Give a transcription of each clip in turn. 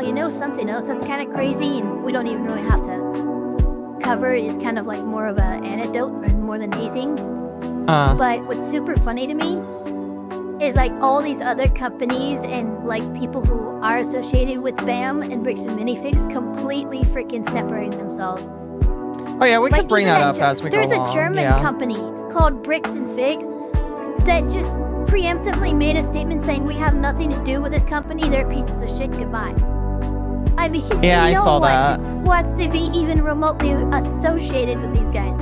you know something else that's kind of crazy, and we don't even really have to cover it. It's kind of like more of an anecdote more than anything. But what's super funny to me is like all these other companies and like people who are associated with BAM and Bricks and Minifigs completely freaking separating themselves. Oh yeah, we could bring that up as we go along. There's a German company called Bricks and Figs that just preemptively made a statement saying we have nothing to do with this company. They're pieces of shit. Goodbye. I mean, yeah, I saw that. Wants to be even remotely associated with these guys?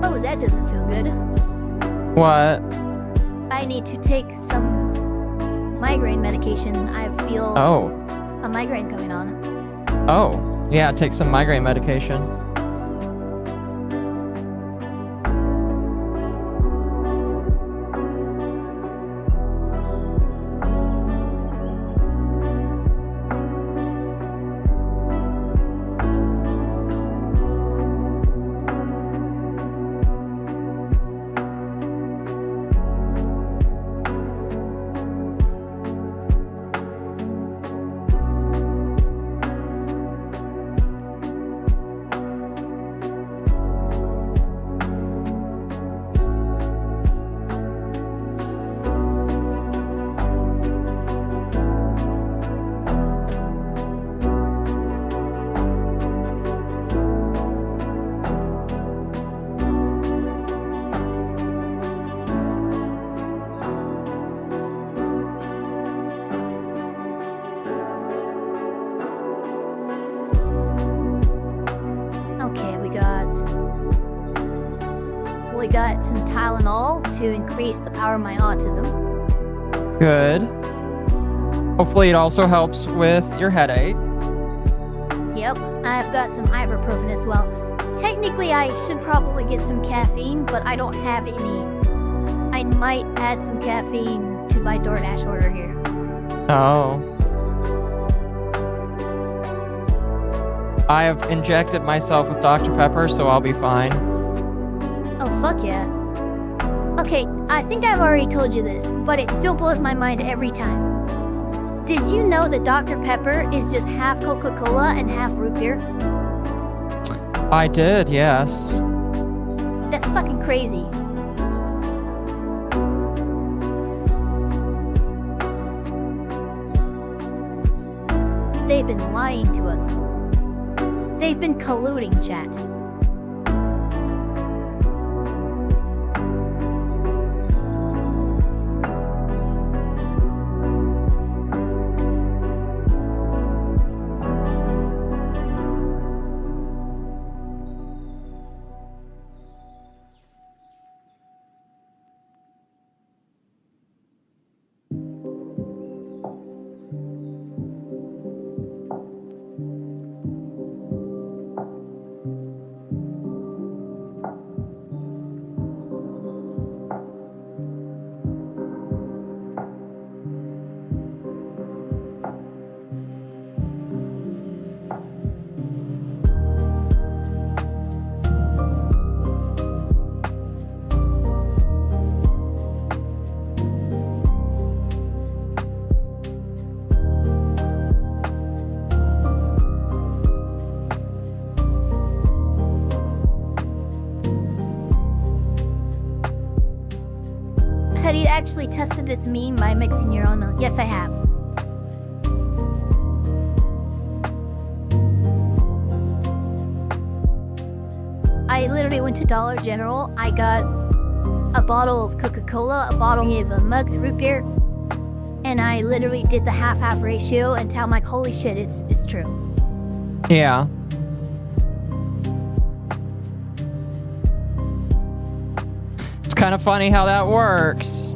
Oh, that doesn't feel good. What? I need to take some migraine medication. I feel a migraine coming on. Oh, yeah, take some migraine medication. We got some Tylenol to increase the power of my autism. Good. Hopefully it also helps with your headache. Yep, I've got some ibuprofen as well. Technically, I should probably get some caffeine, but I don't have any. I might add some caffeine to my DoorDash order here. Oh. I have injected myself with Dr. Pepper, so I'll be fine. Oh, fuck yeah. Okay, I think I've already told you this, but it still blows my mind every time. Did you know that Dr. Pepper is just half Coca-Cola and half root beer? I did, yes. That's fucking crazy. They've been lying to us. They've been colluding, chat. Have you actually tested this meme by mixing your own? Yes, I have. I literally went to Dollar General. I got a bottle of Coca-Cola, a bottle of Mug's root beer, and I literally did the half-half ratio until I'm like, holy shit, it's true. Yeah. It's kind of funny how that works.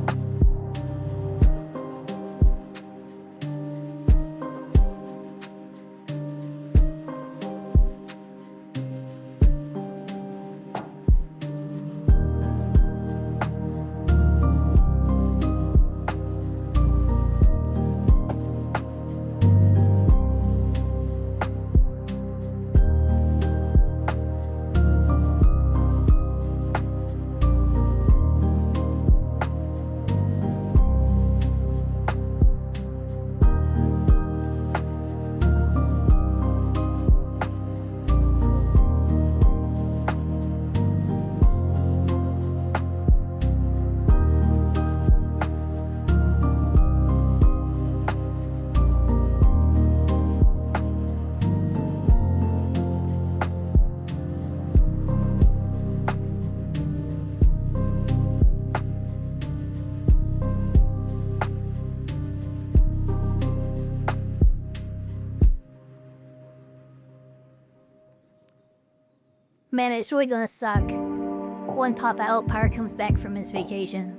Man, it's really gonna suck when Papa Elfpire comes back from his vacation.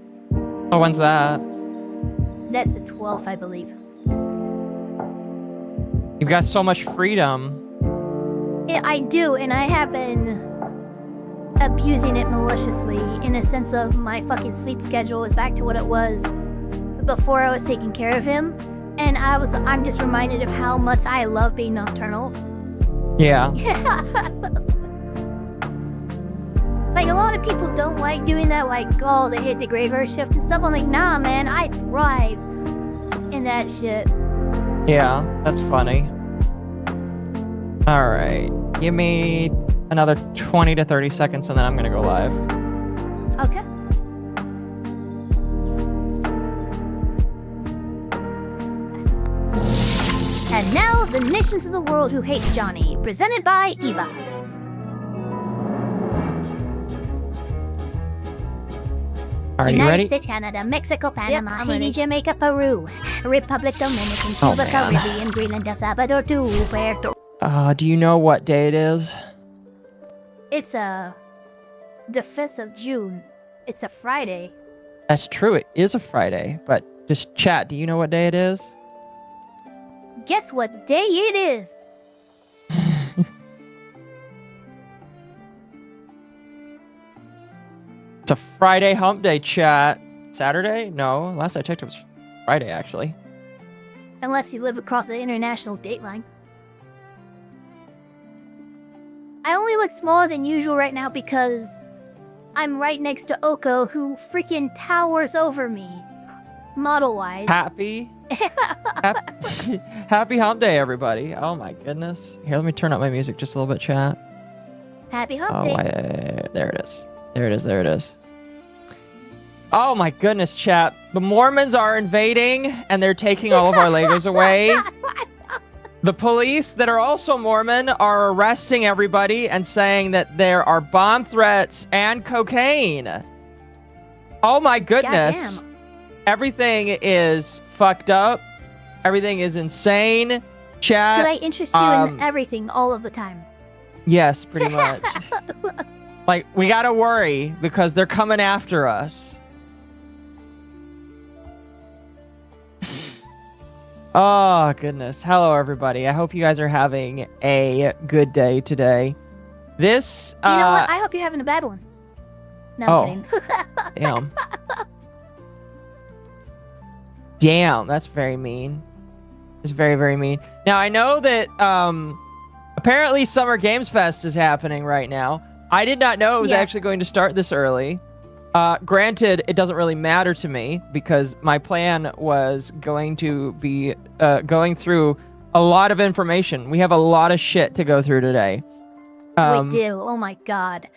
Oh, when's that? That's the 12th, I believe. You've got so much freedom. Yeah, I do, and I have been abusing it maliciously in a sense of my fucking sleep schedule is back to what it was before I was taking care of him, and I'm just reminded of how much I love being nocturnal. Yeah. Like, a lot of people don't like doing that, like, oh, they hate the graveyard shift and stuff. I'm like, nah, man, I thrive in that shit. Yeah, that's funny. Alright, give me another 20 to 30 seconds and then I'm gonna go live. Okay. And now, the nations of the world who hate Johnny, presented by Eva. Are you United ready? States, Canada, Mexico, Panama, Yep, I'm Haiti, ready. Jamaica, Peru, Republic Dominican, Oh, Cuba, man. Caribbean, Greenland, El Salvador, to Puerto. Do you know what day it is? It's the 5th of June. It's a Friday. That's true, it is a Friday, but just chat, do you know what day it is? Guess what day it is? It's a Friday hump day, chat. Saturday? No, last I checked it was Friday, actually. Unless you live across the international date line. I only look smaller than usual right now because I'm right next to Oko, who freaking towers over me. Model-wise. Happy Happy hump day, everybody. Oh my goodness. Here, let me turn up my music just a little bit, chat. Happy hump day. There it is. There it is. There it is. Oh my goodness, chat. The Mormons are invading and they're taking all of our Legos away. The police that are also Mormon are arresting everybody and saying that there are bomb threats and cocaine. Oh my goodness. Goddamn. Everything is fucked up. Everything is insane. Chat. Could I interest you in everything all of the time? Yes, pretty much. Like, we gotta worry because they're coming after us. Oh, goodness. Hello, everybody. I hope you guys are having a good day today. This, You know what? I hope you're having a bad one. No, I'm kidding. Damn. Damn, that's very mean. It's very, very mean. Now, I know that, apparently Summer Games Fest is happening right now. I did not know it was actually going to start this early. Granted, it doesn't really matter to me because my plan was going to be going through a lot of information. We have a lot of shit to go through today. We do. Oh my god.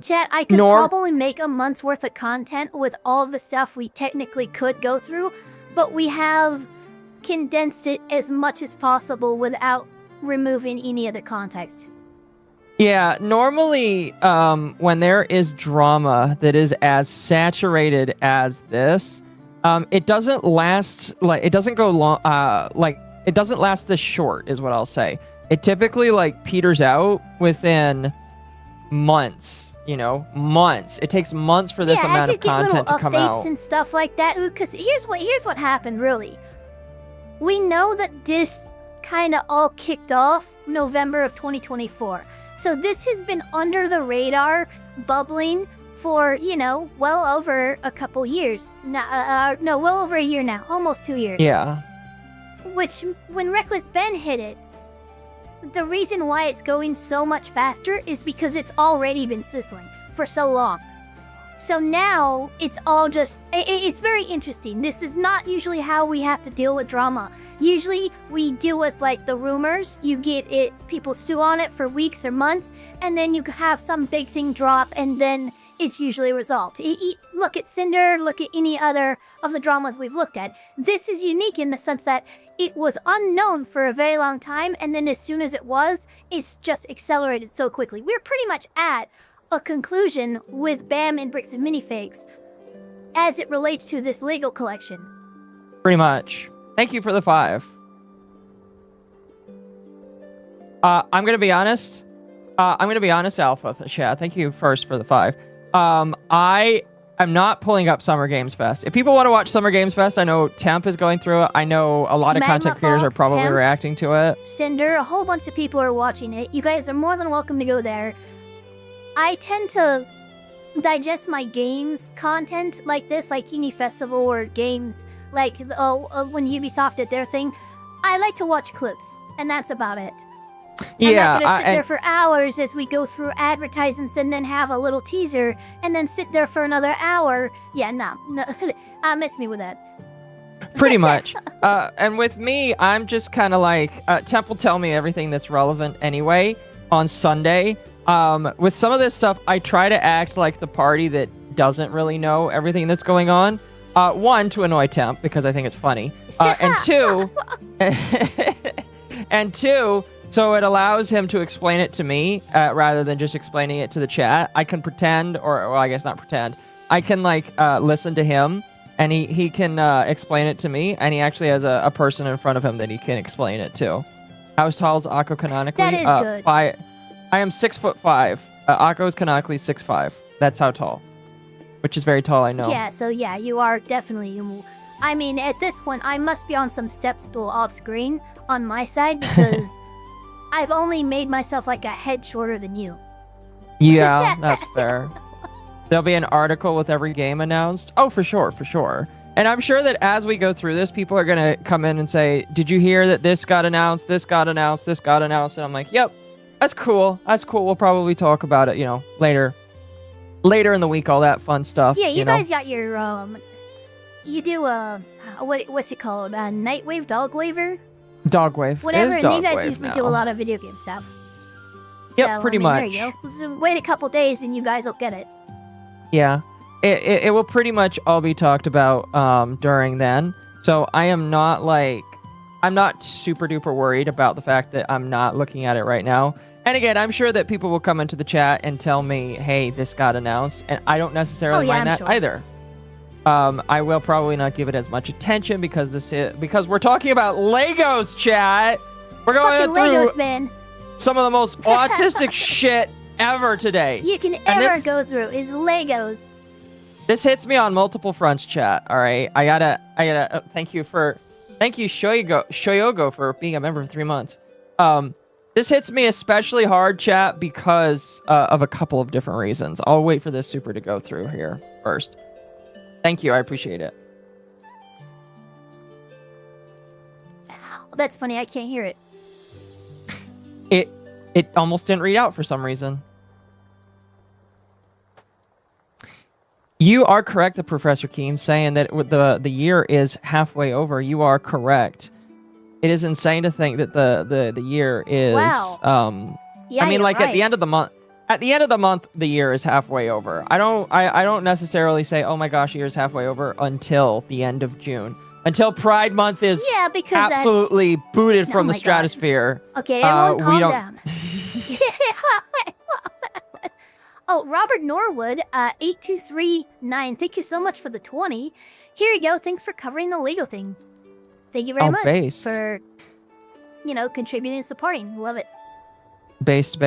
Chat, I could probably make a month's worth of content with all of the stuff we technically could go through, but we have condensed it as much as possible without removing any of the context. Yeah, normally when there is drama that is as saturated as this, it doesn't last, like, it doesn't go long, like, it doesn't last this short is what I'll say. It typically, like, peters out within months, you know, months. It takes months for this amount of content to come out. Updates and stuff like that, because here's what happened, really. We know that this kind of all kicked off November of 2024. So this has been under the radar, bubbling for, you know, well over a couple years. No, well over a year now. Almost 2 years. Yeah. Which, when Reckless Ben hit it, the reason why it's going so much faster is because it's already been sizzling for so long. So now, it's all just... It's very interesting. This is not usually how we have to deal with drama. Usually, we deal with, like, the rumors. You get it, people stew on it for weeks or months, and then you have some big thing drop, and then it's usually resolved. Look at Cinder, look at any other of the dramas we've looked at. This is unique in the sense that it was unknown for a very long time, and then as soon as it was, it's just accelerated so quickly. We're pretty much at a conclusion with Bam and Bricks and Minifigs as it relates to this Lego collection. Pretty much. Thank you for the 5. I'm gonna be honest. I'm going to be honest, Alpha, chat. Thank you first for the 5. I am not pulling up Summer Games Fest. If people want to watch Summer Games Fest, I know Temp is going through it. I know a lot of content creators are probably Temp, reacting to it. Cinder, a whole bunch of people are watching it. You guys are more than welcome to go there. I tend to digest my games content like this, like Kini Festival or games like when Ubisoft did their thing. I like to watch clips, and that's about it. Yeah, I'm not gonna sit there for hours as we go through advertisements and then have a little teaser and then sit there for another hour. Yeah, no, miss me with that. Pretty much. And with me, I'm just kind of like, Temp will tell me everything that's relevant anyway on Sunday. With some of this stuff, I try to act like the party that doesn't really know everything that's going on. One, to annoy Temp, because I think it's funny. And two, so it allows him to explain it to me, rather than just explaining it to the chat. I can pretend, or well, I guess not pretend. I can, like, listen to him, and he can explain it to me, and he actually has a person in front of him that he can explain it to. How tall is Akko canonically? That is good. I am 6'5". Akko is canonically 6'5". That's how tall. Which is very tall, I know. Yeah, so yeah, you are definitely... I mean, at this point, I must be on some step stool off screen on my side because I've only made myself like a head shorter than you. Yeah, that's fair. There'll be an article with every game announced. Oh, for sure, for sure. And I'm sure that as we go through this, people are going to come in and say, did you hear that this got announced, this got announced, this got announced? And I'm like, yep, that's cool. That's cool. We'll probably talk about it, later in the week, all that fun stuff. Yeah, you guys got your, you do, what's it called? Nightwave, Dogwaver? Dogwave. Whatever, and you guys Wave usually now. do a lot of video game stuff. Yep, so, pretty much. There you go. So wait a couple days and you guys will get it. Yeah. It will pretty much all be talked about during then. So I am not I'm not super duper worried about the fact that I'm not looking at it right now. And again, I'm sure that people will come into the chat and tell me, hey, this got announced. And I don't necessarily mind that either. I will probably not give it as much attention because we're talking about Legos, chat. We're going through Legos, man. Some of the most autistic shit ever today. You can ever go through is Legos. This hits me on multiple fronts, chat. All right, I gotta thank you Shoyogo for being a member for 3 months. This hits me especially hard, chat, because of a couple of different reasons. I'll wait for this super to go through here first. Thank you, I appreciate it. That's funny, I can't hear it. It almost didn't read out for some reason. You are correct, the Professor Keem, saying that the year is halfway over. You are correct. It is insane to think that the year is Yeah, I mean, like, right. at the end of the month the year is halfway over. I don't necessarily say, oh my gosh, the year is halfway over until the end of June. Until Pride Month is absolutely booted from the stratosphere. God. Okay, everyone calm down. Oh, Robert Norwood, 8239, thank you so much for the 20. Here you go, thanks for covering the Lego thing. Thank you very much for, contributing and supporting. Love it. Based.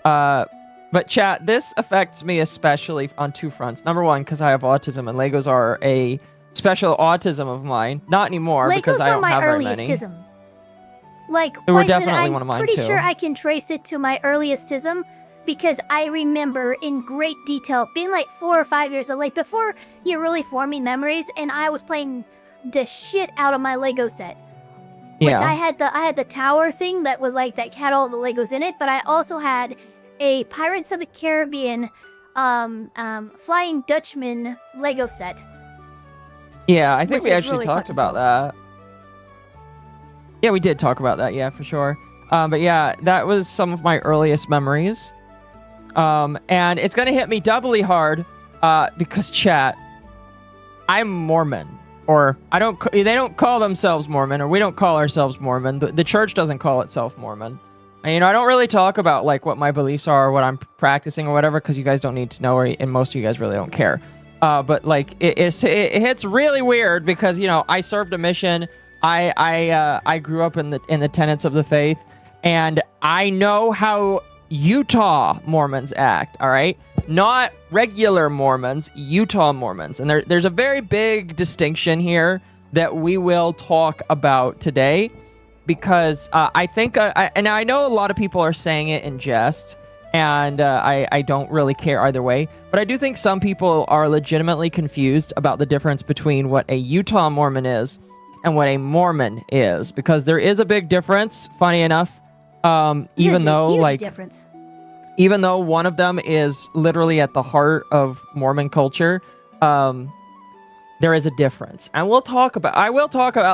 But chat, this affects me especially on two fronts. Number one, because I have autism, and Legos are a special autism of mine. Not anymore, because I don't have very many. Legos were my earliest-ism. Like, they were definitely one of mine, I'm pretty sure I can trace it to my earliest-ism, because I remember in great detail being like 4 or 5 years old, like before you're really forming memories, and I was playing the shit out of my Lego set. Which I had the tower thing that was like that had all the Legos in it, but I also had a Pirates of the Caribbean Flying Dutchman Lego set. Yeah, I think we actually really talked about that. Yeah, we did talk about that, yeah, for sure. But yeah, that was some of my earliest memories. And it's gonna hit me doubly hard because, chat, I'm Mormon. Or they don't call themselves Mormon, or we don't call ourselves Mormon. The church doesn't call itself Mormon. And, I don't really talk about like what my beliefs are, or what I'm practicing, or whatever, because you guys don't need to know, and most of you guys really don't care. But like it hits really weird because I served a mission. I grew up in the tenets of the faith, and I know how Utah Mormons Act, all right? Not regular Mormons, Utah Mormons. And there's a very big distinction here that we will talk about today, because I think, and I know a lot of people are saying it in jest, and I don't really care either way, but I do think some people are legitimately confused about the difference between what a Utah Mormon is and what a Mormon is, because there is a big difference, funny enough. Even though even though one of them is literally at the heart of Mormon culture, there is a difference, and I will talk about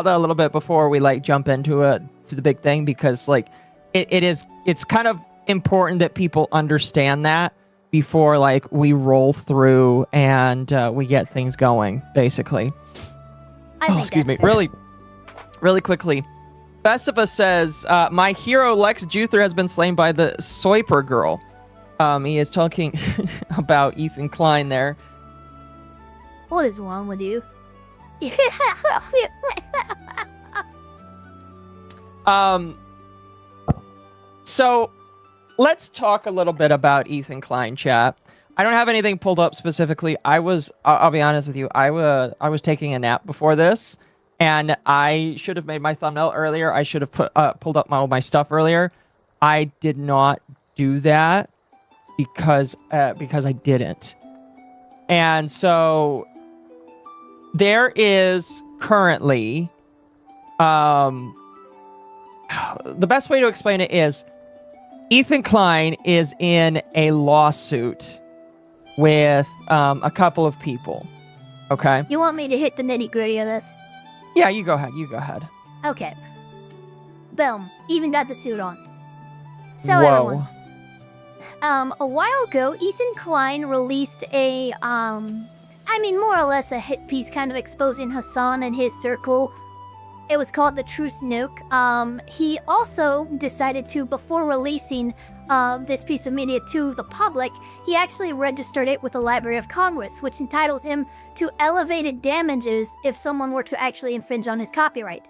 that a little bit before we jump into the big thing, because it's kind of important that people understand that before we roll through and we get things going, basically. Excuse me, fair. really quickly. Festivus says, my hero Lex Juther has been slain by the Soiper girl. He is talking about Ethan Klein there. What is wrong with you? So let's talk a little bit about Ethan Klein, chat. I don't have anything pulled up specifically. I'll be honest with you. I was taking a nap before this. And I should have made my thumbnail earlier. I should have pulled up all my stuff earlier. I did not do that because I didn't. And so there is currently, the best way to explain it is Ethan Klein is in a lawsuit with a couple of people. Okay. You want me to hit the nitty-gritty of this? Yeah, you go ahead. Okay. Boom. Even got the suit on. So Whoa. everyone. A while ago, Ethan Klein released a, more or less a hit piece kind of exposing Hassan and his circle. It was called The Truth Nuke. He also decided to, before releasing this piece of media to the public, he actually registered it with the Library of Congress, which entitles him to elevated damages if someone were to actually infringe on his copyright.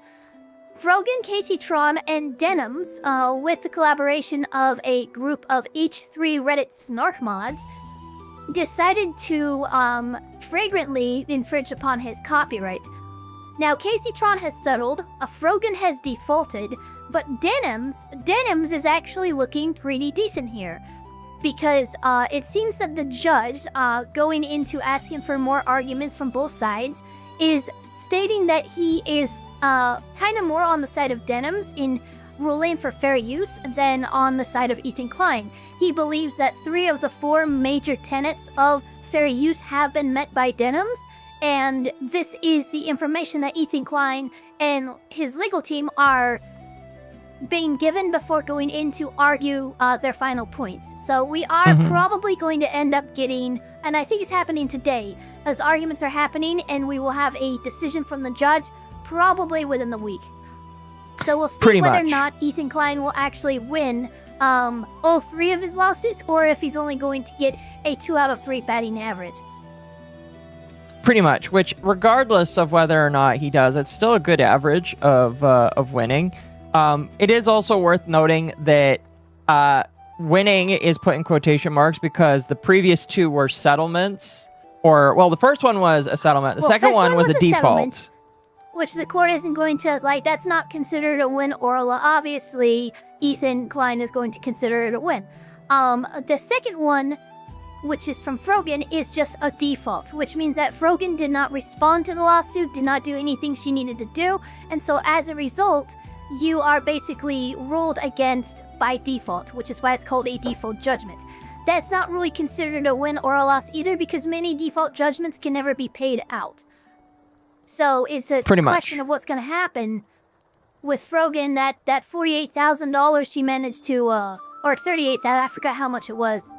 Frogan, KT-Tron, and Denims, with the collaboration of a group of H3 Reddit snark mods, decided to flagrantly infringe upon his copyright. Now, KT-Tron has settled, Frogan has defaulted, but Denims is actually looking pretty decent here, because it seems that the judge, going into asking for more arguments from both sides, is stating that he is kind of more on the side of Denims in ruling for fair use than on the side of Ethan Klein. He believes that 3 of the 4 major tenets of fair use have been met by Denims, and this is the information that Ethan Klein and his legal team are being given before going in to argue their final points. So we are probably going to end up getting, and I think it's happening today, as arguments are happening, and we will have a decision from the judge probably within the week. So we'll see whether or not Ethan Klein will actually win all 3 of his lawsuits, or if he's only going to get a 2 out of 3 batting average. Pretty much, which regardless of whether or not he does, it's still a good average of winning. It is also worth noting that winning is put in quotation marks because the previous 2 were settlements, the first one was a settlement. The second one was a default. Which the court isn't going to, that's not considered a win or a loss. Obviously, Ethan Klein is going to consider it a win. The second one, which is from Frogan, is just a default, which means that Frogan did not respond to the lawsuit, did not do anything she needed to do, and so as a result, you are basically ruled against by default, which is why it's called a default judgment. That's not really considered a win or a loss either, because many default judgments can never be paid out. So it's a question of what's going to happen with Frogan. That $48,000 she managed to, or $38,000, I forgot how much it was.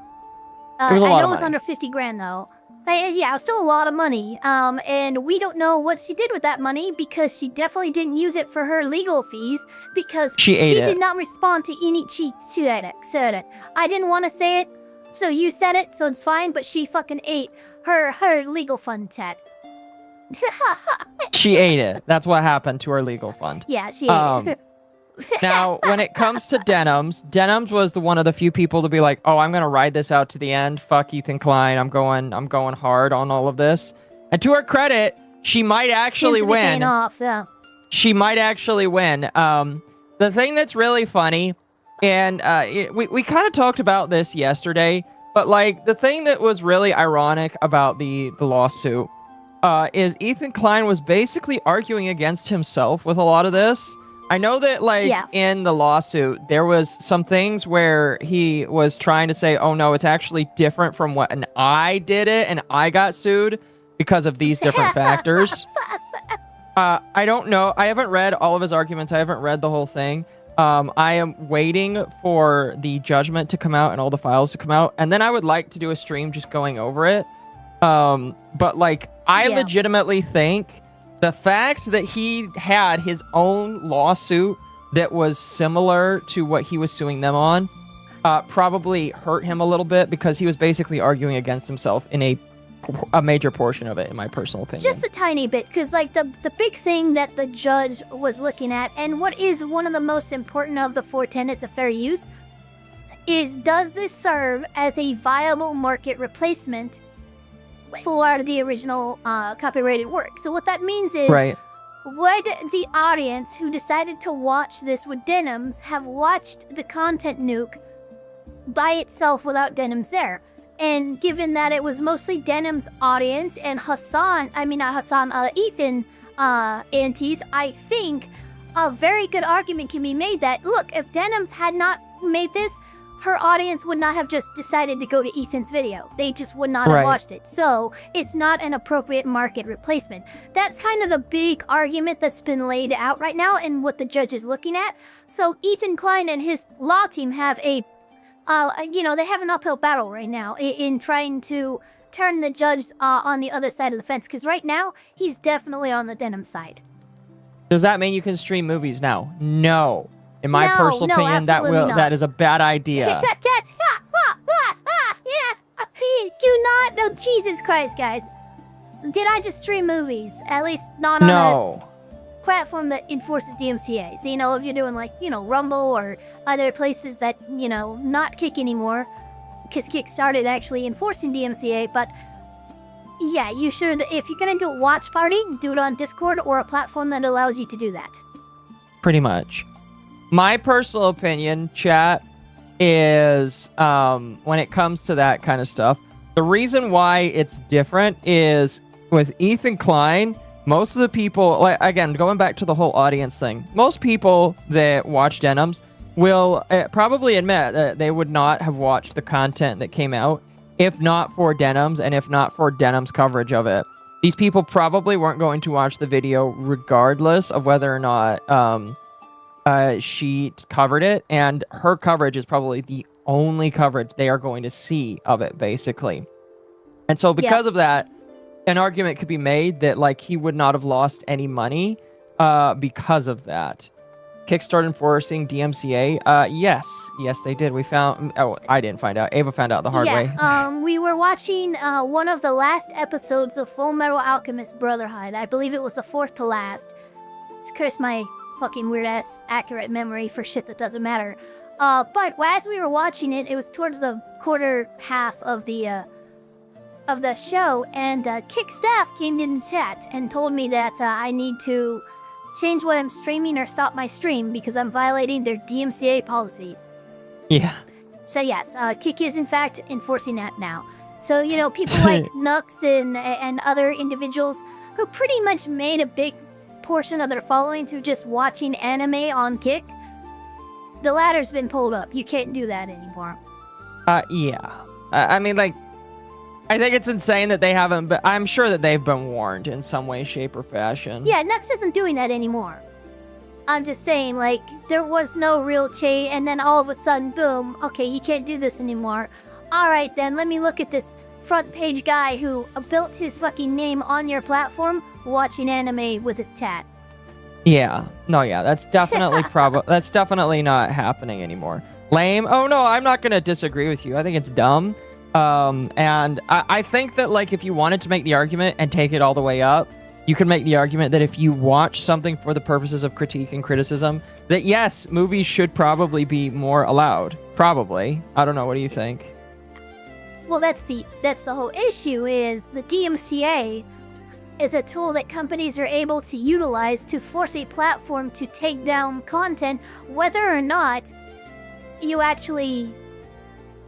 I know it's under 50 grand though. Yeah, it was still a lot of money. And we don't know what she did with that money, because she definitely didn't use it for her legal fees, because she did not respond to any said it. I didn't want to say it, so you said it, so it's fine, but she fucking ate her legal fund, Ted. She ate it. That's what happened to her legal fund. Yeah, she ate it. Now, when it comes to Denims was one of the few people to be like, "Oh, I'm gonna ride this out to the end. Fuck Ethan Klein. I'm going hard on all of this." And to her credit, she might actually win. Off, yeah. She might actually win. The thing that's really funny, and we kind of talked about this yesterday, but like the thing that was really ironic about the lawsuit is Ethan Klein was basically arguing against himself with a lot of this. I know that, like, in the lawsuit, there was some things where he was trying to say, oh, no, it's actually different from what, and I did it, and I got sued because of these different factors. I don't know. I haven't read all of his arguments. I haven't read the whole thing. I am waiting for the judgment to come out and all the files to come out, and then I would like to do a stream just going over it. But, like, I legitimately think the fact that he had his own lawsuit that was similar to what he was suing them on probably hurt him a little bit because he was basically arguing against himself in a major portion of it, in my personal opinion. Just a tiny bit, because like the big thing that the judge was looking at, and what is one of the most important of the 4 tenets of fair use, is does this serve as a viable market replacement for the original copyrighted work? So what that means is, would the audience who decided to watch this with Denims have watched the content nuke by itself without Denims there? And given that it was mostly Denim's audience and Ethan antis, I think a very good argument can be made that, look, if Denims had not made this, her audience would not have just decided to go to Ethan's video. They just would not have watched it. So it's not an appropriate market replacement. That's kind of the big argument that's been laid out right now and what the judge is looking at. So Ethan Klein and his law team have they have an uphill battle right now in trying to turn the judge on the other side of the fence. Because right now, he's definitely on the Denim side. Does that mean you can stream movies now? No. In my personal opinion, that is a bad idea. Do not. No, Jesus Christ, guys. Did I just stream movies? At least not on a platform that enforces DMCA. So, if you're doing like, Rumble or other places that, not Kick anymore, because Kick started actually enforcing DMCA, but yeah, you should, if you're going to do a watch party, do it on Discord or a platform that allows you to do that. Pretty much. My personal opinion, chat, is when it comes to that kind of stuff, the reason why it's different is with Ethan Klein, most of the people, like, again, going back to the whole audience thing, most people that watch Denims will probably admit that they would not have watched the content that came out if not for Denims and if not for Denims' coverage of it. These people probably weren't going to watch the video regardless of whether or not she covered it, and her coverage is probably the only coverage they are going to see of it, basically. And so because of that, an argument could be made that, like, he would not have lost any money because of that. Kickstarter enforcing DMCA? Yes, they did. We found... Oh, I didn't find out. Ava found out the hard way. We were watching one of the last episodes of Full Metal Alchemist Brotherhood. I believe it was the 4th to last. It's curse my fucking weird-ass accurate memory for shit that doesn't matter. But as we were watching it, it was towards the quarter half of the show, and Kick staff came in chat and told me that I need to change what I'm streaming or stop my stream because I'm violating their DMCA policy. Yeah. So yes, Kick is in fact enforcing that now. So, people like Nux and other individuals who pretty much made a big portion of their following to just watching anime on Kick, the ladder's been pulled up. You can't do that anymore. Yeah. I mean, like, I think it's insane that they haven't, but I'm sure that they've been warned in some way, shape, or fashion. Yeah, Nux isn't doing that anymore. I'm just saying, like, there was no real change, and then all of a sudden, boom, okay, you can't do this anymore. Alright then, let me look at this front page guy who built his fucking name on your platform watching anime with his tat. Yeah. No, yeah, that's definitely that's definitely not happening anymore. Lame? Oh no, I'm not gonna disagree with you. I think it's dumb. And I think that, like, if you wanted to make the argument and take it all the way up, you can make the argument that if you watch something for the purposes of critique and criticism, that yes, movies should probably be more allowed. Probably. I don't know. What do you think? Well, that's the whole issue. Is the DMCA is a tool that companies are able to utilize to force a platform to take down content, whether or not you actually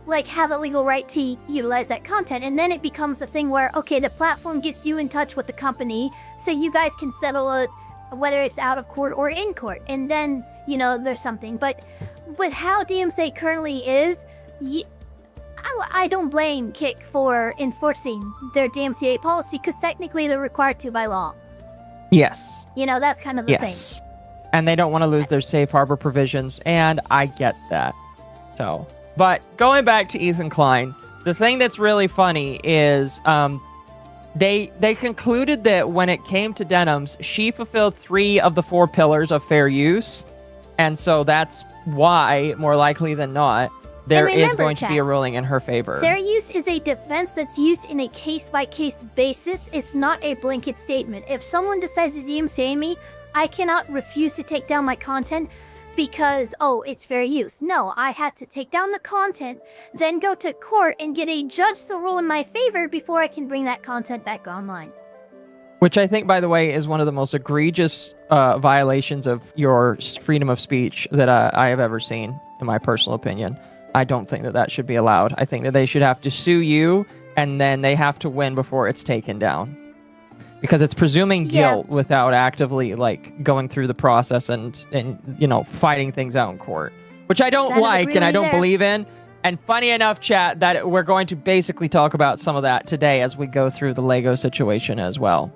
like have a legal right to utilize that content. And then it becomes a thing where, okay, the platform gets you in touch with the company so you guys can settle it, whether it's out of court or in court, and then, you know, there's something. But with how DMCA currently is, I don't blame Kick for enforcing their DMCA policy, because technically they're required to by law. Yes. You know, that's kind of the thing. And they don't want to lose their safe harbor provisions, and I get that. So, but going back to Ethan Klein, the thing that's really funny is they concluded that when it came to denims, she fulfilled 3 of the 4 pillars of fair use, and so that's why, more likely than not, there is going to be a ruling in her favor. Fair use is a defense that's used in a case-by-case basis. It's not a blanket statement. If someone decides to DMCA me, I cannot refuse to take down my content because, oh, it's fair use. No, I have to take down the content, then go to court and get a judge to rule in my favor before I can bring that content back online. Which I think, by the way, is one of the most egregious violations of your freedom of speech that I have ever seen, in my personal opinion. I don't think that that should be allowed. I think that they should have to sue you, and then they have to win before it's taken down. Because it's presuming guilt without actively, like, going through the process and you know, fighting things out in court. Which I don't like, and I don't believe in. And funny enough, chat, that we're going to basically talk about some of that today as we go through the Lego situation as well.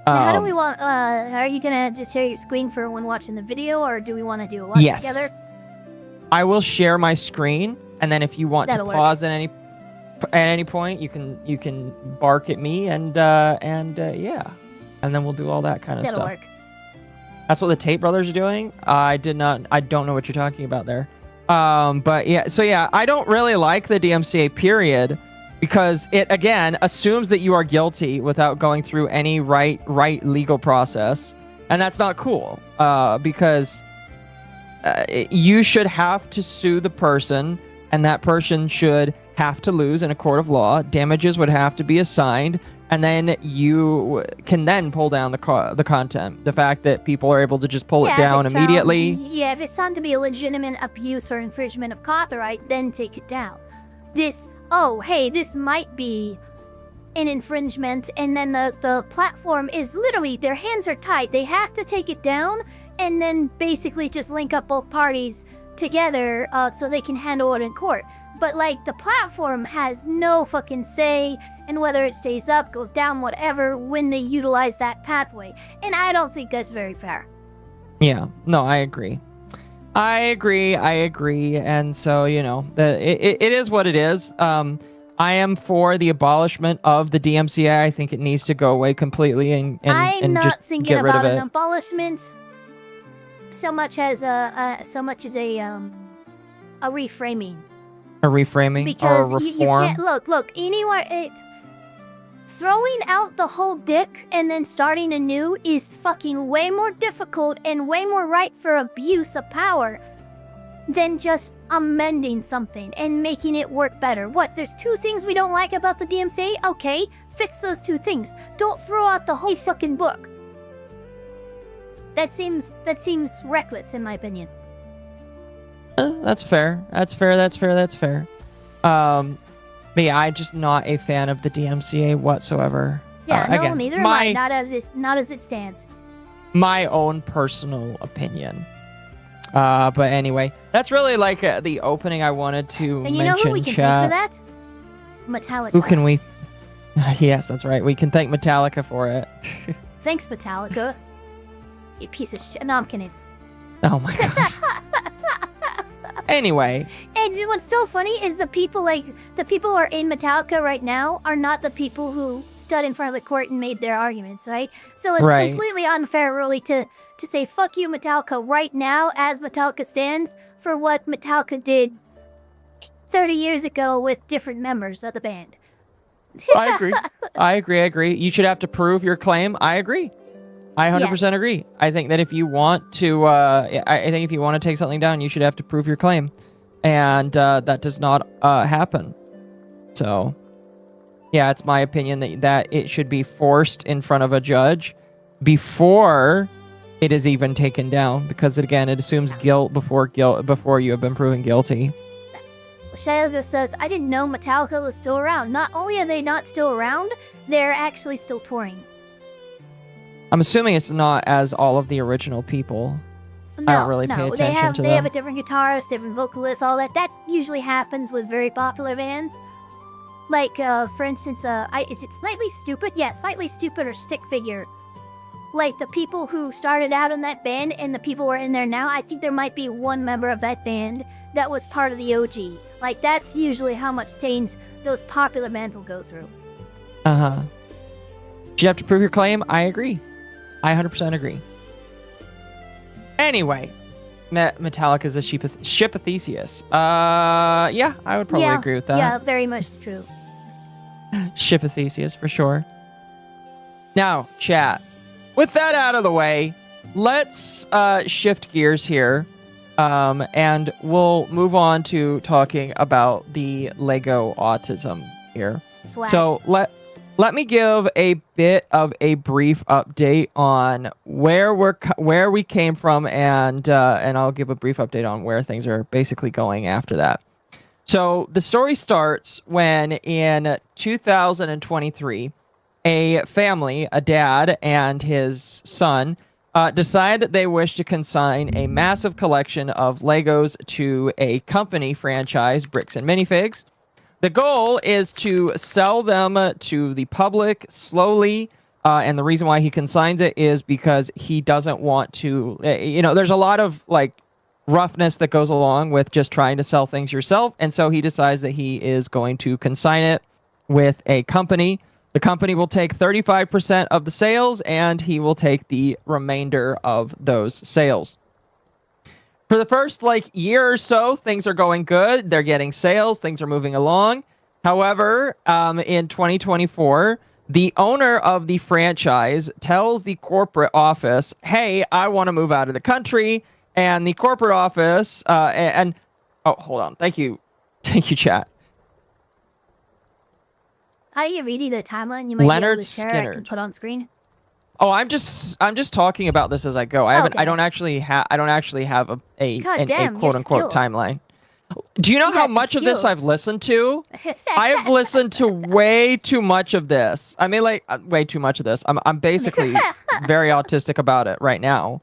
How do we want, are you gonna just share your screen for when watching the video, or do we want to do a watch together? I will share my screen, and then if you want to pause at any point, you can bark at me, and yeah, and then we'll do all that kind of stuff. That'll work. That's what the Tate brothers are doing. I don't know what you're talking about there. But yeah, so yeah, I don't really like the DMCA period, because it again assumes that you are guilty without going through any right legal process, and that's not cool. Because you should have to sue the person, and that person should have to lose in a court of law. Damages would have to be assigned, and then you can then pull down the content. The fact that people are able to just pull it down immediately. If it's found to be a legitimate abuse or infringement of copyright, then take it down. This might be an infringement, and then the platform is literally, their hands are tied. They have to take it down, and then basically just link up both parties together so they can handle it in court. But, like, the platform has no fucking say in whether it stays up, goes down, whatever, when they utilize that pathway. And I don't think that's very fair. Yeah, no, I agree. I agree. And so, you know, it is what it is. I am for the abolishment of the DMCA. I think it needs to go away completely and I'm not just thinking get rid about of it. an abolishment so much as a reframing. A reframing, because or a reform. You can't look anywhere. Throwing out the whole dick and then starting anew is fucking way more difficult and way more ripe for abuse of power than just amending something and making it work better. What? There's 2 things we don't like about the DMCA? Okay, fix those 2 things. Don't throw out the whole fucking book. That seems reckless, in my opinion. That's fair. But yeah, I'm just not a fan of the DMCA whatsoever. Yeah, no, again, neither am I. Not as it stands. My own personal opinion. But anyway, that's really like the opening I wanted to mention. And you know who we can thank for that? Metallica. Who can we? Yes, that's right. We can thank Metallica for it. Thanks, Metallica. You piece of shit. No, I'm kidding. Oh my god. Anyway. And what's so funny is the people who are in Metallica right now are not the people who stood in front of the court and made their arguments, right? So it's completely unfair, really, to say fuck you, Metallica, right now, as Metallica stands, for what Metallica did 30 years ago with different members of the band. I agree. You should have to prove your claim. I agree. I 100% agree. I think that if you want to, I think if you want to take something down, you should have to prove your claim, and that does not happen. So, yeah, it's my opinion that it should be forced in front of a judge before it is even taken down, because again, it assumes guilt before you have been proven guilty. Shayla says, I didn't know Metallica was still around. Not only are they not still around, they're actually still touring. I'm assuming it's not as all of the original people. No, I don't really pay attention to them. They have a different guitarist, different vocalist, all that. That usually happens with very popular bands. Like, for instance, is it Slightly Stupid? Yeah, Slightly Stupid or Stick Figure. Like, the people who started out in that band and the people who are in there now, I think there might be one member of that band that was part of the OG. Like, that's usually how much change those popular bands will go through. Uh-huh. Do you have to prove your claim? I agree. I 100% agree. Anyway, Metallica's a ship of Theseus. Yeah, I would probably agree with that. Yeah, very much true. Ship of Theseus, for sure. Now, chat. With that out of the way, let's shift gears here, and we'll move on to talking about the Lego autism here. Swag. So let me give a bit of a brief update on where we came from, and I'll give a brief update on where things are basically going after that. So the story starts when in 2023. A family, a dad and his son, decide that they wish to consign a massive collection of Legos to a company franchise, Bricks and Minifigs. The goal is to sell them to the public slowly, and the reason why he consigns it is because he doesn't want to, there's a lot of like roughness that goes along with just trying to sell things yourself, and so he decides that he is going to consign it with a company. The company will take 35% of the sales, and he will take the remainder of those sales. For the first year or so, things are going good. They're getting sales. Things are moving along. However, in 2024, the owner of the franchise tells the corporate office, hey, I want to move out of the country. And the corporate office, oh, hold on. Thank you. Thank you, chat. Are you reading the timeline? You might Leonard be able to share. Skinner. I can put on screen. Oh, I'm just talking about this as I go. I don't actually have a quote unquote timeline. Do you know how much of this I've listened to? I have listened to way too much of this. I mean, way too much of this. I'm basically very autistic about it right now.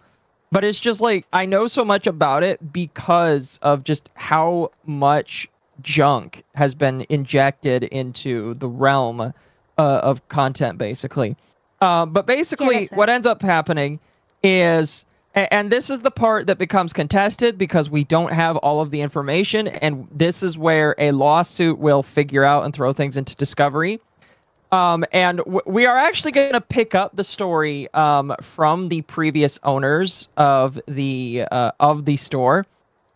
But it's just I know so much about it because of just how much junk has been injected into the realm of content, basically. But basically, what ends up happening is, and this is the part that becomes contested because we don't have all of the information, and this is where a lawsuit will figure out and throw things into discovery. And we are actually going to pick up the story from the previous owners of the store.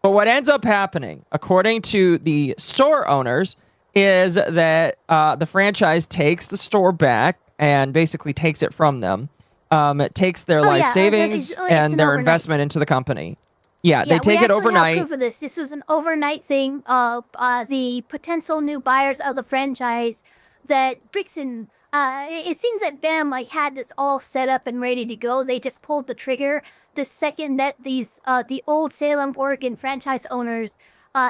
But what ends up happening, according to the store owners, is that the franchise takes the store back and basically takes it from them. It takes their life savings and their investment into the company. Yeah, they take it overnight. Have proof of this. This was an overnight thing. The potential new buyers of the franchise that Bricks and it seems that BAM had this all set up and ready to go. They just pulled the trigger the second that these the old Salem, Oregon franchise owners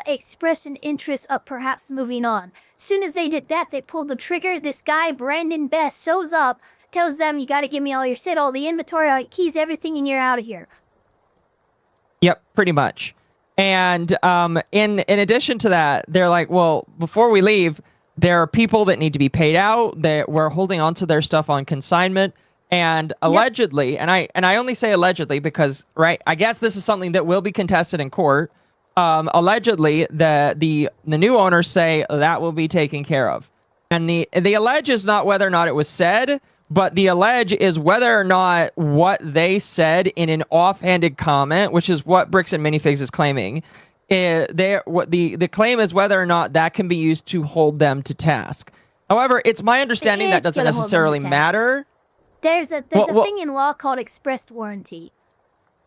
expressed an interest of perhaps moving on. Soon as they did that, they pulled the trigger. This guy, Brandon Best, shows up, tells them, you got to give me all your shit, all the inventory, all your keys, everything, and you're out of here. Yep, pretty much. And in addition to that, they're like, well, before we leave, there are people that need to be paid out. That we're holding on to their stuff on consignment. And allegedly, and I only say allegedly because, right, I guess this is something that will be contested in court. Allegedly, the new owners say that will be taken care of. And the allege is not whether or not it was said, but the allege is whether or not what they said in an offhanded comment, which is what Bricks and Minifigs is claiming. The claim is whether or not that can be used to hold them to task. However, it's my understanding that doesn't necessarily matter. There's a thing in law called express warranty.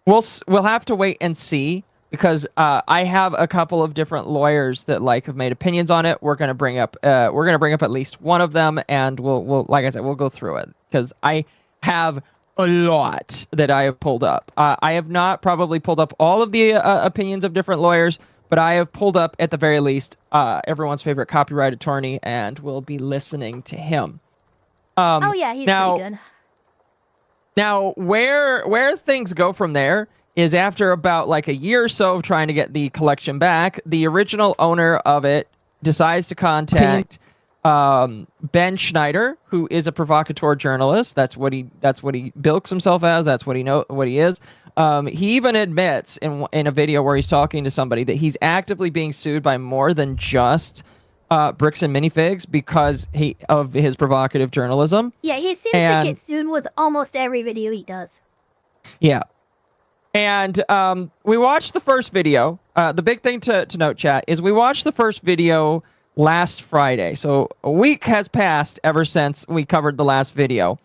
We'll have to wait and see, because I have a couple of different lawyers that have made opinions on it. We're gonna bring up at least one of them, and we'll like I said, we'll go through it, because I have a lot that I have pulled up. I have not probably pulled up all of the opinions of different lawyers, but I have pulled up at the very least everyone's favorite copyright attorney, and we'll be listening to him. Oh yeah, he's pretty good. Now, where things go from there is after about a year or so of trying to get the collection back, the original owner of it decides to contact Ben Schneider, who is a provocateur journalist. That's what he bilks himself as. That's what he is. He even admits in a video where he's talking to somebody that he's actively being sued by more than just Bricks and Minifigs because of his provocative journalism. Yeah, he seems to get sued with almost every video he does. Yeah. And we watched the first video. The big thing to note, chat, is we watched the first video last Friday. So a week has passed ever since we covered the last video.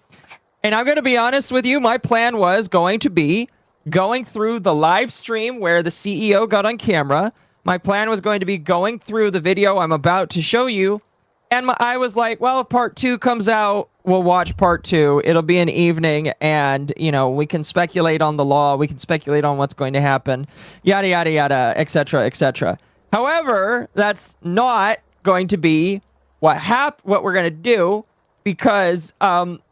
And I'm going to be honest with you, my plan was going to be going through the live stream where the CEO got on camera. My plan was going to be going through the video I'm about to show you. And I was like, well, if part 2 comes out, we'll watch part 2. It'll be an evening, and, we can speculate on the law. We can speculate on what's going to happen, yada, yada, yada, etc., etc. However, that's not going to be what we're going to do, because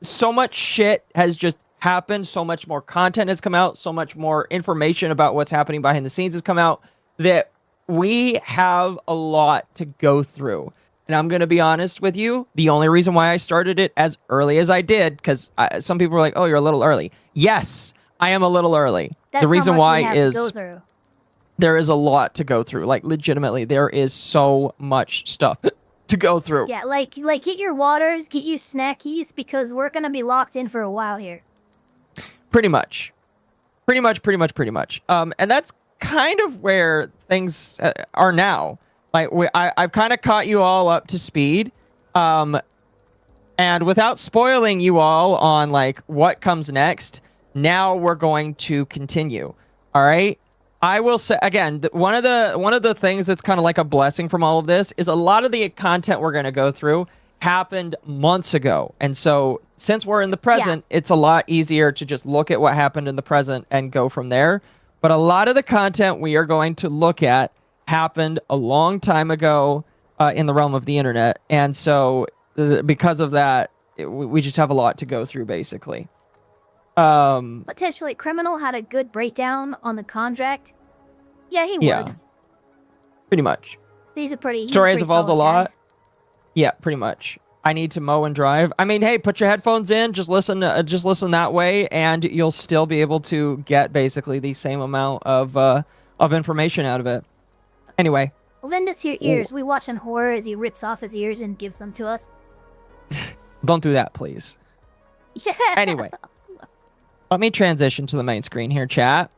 so much shit has just happened. So much more content has come out. So much more information about what's happening behind the scenes has come out that we have a lot to go through. And I'm going to be honest with you, the only reason why I started it as early as I did, because some people were like, oh, you're a little early. Yes, I am a little early. That's the reason why is there is a lot to go through. Legitimately, there is so much stuff to go through. Yeah, get your waters, get you snackies, because we're going to be locked in for a while here. Pretty much. And that's kind of where things are now. I've kind of caught you all up to speed, and without spoiling you all on what comes next, now we're going to continue. All right. I will say again, one of the things that's kind of like a blessing from all of this is a lot of the content we're going to go through happened months ago, and so since we're in the present, it's a lot easier to just look at what happened in the present and go from there. But a lot of the content we are going to look at happened a long time ago in the realm of the internet, and so because of that, we just have a lot to go through, basically. Potentially, Criminal had a good breakdown on the contract. Yeah, he would. Pretty much. Story has evolved a lot. Yeah, pretty much. I need to mow and drive. I mean, hey, put your headphones in, just listen that way, and you'll still be able to get basically the same amount of information out of it. Anyway. Lend us your ears. We watch in horror as he rips off his ears and gives them to us. Don't do that, please. Yeah. Anyway. Let me transition to the main screen here, chat.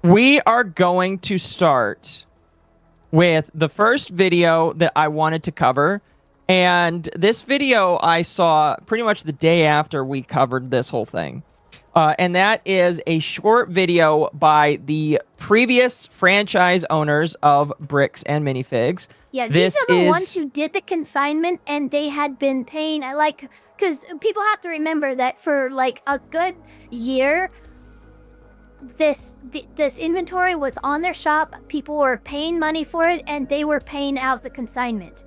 We are going to start with the first video that I wanted to cover. And this video I saw pretty much the day after we covered this whole thing. And that is a short video by the previous franchise owners of Bricks and Minifigs. Yeah, these are the ones who did the confinement, and they had been paying, because people have to remember that for a good year, this inventory was on their shop, people were paying money for it, and they were paying out the consignment.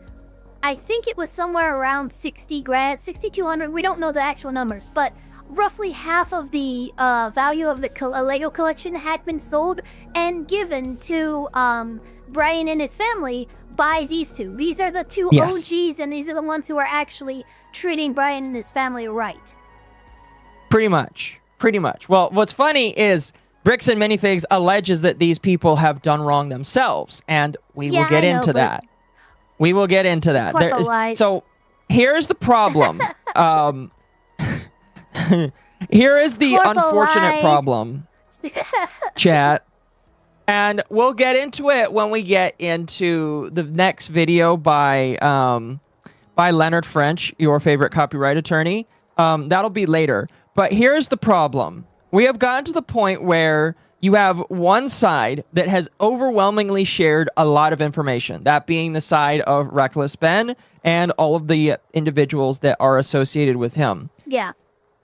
I think it was somewhere around 60 grand, 6,200, we don't know the actual numbers, but roughly half of the value of the Lego collection had been sold and given to Brian and his family by these two. These are the two OGs, and these are the ones who are actually treating Brian and his family right. Pretty much. Well, what's funny is Bricks and Minifigs alleges that these people have done wrong themselves, and we will get into that. We will get into that. So here's the problem. Here is the unfortunate problem, chat. And we'll get into it when we get into the next video by Leonard French, your favorite copyright attorney. That'll be later. But here's the problem. We have gotten to the point where you have one side that has overwhelmingly shared a lot of information, that being the side of Reckless Ben and all of the individuals that are associated with him. Yeah.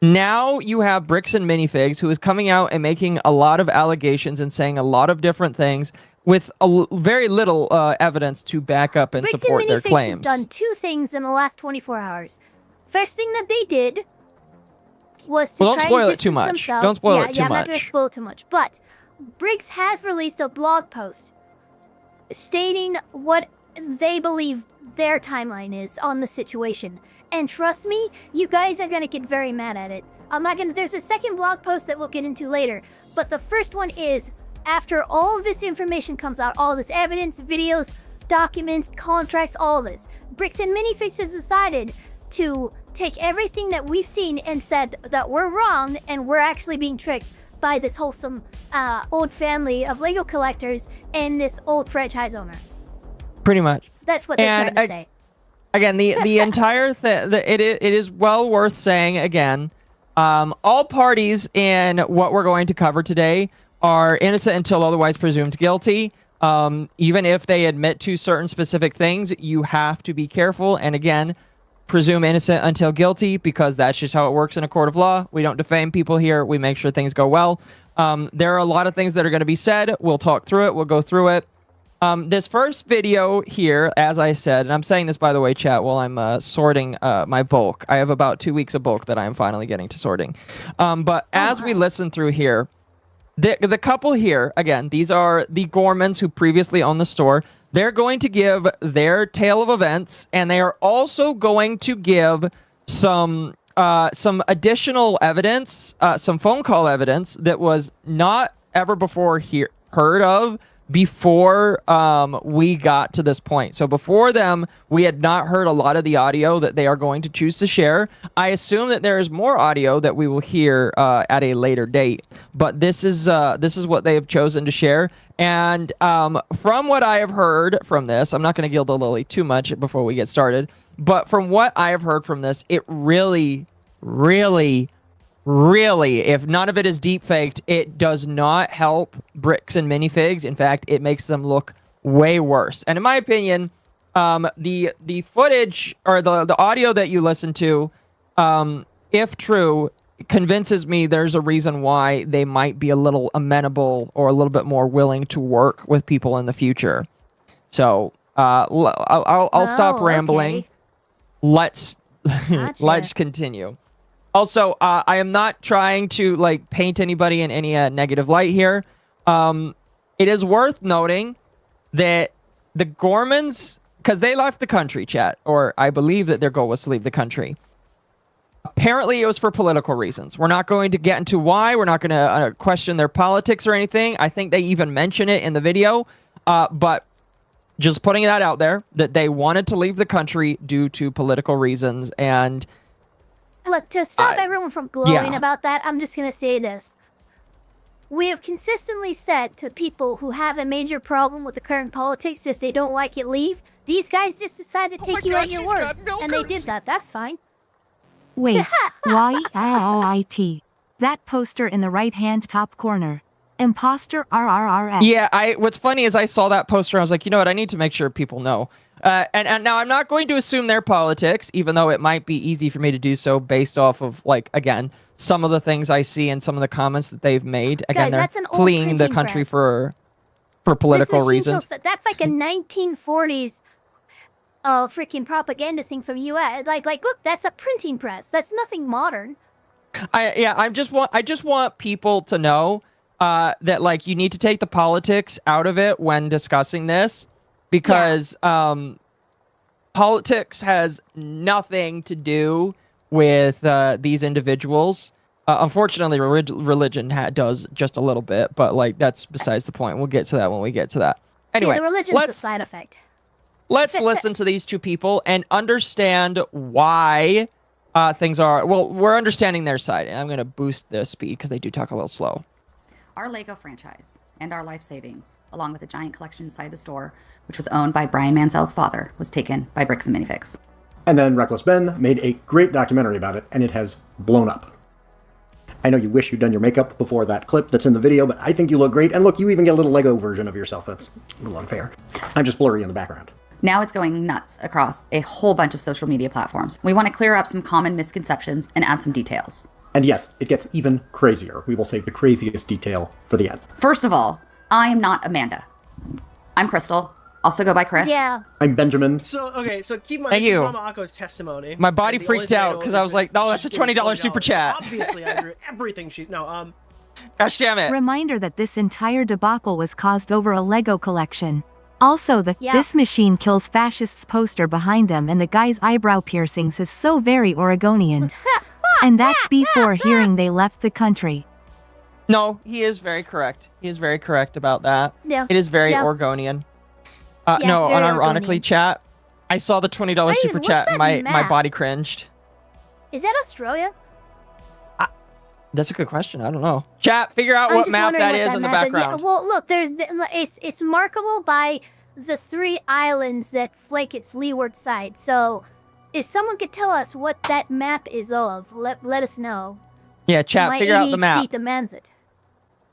Now you have Bricks and Minifigs, who is coming out and making a lot of allegations and saying a lot of different things with very little evidence to back up and support their claims. Bricks and Minifigs has done two things in the last 24 hours. First thing that they did was to try and distance themselves. Don't spoil it too much. Yeah, I'm not going to spoil it too much. But Briggs has released a blog post stating what they believe their timeline is on the situation. And trust me, you guys are going to get very mad at it. There's a second blog post that we'll get into later. But the first one is, after all of this information comes out, all this evidence, videos, documents, contracts, all of this, Bricks and Minifigs has decided to take everything that we've seen and said that we're wrong and we're actually being tricked by this wholesome old family of Lego collectors and this old franchise owner. Pretty much. That's what they're trying to say. Again, the entire thing, it is well worth saying again, all parties in what we're going to cover today are innocent until otherwise presumed guilty. Even if they admit to certain specific things, you have to be careful. And again, presume innocent until guilty, because that's just how it works in a court of law. We don't defame people here. We make sure things go well. There are a lot of things that are going to be said. We'll talk through it. We'll go through it. This first video here, as I said, and I'm saying this, by the way, chat, while I'm sorting my bulk. I have about 2 weeks of bulk that I'm finally getting to sorting. But as we listen through here, the couple here, again, these are the Gormans who previously owned the store. They're going to give their tale of events, and they are also going to give some additional evidence, some phone call evidence that was not ever before heard of before we got to this point. So before them, we had not heard a lot of the audio that they are going to choose to share. I assume that there is more audio that we will hear at a later date, but this is what they have chosen to share. And from what I have heard from this, I'm not going to gild the lily too much before we get started, but from what I have heard from this, it really, if none of it is deep faked, it does not help Bricks and Minifigs. In fact, it makes them look way worse. And in my opinion, the footage or the audio that you listen to, if true, convinces me there's a reason why they might be a little amenable or a little bit more willing to work with people in the future. So I'll stop rambling. Okay. Let's Gotcha. let's continue. Also, I am not trying to paint anybody in any negative light here. It is worth noting that the Gormans, because they left the country, chat, or I believe that their goal was to leave the country. Apparently, it was for political reasons. We're not going to get into why. We're not going to question their politics or anything. I think they even mention it in the video. But just putting that out there, that they wanted to leave the country due to political reasons. And look, to stop everyone from glowing about that, I'm just going to say this. We have consistently said to people who have a major problem with the current politics, if they don't like it, leave. These guys just decided to take you at your word. And they did that. That's fine. Wait, Y-I-O-I-T. That poster in the right-hand top corner. Imposter RRRS. Yeah, what's funny is I saw that poster, I was like, you know what, I need to make sure people know. And now I'm not going to assume their politics, even though it might be easy for me to do so based off of, again, some of the things I see and some of the comments that they've made. Again, guys, they're fleeing the country for political reasons. That's like a 1940s freaking propaganda thing from U.S. Like, look, that's a printing press. That's nothing modern. I just want people to know that you need to take the politics out of it when discussing this, because politics has nothing to do with these individuals. Unfortunately, religion does just a little bit, but that's besides the point. We'll get to that when we get to that. Anyway, the religion's a side effect. Let's listen to these two people and understand why things are... Well, we're understanding their side, and I'm going to boost the speed because they do talk a little slow. Our Lego franchise and our life savings, along with a giant collection inside the store, which was owned by Brian Mansell's father, was taken by Bricks and Minifigs. And then Reckless Ben made a great documentary about it, and it has blown up. I know you wish you'd done your makeup before that clip that's in the video, but I think you look great. And look, you even get a little Lego version of yourself. That's a little unfair. I'm just blurry in the background. Now it's going nuts across a whole bunch of social media platforms. We want to clear up some common misconceptions and add some details. And yes, it gets even crazier. We will save the craziest detail for the end. First of all, I am not Amanda. I'm Crystal. Also go by Chris. Yeah. I'm Benjamin. So keep in mind, Thank this you. is Mama Akko's testimony. My body And the freaked only thing I out know because is I was that like, no, that's she a gave $20 super $20. chat. Obviously, I agree with everything she... No, Gosh damn it. Reminder that this entire debacle was caused over a Lego collection. Also, Yeah. This Machine Kills Fascists poster behind them and the guy's eyebrow piercings is so very Oregonian. And that's before hearing they left the country. No, he is very correct. He is very correct about that. Yeah. It is very Yeah. Oregonian. Yeah, No, very unironically, Oregonian. chat, I saw the $20 Wait, super what's chat and that my map? body cringed. Is that Australia? That's a good question. I don't know. Chat, figure out I'm what just map wondering that what is that in the map is. Yeah, background. well, look, it's markable by the 3 islands that flank its leeward side. So, if someone could tell us what that map is of, let us know. Yeah, chat, My figure out the ADHD map. demands it.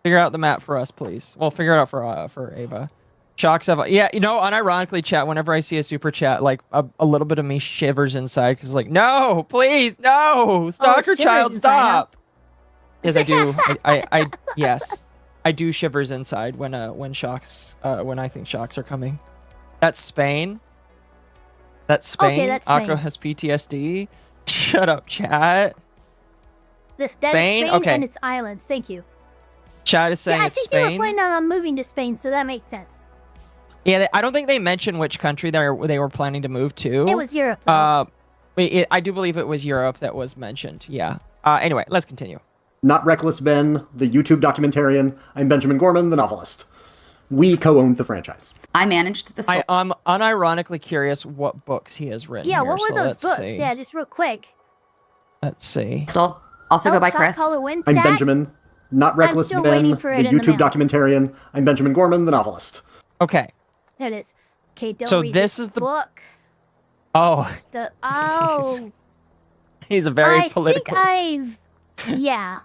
Figure out the map for us, please. Well, figure it out for Ava. Shocks have... Yeah, unironically, chat, whenever I see a super chat, like, a little bit of me shivers inside, because, like, no, please, no! Stalker shivers child, inside, huh? stop! Yes, I do. Yes. I do shivers inside when I think shocks are coming. That's Spain. That's Spain. Okay, that's Spain. Akko has PTSD. Shut up, chat. That is Spain? Spain Okay. and its islands. Thank you. Chat is saying Yeah, I it's think they were Spain. planning on moving to Spain, so that makes sense. Yeah, I don't think they mentioned which country they were planning to move to. It was Europe, though. I do believe it was Europe that was mentioned. Yeah. Anyway, let's continue. Not Reckless Ben, the YouTube documentarian. I'm Benjamin Gorman, the novelist. We co-owned the franchise. I managed the store. I'm unironically curious what books he has written. Yeah, here, what were so those let's books? see. Yeah, just real quick. Let's see. Crystal. Also go by Chris. I'm Benjamin, not Reckless still Ben, waiting the for it in the YouTube mail. documentarian. I'm Benjamin Gorman, the novelist. Okay. There it is. Okay, don't So read this is the- book. Oh, he's a very political. Yeah.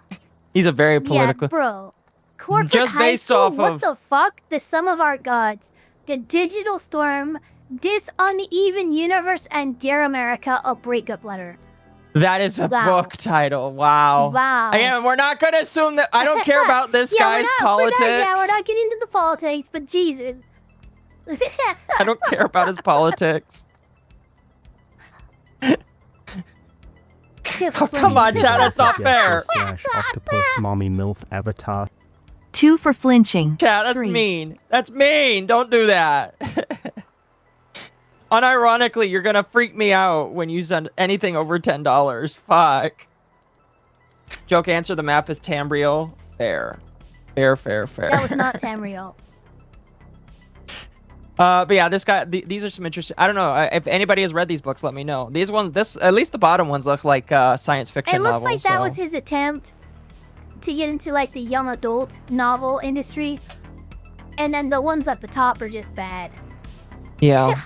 He's a very political. Yeah, bro. Corporate Just high based school, off what of- the fuck? The sum of our gods. The digital storm. This uneven universe and Dear America, a breakup letter. That is a Wow. book title. Wow. Wow. Again, we're not going to assume that. I don't care about this Yeah, guy's politics. We're not getting into the politics, but Jesus. I don't care about his politics. Oh, come on, chat. That's not fair. Slash octopus mommy milf avatar. 2 for flinching. Chat, that's 3. mean. That's mean. Don't do that. Unironically, you're going to freak me out when you send anything over $10. Fuck. Joke answer, the map is Tamriel. Fair. Fair. That was not Tamriel. But yeah, this guy, these are some interesting. I don't know if anybody has read these books. Let me know. These ones, at least the bottom ones look like science fiction It looks novels. like that so- was his attempt to get into like the young adult novel industry, and then the ones at the top are just bad. Yeah.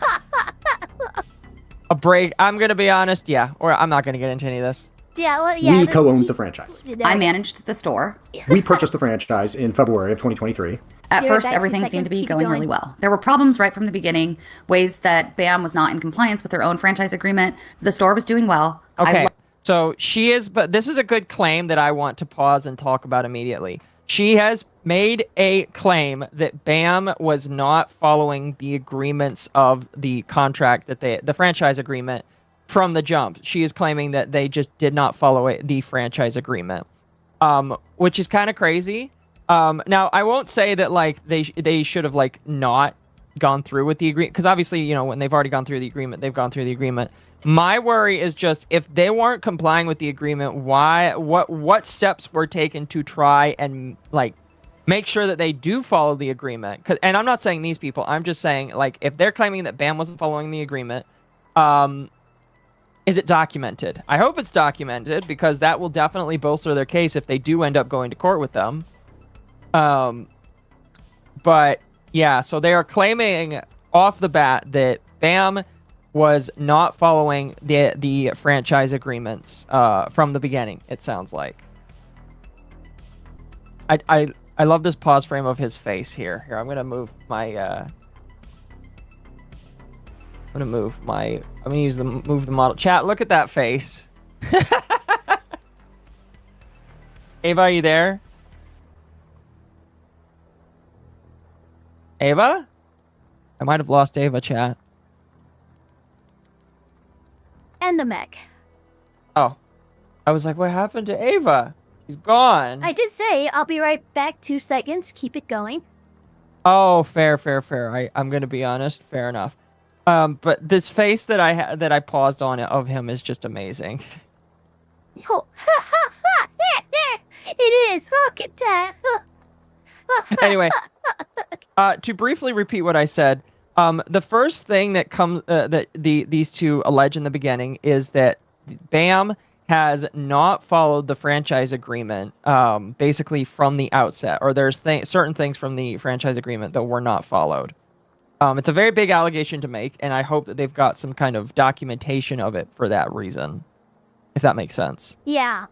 A break. I'm gonna be honest. Yeah, or I'm not gonna get into any of this. Yeah, well, yeah. We co-owned the franchise. I managed the store. We purchased the franchise in February of 2023. At You're first, back 2 everything seemed seconds, to be keep it going really going. well. There were problems right from the beginning, ways that BAM was not in compliance with their own franchise agreement. The store was doing well. Okay. So she is, but this is a good claim that I want to pause and talk about immediately. She has made a claim that BAM was not following the agreements of the contract that the franchise agreement from the jump. She is claiming that they just did not follow the franchise agreement, which is kind of crazy. Now I won't say that like they should have like not gone through with the agreement, because obviously, when they've already gone through the agreement, they've gone through the agreement. My worry is just if they weren't complying with the agreement, what steps were taken to try and like make sure that they do follow the agreement? And I'm not saying these people, I'm just saying like if they're claiming that BAM wasn't following the agreement, is it documented? I hope it's documented, because that will definitely bolster their case if they do end up going to court with them. But yeah, so they are claiming off the bat that BAM was not following the franchise agreements from the beginning, it sounds like. I love this pause frame of his face here. Here, I'm gonna move my move the model. Chat, look at that face. Ava, are you there? Ava? I might have lost Ava, chat. And the mech. Oh. I was like, what happened to Ava? She's gone. I did say I'll be right back. 2 seconds. Keep it going. Oh, fair. I'm gonna be honest. Fair enough. But this face that I paused on of him is just amazing. Oh, ha ha ha! It is rocket time. Anyway, to briefly repeat what I said, the first thing that comes that these two allege in the beginning is that BAM has not followed the franchise agreement, basically from the outset, or there's certain things from the franchise agreement that were not followed. It's a very big allegation to make, and I hope that they've got some kind of documentation of it for that reason, if that makes sense. Yeah.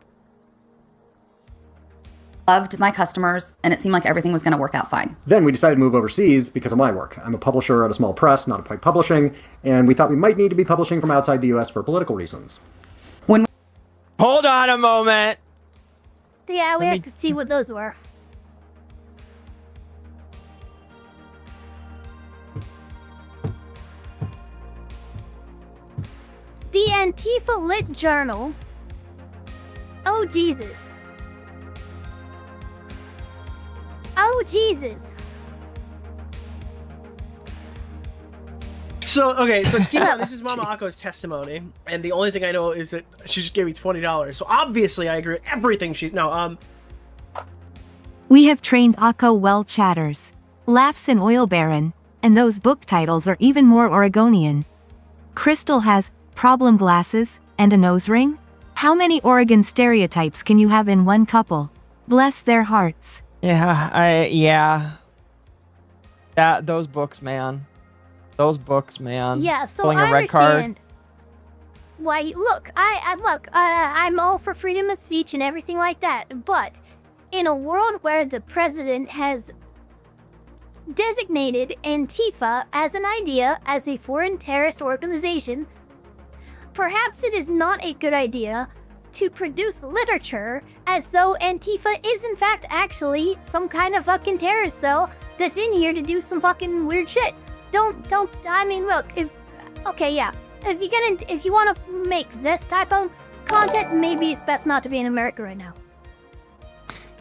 Loved my customers, and it seemed like everything was going to work out fine. Then we decided to move overseas because of my work. I'm a publisher at a small press, not a pipe publishing, and we thought we might need to be publishing from outside the US for political reasons. Hold on a moment. Yeah, we had to see what those were. The Antifa Lit Journal. Oh, Jesus. Oh, Jesus. So, okay, so keep on. This is Mama Akko's testimony, and the only thing I know is that she just gave me $20. So obviously I agree with everything she... No, We have trained Akko well, chatters. Laughs and Oil Baron, and those book titles are even more Oregonian. Crystal has problem glasses and a nose ring? How many Oregon stereotypes can you have in one couple? Bless their hearts. Yeah, those books, man. Yeah, so Pulling I a red understand. card. Why, look, I'm all for freedom of speech and everything like that, but in a world where the president has designated Antifa as an idea as a foreign terrorist organization, perhaps it is not a good idea to produce literature as though Antifa is in fact actually some kind of fucking terrorist cell that's in here to do some fucking weird shit. I mean, look, if you want to make this type of content, maybe it's best not to be in America right now.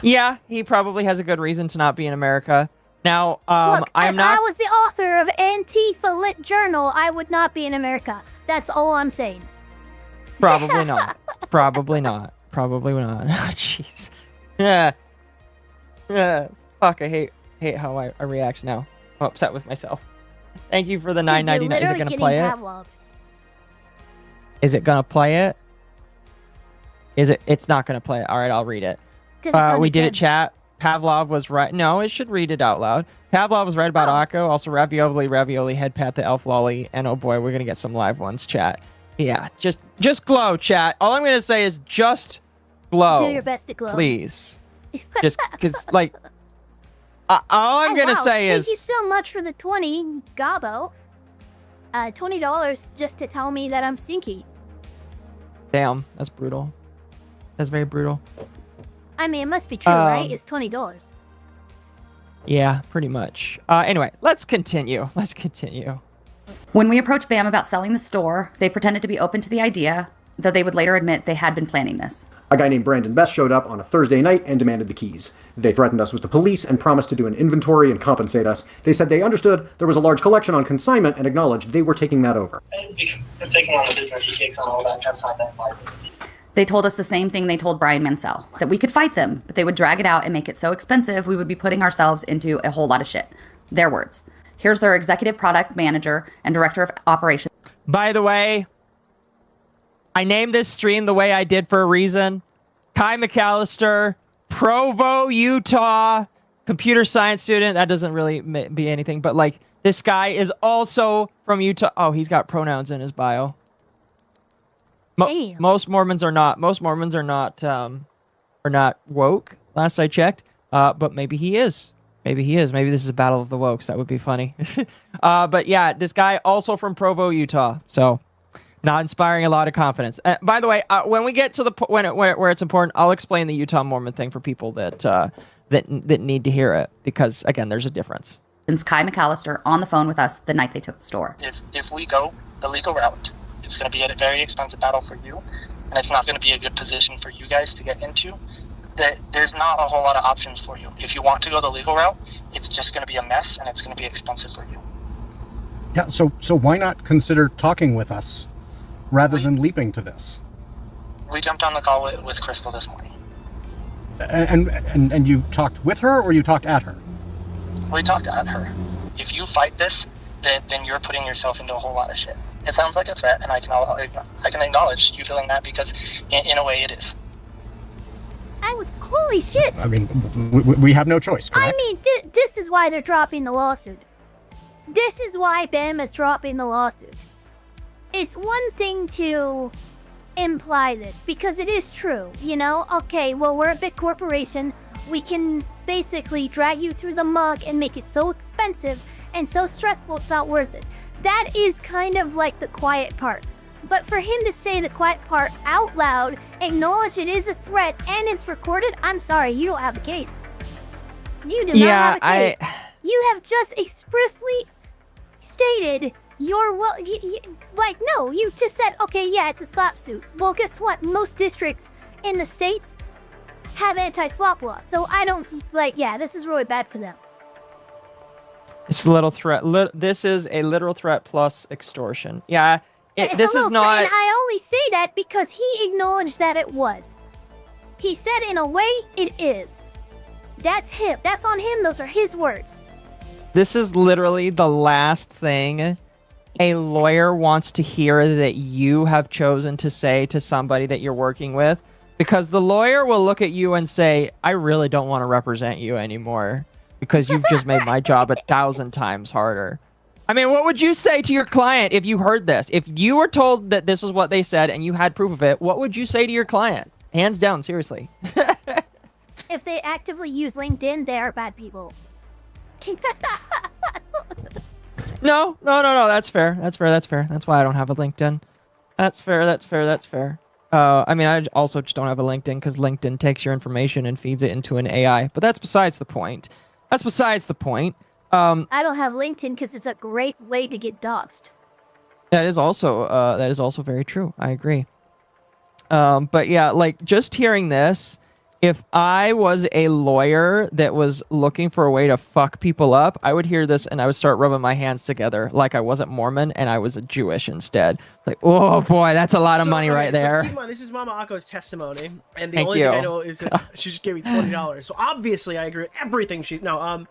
Yeah, he probably has a good reason to not be in America. Now, Look, I'm if not... I was the author of Antifa Lit Journal, I would not be in America. That's all I'm saying. Probably not. Probably not. Jeez. Yeah. Fuck, I hate how I react now. I'm upset with myself. Thank you for the $9.99. Is it gonna play it? Is it gonna play it? It's not gonna play it. All right, I'll read it. We did it, chat. Pavlov was right. No, it should read it out loud. Pavlov was right about Akko. Also, ravioli, head pat the elf lolly, and oh boy, we're gonna get some live ones, chat. Yeah, just glow, chat. All I'm gonna say is just glow. Do your best to glow, please. Just because, like, all I'm gonna say is thank you so much for the 20, Gabo. $20 just to tell me that I'm stinky. Damn, that's brutal. That's very brutal. I mean, it must be true, right? It's $20. Yeah, pretty much. Anyway, let's continue. When we approached BAM about selling the store, they pretended to be open to the idea, though they would later admit they had been planning this. A guy named Brandon Best showed up on a Thursday night and demanded the keys. They threatened us with the police and promised to do an inventory and compensate us. They said they understood there was a large collection on consignment and acknowledged they were taking that over. Because taking on the business, he takes on all that consignment market. They told us the same thing they told Brian Mansell, that we could fight them, but they would drag it out and make it so expensive we would be putting ourselves into a whole lot of shit. Their words. Here's their executive product manager and director of operations. By the way, I named this stream the way I did for a reason. Kai McAllister, Provo, Utah, computer science student. That doesn't really be anything, but like this guy is also from Utah. Oh, he's got pronouns in his bio. Most Mormons are not. Most Mormons are not woke. Last I checked, but maybe he is. Maybe he is. Maybe this is a battle of the wokes. That would be funny. But yeah, this guy also from Provo, Utah. So, not inspiring a lot of confidence. By the way, when we get to the where it's important, I'll explain the Utah Mormon thing for people that need to hear it, because again, there's a difference. Since Kai McAllister on the phone with us the night they took the store. If we go the legal route, it's going to be a very expensive battle for you, and it's not going to be a good position for you guys to get into. There's not a whole lot of options for you. If you want to go the legal route, it's just going to be a mess, and it's going to be expensive for you. Yeah, so why not consider talking with us rather than leaping to this? We jumped on the call with Crystal this morning. And you talked with her, or you talked at her? We talked at her. If you fight this, then you're putting yourself into a whole lot of shit. It sounds like a threat, and I can acknowledge you feeling that, because in a way it is. Holy shit! I mean, we have no choice, correct? I mean, this is why they're dropping the lawsuit. This is why BAM is dropping the lawsuit. It's one thing to imply this, because it is true, you know? Okay, well, we're a big corporation. We can basically drag you through the muck and make it so expensive and so stressful it's not worth it. That is kind of like the quiet part. But for him to say the quiet part out loud, acknowledge it is a threat, and it's recorded, I'm sorry, you don't have a case. You do not have a case. You have just expressly stated your no, you just said, okay, yeah, it's a slap suit. Well, guess what? Most districts in the states have anti-slop law, so I don't, yeah, this is really bad for them. It's a little threat. This is a literal threat plus extortion. Yeah. This is not. And I only say that because he acknowledged that it was. He said, in a way, it is. That's him. That's on him. Those are his words. This is literally the last thing a lawyer wants to hear that you have chosen to say to somebody that you're working with, because the lawyer will look at you and say, I really don't want to represent you anymore because you've just made my job 1,000 times harder. I mean, what would you say to your client if you heard this? If you were told that this is what they said and you had proof of it, what would you say to your client? Hands down, seriously. If they actively use LinkedIn, they are bad people. No. That's fair. That's fair. That's why I don't have a LinkedIn. That's fair. I mean, I also just don't have a LinkedIn because LinkedIn takes your information and feeds it into an AI. But that's besides the point. I don't have LinkedIn because it's a great way to get doxxed. That is also very true. I agree. But yeah, like just hearing this, if I was a lawyer that was looking for a way to fuck people up, I would hear this and I would start rubbing my hands together like I wasn't Mormon and I was a Jewish instead. Like, oh boy, that's a lot of money right there. Keep in mind, this is Mama Akko's testimony, and the only thing I know is that she just gave me $20. So obviously, I agree with everything she. No,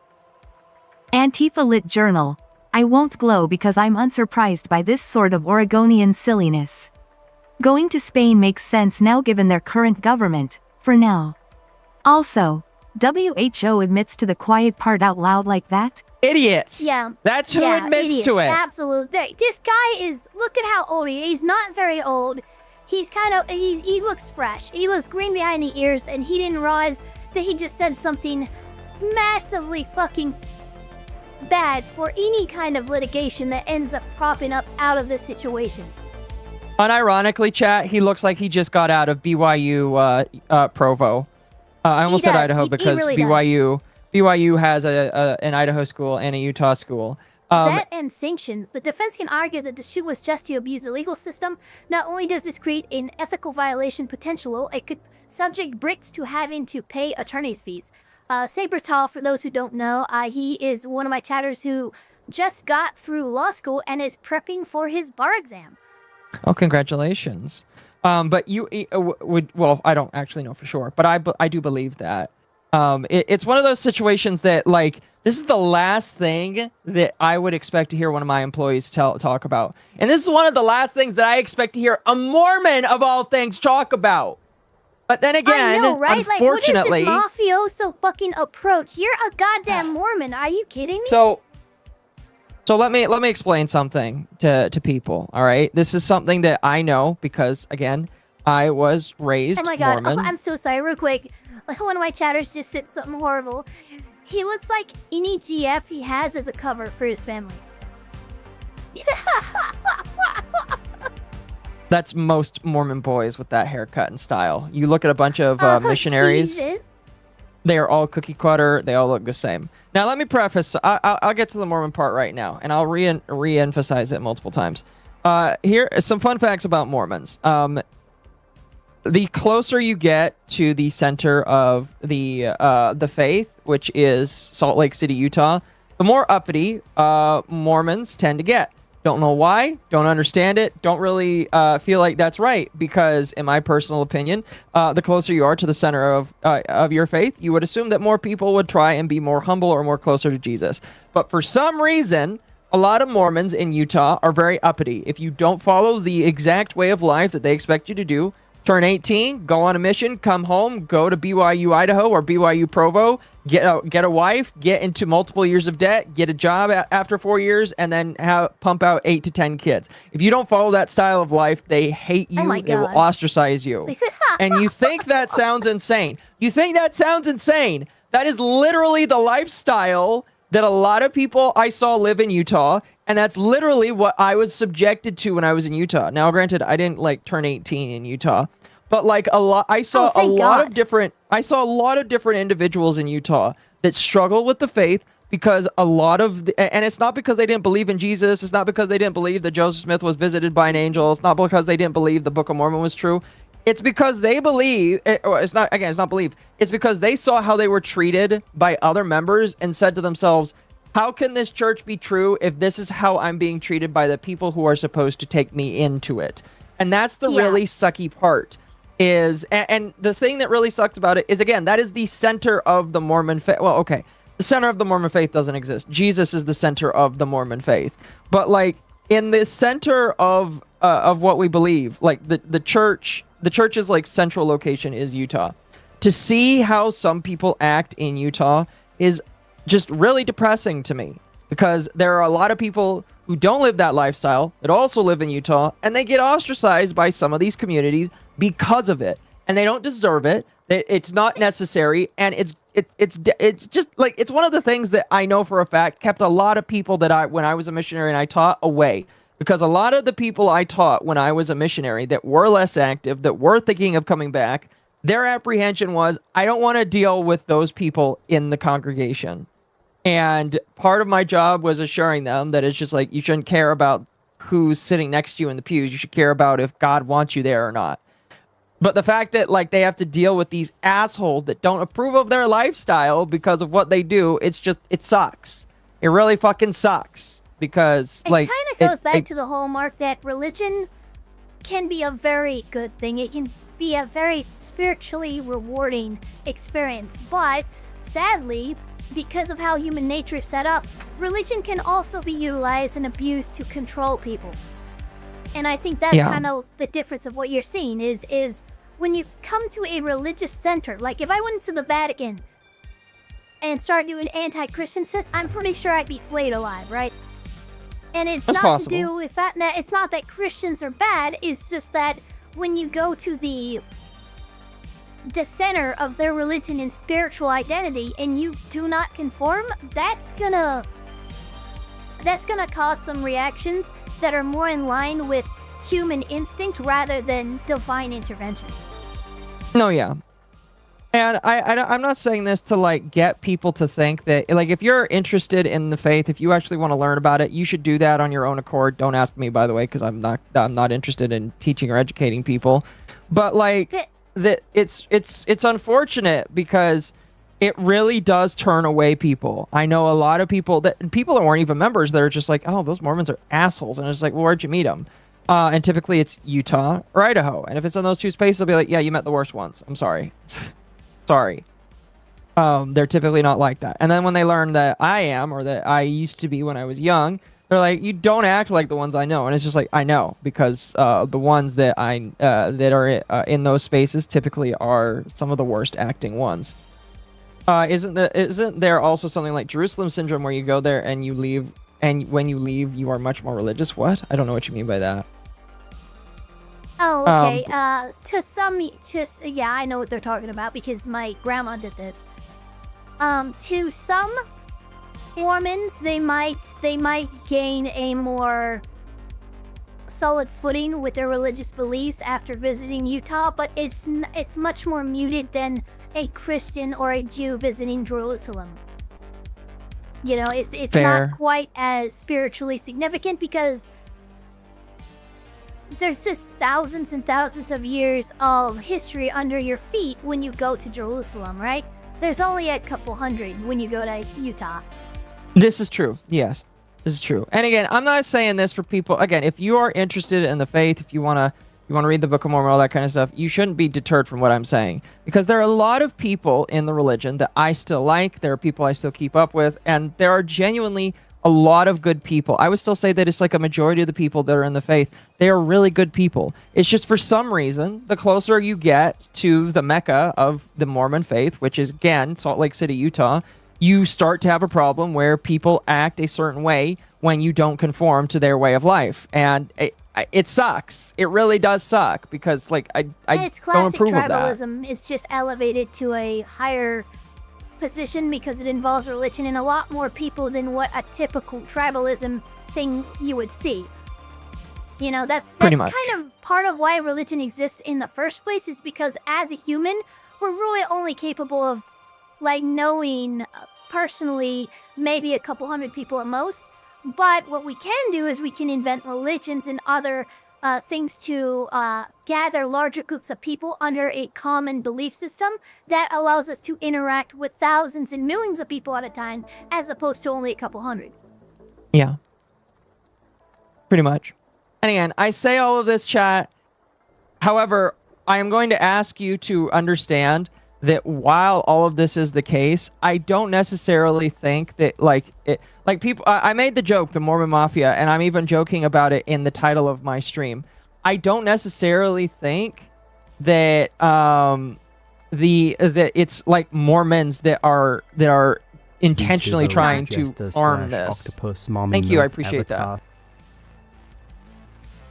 Antifa Lit Journal. I won't glow because I'm unsurprised by this sort of Oregonian silliness. Going to Spain makes sense now given their current government, for now. Also, WHO admits to the quiet part out loud like that? Idiots! Yeah. That's who admits idiots, to it. Absolutely. This guy is, look at how old he is. He's not very old. He's kind of, he looks fresh. He looks green behind the ears, and he didn't realize that he just said something massively fucking bad for any kind of litigation that ends up propping up out of this situation. Unironically, chat, he looks like he just got out of BYU Provo. I almost said Idaho because really BYU has an Idaho school and a Utah school. That and sanctions. The defense can argue that the shoot was just to abuse the legal system. Not only does this create an ethical violation potential, it could subject Brits to having to pay attorney's fees. Sabertall, for those who don't know, he is one of my chatters who just got through law school and is prepping for his bar exam. Oh, congratulations. But you would, well, I don't actually know for sure, but I do believe that. It's one of those situations that, like, this is the last thing that I would expect to hear one of my employees talk about. And this is one of the last things that I expect to hear a Mormon, of all things, talk about. But then again, I know, right? unfortunately, like, what is this mafioso fucking approach? You're a goddamn Mormon. Are you kidding me? So let me explain something to people. All right, this is something that I know because again, I was raised oh my god, Mormon. I'm so sorry. Real quick, like one of my chatters just said something horrible. He looks like any GF he has as a cover for his family. That's most Mormon boys with that haircut and style. You look at a bunch of missionaries. Jesus. They are all cookie cutter. They all look the same. Now, let me preface. I'll get to the Mormon part right now, and I'll re-emphasize it multiple times. Here are some fun facts about Mormons. The closer you get to the center of the faith, which is Salt Lake City, Utah, the more uppity Mormons tend to get. Don't know why, don't understand it, don't really feel like that's right, because in my personal opinion, the closer you are to the center of your faith, you would assume that more people would try and be more humble or more closer to Jesus. But for some reason, a lot of Mormons in Utah are very uppity. If you don't follow the exact way of life that they expect you to do, turn 18, go on a mission, come home, go to BYU Idaho or BYU Provo, get a wife, get into multiple years of debt, get a job after 4 years, and then pump out 8 to 10 kids. If you don't follow that style of life, they hate you. Oh they will ostracize you. And you think that sounds insane. You think that sounds insane. That is literally the lifestyle that a lot of people I saw live in Utah, and that's literally what I was subjected to when I was in Utah. Now, granted, I didn't like turn 18 in Utah, but like I saw a lot of different individuals in Utah that struggle with the faith because a lot of and it's not because they didn't believe in Jesus. It's not because they didn't believe that Joseph Smith was visited by an angel. It's not because they didn't believe the Book of Mormon was true. It's because they believe, or it's not belief. It's because they saw how they were treated by other members and said to themselves, how can this church be true if this is how I'm being treated by the people who are supposed to take me into it? And that's the really sucky part. And the thing that really sucks about it is, again, that is the center of the Mormon faith. Well, okay, the center of the Mormon faith doesn't exist. Jesus is the center of the Mormon faith. But like in the center of what we believe, like the church's like central location is Utah. To see how some people act in Utah is just really depressing to me, because there are a lot of people who don't live that lifestyle that also live in Utah, and they get ostracized by some of these communities because of it, and they don't deserve it. It's not necessary, and it's just like, it's one of the things that I know for a fact kept a lot of people that when I was a missionary and I taught away, because a lot of the people I taught when I was a missionary that were less active, that were thinking of coming back, their apprehension was, I don't want to deal with those people in the congregation. And part of my job was assuring them that it's just like, you shouldn't care about who's sitting next to you in the pews. You should care about if God wants you there or not. But the fact that like they have to deal with these assholes that don't approve of their lifestyle because of what they do, it sucks. It really fucking sucks, because it kind of goes back to the whole mark that religion can be a very good thing. It can be a very spiritually rewarding experience, but sadly, because of how human nature is set up, religion can also be utilized and abused to control people. And I think that's kind of the difference of what you're seeing is when you come to a religious center, like if I went to the Vatican and started doing anti-Christian shit, I'm pretty sure I'd be flayed alive, right? And it's that's not possible. to do with that, it's not that Christians are bad, it's just that when you go to the center of their religion and spiritual identity and you do not conform, that's gonna cause some reactions that are more in line with human instinct rather than divine intervention. No, yeah. And I'm not saying this to like get people to think that, like, if you're interested in the faith, if you actually want to learn about it, you should do that on your own accord. Don't ask me, by the way, because I'm not interested in teaching or educating people. But like that, it's unfortunate because it really does turn away people. I know a lot of people that weren't even members that are just like, oh, those Mormons are assholes, and it's like, well, where'd you meet them? And typically it's Utah or Idaho, and if it's in those two spaces, they'll be like, yeah, you met the worst ones. I'm sorry. Sorry. They're typically not like that. And then when they learn that I am, or that I used to be when I was young, They're like, you don't act like the ones I know, and it's just like, I know, because the ones that that are in those spaces typically are some of the worst acting ones. Isn't there also something like Jerusalem syndrome where you go there and you leave, and when you leave you are much more religious? What? I don't know what you mean by that. Oh, okay. Yeah, I know what they're talking about because my grandma did this. To some Mormons, they might gain a more solid footing with their religious beliefs after visiting Utah, but it's much more muted than a Christian or a Jew visiting Jerusalem. You know, it's Fair. not quite as spiritually significant because there's just thousands and thousands of years of history under your feet when you go to Jerusalem, right? There's only a couple hundred when you go to Utah. This is true. Yes, this is true. And again, I'm not saying this for people. Again, if you are interested in the faith, if you wanna read the Book of Mormon, all that kind of stuff, you shouldn't be deterred from what I'm saying, because there are a lot of people in the religion that I still like. There are people I still keep up with, and there are genuinely a lot of good people. I would still say that it's like a majority of the people that are in the faith, they are really good people. It's just for some reason, the closer you get to the Mecca of the Mormon faith, which is, again, Salt Lake City, Utah, you start to have a problem where people act a certain way when you don't conform to their way of life. And it sucks. It really does suck, because like I it's don't classic approve of that. tribalism. It's just elevated to a higher position because it involves religion and a lot more people than what a typical tribalism thing you would see. You know, that's Pretty much. kind of part of why religion exists in the first place, is because as a human, we're really only capable of like knowing personally maybe a couple hundred people at most. But what we can do is we can invent religions and other things to gather larger groups of people under a common belief system that allows us to interact with thousands and millions of people at a time, as opposed to only a couple hundred. Yeah. Pretty much. And again, I say all of this, chat. However, I am going to ask you to understand that while all of this is the case, I don't necessarily think that people. I made the joke, the Mormon Mafia, and I'm even joking about it in the title of my stream. I don't necessarily think that that it's like Mormons that are intentionally trying to harm this. Thank you, I appreciate that.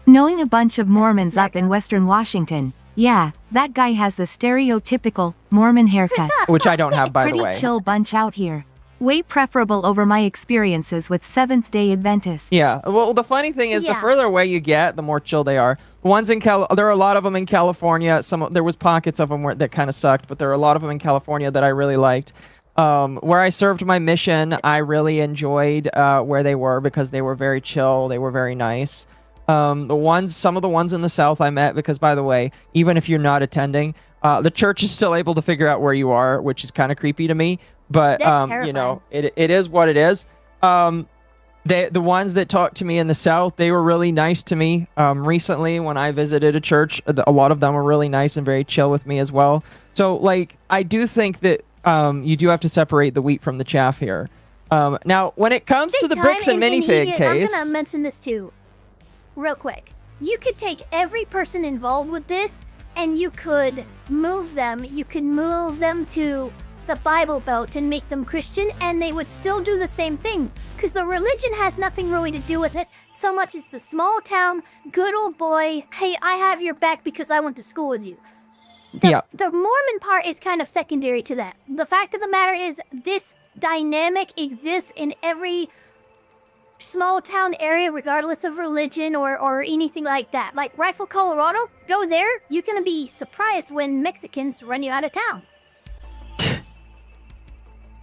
Knowing a bunch of Mormons up in Western Washington, yeah, that guy has the stereotypical Mormon haircut. Which I don't have, by the Pretty way. chill bunch out here. Way preferable over my experiences with Seventh-day Adventists. Yeah, well, the funny thing is, the further away you get, the more chill they are. The ones in there are a lot of them in California. There was pockets of them that kind of sucked, but there are a lot of them in California that I really liked. Where I served my mission, I really enjoyed where they were, because they were very chill. They were very nice. Some of the ones in the South I met, because, by the way, even if you're not attending, the church is still able to figure out where you are, which is kind of creepy to me. But you know, it is what it is. The ones that talked to me in the South, they were really nice to me. Recently, when I visited a church, a lot of them were really nice and very chill with me as well. So, like, I do think that you do have to separate the wheat from the chaff here. Now, when it comes to the bricks and minifig case, I'm gonna mention this too, real quick. You could take every person involved with this, and you could move them. You could move them to the Bible Belt and make them Christian, and they would still do the same thing, because the religion has nothing really to do with it so much as the small town, good old boy, hey, I have your back because I went to school with you. The Mormon part is kind of secondary to that. The fact of the matter is, this dynamic exists in every small town area, regardless of religion or anything like that. Like Rifle, Colorado, go there, you're gonna be surprised when Mexicans run you out of town.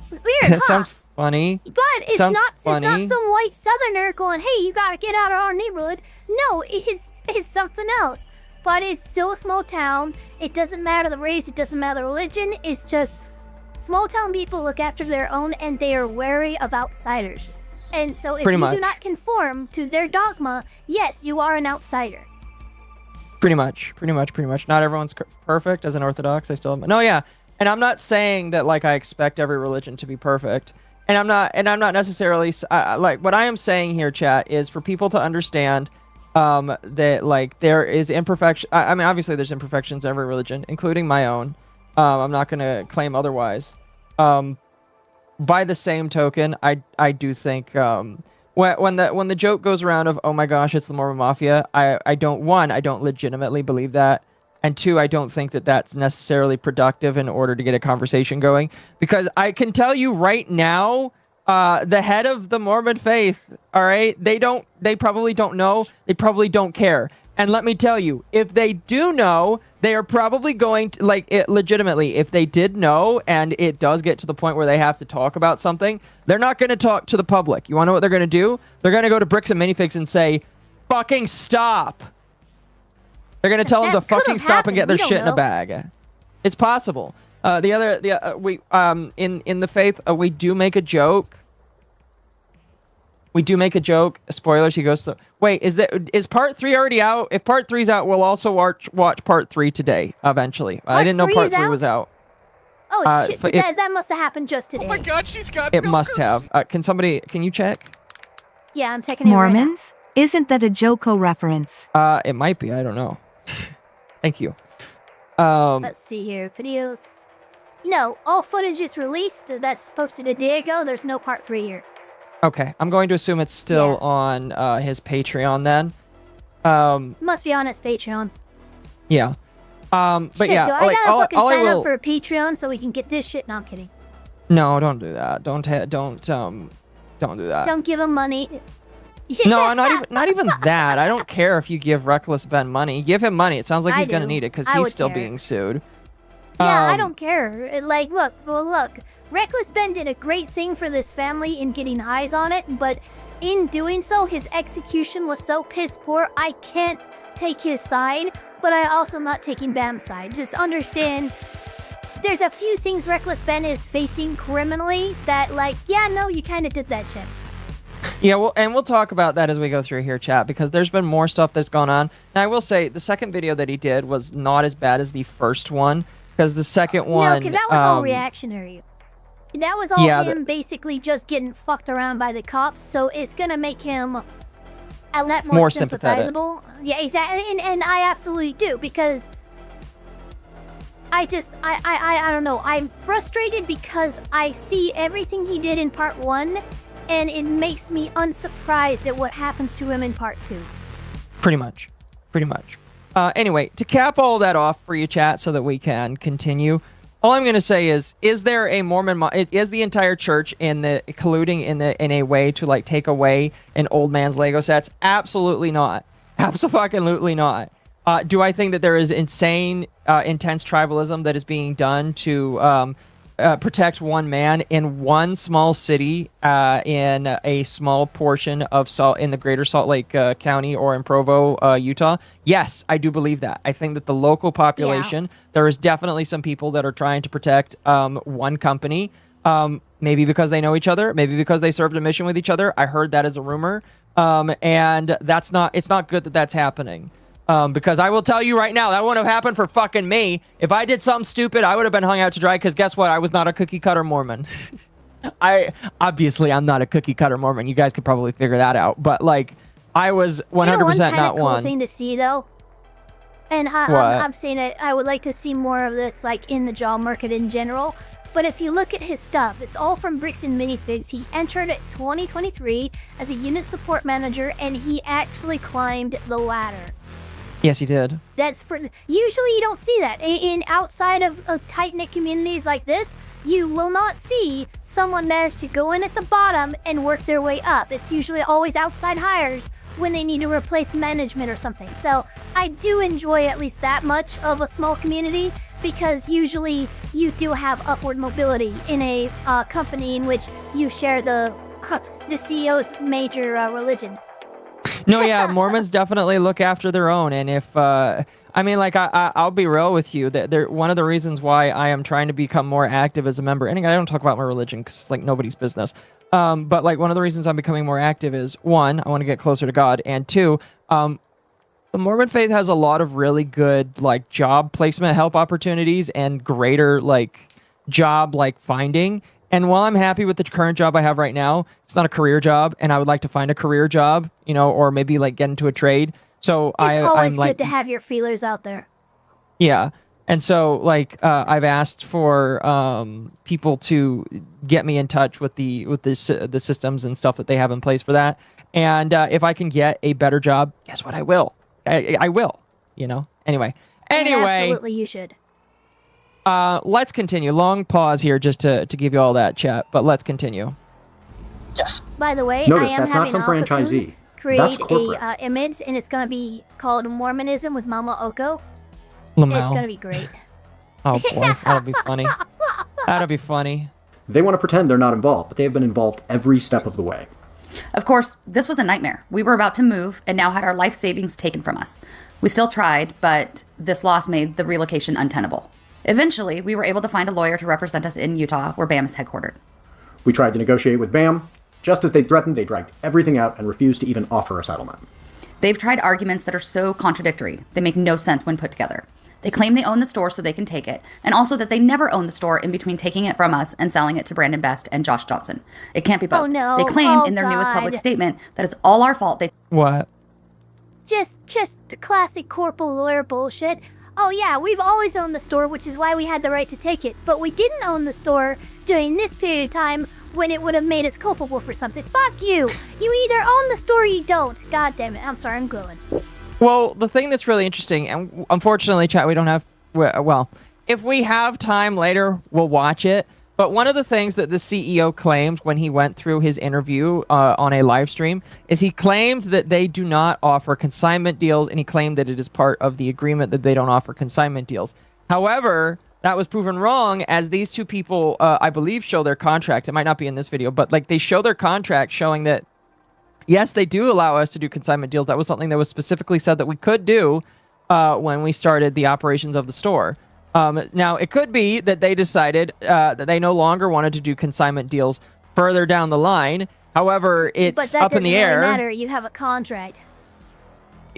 Weird, that sounds funny. But it's not some white southerner going, hey, you gotta get out of our neighborhood. No, it's something else. But it's still a small town. It doesn't matter the race, it doesn't matter the religion. It's just small town people look after their own, and they are wary of outsiders. And so if you do not conform to their dogma, yes, you are an outsider. Pretty much. Not everyone's perfect. As an Orthodox, I still... No, yeah. And I'm not saying that, like, I expect every religion to be perfect. and I'm not necessarily like what I am saying here, chat, is for people to understand that like there is imperfection. I mean, obviously there's imperfections in every religion, including my own. I'm not gonna claim otherwise. By the same token, I do think when the joke goes around of, oh my gosh, it's the Mormon Mafia, I don't legitimately believe that, and two, I don't think that that's necessarily productive in order to get a conversation going, because I can tell you right now, the head of the Mormon faith, all right, they probably don't know, they probably don't care. And let me tell you, if they do know, they are probably going to, like, it legitimately, if they did know and it does get to the point where they have to talk about something, they're not going to talk to the public. You want to know what they're going to do? They're going to go to Bricks and Minifigs and say, fucking stop. They're going to tell them to fucking stop and get their shit in a bag. It's possible. In the faith, we do make a joke. We do make a joke. Spoilers. He goes, wait, is part 3 already out? If part 3's out, we'll also watch part 3 today, eventually. I didn't know part 3 was out. Oh, shit. That must have happened just today. Oh my god, she's got It must have. Can you check? Yeah, I'm checking it Mormons? right now. Isn't that a Joko reference? It might be. I don't know. Thank you. Let's see here. Videos. No, all footage is released. That's posted a day ago. There's no part 3 here. Okay, I'm going to assume it's still on his Patreon then. Must be on its Patreon. Yeah. But shit, yeah, do I gotta fucking sign up for a Patreon so we can get this shit? No, I'm kidding. No, don't do that. Don't do that. Don't give him money. No, not even that. I don't care if you give Reckless Ben money. Give him money. It sounds like he's gonna need it because he's still being sued. Yeah, I don't care. Like, look, Reckless Ben did a great thing for this family in getting eyes on it, but in doing so, his execution was so piss poor, I can't take his side, but I also am not taking Bam's side. Just understand, there's a few things Reckless Ben is facing criminally that, like, yeah, no, you kind of did that shit. Yeah, well, and we'll talk about that as we go through here, chat, because there's been more stuff that's gone on. Now, I will say, the second video that he did was not as bad as the first one, because the second one... No, because that was all reactionary. That was all him basically just getting fucked around by the cops, so it's gonna make him a lot more sympathizable. Yeah, exactly, and I absolutely do, because I don't know, I'm frustrated because I see everything he did in part 1, and it makes me unsurprised at what happens to him in part 2. Pretty much. Anyway, to cap all that off for you, chat, so that we can continue, all I'm going to say is there a Mormon... is the entire church colluding in a way to, like, take away an old man's Lego sets? Absolutely not. Absolutely not. Do I think that there is insane, intense tribalism that is being done to protect one man in one small city in a small portion of in the greater Salt Lake County or in Provo, Utah? Yes, I do believe that. I think that the local population, there is definitely some people that are trying to protect one company, maybe because they know each other, maybe because they served a mission with each other. I heard that as a rumor, and it's not good that that's happening. Because I will tell you right now, that wouldn't have happened for fucking me. If I did something stupid, I would have been hung out to dry, because guess what? I was not a cookie cutter Mormon. I'm not a cookie cutter Mormon. You guys could probably figure that out. But, like, I was 100% not one. Cool thing to see, though, and I'm saying it, I would like to see more of this, like, in the job market in general. But if you look at his stuff, it's all from Bricks and Minifigs. He entered 2023 as a unit support manager, and he actually climbed the ladder. Yes, he did. Usually you don't see that. In outside of tight-knit communities like this, you will not see someone manage to go in at the bottom and work their way up. It's usually always outside hires when they need to replace management or something. So I do enjoy at least that much of a small community, because usually you do have upward mobility in a company in which you share the CEO's major religion. No, yeah, Mormons definitely look after their own, and if I'll be real with you, that one of the reasons why I am trying to become more active as a member, and I don't talk about my religion because it's like nobody's business, but like one of the reasons I'm becoming more active is, one, I want to get closer to God, and two, the Mormon faith has a lot of really good like job placement help opportunities and greater like job like finding. And while I'm happy with the current job I have right now, it's not a career job, and I would like to find a career job, or maybe like get into a trade. So it's always I'm like, good to have your feelers out there. Yeah. And so, like, I've asked for people to get me in touch with the systems and stuff that they have in place for that. And if I can get a better job, guess what? I will. I will. Anyway. And absolutely, you should. Let's continue. Long pause here just to give you all that chat, but let's continue. Yes. By the way, Notice I am that's not having some franchisee. create That's corporate. a image, and it's gonna be called Mormonism with Mama Oko. Lamau. It's gonna be great. Oh boy, that'll be funny. That'll be funny. They want to pretend they're not involved, but they have been involved every step of the way. Of course, this was a nightmare. We were about to move and now had our life savings taken from us. We still tried, but this loss made the relocation untenable. Eventually, we were able to find a lawyer to represent us in Utah, where BAM is headquartered. We tried to negotiate with BAM. Just as they threatened, they dragged everything out and refused to even offer a settlement. They've tried arguments that are so contradictory, they make no sense when put together. They claim they own the store so they can take it, and also that they never owned the store in between taking it from us and selling it to Brandon Best and Josh Johnson. It can't be both. Oh, no. They claim in their newest public statement that it's all our fault. What? Just classic corporal lawyer bullshit. Oh yeah, we've always owned the store, which is why we had the right to take it. But we didn't own the store during this period of time when it would have made us culpable for something. Fuck you! You either own the store or you don't. God damn it, I'm sorry, I'm glowing. Well, the thing that's really interesting, and unfortunately, chat, we don't have, well, if we have time later, we'll watch it. But one of the things that the CEO claimed when he went through his interview on a live stream is he claimed that they do not offer consignment deals, and he claimed that it is part of the agreement that they don't offer consignment deals. However, that was proven wrong, as these two people, I believe, show their contract. It might not be in this video, but like they show their contract showing that, yes, they do allow us to do consignment deals. That was something that was specifically said that we could do when we started the operations of the store. Now, it could be that they decided that they no longer wanted to do consignment deals further down the line. However, it's up in the air. But that doesn't really matter. You have a contract.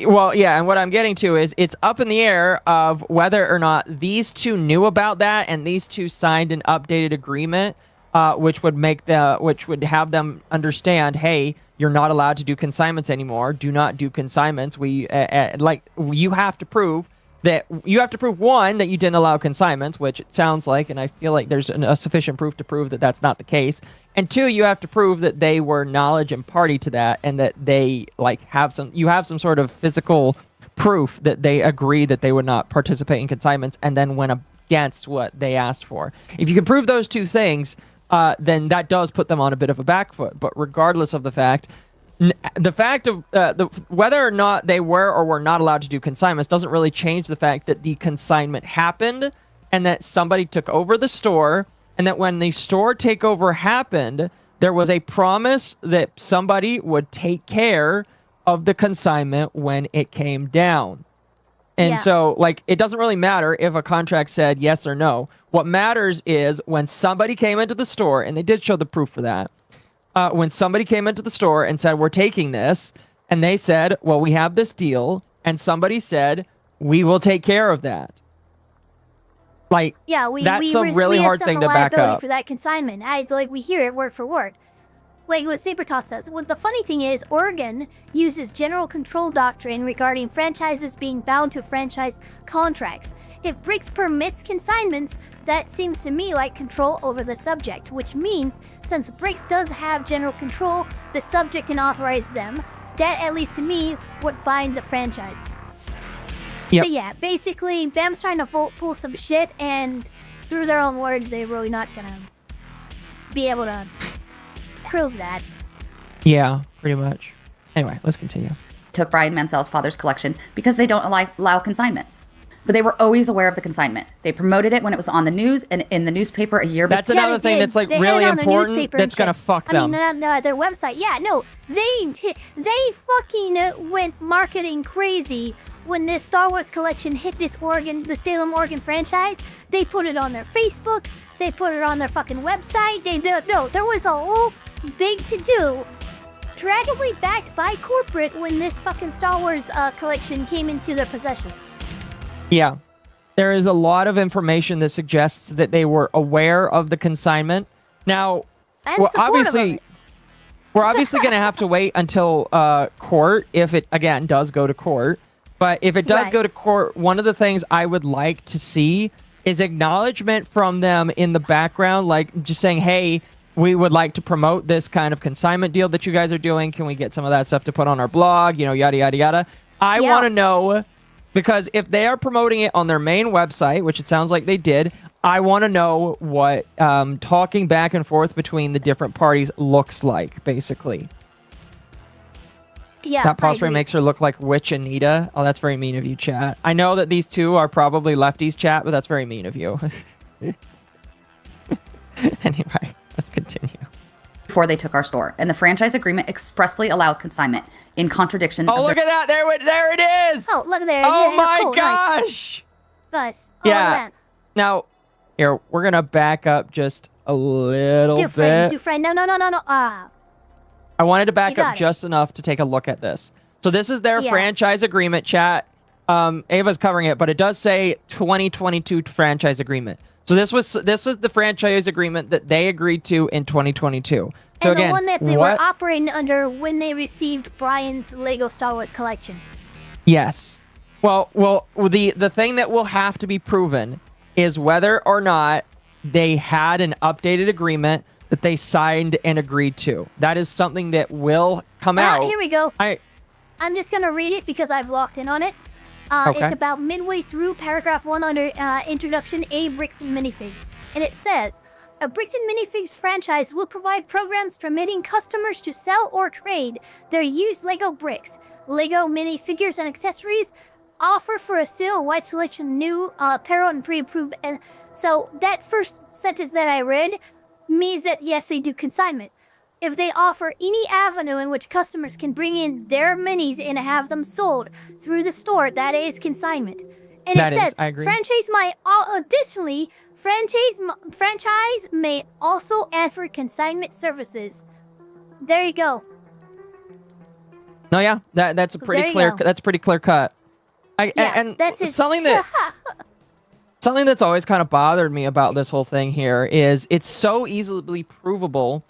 Well, yeah, and what I'm getting to is it's up in the air of whether or not these two knew about that and these two signed an updated agreement, which would have them understand, hey, you're not allowed to do consignments anymore. Do not do consignments. You have to prove that one, that you didn't allow consignments, which it sounds like, and I feel like there's a sufficient proof to prove that that's not the case. And two, you have to prove that they were knowledge and party to that, and that they have some sort of physical proof that they agree that they would not participate in consignments, and then went against what they asked for. If you can prove those two things, then that does put them on a bit of a back foot. But regardless of the fact of whether or not they were or were not allowed to do consignments doesn't really change the fact that the consignment happened, and that somebody took over the store, and that when the store takeover happened, there was a promise that somebody would take care of the consignment when it came down. And so, it doesn't really matter if a contract said yes or no. What matters is when somebody came into the store, and they did show the proof for that, when somebody came into the store and said, we're taking this, and they said, well, we have this deal, and somebody said, we will take care of that. That's a really hard thing to back up. For that consignment. We hear it word for word. Like what Sabertoss says. Well, the funny thing is, Oregon uses general control doctrine regarding franchises being bound to franchise contracts. If Bricks permits consignments, that seems to me like control over the subject, which means since Bricks does have general control, the subject can authorize them. That, at least to me, would bind the franchise. Yep. So yeah, basically, BAM's trying to pull some shit, and through their own words, they're really not gonna be able to prove that. Yeah, pretty much. Anyway, let's continue. Took Brian Mansell's father's collection because they don't allow consignments. But they were always aware of the consignment. They promoted it when it was on the news and in the newspaper a year before. That's another thing that's really important that's going to fuck them. I mean, their website. Yeah, no, they fucking went marketing crazy when this Star Wars collection hit the Salem, Oregon franchise. They put it on their Facebooks. They put it on their fucking website. There was a whole big to-do, dragibly backed by corporate when this fucking Star Wars collection came into their possession. Yeah. There is a lot of information that suggests that they were aware of the consignment, Now, And well, supportive of obviously, it. we're obviously going to have to wait until court, if it, again, does go to court. But if it does Right. go to court, one of the things I would like to see is acknowledgement from them in the background, like just saying, hey, we would like to promote this kind of consignment deal that you guys are doing. Can we get some of that stuff to put on our blog? You know, yada, yada, yada. I Yeah. want to know, because if they are promoting it on their main website, which it sounds like they did, I want to know what talking back and forth between the different parties looks like, basically. Yeah, That pause I frame agree. makes her look like Witch Anita. Oh, that's very mean of you, chat. I know that these two are probably lefties, chat, but that's very mean of you. Anyway, let's continue. Before they took our store, and the franchise agreement expressly allows consignment in contradiction Oh, of look at that! There it is! Oh, look there. Oh Yeah, my cool, gosh! Nice. Oh, look Yeah. at that. Now, here, we're gonna back up just a little bit. Dufresne. No. Ah. I wanted to back You up got it. just enough to take a look at this. So this is their Yeah. franchise agreement, chat. Ava's covering it, but it does say 2022 franchise agreement. So this was the franchise agreement that they agreed to in 2022. So And again, the one that they what? were operating under when they received Brian's Lego Star Wars collection. Yes. Well, the thing that will have to be proven is whether or not they had an updated agreement that they signed and agreed to. That is something that will come out. Here we go. I I'm just gonna read it because I've locked in on it. Okay. It's about midway through paragraph 1 under introduction A Bricks and Minifigs, and it says, "A Bricks and Minifigs franchise will provide programs permitting customers to sell or trade their used Lego bricks, Lego minifigures, and accessories. Offer for a sale wide selection of new apparel and pre-approved." And so that first sentence that I read means that yes, they do consignment. If they offer any avenue in which customers can bring in their minis and have them sold through the store, that is consignment. And That it is, says, I agree. franchise might additionally, franchise may also offer consignment services. There you go. No, yeah, that's a There pretty you clear. go. That's pretty clear cut. Yeah, And that's it. something that's always kind of bothered me about this whole thing here is it's so easily provable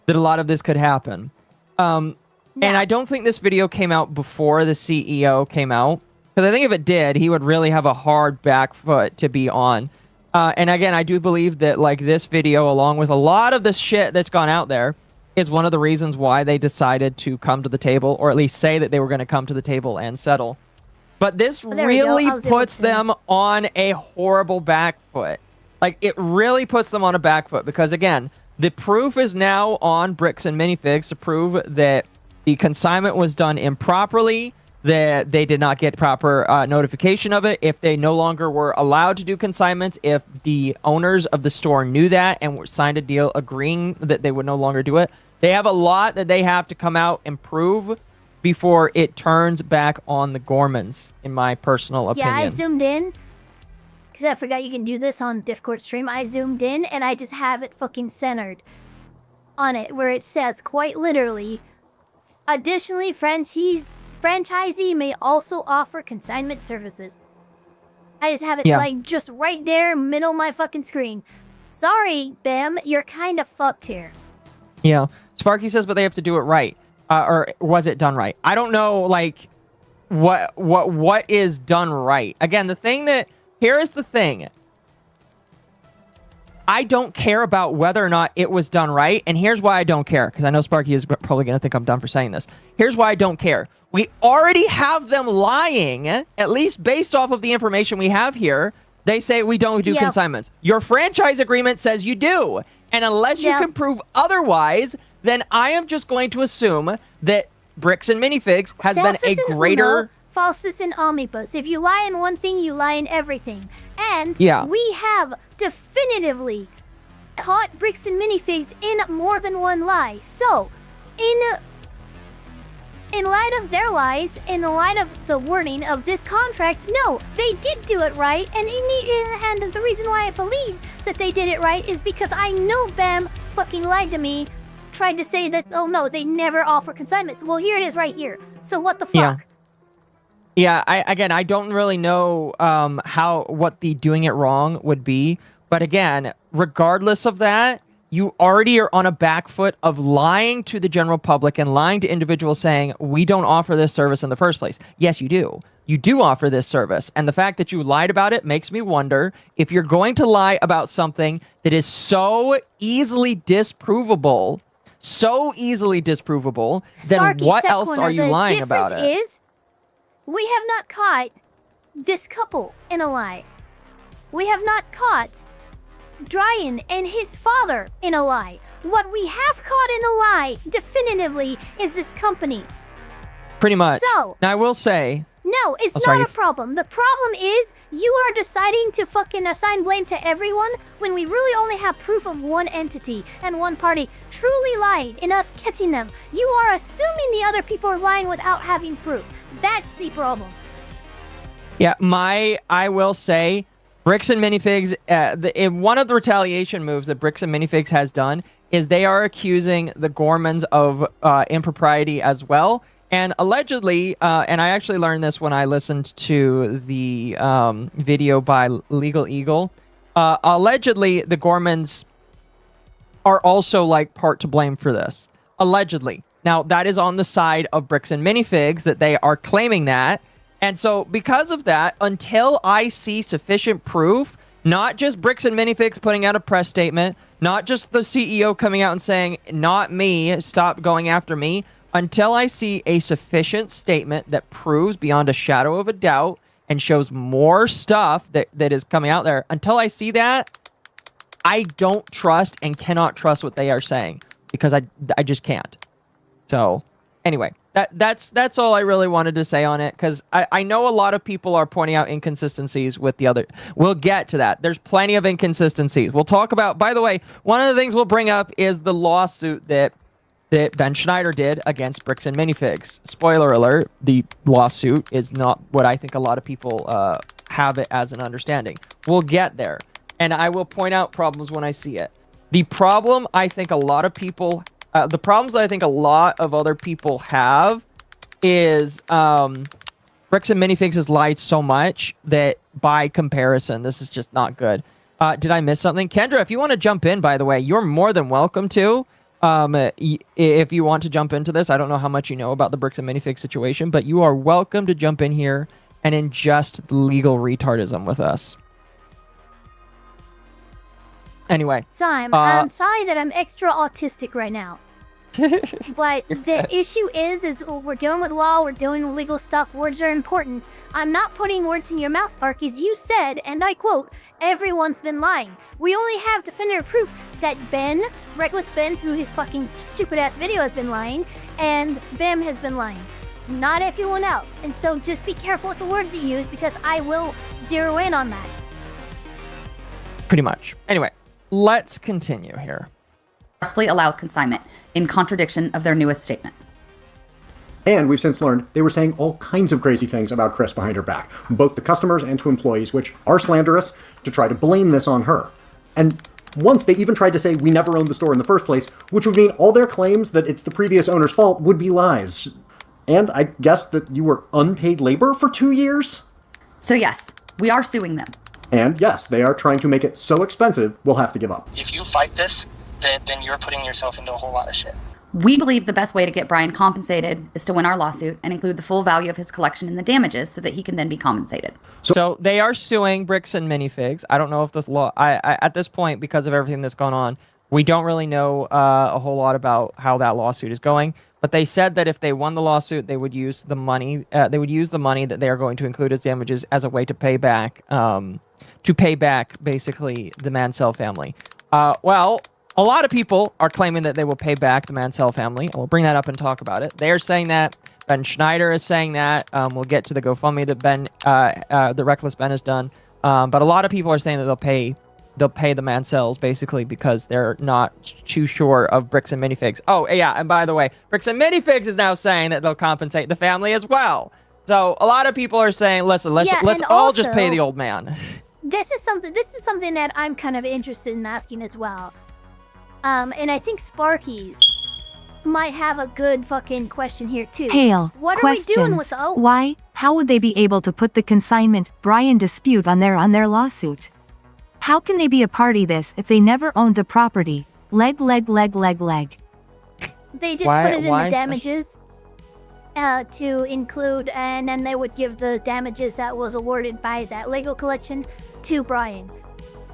that a lot of this could happen. And I don't think this video came out before the CEO came out, because I think if it did, he would really have a hard back foot to be on. And again, I do believe that like this video, along with a lot of this shit that's gone out there, is one of the reasons why they decided to come to the table, or at least say that they were going to come to the table and settle. But this There we go. really I was able puts to- them on a horrible back foot. Like, it really puts them on a back foot, because again, the proof is now on Bricks and Minifigs to prove that the consignment was done improperly, that they did not get proper notification of it, if they no longer were allowed to do consignments, if the owners of the store knew that and were signed a deal agreeing that they would no longer do it. They have a lot that they have to come out and prove before it turns back on the Gormans, in my personal opinion. Yeah, I zoomed in. Because I forgot you can do this on Discord stream. I zoomed in and I just have it fucking centered on it, where it says quite literally, additionally, franchisee may also offer consignment services. I just have it like just right there, middle of my fucking screen. Sorry, Bam, you're kind of fucked here. Yeah. Sparky says, but they have to do it right. Or was it done right? I don't know, like, what is done right. Again, here is the thing. I don't care about whether or not it was done right, and here's why I don't care, because I know Sparky is probably going to think I'm done for saying this. Here's why I don't care. We already have them lying, at least based off of the information we have here. They say we don't do consignments. Your franchise agreement says you do, and unless you can prove otherwise, then I am just going to assume that Bricks and Minifigs has been a greater... Falsus in omnibus. If you lie in one thing, you lie in everything. And we have definitively caught Bricks and Minifigs in more than one lie. So, in light of their lies, in the light of the wording of this contract, no, they did do it right. And and the reason why I believe that they did it right is because I know Bam fucking lied to me, tried to say that, oh no, they never offer consignments. Well, here it is right here. So what the fuck? Yeah, I don't really know what the doing it wrong would be. But again, regardless of that, you already are on a back foot of lying to the general public and lying to individuals saying, we don't offer this service in the first place. Yes, you do. You do offer this service. And the fact that you lied about it makes me wonder if you're going to lie about something that is so easily disprovable, then what else are you lying about it? The difference is, we have not caught this couple in a lie. We have not caught Dryan and his father in a lie. What we have caught in a lie, definitively, is this company. Pretty much. So, now I will say... No, it's not a problem. The problem is you are deciding to fucking assign blame to everyone when we really only have proof of one entity and one party truly lied in us catching them. You are assuming the other people are lying without having proof. That's the problem. Yeah, I will say, Bricks and Minifigs, one of the retaliation moves that Bricks and Minifigs has done is they are accusing the Gormans of impropriety as well. And allegedly, and I actually learned this when I listened to the video by Legal Eagle, allegedly the Gormans are also like part to blame for this. Allegedly. Now, that is on the side of Bricks and Minifigs that they are claiming that. And so because of that, until I see sufficient proof, not just Bricks and Minifigs putting out a press statement, not just the CEO coming out and saying, not me, stop going after me, until I see a sufficient statement that proves beyond a shadow of a doubt and shows more stuff that is coming out there, until I see that, I don't trust and cannot trust what they are saying because I just can't. So anyway, that's all I really wanted to say on it, because I know a lot of people are pointing out inconsistencies with the other. We'll get to that. There's plenty of inconsistencies. We'll talk about, by the way, one of the things we'll bring up is the lawsuit that Ben Schneider did against Bricks and Minifigs. Spoiler alert, the lawsuit is not what I think a lot of people have it as an understanding. We'll get there, and I will point out problems when I see it. The problem I think a lot of people, the problems that I think a lot of other people have is Bricks and Minifigs has lied so much that by comparison, this is just not good. Did I miss something? Kendra, if you want to jump in, by the way, you're more than welcome to. If you want to jump into this, I don't know how much you know about the Bricks and Minifigs situation, but you are welcome to jump in here and ingest legal retardism with us. Anyway. So I'm sorry that I'm extra autistic right now. But the issue is we're dealing with law, we're dealing with legal stuff, words are important. I'm not putting words in your mouth, Sparkies. You said, and I quote, everyone's been lying. We only have definitive proof that Reckless Ben, through his fucking stupid-ass video, has been lying, and Bim has been lying. Not everyone else. And so just be careful with the words you use, because I will zero in on that. Pretty much. Anyway, let's continue here. Expressly allows consignment, in contradiction of their newest statement. And we've since learned they were saying all kinds of crazy things about Chris behind her back, both to customers and to employees, which are slanderous, to try to blame this on her. And once they even tried to say we never owned the store in the first place, which would mean all their claims that it's the previous owner's fault would be lies. And I guess that you were unpaid labor for 2 years? So yes, we are suing them. And yes, they are trying to make it so expensive, we'll have to give up. If you fight this, then you're putting yourself into a whole lot of shit. We believe the best way to get Brian compensated is to win our lawsuit and include the full value of his collection in the damages so that he can then be compensated. So they are suing Bricks and Minifigs. I don't know if this law, I at this point, because of everything that's gone on, we don't really know a whole lot about how that lawsuit is going. But they said that if they won the lawsuit, they would use the money. They would use the money that they are going to include as damages as a way to pay back, basically the Mansell family. Well, a lot of people are claiming that they will pay back the Mansell family, and we'll bring that up and talk about it. They are saying that. Ben Schneider is saying that. We'll get to the GoFundMe that the Reckless Ben has done. But a lot of people are saying that they'll pay the Mansells basically because they're not too sure of Bricks and Minifigs. Oh yeah, and by the way, Bricks and Minifigs is now saying that they'll compensate the family as well. So a lot of people are saying, listen, let's all just pay the old man. This is something that I'm kind of interested in asking as well. And I think Sparkies might have a good fucking question here too. Hail. What questions. Are we doing with the Why? How would they be able to put the consignment Brian dispute on their lawsuit? How can they be a party this if they never owned the property? Leg, leg, leg, leg, leg. They just put it in the damages to include, and then they would give the damages that was awarded by that Lego collection to Brian.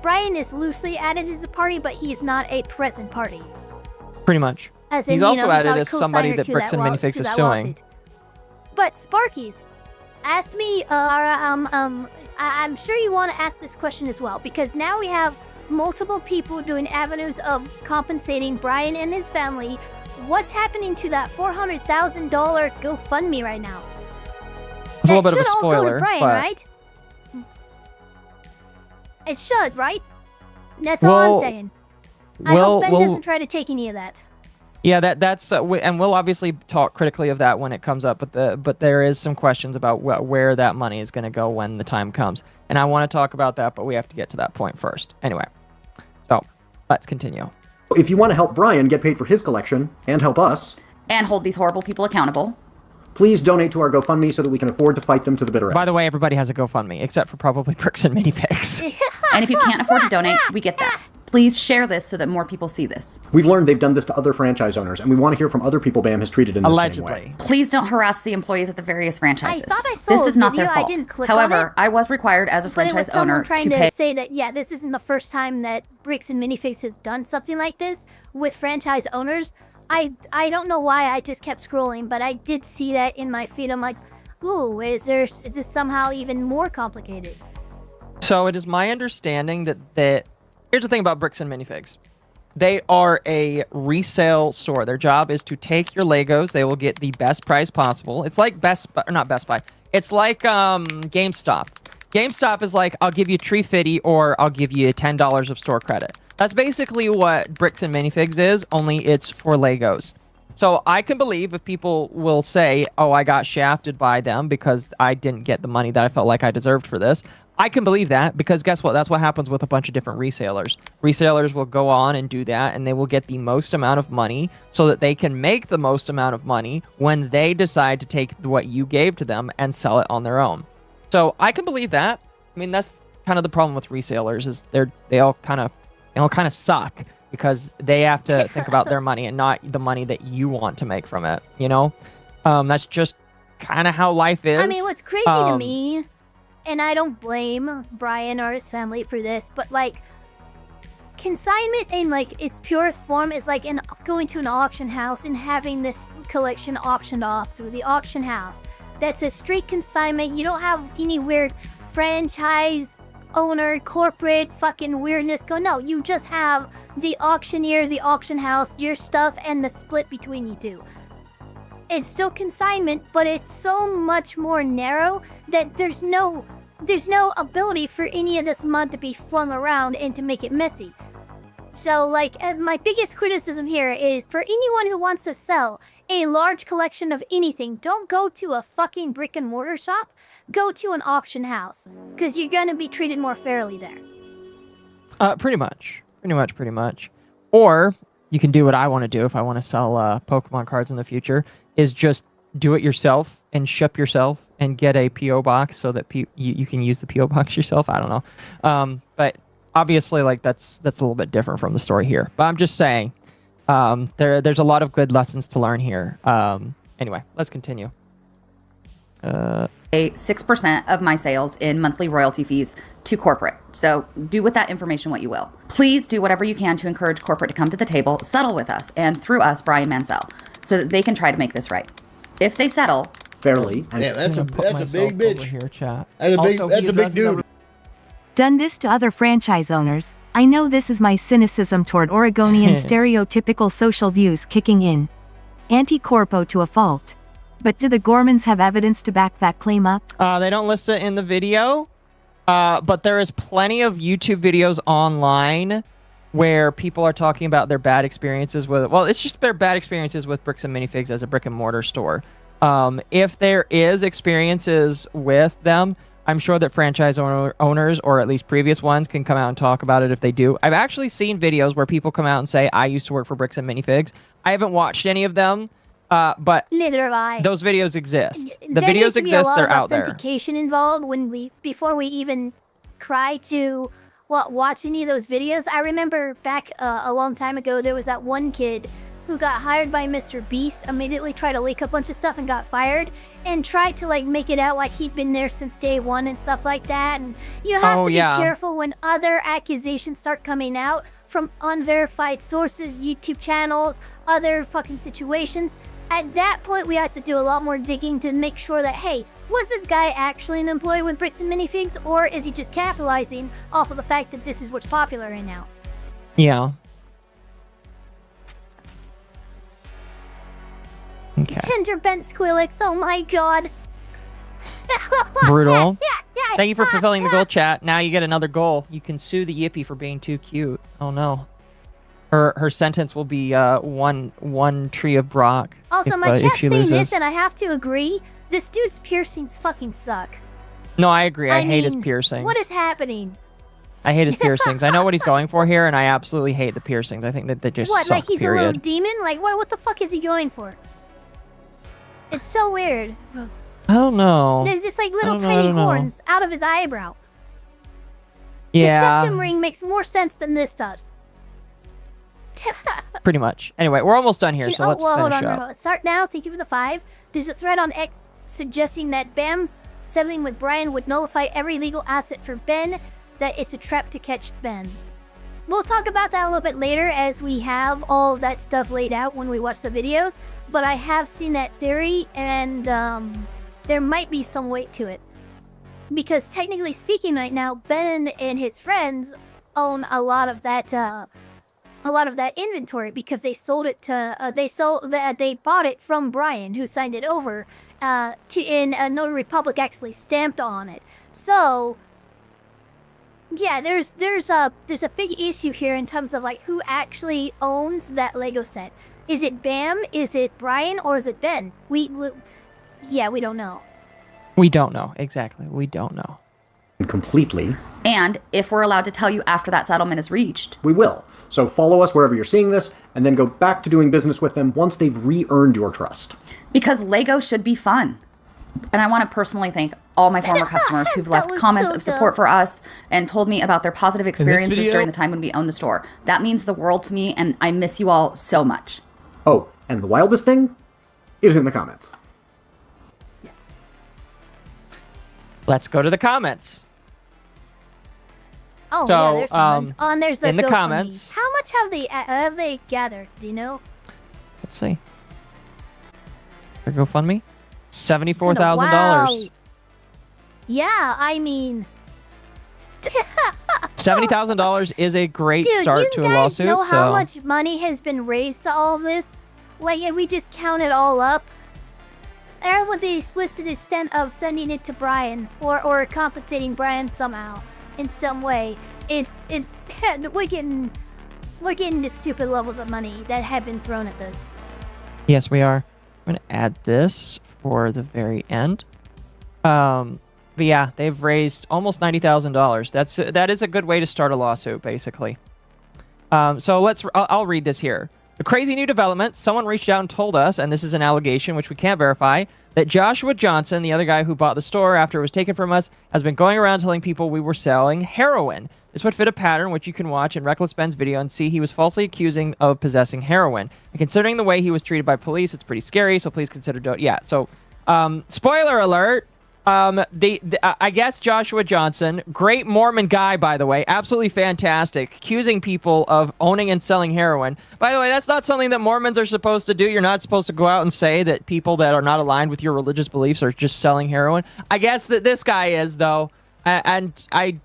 Brian is loosely added as a party, but he's not a present party. Pretty much. As in, he's also added as co-signer somebody that to Bricks and Minifigs is suing. lawsuit. But Sparky's asked me, I'm sure you want to ask this question as well, because now we have multiple people doing avenues of compensating Brian and his family. What's happening to that $400,000 GoFundMe right now? It's a little bit of a spoiler, all go to Brian, but... right? It should, right? That's all I'm saying. I hope Ben doesn't try to take any of that. Yeah, that's and we'll obviously talk critically of that when it comes up. But there is some questions about where that money is going to go when the time comes, and I want to talk about that, but we have to get to that point first. Anyway, so let's continue. If you want to help Brian get paid for his collection and help us, and hold these horrible people accountable, please donate to our GoFundMe so that we can afford to fight them to the bitter end. By the way, everybody has a GoFundMe except for probably Bricks and Minifigs. And if you can't afford to donate, we get that. Please share this so that more people see this. We've learned they've done this to other franchise owners, and we want to hear from other people BAM has treated in the same way. Please don't harass the employees at the various franchises. I thought I saw this is not their video. fault. I didn't click However, on it, I was required as a franchise owner trying to pay. Say that, yeah, this isn't the first time that Bricks and Minifigs has done something like this with franchise owners. I don't know why I just kept scrolling, but I did see that in my feed. I'm like, ooh, is this somehow even more complicated? So it is my understanding that here's the thing about Bricks and Minifigs. They are a resale store. Their job is to take your Legos. They will get the best price possible. It's like not Best Buy. It's like GameStop. GameStop is like, I'll give you $3.50 or I'll give you $10 of store credit. That's basically what Bricks and Minifigs is, only it's for Legos. So I can believe if people will say, oh, I got shafted by them because I didn't get the money that I felt like I deserved for this. I can believe that because guess what? That's what happens with a bunch of different resellers. Resellers will go on and do that, and they will get the most amount of money so that they can make the most amount of money when they decide to take what you gave to them and sell it on their own. So I can believe that. I mean, that's kind of the problem with resellers is they all kind of suck because they have to think about their money and not the money that you want to make from it. You know, that's just kind of how life is. I mean, what's crazy to me, and I don't blame Brian or his family for this, but like consignment in like its purest form is like going to an auction house and having this collection auctioned off through the auction house. That's a straight consignment. You don't have any weird franchise owner, corporate fucking weirdness go. No, you just have the auctioneer, the auction house, your stuff, and the split between you two. It's still consignment, but it's so much more narrow that there's no ability for any of this mud to be flung around and to make it messy. So, like, my biggest criticism here is for anyone who wants to sell a large collection of anything, don't go to a fucking brick and mortar shop. Go to an auction house, because you're going to be treated more fairly there. Pretty much. Or you can do what I want to do if I want to sell Pokemon cards in the future, is just do it yourself and ship yourself and get a P.O. box so that you can use the P.O. box yourself. I don't know. But obviously, like that's a little bit different from the story here. But I'm just saying, there's a lot of good lessons to learn here. Anyway, let's continue. 6% of my sales in monthly royalty fees to corporate. So do with that information what you will. Please do whatever you can to encourage corporate to come to the table, settle with us, and through us, Brian Mansell, so that they can try to make this right. If they settle fairly, yeah, that's a big bitch. Here, chat. That's a big dude. Done this to other franchise owners. I know this is my cynicism toward Oregonian stereotypical social views kicking in. Anti-corpo to a fault. But do the Gormans have evidence to back that claim up? They don't list it in the video, but there is plenty of YouTube videos online where people are talking about their bad experiences with, well, it's just their bad experiences with Bricks and Minifigs as a brick and mortar store. If there is experiences with them, I'm sure that franchise owners, or at least previous ones, can come out and talk about it if they do. I've actually seen videos where people come out and say, I used to work for Bricks and Minifigs. I haven't watched any of them. But neither have I. Those videos exist. The there videos exist. They're out there. Authentication involved before we even try to watch any of those videos. I remember back a long time ago, there was that one kid who got hired by Mr. Beast, immediately tried to leak a bunch of stuff and got fired, and tried to like make it out like he'd been there since day one and stuff like that. And you have to be careful when other accusations start coming out from unverified sources, YouTube channels, other fucking situations. At that point, we have to do a lot more digging to make sure that, hey, was this guy actually an employee with Bricks and Minifigs, or is he just capitalizing off of the fact that this is what's popular right now? Yeah. Okay. Tender bent Squillix, oh my god. Brutal. Thank you for fulfilling the goal, chat. Now you get another goal. You can sue the Yippie for being too cute. Oh no. Her sentence will be one tree of Brock. Also, my chat's saying this, and I have to agree. This dude's piercings fucking suck. No, I agree. I hate his piercings. What is happening? I hate his piercings. I know what he's going for here, and I absolutely hate the piercings. I think that they just What, suck, like he's period. a little demon? Like, what the fuck is he going for? It's so weird. I don't know. There's just like little tiny horns out of his eyebrow. Yeah. The septum ring makes more sense than this does. Pretty much. Anyway, we're almost done here, so let's finish hold up. on. Start now. Thank you for the 5. There's a thread on X suggesting that Bam settling with Brian would nullify every legal asset for Ben, that it's a trap to catch Ben. We'll talk about that a little bit later as we have all that stuff laid out when we watch the videos, but I have seen that theory, and there might be some weight to it. Because technically speaking right now, Ben and his friends own a lot of that inventory because they sold it to they bought it from Brian, who signed it over and a notary public actually stamped on it. So yeah, there's a big issue here in terms of like who actually owns that Lego set. Is it Bam? Is it Brian? Or is it Ben? We don't know. We don't know. Exactly. We don't know. Completely. And if we're allowed to tell you after that settlement is reached, we will. So follow us wherever you're seeing this, and then go back to doing business with them once they've re-earned your trust. Because Lego should be fun. And I want to personally thank all my former customers who've left comments of support for us and told me about their positive experiences during the time when we owned the store. That means the world to me, and I miss you all so much. Oh, and the wildest thing is in the comments. Let's go to the comments. Oh, so, yeah, there's someone. And there's in the comments. How much have they gathered? Do you know? Let's see. Their GoFundMe? $74,000. Wow. Yeah, I mean, $70,000 is a great start to a lawsuit. Do you guys know how much money has been raised to all of this? Like, if we just count it all up, or with the explicit extent of sending it to Brian or compensating Brian somehow in some way, we're getting to stupid levels of money that have been thrown at this. Yes, we are. I'm going to add this for the very end. But yeah, they've raised almost $90,000. That is a good way to start a lawsuit, basically. So I'll read this here. A crazy new development. Someone reached out and told us, and this is an allegation which we can't verify, that Joshua Johnson, the other guy who bought the store after it was taken from us, has been going around telling people we were selling heroin. This would fit a pattern which you can watch in Reckless Ben's video and see he was falsely accusing of possessing heroin. And considering the way he was treated by police, it's pretty scary, so please consider spoiler alert. I guess Joshua Johnson, great Mormon guy, by the way, absolutely fantastic, accusing people of owning and selling heroin. By the way, that's not something that Mormons are supposed to do. You're not supposed to go out and say that people that are not aligned with your religious beliefs are just selling heroin. I guess that this guy is, though, and I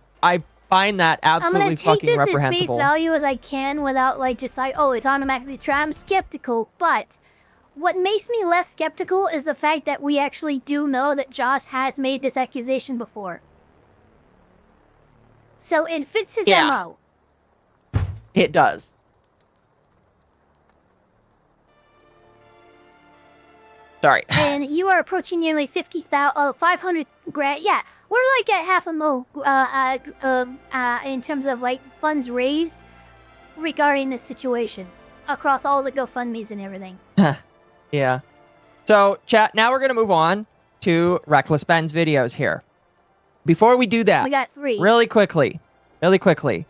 find that absolutely fucking reprehensible. I'm gonna take this as face value as I can without it's automatically true. I'm skeptical, but what makes me less skeptical is the fact that we actually do know that Josh has made this accusation before. So it fits his MO. It does. Sorry. And you are approaching nearly 500 grand. Yeah, we're like at half a mil in terms of funds raised regarding this situation across all the GoFundMes and everything. Yeah. So, chat, now we're going to move on to Reckless Ben's videos here. Before we do that, we got 3. Really quickly, really quickly.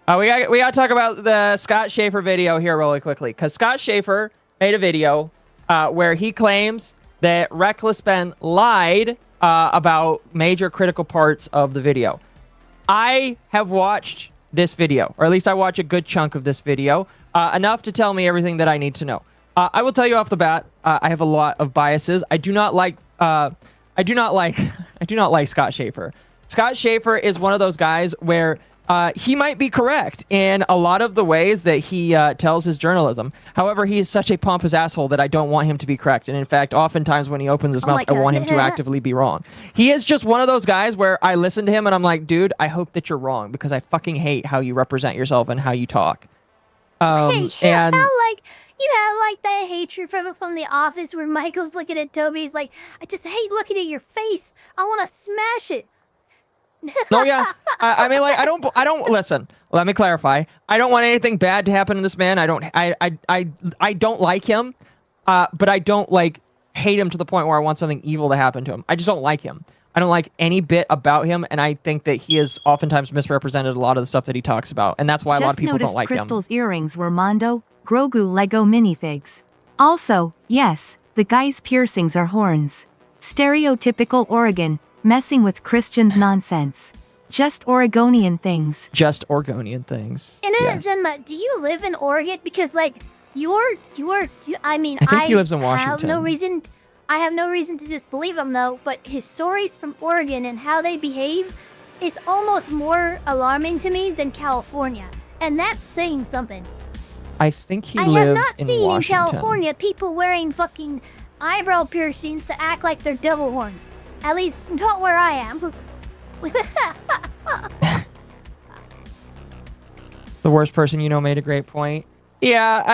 We got to talk about the Scott Schaefer video here really quickly, because Scott Schaefer made a video where he claims that Reckless Ben lied about major critical parts of the video. I have watched this video, or at least I watch a good chunk of this video, enough to tell me everything that I need to know. I will tell you off the bat, I have a lot of biases. I do not like Scott Schaefer. Scott Schaefer is one of those guys where he might be correct in a lot of the ways that he tells his journalism. However, he is such a pompous asshole that I don't want him to be correct. And in fact, oftentimes when he opens his mouth, I want him to actively be wrong. He is just one of those guys where I listen to him and I'm like, dude, I hope that you're wrong, because I fucking hate how you represent yourself and how you talk. You have like that hatred from The Office where Michael's looking at Toby. He's like, I just hate looking at your face. I want to smash it. No, yeah. I mean, like, I don't listen. Let me clarify. I don't want anything bad to happen to this man. I don't like him, but I don't like hate him to the point where I want something evil to happen to him. I just don't like him. I don't like any bit about him, and I think that he has oftentimes misrepresented a lot of the stuff that he talks about, and that's why a lot of people don't like him. Crystal's earrings were Mondo, Grogu Lego minifigs. Also, yes, the guy's piercings are horns. Stereotypical Oregon, messing with Christians nonsense. Just Oregonian things. Just Oregonian things. And yes. Zenma, do you live in Oregon? Because like I mean, I think he lives in Washington. I have no reason to disbelieve him though, but his stories from Oregon and how they behave is almost more alarming to me than California. And that's saying something. I think he I lives in have not seen Washington. In California people wearing fucking eyebrow piercings to act like they're devil horns. At least not where I am. The worst person you know made a great point. Yeah,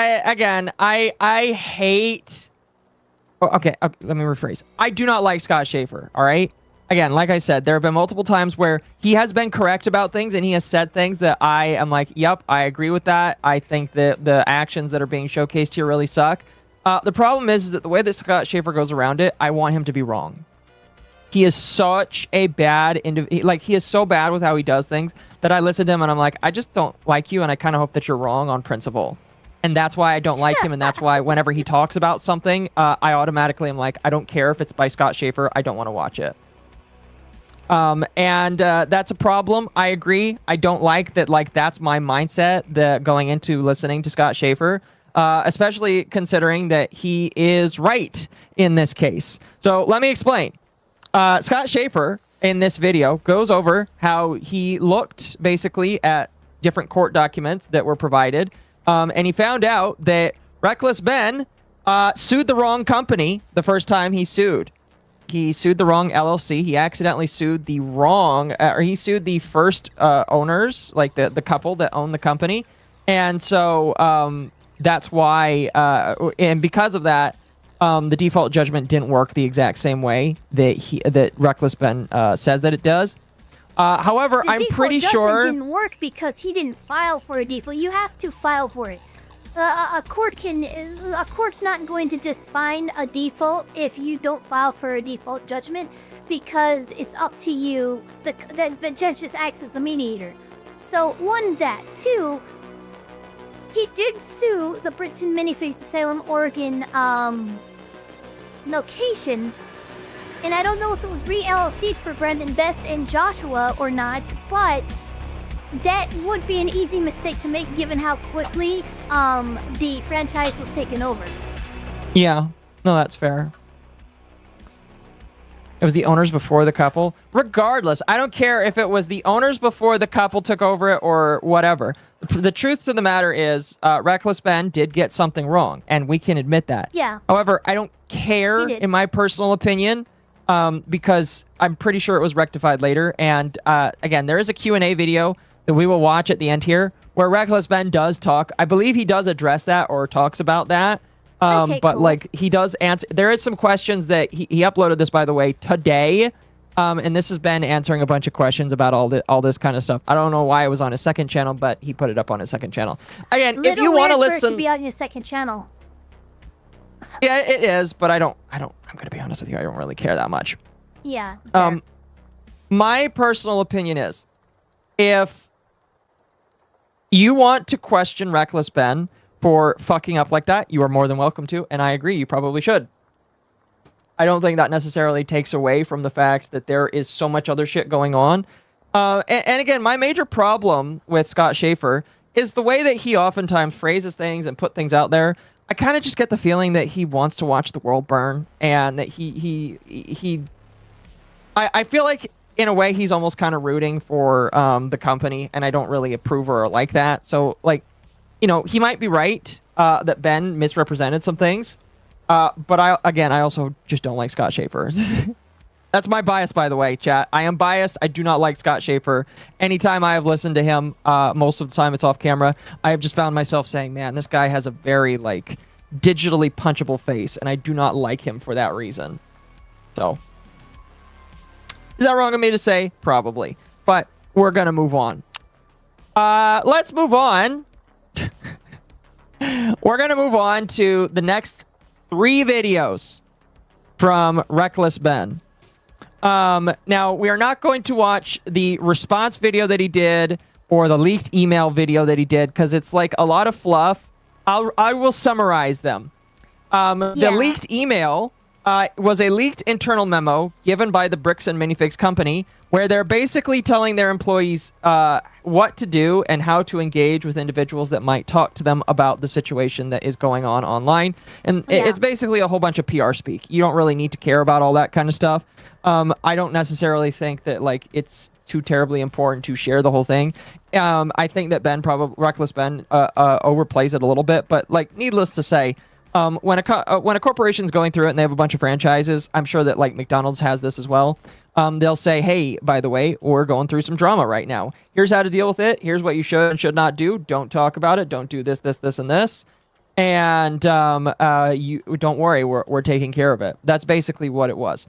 I hate... Okay, let me rephrase. I do not like Scott Schaefer, all right? Again, like I said, there have been multiple times where he has been correct about things and he has said things that I am like, yep, I agree with that. I think that the actions that are being showcased here really suck. The problem is that the way that Scott Schaefer goes around it, I want him to be wrong. He is such a bad like he is so bad with how he does things that I listen to him and I'm like, I just don't like you and I kind of hope that you're wrong on principle. And that's why I don't like him, and that's why whenever he talks about something, I automatically am like, I don't care if it's by Scott Schaefer, I don't want to watch it. And that's a problem. I agree. I don't like that, like, that's my mindset going into listening to Scott Schaefer, especially considering that he is right in this case. So let me explain. Scott Schaefer, in this video, goes over how he looked, basically, at different court documents that were provided, and he found out that Reckless Ben sued the wrong company the first time he sued. He sued the wrong LLC. He accidentally sued the wrong, or he sued the first owners, like the couple that owned the company. And so that's why, and because of that, the default judgment didn't work the exact same way that Reckless Ben says that it does. However, I'm pretty sure it didn't work because he didn't file for a default. You have to file for it. A court's not going to just find a default if you don't file for a default judgment, because it's up to you. The judge just acts as a mediator. So one, that. Two, he did sue the Britson Minifigs Salem, Oregon location. And I don't know if it was re-LLC'd for Brendan Best and Joshua or not, but that would be an easy mistake to make given how quickly the franchise was taken over. Yeah, no, that's fair. It was the owners before the couple. Regardless, I don't care if it was the owners before the couple took over it or whatever. The truth of the matter is, Reckless Ben did get something wrong, and we can admit that. Yeah. However, I don't care, in my personal opinion, because I'm pretty sure it was rectified later. And again, there is a Q&A video that we will watch at the end here where Reckless Ben does talk. I believe he does address that or talks about that. Okay, but cool. like he does answer. There is some questions that he uploaded this, by the way, today. And this has been answering a bunch of questions about all this kind of stuff. I don't know why it was on his second channel, but he put it up on his second channel. Again, if you want to listen, for it to be on your second channel. Yeah, it is, but I'm gonna be honest with you, I don't really care that much. Yeah. My personal opinion is, if you want to question Reckless Ben for fucking up like that, you are more than welcome to, and I agree, you probably should. I don't think that necessarily takes away from the fact that there is so much other shit going on. And again, my major problem with Scott Schaefer is the way that he oftentimes phrases things and put things out there. I kind of just get the feeling that he wants to watch the world burn, and that I feel like in a way he's almost kind of rooting for the company, and I don't really approve or like that. So like, you know, he might be right that Ben misrepresented some things. But I also just don't like Scott Schaefer. That's my bias, by the way, chat. I am biased. I do not like Scott Schaefer. Anytime I have listened to him, most of the time it's off camera, I have just found myself saying, man, this guy has a very, like, digitally punchable face, and I do not like him for that reason. So, is that wrong of me to say? Probably. But we're going to move on. Let's move on. We're going to move on to the next 3 videos from Reckless Ben. Now, we are not going to watch the response video that he did or the leaked email video that he did, because it's like a lot of fluff. I will summarize them. The leaked email was a leaked internal memo given by the Bricks and Minifigs company, where they're basically telling their employees what to do and how to engage with individuals that might talk to them about the situation that is going on online. And it's basically a whole bunch of PR speak. You don't really need to care about all that kind of stuff. I don't necessarily think that like it's too terribly important to share the whole thing. I think that Reckless Ben overplays it a little bit, but like needless to say, when a corporation's going through it and they have a bunch of franchises, I'm sure that like McDonald's has this as well. They'll say, hey, by the way, we're going through some drama right now. Here's how to deal with it. Here's what you should and should not do. Don't talk about it. Don't do this, this, this, and this. And you don't worry, we're taking care of it. That's basically what it was.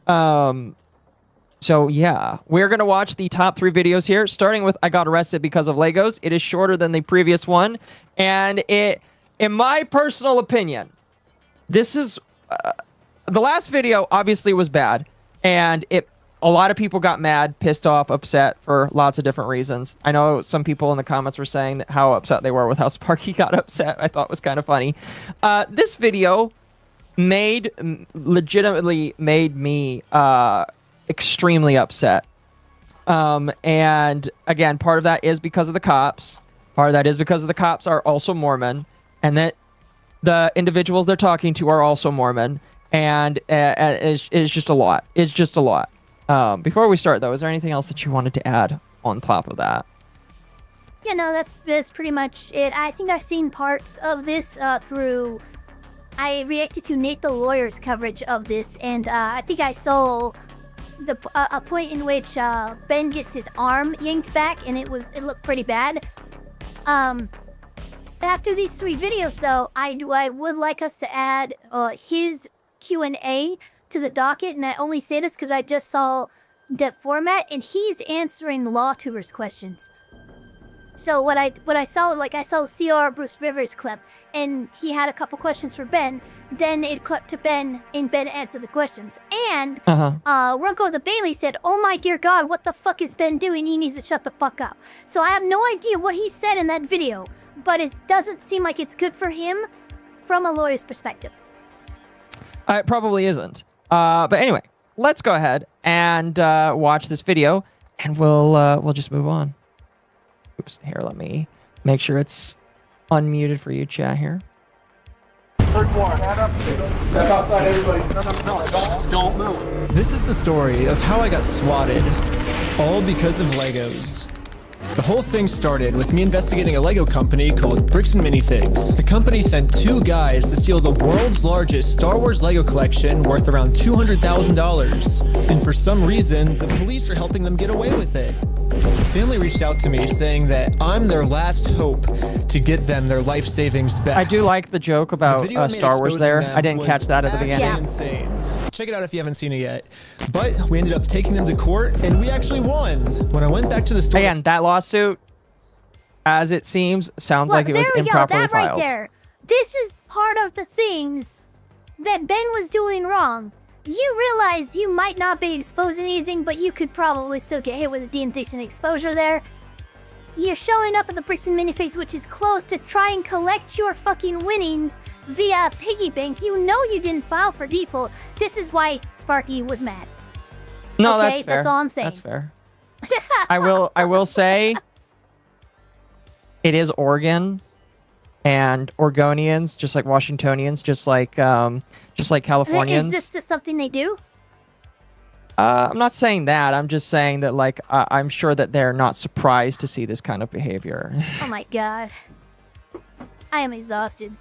So yeah, we're going to watch the top 3 videos here, starting with I got arrested because of Legos. It is shorter than the previous one. And it, in my personal opinion, this is... the last video obviously was bad. And a lot of people got mad, pissed off, upset for lots of different reasons. I know some people in the comments were saying that how upset they were with how Sparky got upset. I thought was kind of funny. This video legitimately made me extremely upset. And again, part of that is because of the cops. Part of that is because the cops are also Mormon, and that the individuals they're talking to are also Mormon. And it's just a lot. It's just a lot. Before we start, though, is there anything else that you wanted to add on top of that? Yeah, no, that's pretty much it. I think I've seen parts of this through... I reacted to Nate the Lawyer's coverage of this, and I think I saw a point in which Ben gets his arm yanked back, and it looked pretty bad. After these 3 videos, though, I would like us to add his Q&A to the docket, and I only say this because I just saw the format, and he's answering LawTubers questions. So what I saw, like I saw CR Bruce Rivers clip, and he had a couple questions for Ben. Then it cut to Ben, and Ben answered the questions. And Runko the Bailey said, "Oh my dear God, what the fuck is Ben doing? He needs to shut the fuck up." So I have no idea what he said in that video, but it doesn't seem like it's good for him from a lawyer's perspective. It probably isn't. But anyway, let's go ahead and watch this video, and we'll just move on. Oops, here, let me make sure it's unmuted for you, chat here. Third floor. Stand up. Step outside, everybody. No, don't move. This is the story of how I got swatted, all because of Legos. The whole thing started with me investigating a Lego company called Bricks and Minifigs. The company sent 2 guys to steal the world's largest Star Wars Lego collection worth around $200,000. And for some reason, the police are helping them get away with it. The family reached out to me saying that I'm their last hope to get them their life savings back. I do like the joke about Star Wars there. I didn't catch that at the beginning. Yeah. Insane. Check it out if you haven't seen it yet. But we ended up taking them to court, and we actually won. When I went back to the store... Again, that lawsuit, as it seems, sounds like it was improperly filed. Right there. This is part of the things that Ben was doing wrong. You realize you might not be exposing anything, but you could probably still get hit with a decent exposure there. You're showing up at the Bricks and Minifigs, which is closed, to try and collect your fucking winnings via a piggy bank. You know you didn't file for default. This is why Sparky was mad. No, okay, that's fair. That's all I'm saying. That's fair. I will say it is Oregon, and Oregonians, just like Washingtonians, just like Californians. Is this just something they do? I'm not saying that. I'm just saying that, like, I'm sure that they're not surprised to see this kind of behavior. Oh my god. I am exhausted.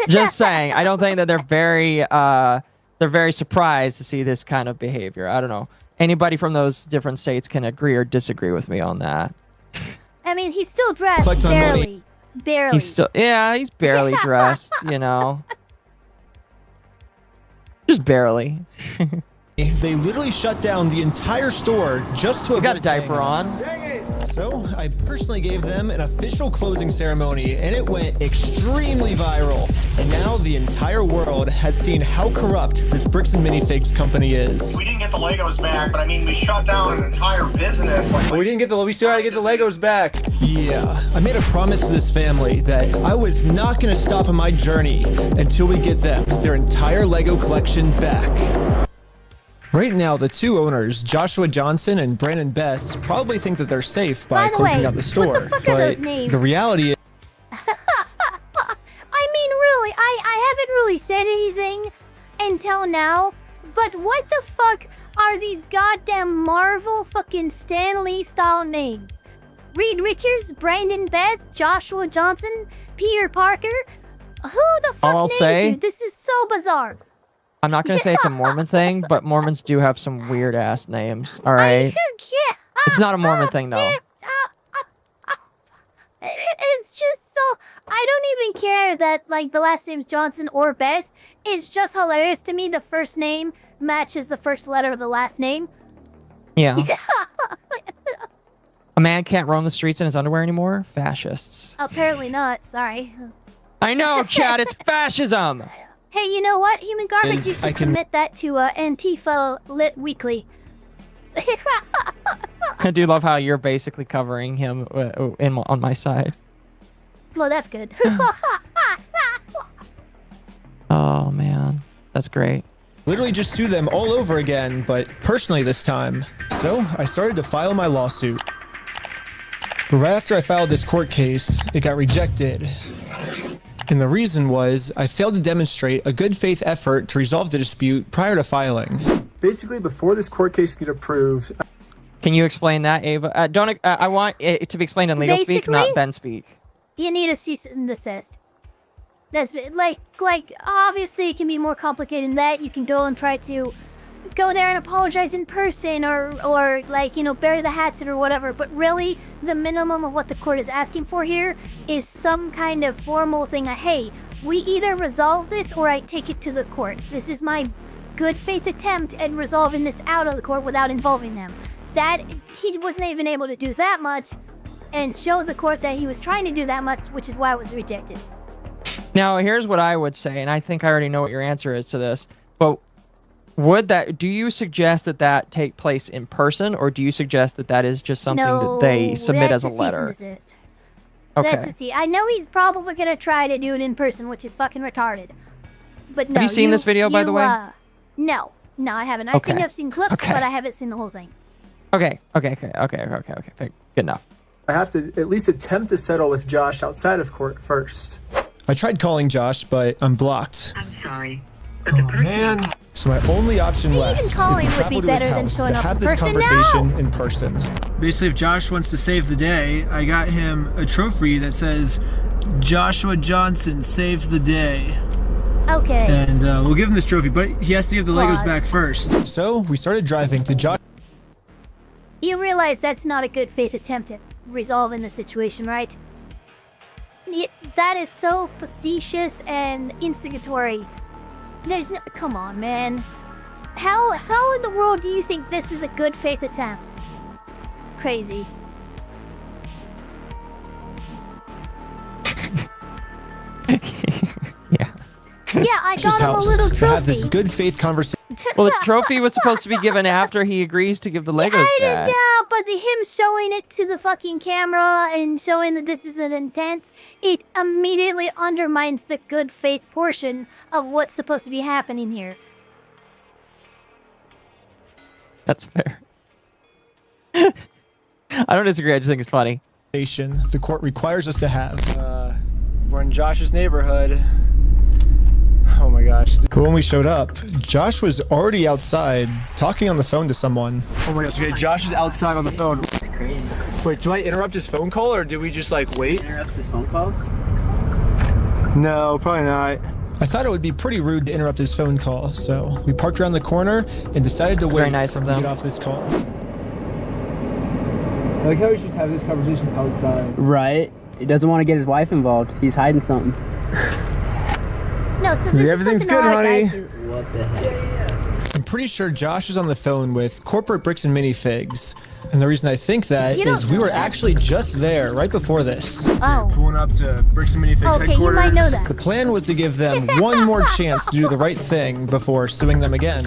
Just saying. I don't think that they're very surprised to see this kind of behavior. I don't know. Anybody from those different states can agree or disagree with me on that. I mean, he's still dressed Collect my barely. money. Barely. He's barely dressed, you know. Just barely. They literally shut down the entire store just to You got a avoid diaper paying on. us. So I personally gave them an official closing ceremony, and it went extremely viral. And now the entire world has seen how corrupt this Bricks and Minifigs company is. We didn't get the Legos back, but I mean, we shut down an entire business. Like, We still gotta get the Legos back. Yeah, I made a promise to this family that I was not going to stop on my journey until we get them their entire Lego collection back. Right now, the two owners, Joshua Johnson and Brandon Best, probably think that they're safe by the closing way, down the store. what the fuck are those But names? the reality is, I mean, really, I haven't really said anything until now, but what the fuck are these goddamn Marvel fucking Stan Lee style names? Reed Richards, Brandon Best, Joshua Johnson, Peter Parker? Who the fuck I'll named say- you? This is so bizarre. I'm not gonna say it's a Mormon thing, but Mormons do have some weird ass names. All right. It's not a Mormon thing though. It's just so I don't even care that like the last name's Johnson or Best. It's just hilarious to me the first name matches the first letter of the last name. Yeah. A man can't roam the streets in his underwear anymore? Fascists. Apparently not, sorry. I know, Chad, it's fascism! Hey, you know what? Human Garbage, Is you I should can- submit that to Antifa Lit Weekly. I do love how you're basically covering him on my side. Well, that's good. Oh, man. That's great. literally just sue them all over again, but personally this time. So I started to file my lawsuit. But right after I filed this court case, it got rejected. And the reason was I failed to demonstrate a good faith effort to resolve the dispute prior to filing. Basically, before this court case get approved, Can you explain that, Ava? I want it to be explained in legal speak, Basically- not Ben speak. You need a cease and desist. That's like obviously it can be more complicated than that. You can go and try to go there and apologize in person or like, you know, bury the hatchet or whatever. But really, the minimum of what the court is asking for here is some kind of formal thing. Hey, we either resolve this or I take it to the courts. This is my good faith attempt at resolving this out of the court without involving them. That he wasn't even able to do that much and show the court that he was trying to do that much, which is why it was rejected. Now, here's what I would say, and I think I already know what your answer is to this, but do you suggest that take place in person, or do you suggest that is just something that they submit as a letter? Cease and desist. Okay. That's a cease. I know he's probably gonna try to do it in person, which is fucking retarded. But no. Have you seen this video, by the way? No, I haven't. I think Okay. I've seen clips, Okay. but I haven't seen the whole thing. Okay. Good enough. I have to at least attempt to settle with Josh outside of court first. I tried calling Josh, but I'm blocked. I'm sorry. Oh man. So my only option left is to calling would travel be to his better than house showing to up have in this person. conversation No! in person. Basically, if Josh wants to save the day, I got him a trophy that says Joshua Johnson saved the day. Okay. And we'll give him this trophy, but he has to give the Legos Pause. back first. So we started driving to Josh. You realize that's not a good faith attempt at resolving the situation, right? That is so facetious and instigatory. There's no... Come on, man. How in the world do you think this is a good faith attempt? Crazy. Yeah. Yeah, I Josh's got him a house little to have this trophy. good faith conversation. Well, the trophy was supposed to be given after he agrees to give the Legos back. Yeah, but him showing it to the fucking camera and showing that this is an intent, it immediately undermines the good faith portion of what's supposed to be happening here. That's fair. I don't disagree. I just think it's funny. The court requires us to have. We're in Josh's neighborhood. Oh my gosh. But when we showed up, Josh was already outside talking on the phone to someone. Oh my gosh, okay, Josh is outside on the phone. It's crazy. Wait, do I interrupt his phone call or do we just like wait? Interrupt his phone call? No, probably not. I thought it would be pretty rude to interrupt his phone call, so we parked around the corner and decided to wait very nice for him to get off this call. I like how he's just having this conversation outside. Right. He doesn't want to get his wife involved. He's hiding something. No, so this Everything's is good, something a lot of honey. guys do. What the heck? I'm pretty sure Josh is on the phone with corporate Bricks and Minifigs. And the reason I think that is we were actually just there right before this. Oh. Pulling up to Bricks and Minifigs Okay, headquarters. you might know that. The plan was to give them one more chance to do the right thing before suing them again.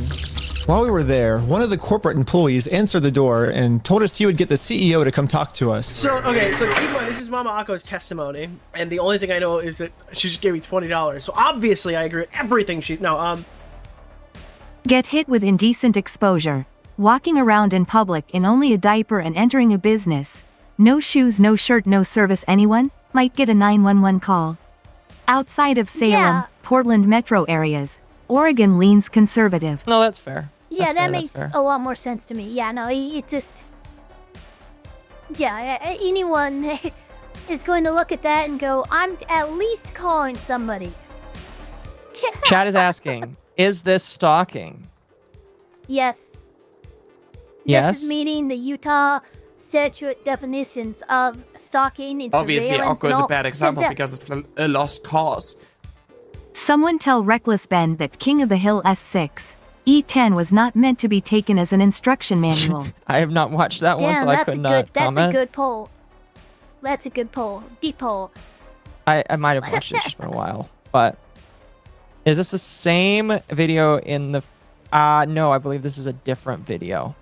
While we were there, one of the corporate employees answered the door and told us he would get the CEO to come talk to us. So, okay, so keep in mind, this is Mama Akko's testimony, and the only thing I know is that she just gave me $20. So obviously I agree with everything she... No, Get hit with indecent exposure. Walking around in public in only a diaper and entering a business. No shoes, no shirt, no service. Anyone might get a 911 call. Outside of Salem, Yeah. Portland metro areas, Oregon leans conservative. No, that's fair. Yeah, that makes a lot more sense to me. Yeah, no, it just... Yeah, anyone is going to look at that and go, I'm at least calling somebody. Chad is asking, is this stalking? Yes. Yes? This is meeting the Utah statute definitions of stalking and Obviously, surveillance Akko is and a all. bad example That- because it's a lost cause. Someone tell Reckless Ben that King of the Hill S6, E10 was not meant to be taken as an instruction manual. I have not watched that one, Damn, so I that's could a not good. That's comment. a good poll. That's a good poll. Deep poll. I might have watched it. It's just been a while. But is this the same video in the... no, I believe this is a different video.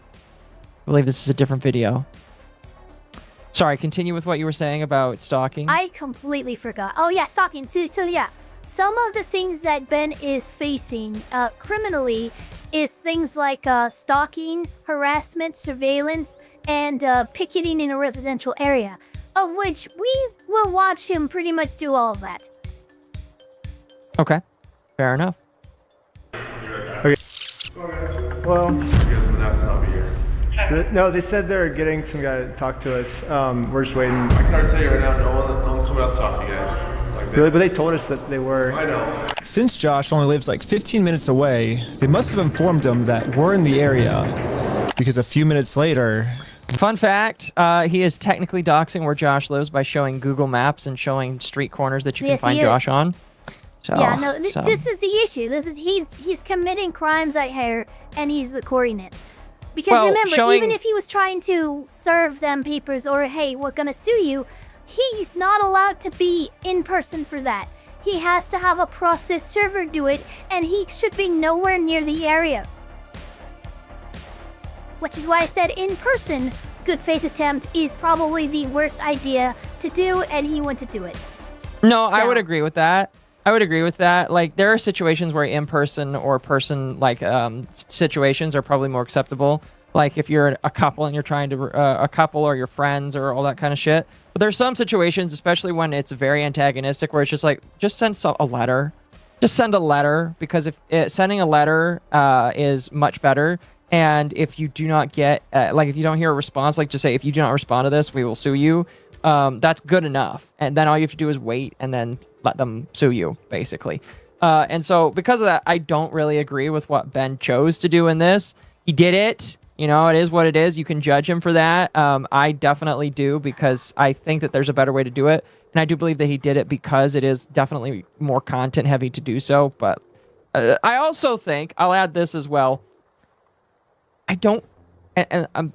Sorry, continue with what you were saying about stalking. I completely forgot. Oh yeah, stalking. So yeah, some of the things that Ben is facing criminally is things like stalking, harassment, surveillance, and picketing in a residential area, of which we will watch him pretty much do all of that. Okay, fair enough. Okay. Well, no, they said they're getting some guy to talk to us. We're just waiting. I can already tell you right now, no one's coming out to talk to you guys. Like Really? But they told us that they were. I know. Since Josh only lives like 15 minutes away, they must have informed him that we're in the area. Because a few minutes later... Fun fact, he is technically doxing where Josh lives by showing Google Maps and showing street corners that you can Yes, find he is. Josh on. So, Yeah, no, so- this is the issue. This is he's committing crimes out here, and he's recording it. Because Well, remember, showing- even if he was trying to serve them papers or hey, we're gonna sue you, he's not allowed to be in person for that. He has to have a process server do it, and he should be nowhere near the area. Which is why I said in person, good faith attempt is probably the worst idea to do, and he went to do it. No, I So- would agree with that. Like, there are situations where in-person or person, like, situations are probably more acceptable. Like, if you're a couple and you're trying to, a couple or your friends or all that kind of shit. But there's some situations, especially when it's very antagonistic, where it's just like, just send a letter. Just send a letter, because sending a letter is much better. And if you do not get, like, if you don't hear a response, like, just say, if you do not respond to this, we will sue you. That's good enough. And then all you have to do is wait and then let them sue you, basically. And so because of that, I don't really agree with what Ben chose to do in this. He did it. You know, it is what it is. You can judge him for that. I definitely do, because I think that there's a better way to do it. And I do believe that he did it because it is definitely more content heavy to do so. But I also think, I'll add this as well. I don't, and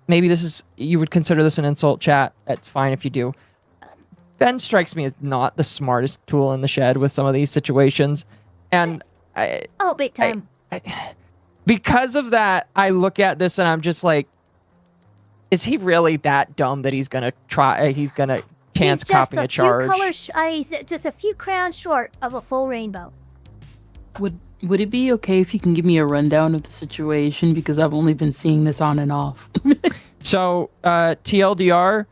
maybe this is, you would consider this an insult, chat. It's fine if you do. Ben strikes me as not the smartest tool in the shed with some of these situations. And Oh, big time. because of that, I look at this and I'm just like, is he really that dumb that he's gonna try? He's gonna chance copying a charge? He's just a few crowns short of a full rainbow. Would it be okay if you can give me a rundown of the situation, because I've only been seeing this on and off? So, TLDR,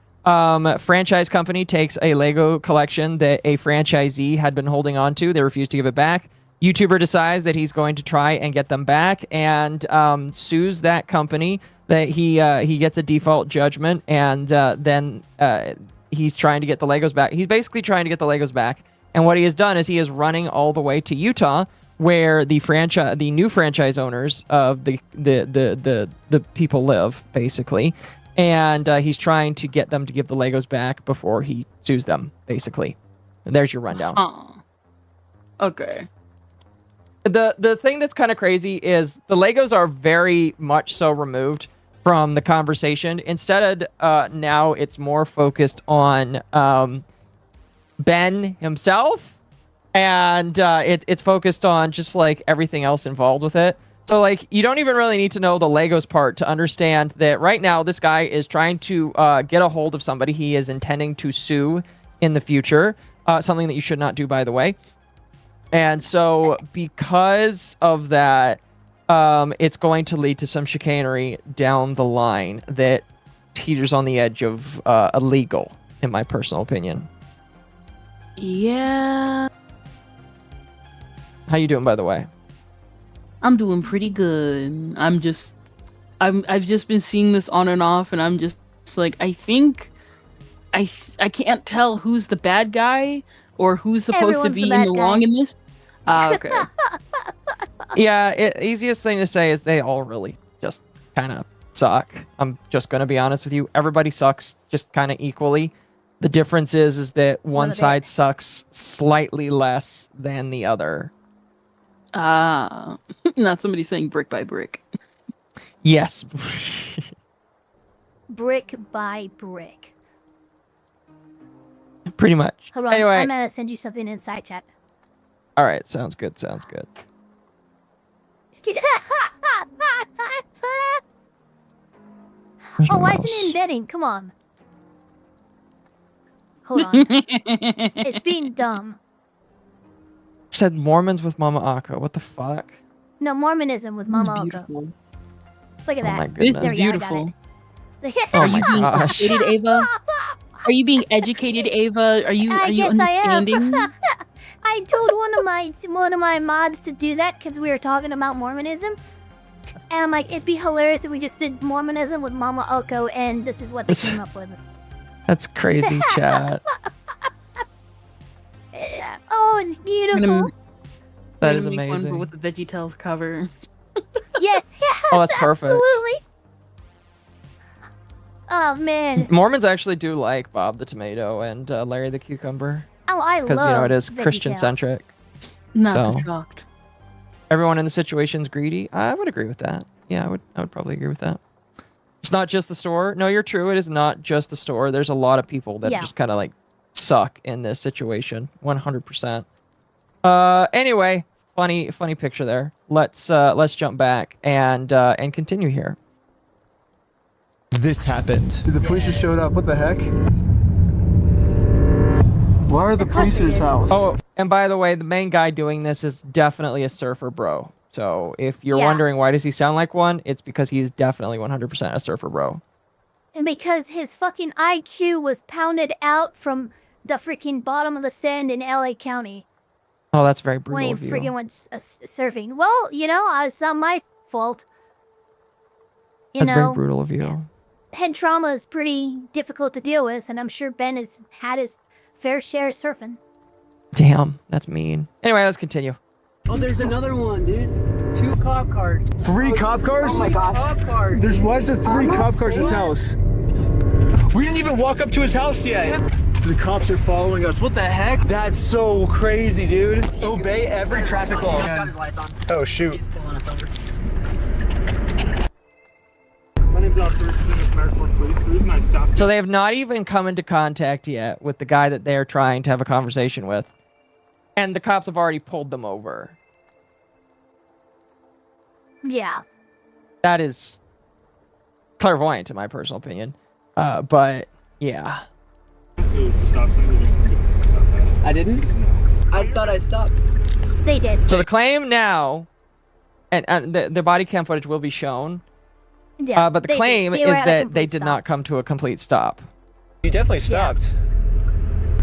franchise company takes a Lego collection that a franchisee had been holding on to. They refused to give it back. YouTuber decides that he's going to try and get them back, and sues that company. That he gets a default judgment, and then he's trying to get the Legos back. He's basically trying to get the Legos back. And what he has done is he is running all the way to Utah, where the new franchise owners of the people live, basically. And he's trying to get them to give the Legos back before he sues them, basically. And there's your rundown. Okay. The thing that's kind of crazy is the Legos are very much so removed from the conversation. Instead, now it's more focused on Ben himself, and it's focused on just like everything else involved with it. So like you don't even really need to know the Legos part to understand that right now this guy is trying to get a hold of somebody he is intending to sue in the future. Something that you should not do, by the way. And so because of that, it's going to lead to some chicanery down the line that teeters on the edge of illegal, in my personal opinion. Yeah. How you doing, by the way? I'm doing pretty good. I've just been seeing this on and off, and I'm just like, I think I can't tell who's the bad guy or who's supposed to be in the wrong in this. Okay. Yeah, easiest thing to say is they all really just kind of suck. I'm just going to be honest with you. Everybody sucks just kind of equally. The difference is that one side sucks slightly less than the other. Not somebody saying brick by brick. Yes. Brick by brick. Pretty much. Hold on, anyway, I'm gonna send you something in side chat. All right, sounds good. Sounds good. Oh, why isn't it embedding? Come on. Hold on. It's being dumb. It said Mormons with Mama Akko. What the fuck? No, Mormonism with Mama Oko. Look at that. My goodness. There, Beautiful. Oh my gosh. Educated, Ava? Are you being educated, Ava? Are you understanding? I told one of my mods to do that because we were talking about Mormonism. And I'm like, it'd be hilarious if we just did Mormonism with Mama Oko, and this is what they came up with. That's crazy, chat. Oh, it's beautiful. That is One amazing. with the VeggieTales cover. Yes, Oh, that's perfect. absolutely. Oh man. Mormons actually do like Bob the Tomato and Larry the Cucumber. Oh, I love Because, you know, it is VeggieTales. Christian-centric. Not shocked. Everyone in the situation's greedy. I would agree with that. Yeah, I would probably agree with that. It's not just the store. No, you're true. It is not just the store. There's a lot of people that just kind of like suck in this situation. 100%. Anyway, funny picture there. Let's jump back and continue here. This happened. Dude, the police just showed up. What the heck? Why are the police at his house? Oh, and by the way, the main guy doing this is definitely a surfer bro. So if you're wondering why does he sound like one, it's because he's definitely 100% a surfer bro. And because his fucking IQ was pounded out from the freaking bottom of the sand in LA County. Oh, that's very brutal When he of you. freaking went surfing. Well, you know, it's not my fault. You That's know, very brutal of you. head trauma is pretty difficult to deal with, and I'm sure Ben has had his fair share of surfing. Damn, that's mean. Anyway, let's continue. Oh, there's another one, dude. 2 cop cars. 3 cop cars? Oh my gosh. Cop cars. Why is there 3 cop cars at his house? We didn't even walk up to his house yet. The cops are following us. What the heck? That's so crazy, dude. Obey every traffic law. He's got his lights on. Oh, shoot. He's pulling us over. My name's Officer Richardson, American Police. The reason I stopped So they have not even come into contact yet with the guy that they're trying to have a conversation with. And the cops have already pulled them over. Yeah. That is clairvoyant, in my personal opinion. But yeah. It was the stop sign. You didn't stop at. I didn't? I thought I stopped. They did. So the claim now, and the body cam footage will be shown. Yeah. But the claim is that they did stop. not come to a complete stop. You definitely stopped.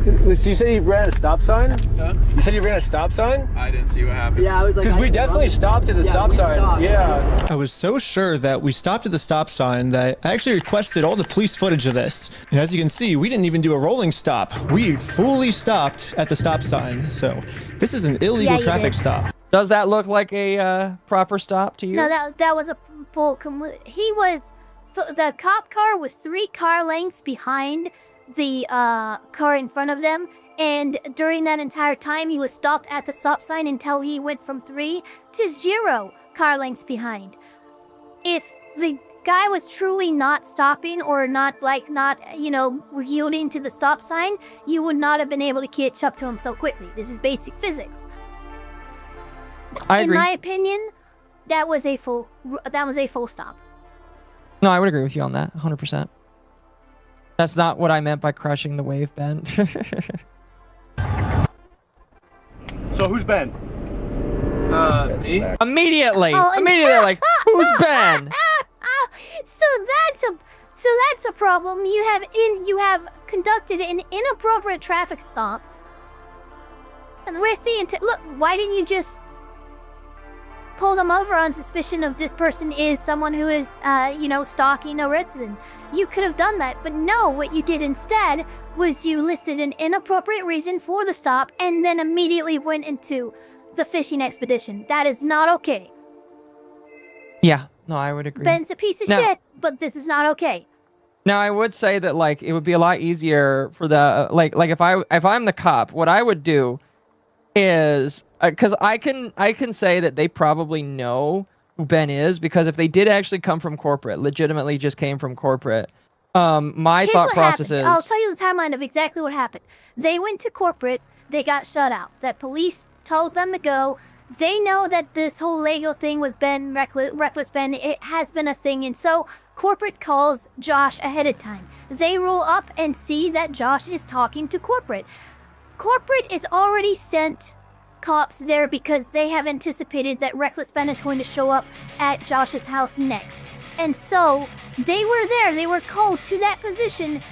You said you ran a stop sign? Huh? You said you ran a stop sign? I didn't see what happened. Yeah, I was like... Because we definitely stopped at the stop sign. Stopped. Yeah. I was so sure that we stopped at the stop sign that I actually requested all the police footage of this. And as you can see, we didn't even do a rolling stop. We fully stopped at the stop sign. So this is an illegal traffic stop. Does that look like a proper stop to you? No, that was a full. The cop car was 3 car lengths behind the car in front of them, and during that entire time, he was stopped at the stop sign until he went from 3 to 0 car lengths behind. If the guy was truly not stopping or not yielding to the stop sign, you would not have been able to catch up to him so quickly. This is basic physics. I agree. In my opinion, that was a full stop. No, I would agree with you on that, 100%. That's not what I meant by crushing the wave, Ben. So who's Ben? Me? Immediately, Oh, like, who's Ben? So that's a problem. You have conducted an inappropriate traffic stop, and with the look, why didn't you just pull them over on suspicion of this person is someone who is, stalking a resident? You could have done that, but no, what you did instead was you listed an inappropriate reason for the stop and then immediately went into the fishing expedition. That is not okay. Yeah, no, I would agree. Ben's a piece of shit, but this is not okay. Now, I would say that, like, it would be a lot easier for the, like if I'm the cop, what I would do is, because I can say that they probably know who Ben is, because if they did actually come from corporate, legitimately just came from corporate, my thought process is... I'll tell you the timeline of exactly what happened. They went to corporate, they got shut out. That police told them to go. They know that this whole Lego thing with Ben, Reckless Ben, it has been a thing, and so corporate calls Josh ahead of time. They roll up and see that Josh is talking to corporate. Corporate is already sent cops there because they have anticipated that Reckless Ben is going to show up at Josh's house next. And so they were there, they were called to that position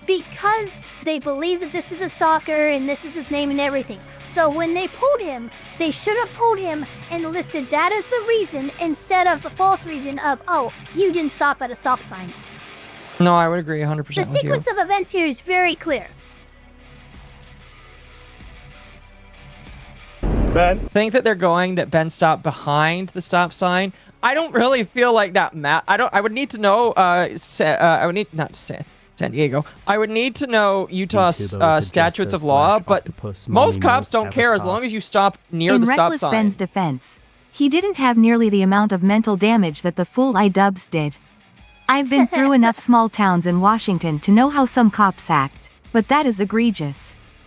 because they believe that this is a stalker and this is his name and everything. So when they pulled him, they should have pulled him and listed that as the reason instead of the false reason of, oh, you didn't stop at a stop sign. No, I would agree 100% with you. The sequence of events here is very clear. Ben? Think that they're going that Ben stopped behind the stop sign. I don't really feel like that. I would need to know. I would need not San Diego. I would need to know Utah's statutes of law, but most cops don't care as long as you stop near the stop sign. In Reckless Ben's defense, he didn't have nearly the amount of mental damage that the fool iDubbbz did. I've been through enough small towns in Washington to know how some cops act, but that is egregious.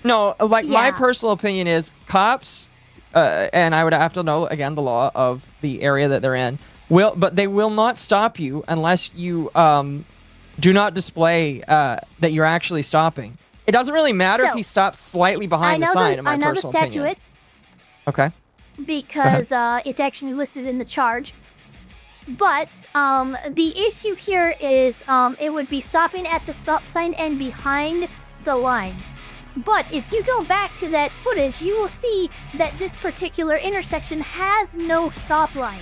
No, like my personal opinion is cops. And I would have to know, again, the law of the area that they're in. But they will not stop you unless you do not display that you're actually stopping. It doesn't really matter if he stops slightly behind the sign, in my personal opinion. I know the statute. Okay. Because it's actually listed in the charge. But the issue here is it would be stopping at the stop sign and behind the line. But if you go back to that footage, you will see that this particular intersection has no stop line.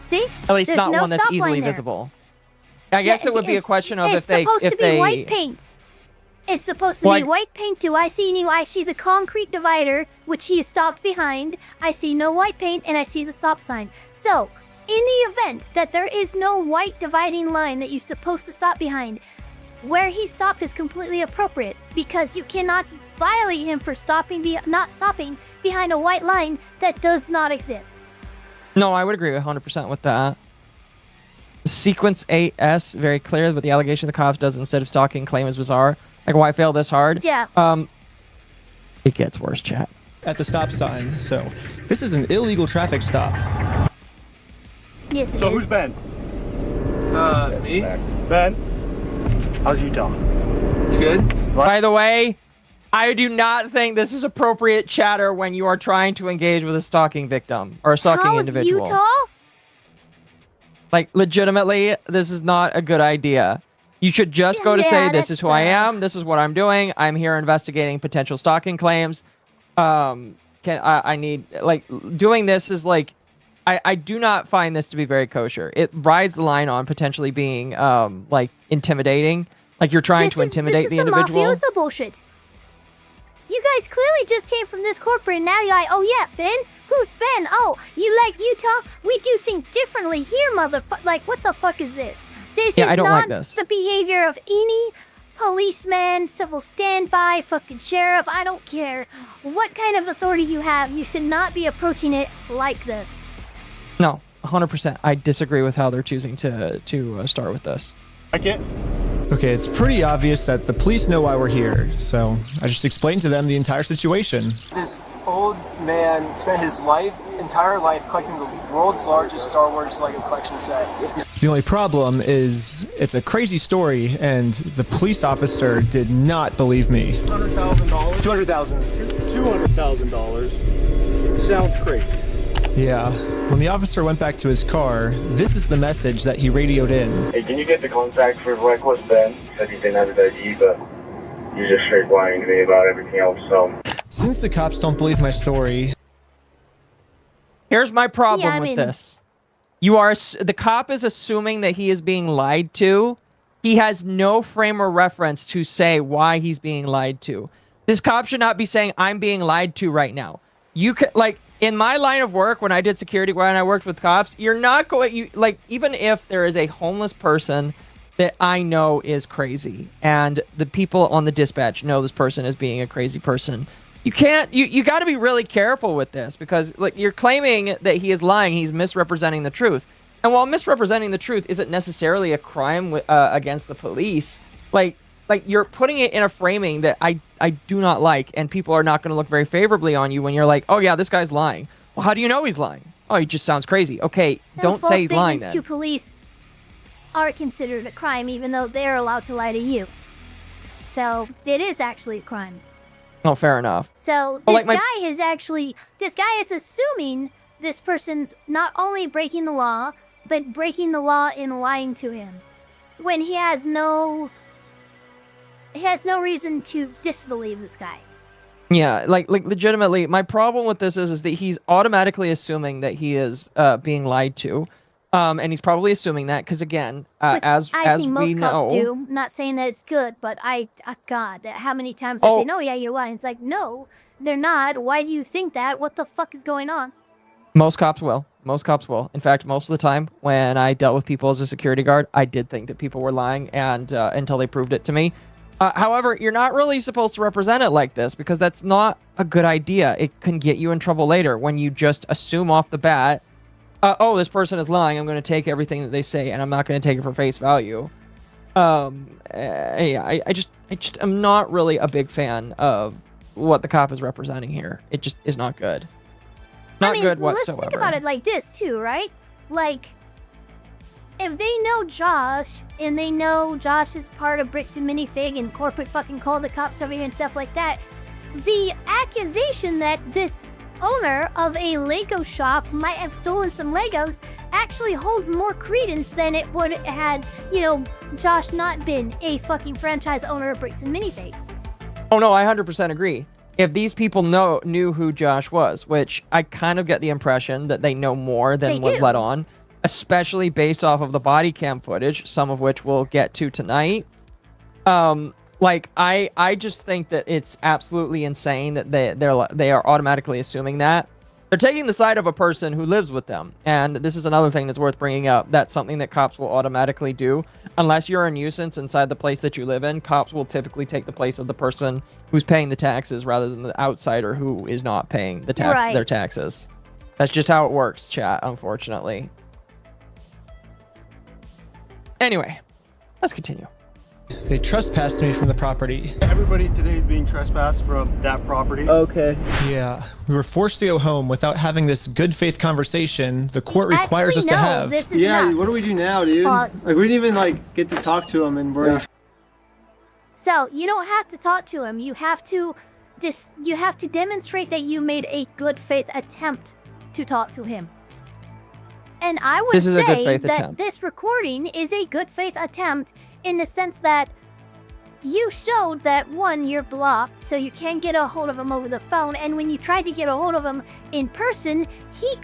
See? At least There's not no one that's stop easily line there. visible. I guess it would be a question of it's if they... supposed to be white paint. It's supposed to be white paint. Do I see any? I see the concrete divider, which he is stopped behind. I see no white paint, and I see the stop sign. So, in the event that there is no white dividing line that you're supposed to stop behind, where he stopped is completely appropriate because you cannot violate him for not stopping behind a white line that does not exist. No, I would agree 100% with that. Sequence 8S, very clear, but the allegation the cops does instead of stalking claim is bizarre. Like, why fail this hard? Yeah. It gets worse, chat. At the stop sign, so this is an illegal traffic stop. Yes, it So is. who's Ben? Me? Ben? How's Utah? It's good. By the way, I do not think this is appropriate chatter when you are trying to engage with a stalking victim or a stalking How's individual. Utah? Like, legitimately, this is not a good idea. You should just go to say, this is who I am, this is what I'm doing, I'm here investigating potential stalking claims. I need, like, doing this is, like, I do not find this to be very kosher. It rides the line on potentially being, like, intimidating. Like, you're trying to intimidate the individual. This is some mafioso bullshit. You guys clearly just came from this corporate, and now you're like, oh yeah, Ben? Who's Ben? Oh, you like Utah? We do things differently here, motherfucker. Like, what the fuck is this? This is I don't not like this. the behavior of any policeman, civil standby, fucking sheriff. I don't care what kind of authority you have. You should not be approaching it like this. No, 100%. I disagree with how they're choosing to start with this. I can't. Okay, it's pretty obvious that the police know why we're here, so I just explained to them the entire situation. This old man spent his entire life collecting the world's largest Star Wars Lego collection set. The only problem is it's a crazy story, and the police officer did not believe me. $100,000? $200,000. Sounds crazy. Yeah. When the officer went back to his car, this is the message that he radioed in. Hey, can you get the contact for Reckless Ben? Said he didn't have his ID, but you're just straight lying to me about everything else, so... Since the cops don't believe my story... Here's my problem with this. The cop is assuming that he is being lied to. He has no frame of reference to say why he's being lied to. This cop should not be saying, I'm being lied to right now. You could, like... In my line of work, when I did security, when I worked with cops, you're not going, even if there is a homeless person that I know is crazy, and the people on the dispatch know this person as being a crazy person, you got to be really careful with this, because, like, you're claiming that he is lying, he's misrepresenting the truth. And while misrepresenting the truth isn't necessarily a crime against the police, like you're putting it in a framing that I do not like, and people are not going to look very favorably on you when you're like, oh yeah, this guy's lying. Well, how do you know he's lying? Oh, he just sounds crazy. Okay, don't say he's lying then. False statements to police are considered a crime, even though they're allowed to lie to you. So it is actually a crime. Oh, fair enough. So this guy is assuming this person's not only breaking the law, but breaking the law in lying to him, when he has no reason to disbelieve this guy. Yeah, like legitimately, my problem with this is that he's automatically assuming that he is being lied to, and he's probably assuming that because, again, as think most we cops know, do. Not saying that it's good, but God, how many times I say, no, yeah, you're lying. It's like, no, they're not. Why do you think that? What the fuck is going on? Most cops will. Most cops will. In fact, most of the time when I dealt with people as a security guard, I did think that people were lying, and until they proved it to me. However, you're not really supposed to represent it like this, because that's not a good idea. It can get you in trouble later when you just assume off the bat, oh, this person is lying, I'm going to take everything that they say, and I'm not going to take it for face value. Yeah, I just am not really a big fan of what the cop is representing here. It just is not good. Not good whatsoever. Let's think about it like this, too, right? Like, if they know Josh, and they know Josh is part of Bricks and Minifig and corporate fucking call the cops over here and stuff like that, the accusation that this owner of a Lego shop might have stolen some Legos actually holds more credence than it would had, Josh not been a fucking franchise owner of Bricks and Minifig. Oh no, I 100% agree. If these people knew who Josh was, which I kind of get the impression that they know more than was let on, especially based off of the body cam footage, some of which we'll get to tonight. I just think that it's absolutely insane that they are automatically assuming that. They're taking the side of a person who lives with them. And this is another thing that's worth bringing up. That's something that cops will automatically do. Unless you're a nuisance inside the place that you live in, cops will typically take the place of the person who's paying the taxes rather than the outsider who is not paying their taxes. That's just how it works, chat, unfortunately. Anyway, let's continue. They trespassed me from the property. Everybody today is being trespassed from that property. Okay. Yeah, we were forced to go home without having this good faith conversation the court requires us to have. This is Yeah, enough. what do we do now, dude? Pause. Like, we didn't even, like, get to talk to him, and we're... So you don't have to talk to him. You have to demonstrate that you made a good faith attempt to talk to him. And I would This is a good say faith that attempt. this recording is a good faith attempt in the sense that you showed that, one, you're blocked, so you can't get a hold of him over the phone, and when you tried to get a hold of him in person, he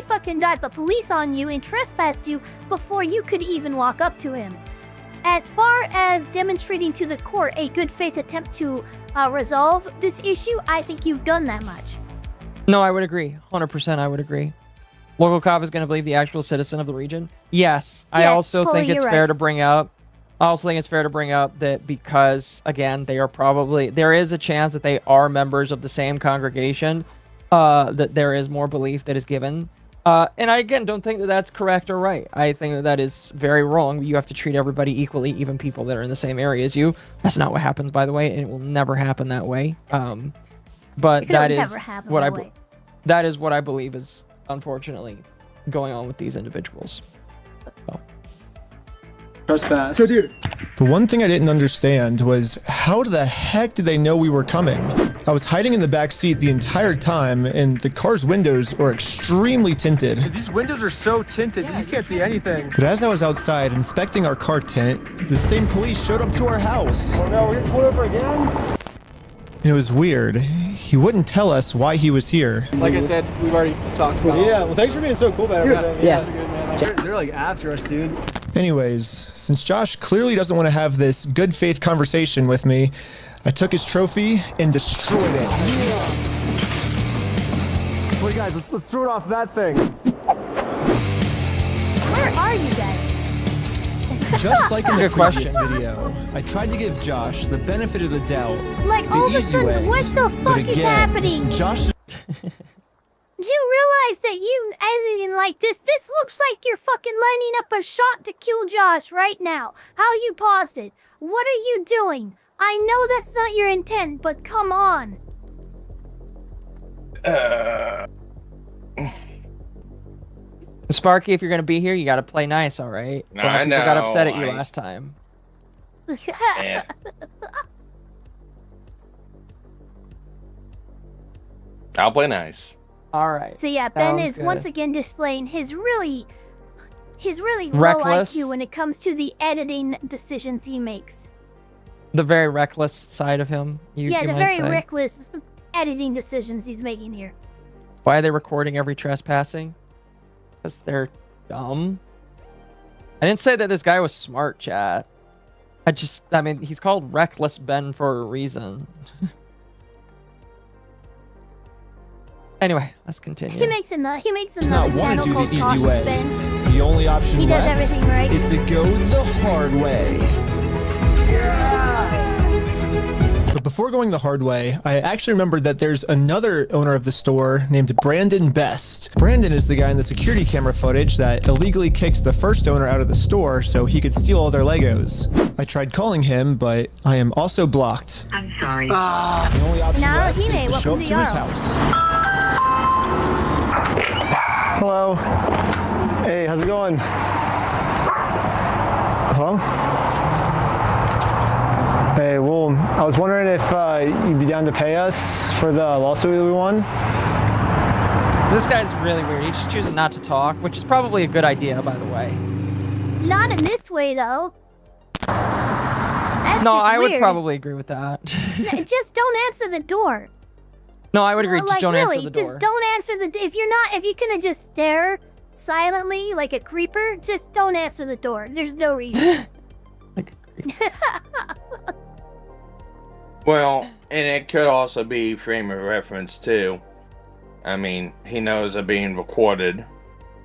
fucking got the police on you and trespassed you before you could even walk up to him. As far as demonstrating to the court a good faith attempt to resolve this issue, I think you've done that much. No, I would agree. 100% I would agree. Local cop is going to believe the actual citizen of the region? Yes. I also Polly, think it's you're fair right. to bring up. I also think it's fair to bring up that because, again, they are probably... There is a chance that they are members of the same congregation, that there is more belief that is given. And I, again, don't think that that's correct or right. I think that that is very wrong. You have to treat everybody equally, even people that are in the same area as you. That's not what happens, by the way, and it will never happen that way. But that is what that is what I believe is, unfortunately, going on with these individuals. So. Trespass. So, dude. The one thing I didn't understand was how the heck did they know we were coming? I was hiding in the back seat the entire time, and the car's windows were extremely tinted. These windows are so tinted that you can't see anything. But as I was outside inspecting our car tint, the same police showed up to our house. Oh no, we're getting pulled over again? And it was weird. He wouldn't tell us why he was here. Like I said, we've already talked about Yeah, well, thanks for being so cool about everything. Yeah. They're like after us, dude. Anyways, since Josh clearly doesn't want to have this good faith conversation with me, I took his trophy and destroyed it. Wait, guys, let's throw it off that thing. Where are you guys? Just like in the Good previous question. video, I tried to give Josh the benefit of the doubt. Like, the all of a easy sudden, way. what the But fuck again, is happening? Josh Do you realize that you, as in like this looks like you're fucking lining up a shot to kill Josh right now. How you paused it? What are you doing? I know that's not your intent, but come on. Sparky, if you're going to be here, you got to play nice, all right? No, A lot of I people got know, upset at you last time. Yeah. I'll play nice. All right. So yeah, Ben Sounds is good. once again displaying his really Reckless. low IQ when it comes to the editing decisions he makes. The very reckless side of him. You The might very say. reckless editing decisions he's making here. Why are they recording every trespassing? Because they're dumb. I didn't say that this guy was smart, chat. I mean, he's called Reckless Ben for a reason. Anyway, let's continue. He makes does not another want to channel do called the easy Cautious way. Ben. The only option He does left everything right. is to go the hard way. But before going the hard way, I actually remembered that there's another owner of the store named Brandon Best. Brandon is the guy in the security camera footage that illegally kicked the first owner out of the store so he could steal all their Legos. I tried calling him, but I am also blocked. I'm sorry. The only option Now, left Hine, is to show welcome up to to his Yarrow. house. Hello. Hey, how's it going? Hello? Hey, well, I was wondering if you'd be down to pay us for the lawsuit that we won. This guy's really weird. He's just choosing not to talk, which is probably a good idea, by the way. Not in this way, though. That's No, just I would weird. probably agree with that. Just don't answer the door. No, I would agree. Like, Just don't really, answer the door. just don't answer the. If you're gonna just stare silently like a creeper, just don't answer the door. There's no reason. Well, and it could also be frame of reference too. I mean, he knows they're being recorded,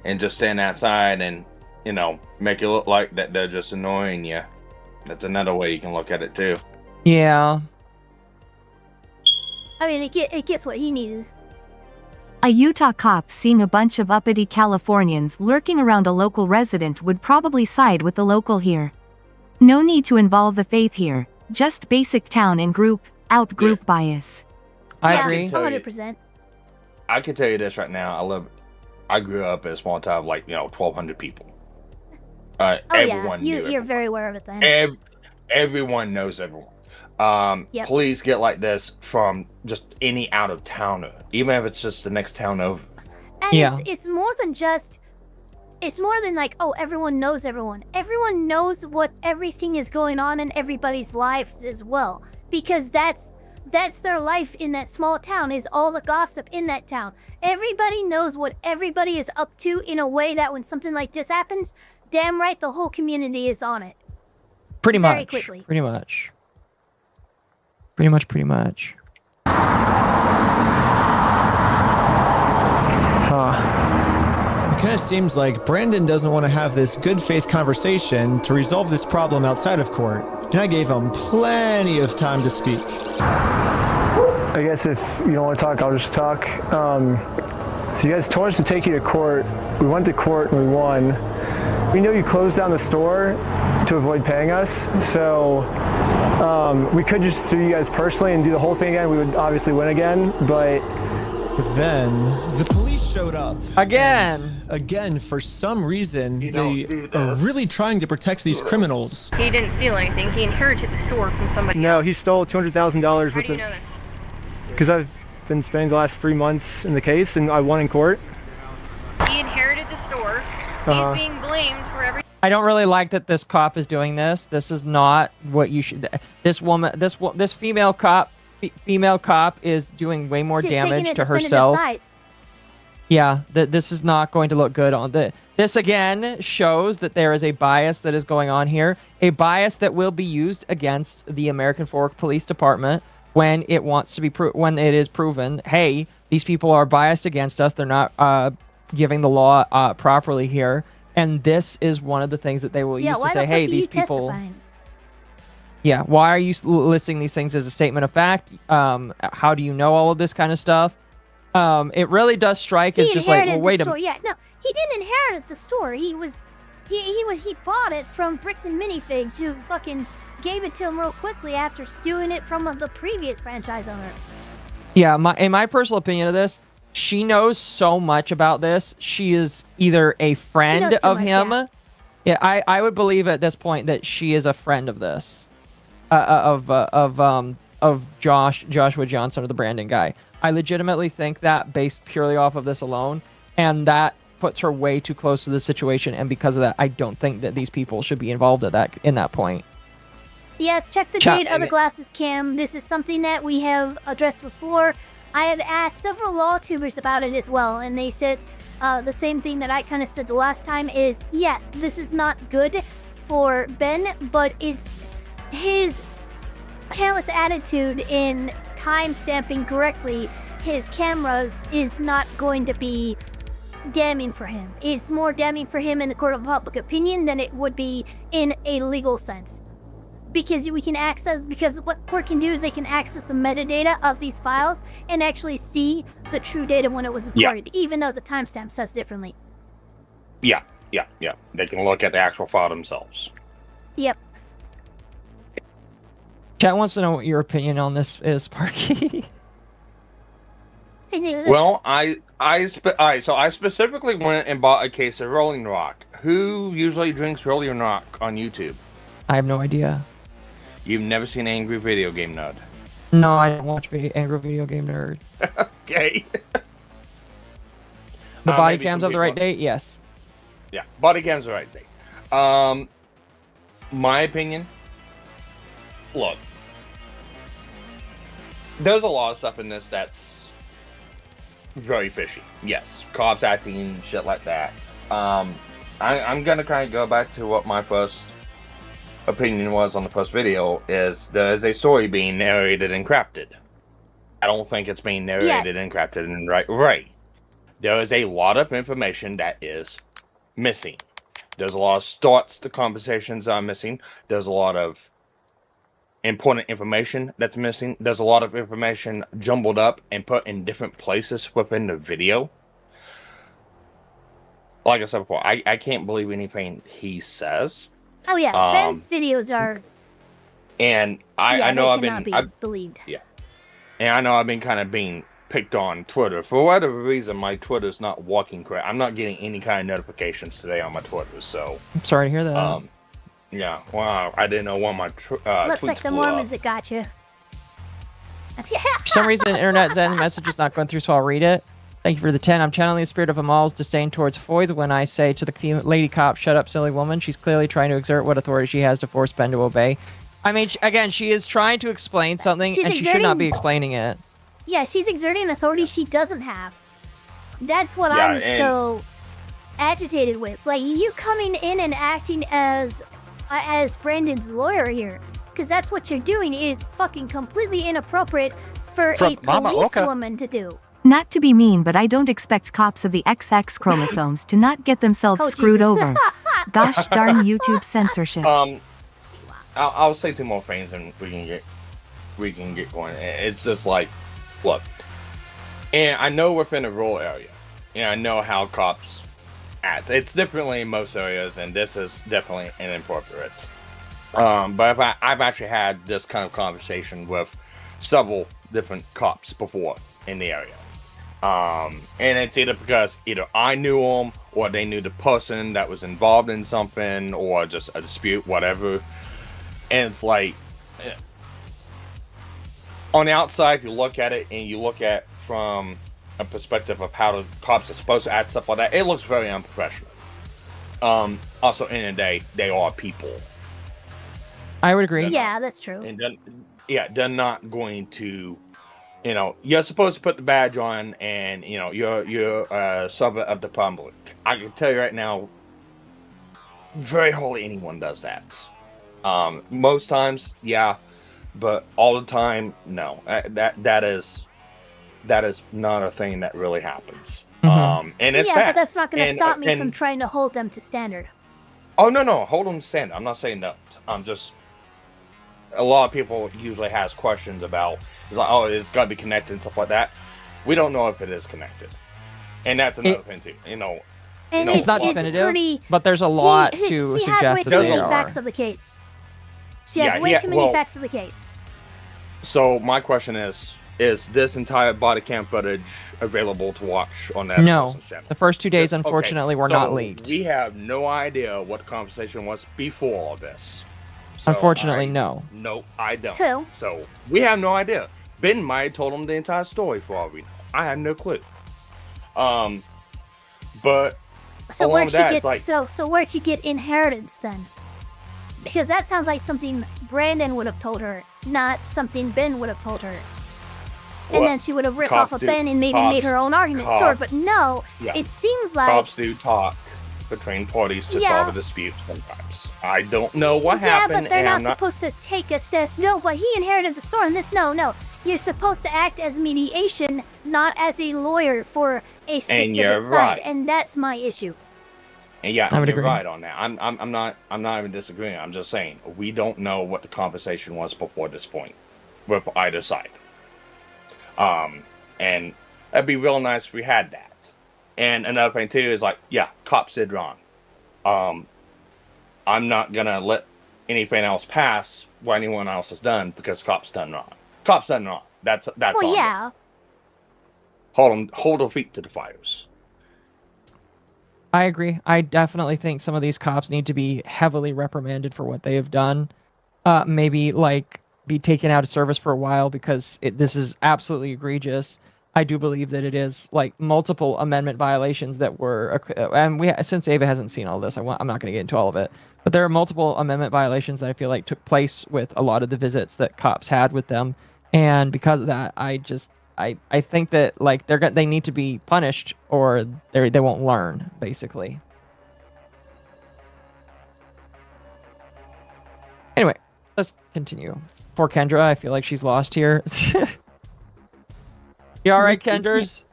and just stand outside and, make it look like that they're just annoying you. That's another way you can look at it too. Yeah. I mean, it gets what he needed. A Utah cop seeing a bunch of uppity Californians lurking around a local resident would probably side with the local here. No need to involve the faith here. Just basic town and out-group bias. I agree. 100%. I can tell you this right now. I grew up in a small town of 1,200 people. Everyone knew You're very aware of it then. Everyone knows everyone. Yep. Please get like this from just any out of towner, even if it's just the next town over. And it's more than just. It's more than like, oh, everyone knows everyone. Everyone knows what everything is going on in everybody's lives as well, because that's their life in that small town, is all the gossip in that town. Everybody knows what everybody is up to in a way that when something like this happens, damn right the whole community is on it. Pretty Very much. quickly. Pretty much. It kind of seems like Brandon doesn't want to have this good faith conversation to resolve this problem outside of court. And I gave him plenty of time to speak. I guess if you don't want to talk, I'll just talk. So you guys told us to take you to court. We went to court and we won. We know you closed down the store to avoid paying us, so we could just sue you guys personally and do the whole thing again. We would obviously win again, but then the police showed up. Again, for some reason, they are really trying to protect these criminals. He didn't steal anything. He inherited the store from somebody no, else. he stole $200,000 How do you know that? Because I've been spending the last 3 months in the case, and I won in court. He inherited the store. He's being blamed for everything. I don't really like that this cop is doing this. This is not what you should. This female cop is doing way more damage to herself. Yeah, this is not going to look good on this again shows that there is a bias that is going on here, a bias that will be used against the American Fork Police Department when it wants to be when it is proven, hey, these people are biased against us. They're not giving the law properly here, and this is one of the things that they will use to say, hey, these people. Testifying? Yeah, why are you listing these things as a statement of fact? How do you know all of this kind of stuff? It really does strike as just like, well, wait a minute. Yeah, no, he didn't inherit the store. He bought it from Bricks and Minifigs, who fucking gave it to him real quickly after stealing it from the previous franchise owner. Yeah, in my personal opinion of this, she knows so much about this. She is either a friend of him. Yeah, I would believe at this point that she is a friend of this. Of Joshua Johnson, or the Brandon guy. I legitimately think that based purely off of this alone, and that puts her way too close to the situation, and because of that, I don't think that these people should be involved in that point. Yes, check the date of the glasses cam. This is something that we have addressed before. I had asked several law tubers about it as well, and they said the same thing that I kind of said the last time is, yes, this is not good for Ben, but it's his careless attitude in time stamping correctly his cameras is not going to be damning for him. It's more damning for him in the court of public opinion than it would be in a legal sense. Because what court can do is they can access the metadata of these files and actually see the true data when it was recorded, even though the timestamp says differently. Yeah. They can look at the actual file themselves. Yep. Chat wants to know what your opinion on this is, Sparky. Well, so I specifically went and bought a case of Rolling Rock. Who usually drinks Rolling Rock on YouTube? I have no idea. You've never seen Angry Video Game Nerd? No, I don't watch Angry Video Game Nerd. Okay. The body cams of the right date? Yes. Yeah, body cams of the right date. My opinion, look, there's a lot of stuff in this that's very fishy. Yes, cops acting shit like that. I'm gonna kind of go back to what my first opinion was on the first video, is there's a story being narrated and crafted. I don't think it's being narrated and crafted and right. There is a lot of information that is missing. There's a lot of starts to conversations are missing. There's a lot of important information that's missing. There's a lot of information jumbled up and put in different places within the video. Like I said before, I can't believe anything he says. Oh yeah, Ben's videos are. And I know I've been believed. Yeah, and I know I've been kind of being picked on Twitter for whatever reason. My Twitter's not working correct. I'm not getting any kind of notifications today on my Twitter. So I'm sorry to hear that. Yeah, wow, I didn't know what my Looks like the Mormons that got you. For some reason, Internet Zen message is not going through, so I'll read it. Thank you for the 10. I'm channeling the spirit of Amal's disdain towards Foy's when I say to the lady cop, shut up, silly woman. She's clearly trying to exert what authority she has to force Ben to obey. I mean, again, she is trying to explain something, and she should not be explaining it. Yeah, she's exerting authority she doesn't have. That's what I'm so agitated with. Like, you coming in and acting as Brandon's lawyer here. Because that's what you're doing is fucking completely inappropriate for a policewoman to do. Not to be mean, but I don't expect cops of the XX chromosomes to not get themselves screwed over. Gosh darn YouTube censorship. I'll say 2 more things and we can get going. It's just like, look, and I know we're in a rural area, and I know how cops act. It's differently in most areas, and this is definitely inappropriate. But I've actually had this kind of conversation with several different cops before in the area. And it's either because either I knew them or they knew the person that was involved in something or just a dispute, whatever. And it's like, on the outside, if you look at it and you look at from a perspective of how the cops are supposed to act, stuff like that, it looks very unprofessional. Also, in the day, they are people. I would agree. Yeah, that's true. And they're not going to, you're supposed to put the badge on, and you're a servant of the public. I can tell you right now, very hardly anyone does that. Most times, yeah, but all the time, no. That is not a thing that really happens. And it's yeah, bad. But that's not going to stop me from trying to hold them to standard. Oh no, hold them to standard. I'm not saying that. I'm just. A lot of people usually has questions about, it's like, oh, it's got to be connected and stuff like that. We don't know if it is connected, and that's another thing too. And it's not definitive, but there's a lot to suggest that they are. She has way too many facts of the case. She has way too many facts of the case. So my question is this entire body cam footage available to watch on that? No, the first 2 days, unfortunately, were not leaked. We have no idea what the conversation was before all this. So unfortunately, no. No, I don't. Two. So we have no idea. Ben might have told him the entire story for all we know. I have no clue. But so where'd she get? So where'd she get inheritance then? Because that sounds like something Brandon would have told her, not something Ben would have told her. And then she would have ripped off of Ben and maybe made her own argument. Sure, but no, it seems like cops do talk between parties to solve a dispute sometimes. I don't know what happened. Yeah, but they're not supposed to take a step. No, but he inherited the store and this. No. You're supposed to act as mediation, not as a lawyer for a specific side. Right. And that's my issue. And yeah, you're right on that. I'm not even disagreeing. I'm just saying we don't know what the conversation was before this point with either side. And it'd be real nice if we had that. And another thing too is like, yeah, cops did wrong. I'm not gonna let anything else pass what anyone else has done because cops done wrong. Cops done wrong. That's well, yeah. Hold their feet to the fires. I agree. I definitely think some of these cops need to be heavily reprimanded for what they have done. Maybe like be taken out of service for a while because this is absolutely egregious. I do believe that it is like multiple amendment violations that were, and since Ava hasn't seen all this, I'm not going to get into all of it. But there are multiple amendment violations that I feel like took place with a lot of the visits that cops had with them, and because of that, I think that like they need to be punished or they won't learn basically. Anyway, let's continue. Poor Kendra, I feel like she's lost here. You all right, Kenders?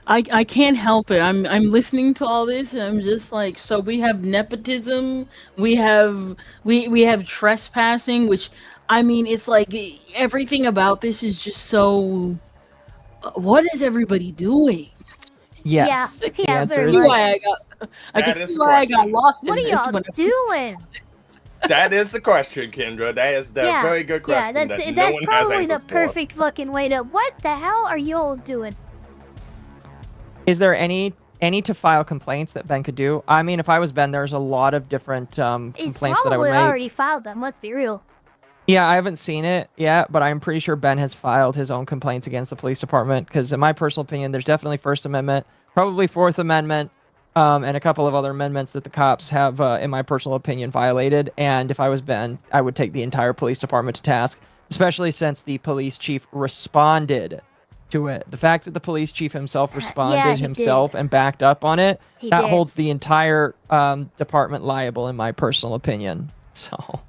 I can't help it. I'm listening to all this and I'm just like, so we have nepotism, we have trespassing, which I mean it's like everything about this is just so what is everybody doing? Yes. Yeah, I can see why I got lost in this. What are y'all doing? That is the question, Kendra. That is the very good question. Yeah, that that's no probably the perfect fucking way to. What the hell are you all doing? Is there any to file complaints that Ben could do? I mean, if I was Ben, there's a lot of different He's complaints that I would probably make. already filed them. Let's be real. Yeah, I haven't seen it yet, but I'm pretty sure Ben has filed his own complaints against the police department. Because in my personal opinion, there's definitely First Amendment, probably Fourth Amendment, and a couple of other amendments that the cops have, in my personal opinion, violated. And if I was Ben, I would take the entire police department to task, especially since the police chief responded to it. The fact that the police chief himself responded himself and backed up on it, that holds the entire department liable, in my personal opinion. So...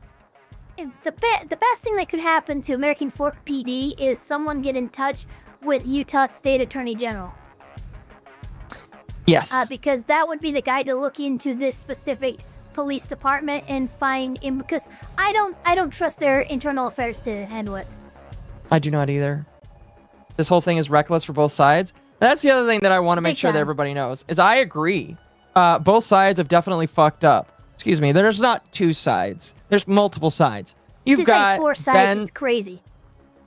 The best thing that could happen to American Fork PD is someone get in touch with Utah State Attorney General. Yes. Because that would be the guy to look into this specific police department and find him. Because I don't trust their internal affairs to handle it. I do not either. This whole thing is reckless for both sides. That's the other thing that I want to make sure that everybody knows is I agree. Both sides have definitely fucked up. Excuse me, there's not two sides. There's multiple sides. You've got 4 sides, it's crazy.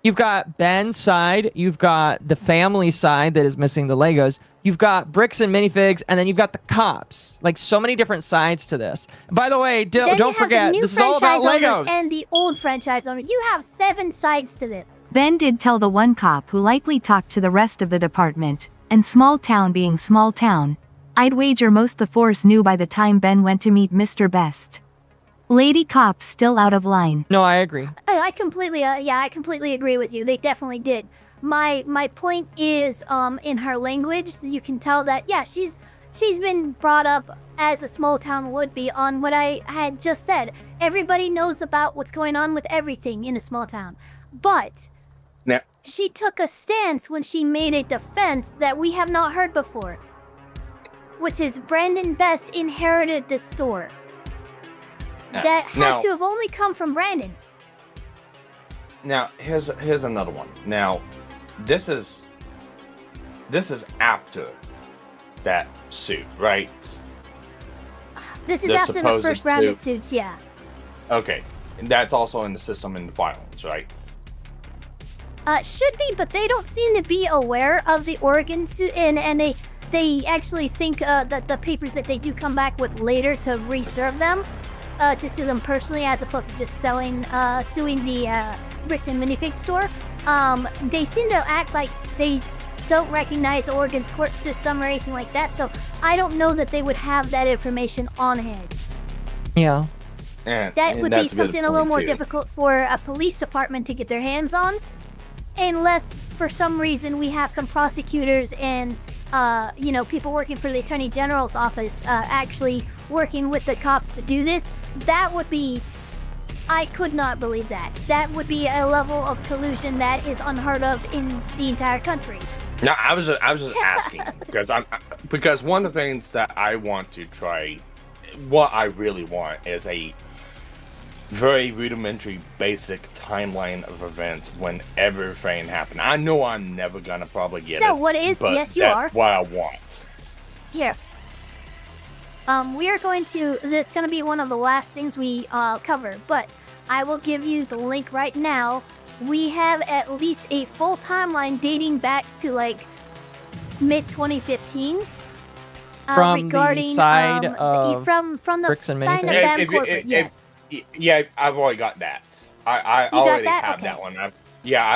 You've got Ben's side, you've got the family side that is missing the Legos, you've got Bricks and Minifigs, and then you've got the cops. Like, so many different sides to this. By the way, don't forget, this is all about Legos. And the old franchise owner. You have 7 sides to this. Ben did tell the one cop who likely talked to the rest of the department, and small town being small town, I'd wager most the force knew by the time Ben went to meet Mr. Best. Lady cop still out of line. No, I agree. I completely, I completely agree with you. They definitely did. My point is, in her language, you can tell that, yeah, she's been brought up as a small town would be on what I had just said. Everybody knows about what's going on with everything in a small town. But she took a stance when she made a defense that we have not heard before. Which is Brandon Best inherited the store. That had to have only come from Brandon. Now, here's another one. Now, this is after that suit, right? This is after the first round of suits, yeah. Okay, and that's also in the system in the filings, right? Should be, but they don't seem to be aware of the Oregon suit, and they actually think that the papers that they do come back with later to reserve them, to sue them personally as opposed to just suing the Bricks and Minifig store. They seem to act like they don't recognize Oregon's court system or anything like that, so I don't know that they would have that information on hand. Yeah. That would be something a little more difficult for a police department to get their hands on, unless for some reason we have some prosecutors and people working for the Attorney General's office actually working with the cops to do this. That would be... I could not believe that. That would be a level of collusion that is unheard of in the entire country. No, I was just asking because one of the things that I want to try, what I really want is a very rudimentary, basic timeline of events when everything happened. I know I'm never gonna probably get it. So what is? Yes, you are. That's what I want. Here. We are going to. It's going to be one of the last things we cover, but I will give you the link right now. We have at least a full timeline dating back to like mid 2015. Regarding the side of from the Bricks and side of Minifig? BAM corporate, yes. Yeah, I've already got that. I already have that one. I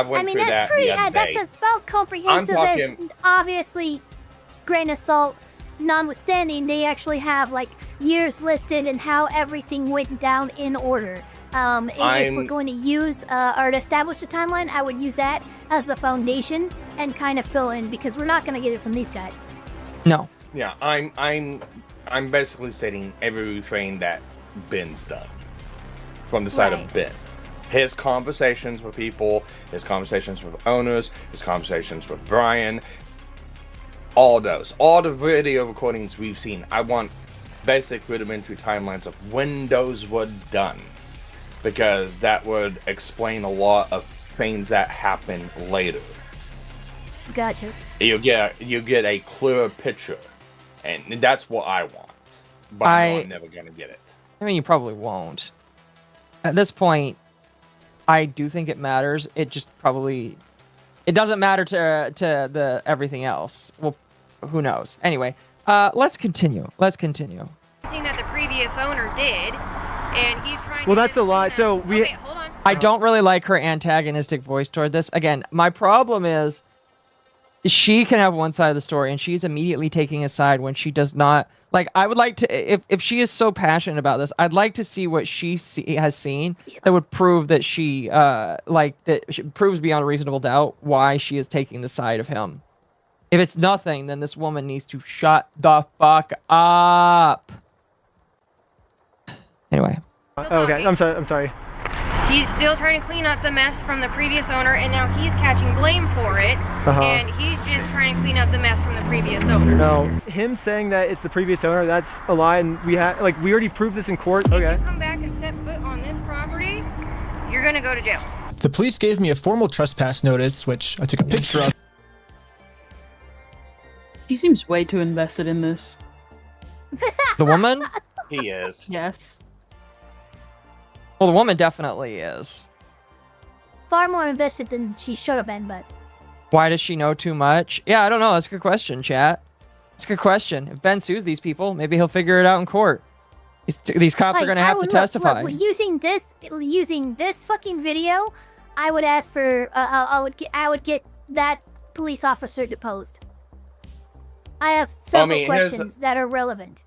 went through that. That's pretty. The other that's day. about comprehensive as obviously grain of salt. Notwithstanding, they actually have like years listed and how everything went down in order. If we're going to use or to establish a timeline, I would use that as the foundation and kind of fill in because we're not going to get it from these guys. No. Yeah, I'm basically stating everything that Ben's done from the side of Ben. His conversations with people, his conversations with owners, his conversations with Brian. All the video recordings we've seen. I want basic rudimentary timelines of when those were done, because that would explain a lot of things that happen later. Gotcha. You get a clearer picture, and that's what I want. But I know I'm never gonna get it. I mean, you probably won't. at this point, I do think it matters. It just probably, it doesn't matter to the everything else. Well, who knows? Anyway, let's continue. Let's continue. Thing that the previous owner did, and he's trying. Well, that's a lot. So we. Okay, hold on. I don't really like her antagonistic voice toward this. Again, my problem is she can have one side of the story, and she's immediately taking a side when she does not. Like, I would like to, if she is so passionate about this, I'd like to see what she has seen that would prove that she, proves beyond a reasonable doubt why she is taking the side of him. If it's nothing, then this woman needs to shut the fuck up. Anyway. Okay, I'm sorry. He's still trying to clean up the mess from the previous owner, and now he's catching blame for it. And he's just trying to clean up the mess from the previous owner. No, him saying that it's the previous owner, that's a lie, and we already proved this in court. If you come back and set foot on this property, you're gonna go to jail. The police gave me a formal trespass notice, which I took a picture of. He seems way too invested in this. The woman? He is. Yes. Well, the woman definitely is. Far more invested than she should have been, but... Why does she know too much? Yeah, I don't know. That's a good question, chat. That's a good question. If Ben sues these people, maybe he'll figure it out in court. These cops are going to have to testify. Look, using this fucking video, I would ask for... I would get that police officer deposed. I have several questions that are relevant.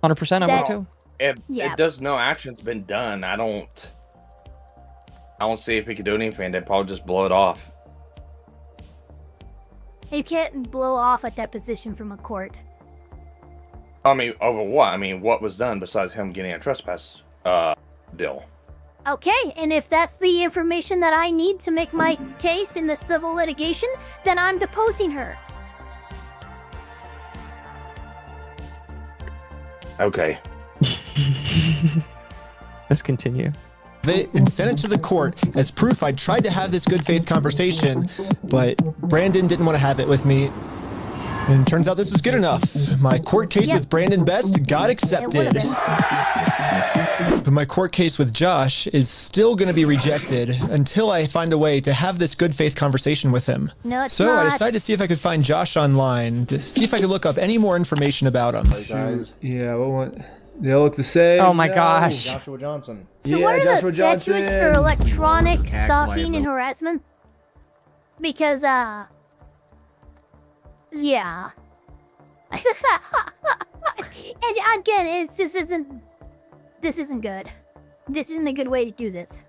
100% I would too. If there's no action's been done, I don't see if he could do anything. They'd probably just blow it off. You can't blow off a deposition from a court. I mean, over what? I mean, what was done besides him getting a trespass deal? Okay, and if that's the information that I need to make my case in the civil litigation, then I'm deposing her. Okay. Let's continue. And sent it to the court as proof I tried to have this good faith conversation, but Brandon didn't want to have it with me. And turns out this was good enough. My court case with Brandon Best got accepted. But my court case with Josh is still going to be rejected until I find a way to have this good faith conversation with him. No, it's so not. I decided to see if I could find Josh online, to see if I could look up any more information about him. Yeah, they all look the same. Oh my gosh. Joshua Johnson. So what are the statutes for electronic stalking and harassment? Because, yeah. And again, this isn't good. This isn't a good way to do this.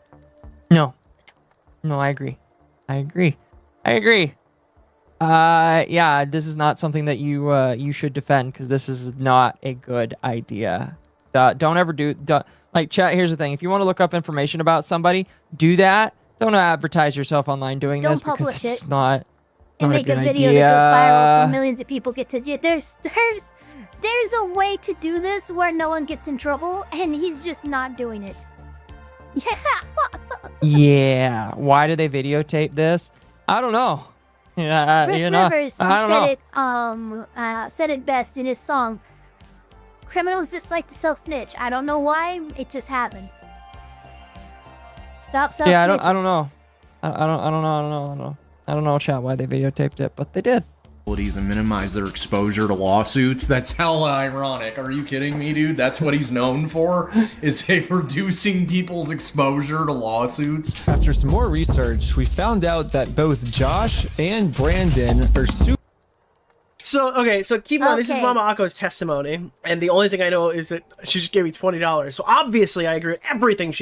No, I agree. Yeah, this is not something that you should defend, because this is not a good idea. Don't ever do like, chat. Here's the thing: if you want to look up information about somebody, do that. Don't advertise yourself online doing this, because it's not. And make a video that goes viral so millions of people get to... There's a way to do this where no one gets in trouble, and he's just not doing it. Yeah. Why do they videotape this? I don't know. Yeah, Chris Rivers said it best in his song. Criminals just like to self-snitch. I don't know why. It just happens. Stop self-snitching. Yeah, I don't know. I don't know, chat, why they videotaped it, but they did. And minimize their exposure to lawsuits. That's hella ironic. Are you kidding me, dude? That's what he's known for, is reducing people's exposure to lawsuits. After some more research, we found out that both Josh and Brandon are So keep in mind, this is Mama Akko's testimony, and the only thing I know is that she just gave me $20. So obviously I agree with everything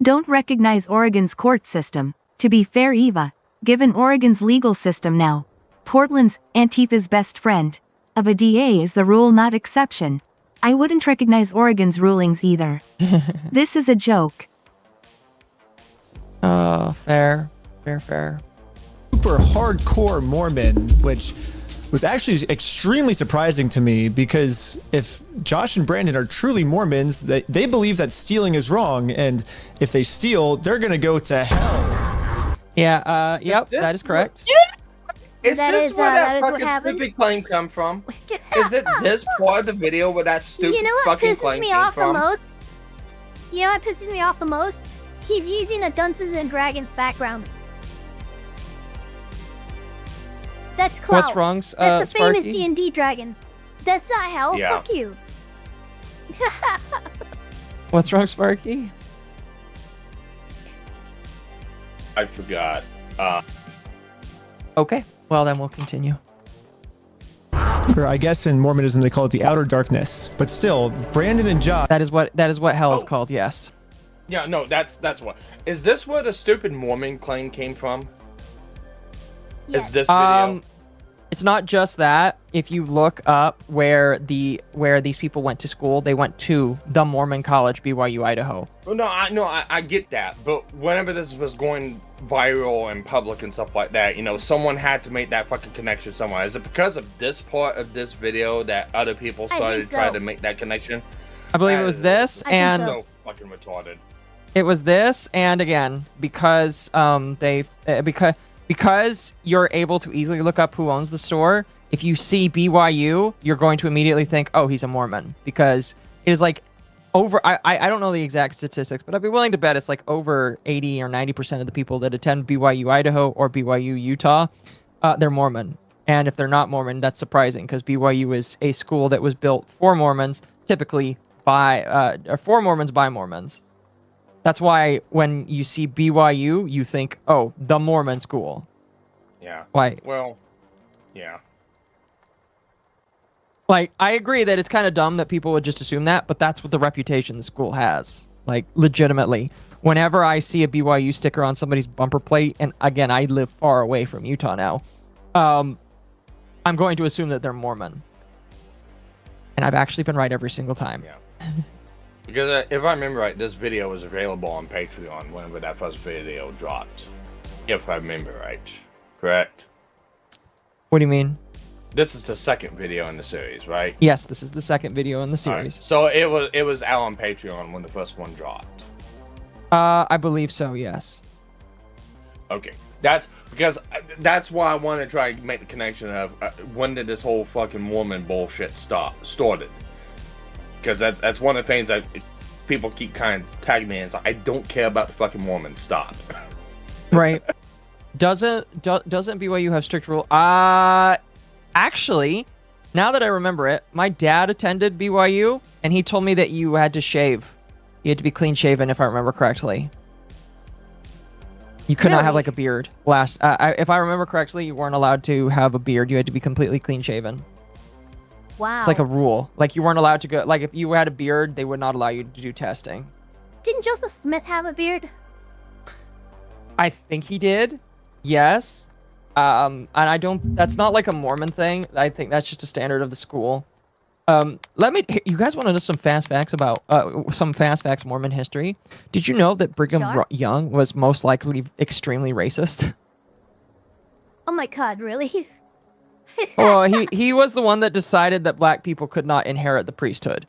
Don't recognize Oregon's court system. To be fair, Eva, given Oregon's legal system now, Portland's, Antifa's best friend, of a DA is the rule, not exception. I wouldn't recognize Oregon's rulings either. This is a joke. Fair. Super hardcore Mormon, which was actually extremely surprising to me, because if Josh and Brandon are truly Mormons, they believe that stealing is wrong, and if they steal, they're gonna go to hell. Yeah, yep, that is correct. Is this where that fucking stupid claim come from? Is it this part of the video where that stupid fucking claim came from? You know what pisses me off the most? You know what pisses me off the most? He's using a Dungeons and Dragons background. That's Cloud. What's wrong, That's a famous Sparky? D&D dragon. That's not hell. Yeah. Fuck you. What's wrong, Sparky? I forgot. Okay. Well, then we'll continue. Or I guess in Mormonism they call it the outer darkness. But still, Brandon and Josh. That is what hell is called. Yes. Yeah, no, that's what. Is this where the stupid Mormon claim came from? Yes. Is this video? It's not just that. If you look up where these people went to school, they went to the Mormon College, BYU, Idaho. Well, no, I get that, but whenever this was going viral and public and stuff like that, you know, someone had to make that fucking connection somewhere. Is it because of this part of this video that other people started trying to make that connection? I believe it was this, and so fucking retarded. it was this, and again, because because you're able to easily look up who owns the store. If you see BYU, you're going to immediately think, oh, he's a Mormon, because it is like over, I don't know the exact statistics, but I'd be willing to bet it's like over 80 or 90% of the people that attend BYU Idaho or BYU Utah, they're Mormon. And if they're not Mormon, that's surprising, because BYU is a school that was built for Mormons, typically for Mormons by Mormons. That's why when you see BYU, you think, oh, the Mormon school. Yeah. Like, well, yeah. Like, I agree that it's kind of dumb that people would just assume that, but that's what the reputation the school has. Like, legitimately. Whenever I see a BYU sticker on somebody's bumper plate, and again, I live far away from Utah now, I'm going to assume that they're Mormon. And I've actually been right every single time. Yeah. Because if I remember right, this video was available on Patreon whenever that first video dropped. If I remember right. Correct? What do you mean? This is the second video in the series, right? Yes, this is the second video in the series. Right. So it was out on Patreon when the first one dropped. I believe so, yes. Okay. That's why I want to try to make the connection of when did this whole fucking woman bullshit started. Because that's one of the things that people keep kind of tagging me in. It's like, I don't care about the fucking woman. Stop. Right. Doesn't BYU have strict rule? Actually, now that I remember it, my dad attended BYU, and he told me that you had to shave. You had to be clean shaven, if I remember correctly. You could not have like a beard. If I remember correctly, you weren't allowed to have a beard. You had to be completely clean shaven. Wow. It's like a rule. Like, you weren't allowed to go. Like, if you had a beard, they would not allow you to do testing. Didn't Joseph Smith have a beard? I think he did. Yes. And I don't. That's not like a Mormon thing. I think that's just a standard of the school. You guys want to know some fast facts about Mormon history? Did you know that Brigham Young was most likely extremely racist? Oh my god, really? Well, he was the one that decided that black people could not inherit the priesthood.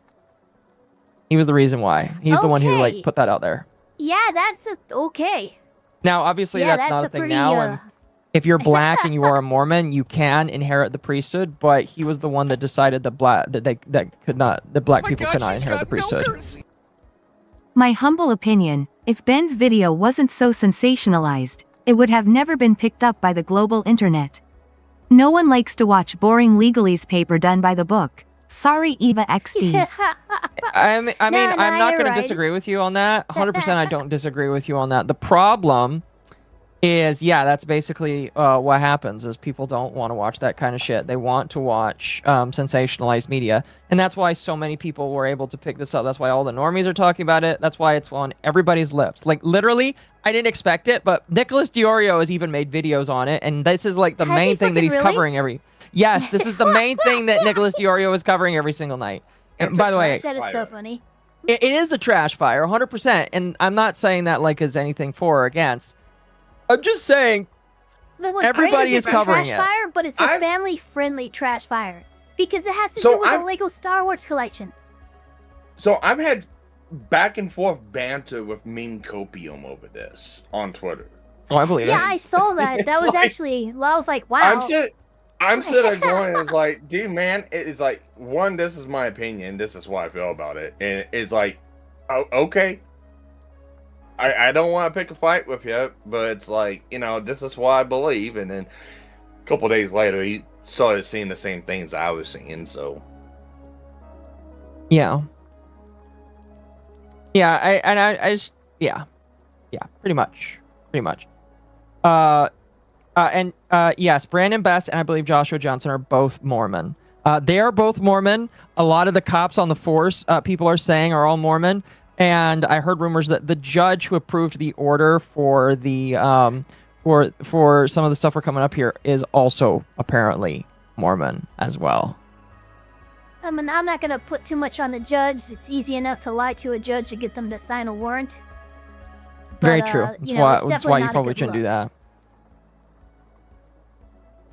He was the reason why. He's the one who like put that out there. Yeah, that's okay. Now, obviously, that's not a thing now. And if you're black and you are a Mormon, you can inherit the priesthood. But he was the one that decided that black people could not inherit the priesthood. My humble opinion, if Ben's video wasn't so sensationalized, it would have never been picked up by the global internet. No one likes to watch boring legalese paper done by the book. Sorry, Eva XD. I'm not going to disagree with you on that. 100% I don't disagree with you on that. The problem is, that's basically what happens is people don't want to watch that kind of shit. They want to watch sensationalized media. And that's why so many people were able to pick this up. That's why all the normies are talking about it. That's why it's on everybody's lips. Like, literally, I didn't expect it, but Nicholas DiOrio has even made videos on it. And this is like the main thing that he's covering every... Yes, this is the main thing that Nicholas DiOrio is covering every single night. And by the way... That is so funny. It is a trash fire, 100%. And I'm not saying that like as anything for or against. I'm just saying everybody is covering it. It's a trash fire, but it's a family-friendly trash fire. Because it has to do with the Lego Star Wars collection. So I've had back and forth banter with Meme Copium over this on Twitter. Oh, I believe it. Yeah, I saw that. That was actually... I was like, wow. I'm sitting there going, it's like, dude, man, it's like, one, this is my opinion. This is what I feel about it. And it's like, oh, okay. I don't want to pick a fight with you, but it's like, you know, this is what I believe. And then a couple days later, he started seeing the same things I was seeing. So yeah, I just pretty much. Yes, Brandon Best and I believe Joshua Johnson are both Mormon. They are both Mormon. A lot of the cops on the force, people are saying, are all Mormon. And I heard rumors that the judge who approved the order for the for some of the stuff we're coming up here is also apparently Mormon as well. I mean, I'm not gonna put too much on the judge. It's easy enough to lie to a judge to get them to sign a warrant. Very true. That's why you probably shouldn't do that.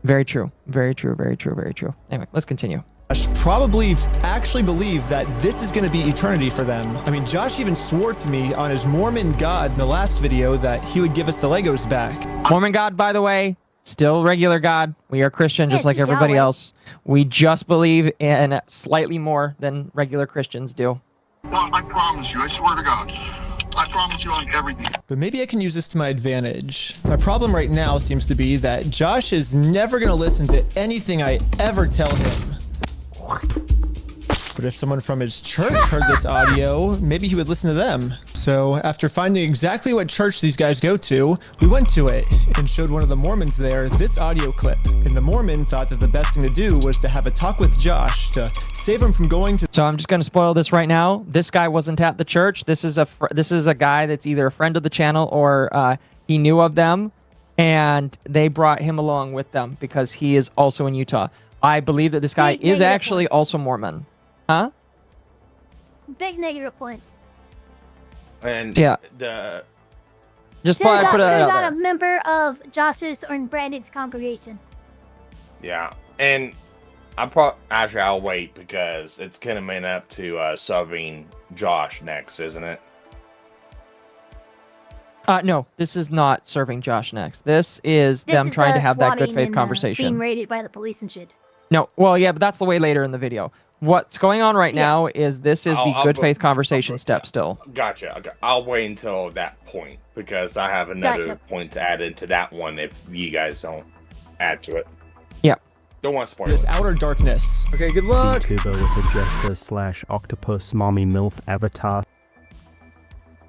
Very true. Anyway, let's continue. Josh probably actually believe that this is going to be eternity for them. I mean, Josh even swore to me on his Mormon God in the last video that he would give us the Legos back. Mormon God, by the way, still regular God. We are Christian just like everybody else. We just believe in slightly more than regular Christians do. Well, I promise you, I swear to God. I promise you on everything. But maybe I can use this to my advantage. My problem right now seems to be that Josh is never going to listen to anything I ever tell him. But if someone from his church heard this audio, maybe he would listen to them. So after finding exactly what church these guys go to, we went to it and showed one of the Mormons there this audio clip. And the Mormon thought that the best thing to do was to have a talk with Josh to save him from going to... So I'm just going to spoil this right now. This guy wasn't at the church. This is a guy that's either a friend of the channel or he knew of them. And they brought him along with them because he is also in Utah. I believe that this guy is actually also Mormon. Huh? Big negative points. And yeah, just should have got a member of Josh's or Brandon's congregation. Yeah, and I'll wait because it's kind of made up to serving Josh next, isn't it? No, this is not serving Josh next. This is them trying to have that good faith conversation. Being raided by the police and shit. No, well, yeah, but that's the way later in the video. What's going on right now is this is the good faith conversation step still. Gotcha. Okay. I'll wait until that point because I have another point to add into that one if you guys don't add to it. Yeah. Don't want to spoil this outer darkness. Okay, good luck. YouTuber with a jester/octopus mommy MILF avatar.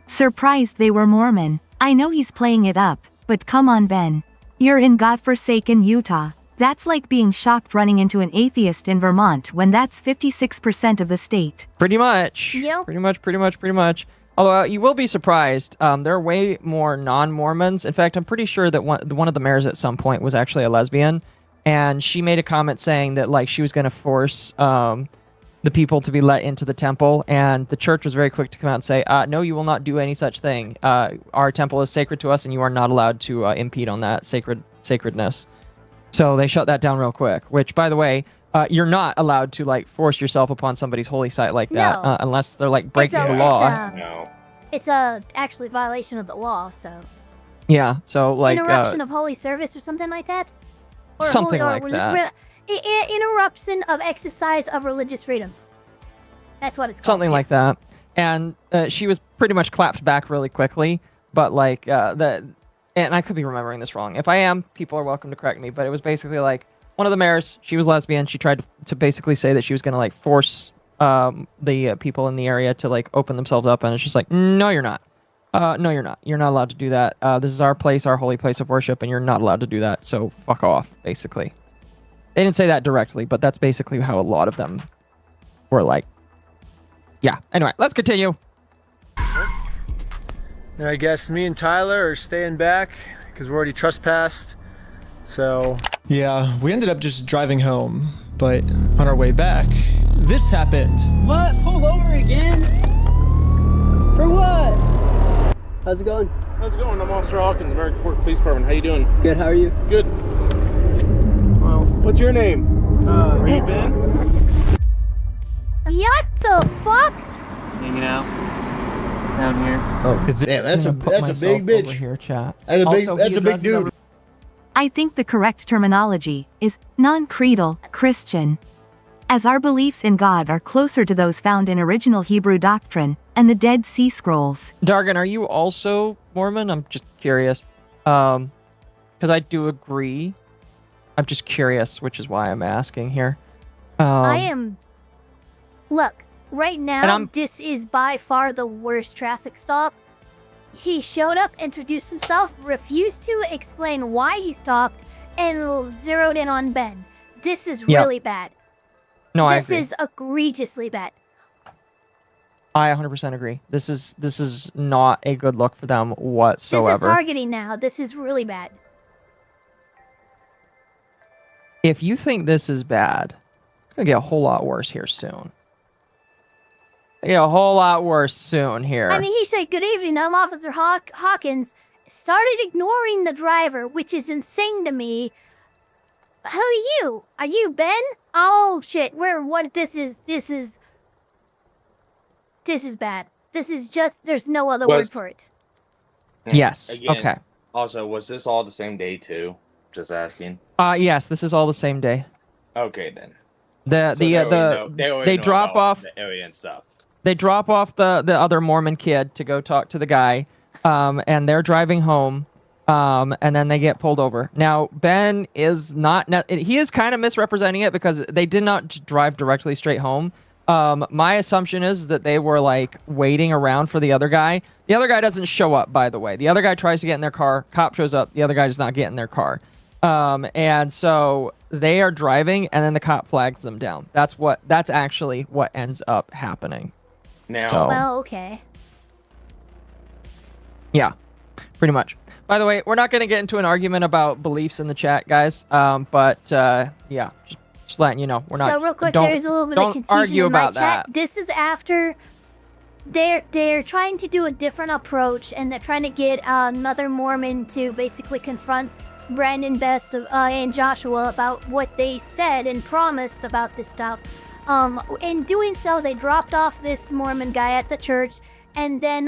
Surprised they were Mormon. I know he's playing it up, but come on, Ben. You're in godforsaken Utah. That's like being shocked running into an atheist in Vermont when that's 56% of the state. Pretty much. Yeah. Pretty much. Although you will be surprised, there are way more non-Mormons. In fact, I'm pretty sure that one of the mayors at some point was actually a lesbian, and she made a comment saying that like she was going to force the people to be let into the temple, and the church was very quick to come out and say, no, you will not do any such thing. Our temple is sacred to us, and you are not allowed to impede on that sacredness. So they shut that down real quick, which, by the way, you're not allowed to like force yourself upon somebody's holy site like that unless they're like breaking the law. It's a actually violation of the law, so. Yeah, so like interruption of holy service or something like that. Or something like that. Interruption of exercise of religious freedoms. That's what it's called. Something like that, and she was pretty much clapped back really quickly, but like and I could be remembering this wrong. If I am, people are welcome to correct me, but it was basically like one of the mayors, she was lesbian. She tried to basically say that she was going to like force the people in the area to like open themselves up. And it's just like, no, you're not. No, you're not. You're not allowed to do that. This is our place, our holy place of worship, and you're not allowed to do that. So fuck off, basically. They didn't say that directly, but that's basically how a lot of them were like. Yeah. Anyway, let's continue. And I guess me and Tyler are staying back because we're already trespassed. So yeah, we ended up just driving home, but on our way back, this happened. What? Pull over again? For what? How's it going? How's it going? I'm Officer Hawkins, American Fort Police Department. How you doing? Good. How are you? Good. Well, what's your name? Are you Ben? What the fuck? Hanging out down here. Oh, damn! That's a big bitch. Here, chat. That's a big dude. I think the correct terminology is non-creedal Christian. as our beliefs in God are closer to those found in original Hebrew doctrine and the Dead Sea Scrolls. Dargan, are you also Mormon? I'm just curious. Because I do agree. I'm just curious, which is why I'm asking here. I am... Look, right now, this is by far the worst traffic stop. He showed up, introduced himself, refused to explain why he stopped, and zeroed in on Ben. This is really bad. No, I This agree. is egregiously bad. I 100% agree. This is not a good look for them whatsoever. This is targeting now. This is really bad. If you think this is bad, it's going to get a whole lot worse here soon. Yeah, a whole lot worse soon here. I mean, he said, "Good evening, I'm Officer Hawkins." Started ignoring the driver, which is insane to me. Who are you? Are you Ben? Oh shit! This is bad. This is just. There's no other word for it. Yes. Again, Okay. Also, was this all the same day too? Just asking. Yes, this is all the same day. Okay then. They drop off the area and stuff. They drop off the other Mormon kid to go talk to the guy, and they're driving home, and then they get pulled over. Now Ben is not. He is kind of misrepresenting it because they did not drive directly straight home. My assumption is that they were like waiting around for the other guy. The other guy doesn't show up, by the way. The other guy tries to get in their car. Cop shows up. The other guy does not get in their car. And so they are driving, and then the cop flags them down. That's actually what ends up happening. Now, well, okay. Yeah, pretty much. By the way, we're not going to get into an argument about beliefs in the chat, guys. But yeah, just letting you know, we're not. So real quick, there's a little bit of confusion in my chat. This is after they're trying to do a different approach, and they're trying to get another Mormon to basically confront Brandon Best and Joshua about what they said and promised about this stuff. In doing so, they dropped off this Mormon guy at the church, and then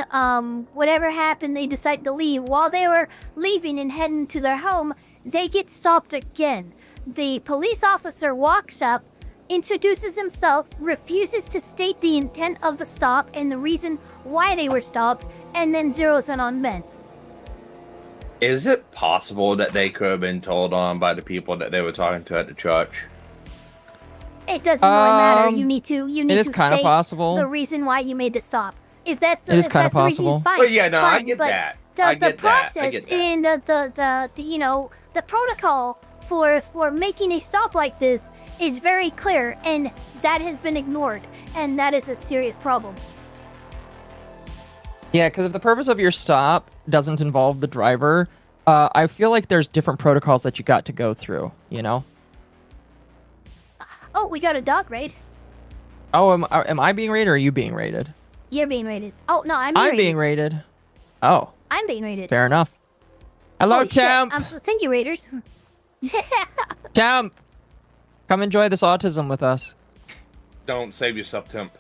whatever happened, they decided to leave. While they were leaving and heading to their home, they get stopped again. The police officer walks up, introduces himself, refuses to state the intent of the stop and the reason why they were stopped, and then zeroes in on Ben. is it possible that they could have been told on by the people that they were talking to at the church? It doesn't really matter. You need to is kinda state possible. the reason why you made the stop. If that's It is if kinda that's the reason, it's possible. fine. Well, yeah, no, I Fine, get but that. The, I the get that. I process get that. and the protocol for making a stop like this is very clear, and that has been ignored, and that is a serious problem. Yeah, because if the purpose of your stop doesn't involve the driver, I feel like there's different protocols that you got to go through, you know? Oh, we got a dog raid. Oh, am I being raided or are you being raided? You're being raided. Oh no, I'm being raided. Oh, I'm being raided. fair enough. Hello, Holy shit. Temp. Thank you, raiders. Temp, come enjoy this autism with us. Don't save yourself, Temp.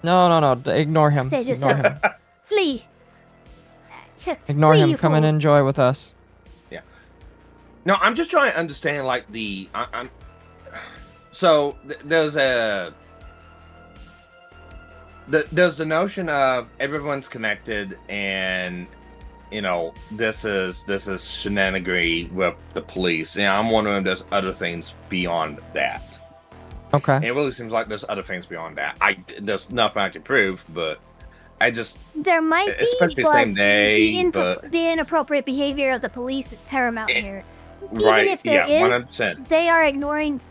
No. Ignore him. Save Ignore yourself. him. Flee. Ignore Flee, him. you Come and fools. enjoy with us. Yeah. No, I'm just trying to understand, like, so there's the notion of everyone's connected, and you know this is shenanigan with the police. And I'm wondering if there's other things beyond that. Okay. It really seems like there's other things beyond that. There's nothing I can prove, but I just There might be, especially but same day, the inappropriate behavior of the police is paramount here. Even right, if there yeah, is, 100%. they are ignoring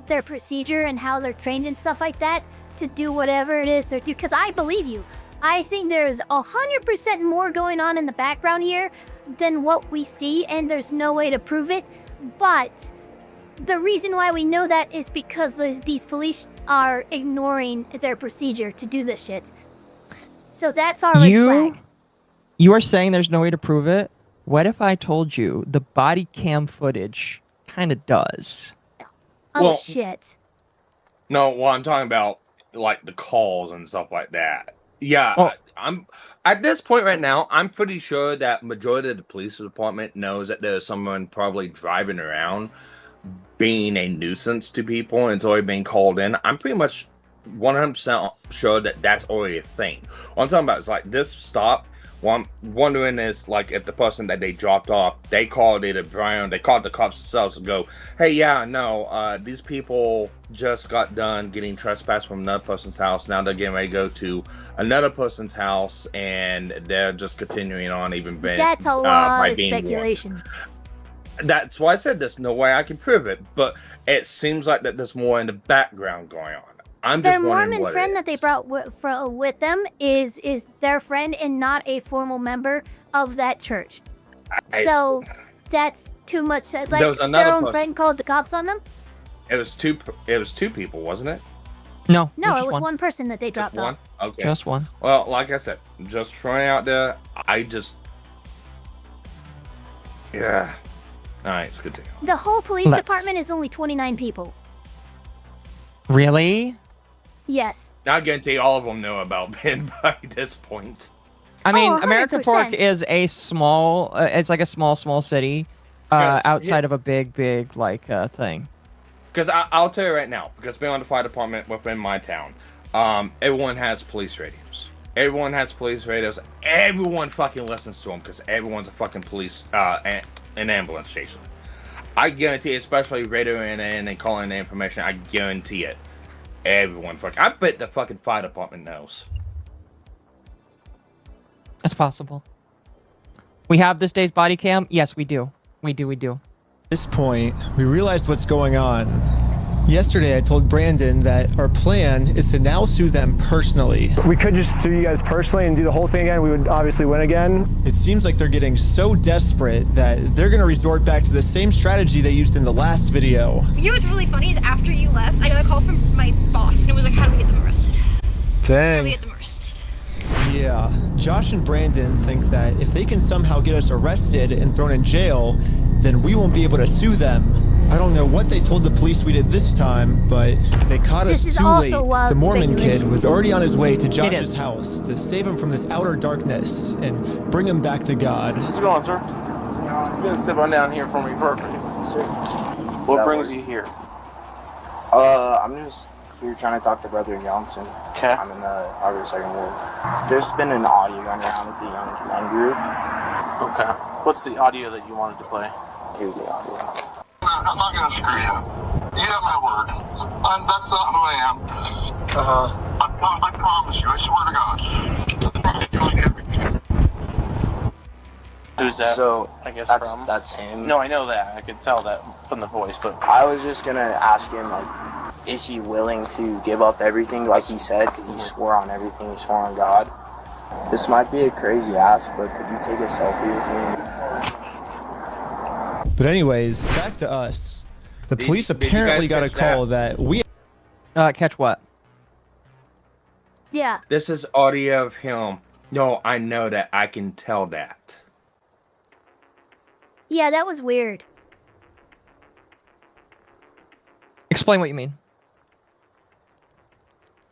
their procedure and how they're trained and stuff like that to do whatever it is they're doing. Because I believe you. I think there's 100% more going on in the background here than what we see, and there's no way to prove it. But the reason why we know that is because these police are ignoring their procedure to do this shit. So that's our red flag. You are saying there's no way to prove it? What if I told you the body cam footage kind of does? Oh, Well, shit. No, well, I'm talking about like the calls and stuff like that. Yeah, Oh. I'm at this point right now. I'm pretty sure that majority of the police department knows that there's someone probably driving around. being a nuisance to people and it's already being called in, I'm pretty much 100% sure that that's already a thing. What I'm talking about is like this stop. What I'm wondering is like if the person that they dropped off, they called it a Brown, they called the cops themselves and go, hey, yeah, no, these people just got done getting trespassed from another person's house. Now they're getting ready to go to another person's house and they're just continuing on even being. That's a lot of speculation. Warned. That's why I said there's no way I can prove it, but it seems like that there's more in the background going on. Their Mormon friend that they brought with them is their friend and not a formal member of that church. So that's too much. Like their own friend called the cops on them. It was two people, wasn't it? No, it was one person that they dropped off. Okay, just one. Well, like I said, just throwing out there. Yeah. All right, it's good to go. The whole police department is only 29 people. Really? Yes. I guarantee all of them know about Ben by this point. I mean, American Fork is a small, it's like a small city outside of a big, like, thing. Because I'll tell you right now, because being on the fire department within my town, everyone has police radios. Everyone has police radios. Everyone fucking listens to them because everyone's a fucking police, an ambulance station. I guarantee, especially radioing in and calling the information, I guarantee it. Everyone I bet the fucking fire department knows. That's possible. We have this day's body cam? Yes, we do. We do. At this point, we realized what's going on. Yesterday, I told Brandon that our plan is to now sue them personally. We could just sue you guys personally and do the whole thing again. We would obviously win again. It seems like they're getting so desperate that they're going to resort back to the same strategy they used in the last video. You know what's really funny is after you left, I got a call from my boss, and it was like, how do we get them arrested? Dang. How do we get them arrested? Yeah, Josh and Brandon think that if they can somehow get us arrested and thrown in jail, then we won't be able to sue them. I don't know what they told the police we did this time, but they caught us too late. The Mormon kid was already on his way to Josh's house to save him from this outer darkness and bring him back to God. How's it going, sir? You're gonna sit on down here for me for a minute. Sir. What brings you here? I'm just here trying to talk to Brother Johnson. Okay. I'm in the Harvard Second Ward. There's been an audio going around with the Young Command group. Okay. What's the audio that you wanted to play? Here's the audio. I'm not going to screw you. You have my word. That's not who I am. I promise you. I swear to God. Who's that? So, I guess that's him. No, I know that. I could tell that from the voice, but I was just going to ask him, like, is he willing to give up everything like he said? Because he swore on everything. He swore on God. This might be a crazy ask, but could you take a selfie with me? But anyways, back to us. The police apparently got a call that we... Catch what? Yeah. This is audio of him. No, I know that. I can tell that. Yeah, that was weird. Explain what you mean.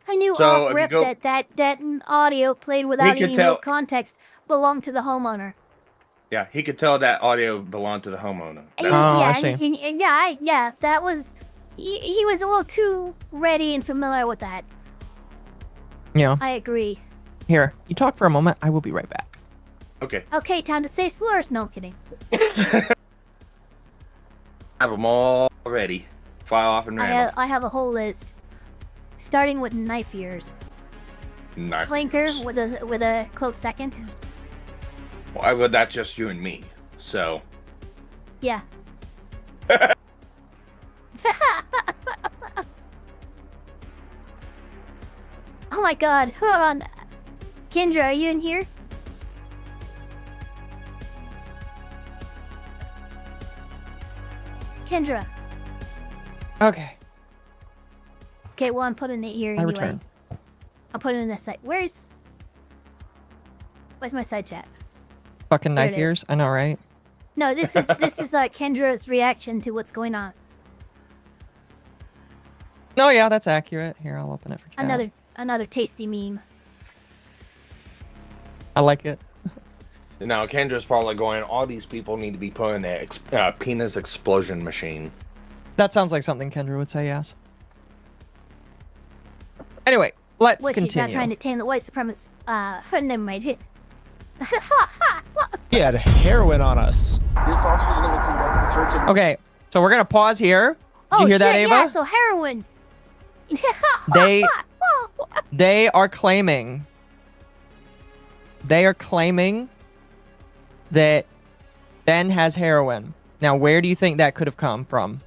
I knew off rip that audio played without any real context belonged to the homeowner. Yeah, he could tell that audio belonged to the homeowner. Yeah, that was... He was a little too ready and familiar with that. Yeah. I agree. Here, you talk for a moment. I will be right back. Okay. Okay, time to say slurs. No, I'm kidding. I have them all ready. File off and random. I have a whole list. Starting with knife ears. Clanker with a close second. Well, that's just you and me, so... Yeah. Oh my god, hold on. Kendra, are you in here? Kendra. Okay. Okay, well, I'm putting it here anyway. return. I'll put it in this site. Where's my side chat? Fucking There knife it is. ears? I know, right? No, this is Kendra's reaction to what's going on. No, yeah, that's accurate. Here, I'll open it for chat. Another tasty meme. I like it. Now, Kendra's probably going, all these people need to be put in a penis explosion machine. That sounds like something Kendra would say, yes. Anyway, let's What, continue. she's not trying to tame the white supremacist, never mind. He had heroin on us. This officer's going to conduct the search of... Okay, so we're gonna pause here. Did you hear that, Ava? Yeah, so heroin. They are claiming that Ben has heroin. Now, where do you think that could have come from?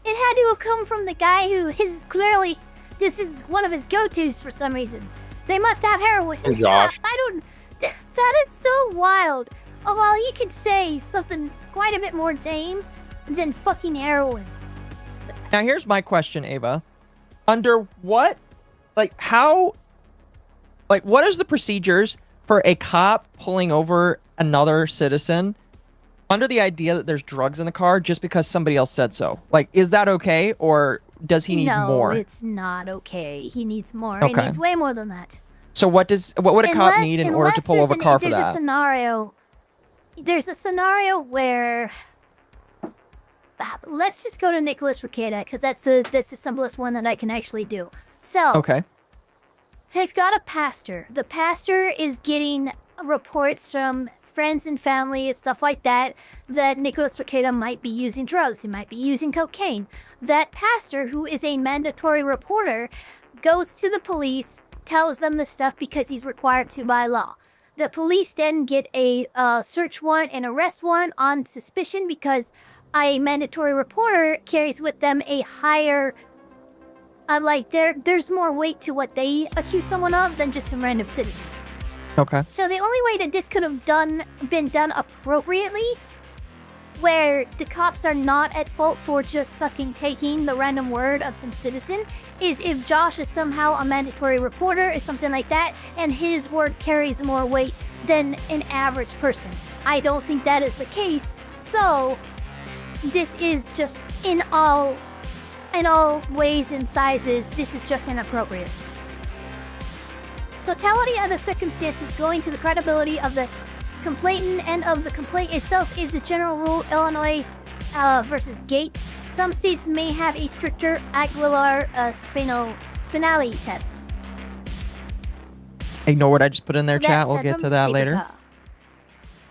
It had to have come from the guy who is clearly, this is one of his go-tos for some reason. They must have heroin. Oh, Josh. That is so wild. Oh, well, you could say something quite a bit more tame than fucking heroin. Now, here's my question, Ava. Under what, what is the procedures for a cop pulling over another citizen under the idea that there's drugs in the car just because somebody else said so? Like, is that okay, or does he need more? No, it's not okay. He needs more. Okay. He needs way more than that. So what would a cop need in order to pull over a car for that? There's a scenario where, let's just go to Nicholas Requeda, because that's the simplest one that I can actually do. So, okay, they've got a pastor. The pastor is getting reports from friends and family and stuff like that Nicholas Requeda might be using drugs. He might be using cocaine. That pastor, who is a mandatory reporter, goes to the police, tells them the stuff because he's required to by law. The police then get a search warrant and arrest warrant on suspicion because a mandatory reporter carries with them a higher, there's more weight to what they accuse someone of than just some random citizen. Okay. So the only way that this could have been done appropriately, where the cops are not at fault for just fucking taking the random word of some citizen, is if Josh is somehow a mandatory reporter or something like that, and his word carries more weight than an average person. I don't think that is the case, so this is just in all ways and sizes, this is just inappropriate. Totality of the circumstances going to the credibility of the complainant and of the complaint itself is the general rule. Illinois versus Gate. Some states may have a stricter Aguilar-Spinelli test. Ignore what I just put in there, chat. We'll get to that later. Secret.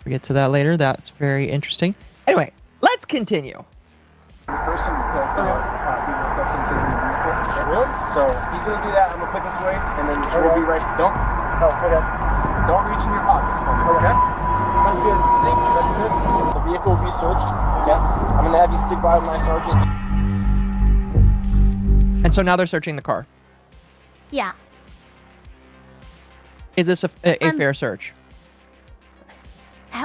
We'll get to that later. That's very interesting. Anyway, let's continue. Person because there are substances in the vehicle. Really? So he's gonna do that. I'm gonna put this away, and then we'll be right. Don't reach in your pockets for me. Okay. Sounds good. Thank you. Let's do this. The vehicle will be searched. Okay. I'm gonna have you stick by with my sergeant. And so now they're searching the car. Yeah. Is this a fair search?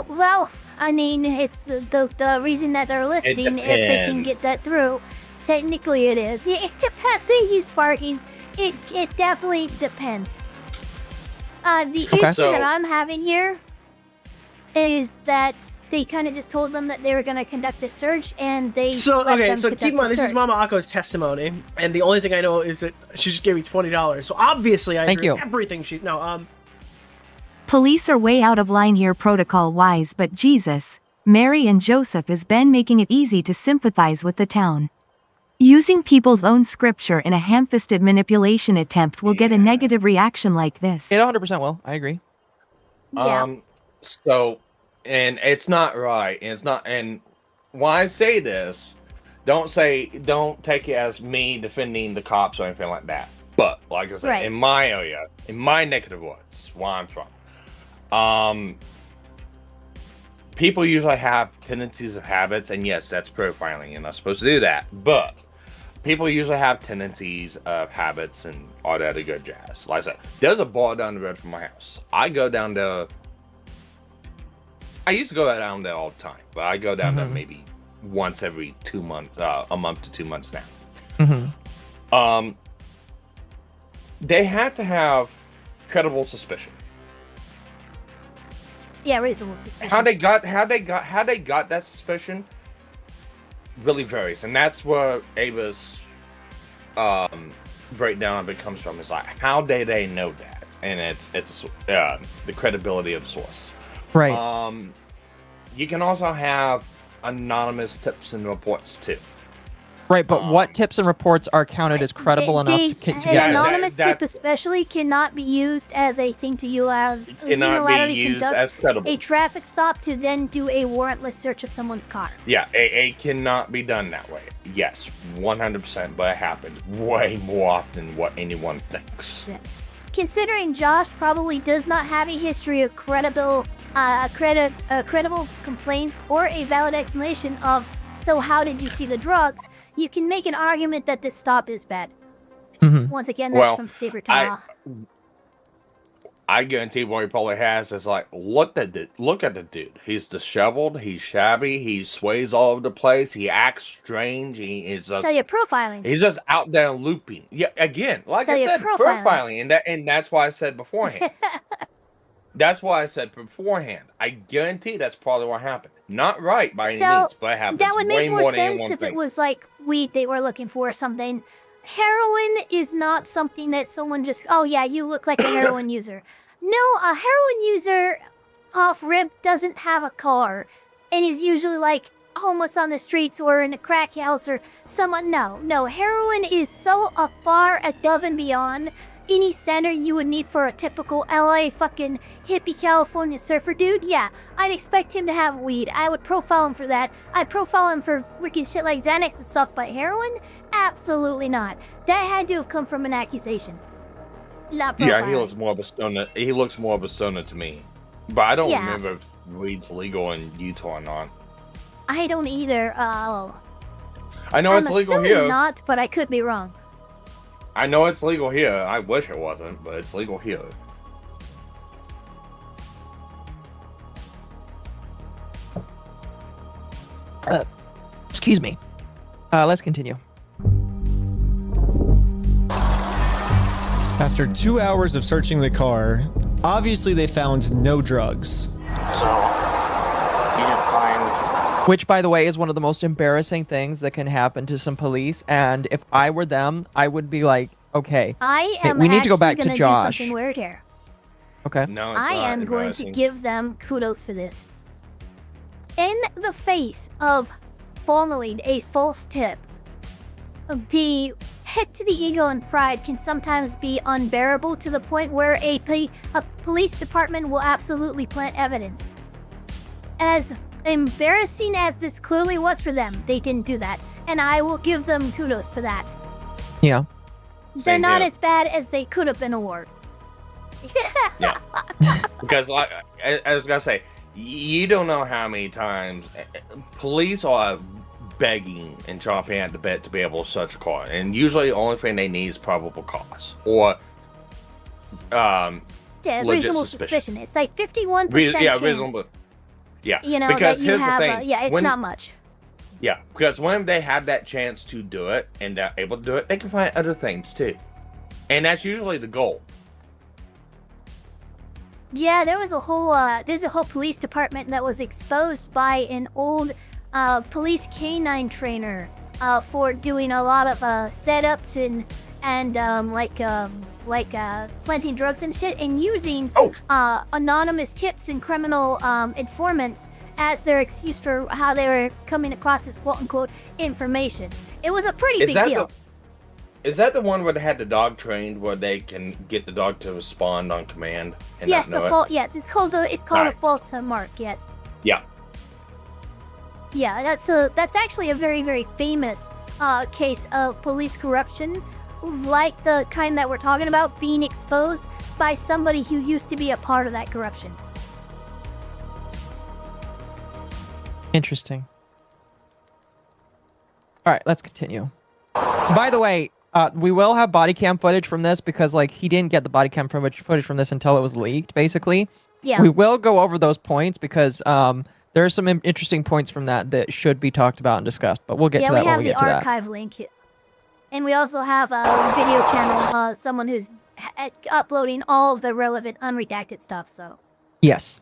Well, I mean, it's the reason that they're listing, if they can get that through. Technically, it is. Yeah, it depends. Thank you, Sparkies. It definitely depends. The issue that I'm having here is that they kind of just told them that they were going to conduct a search, and they so keep in mind, this search. is Mama Akko's testimony, and the only thing I know is that she just gave me $20. So obviously, I agree with everything she. No, Police are way out of line here protocol-wise, but Jesus, Mary and Joseph is Ben making it easy to sympathize with the town. Using people's own scripture in a ham-fisted manipulation attempt will get a negative reaction like this. It 100% will. I agree. Yeah. So, and it's not right. And it's not. And why I say this, don't take it as me defending the cops or anything like that. But like I said, in my area, in my neck of the woods, where I'm from, people usually have tendencies of habits, and yes, that's profiling. You're not supposed to do that, but people usually have tendencies of habits and all that other good jazz. Like I said, there's a bar down the road from my house. I go down there. I used to go down there all the time, but I go down there maybe once every 2 months, a month to 2 months now. They had to have credible suspicion. Yeah, reasonable suspicion. How they got that suspicion really varies, and that's where Ava's breakdown of it comes from. Is like, how did they know that? And it's the credibility of the source. Right. You can also have anonymous tips and reports too. Right, but what tips and reports are counted as credible enough to get? An anonymous tip especially cannot be used as a thing to unilaterally conduct a traffic stop to then do a warrantless search of someone's car. Yeah, it cannot be done that way. Yes, 100%, but it happens way more often than what anyone thinks. Yeah. Considering Josh probably does not have a history of credible complaints or a valid explanation of, so how did you see the drugs, you can make an argument that this stop is bad. Once again, that's from Saber Tala. I guarantee what he probably has is like, look at the dude. He's disheveled, he's shabby, he sways all over the place, he acts strange, he is So you're profiling. He's just out there looping. Yeah, again, like I said, profiling, and that's why I said beforehand. That's why I said beforehand. I guarantee that's probably what happened. Not right by any means, but it happens. That would make more more than sense if it was like weed they were looking for or something. Heroin is not something that someone just, oh yeah, you look like a heroin user. No, a heroin user off rip doesn't have a car and is usually like homeless on the streets or in a crack house or someone. No, heroin is so far above and beyond any standard you would need for a typical LA fucking hippie California surfer dude. Yeah, I'd expect him to have weed. I would profile him for that. I'd profile him for freaking shit like Xanax and stuff, but heroin? Absolutely not. That had to have come from an accusation. Not profiling. Yeah, he looks more of a stoner. He looks more of a stoner to me. But I don't remember if weed's legal in Utah or not. I don't either. I know it's legal here. I'm assuming not, but I could be wrong. I know it's legal here. I wish it wasn't, but it's legal here. Excuse me. Let's continue. After 2 hours of searching the car, obviously they found no drugs. Which, by the way, is one of the most embarrassing things that can happen to some police. And if I were them, I would be like, okay, we need to go back to Josh. Do something weird here. Okay. No, it's I am going to give them kudos for this. In the face of following a false tip, the hit to the ego and pride can sometimes be unbearable to the point where a police department will absolutely plant evidence. As embarrassing as this clearly was for them, they didn't do that, and I will give them kudos for that. Yeah. They're not as bad as they could have been awarded. Yeah. Because, like, I was gonna say, you don't know how many times police are begging and chomping at the bit to be able to search a car, and usually the only thing they need is probable cause or reasonable suspicion. It's like 51% chance. Reasonable. Yeah, you know, because that you have it's not much. Yeah, because when they have that chance to do it and they're able to do it, they can find other things too, and that's usually the goal. Yeah, there's a whole police department that was exposed by an old police canine trainer for doing a lot of setups and planting drugs and shit, and using anonymous tips and criminal informants as their excuse for how they were coming across this quote-unquote information. It was a pretty big deal. Is that the one where they had the dog trained, where they can get the dog to respond on command? And yes, not know it? Yes, it's called a false mark. Yes. Yeah. Yeah, that's actually a very, very famous case of police corruption, like the kind that we're talking about, being exposed by somebody who used to be a part of that corruption. Interesting. All right, let's continue. By the way, we will have body cam footage from this because, like, he didn't get the body cam footage from this until it was leaked, basically. Yeah. We will go over those points because there are some interesting points from that should be talked about and discussed, but we'll get to that when we get to that. Yeah, we have the archive link. And we also have a video channel, someone who's uploading all of the relevant unredacted stuff, so. Yes.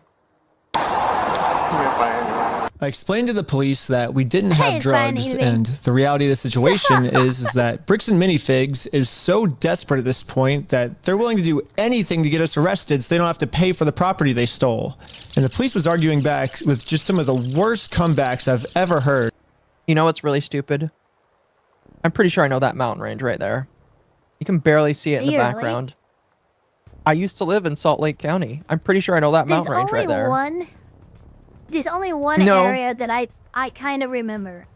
I explained to the police that we didn't have drugs, and the reality of the situation is that Bricks and Minifigs is so desperate at this point that they're willing to do anything to get us arrested so they don't have to pay for the property they stole. And the police was arguing back with just some of the worst comebacks I've ever heard. You know what's really stupid? I'm pretty sure I know that mountain range right there. You can barely see it in the background. I used to live in Salt Lake County. I'm pretty sure I know that mountain range right there. There's only one area that I kind of remember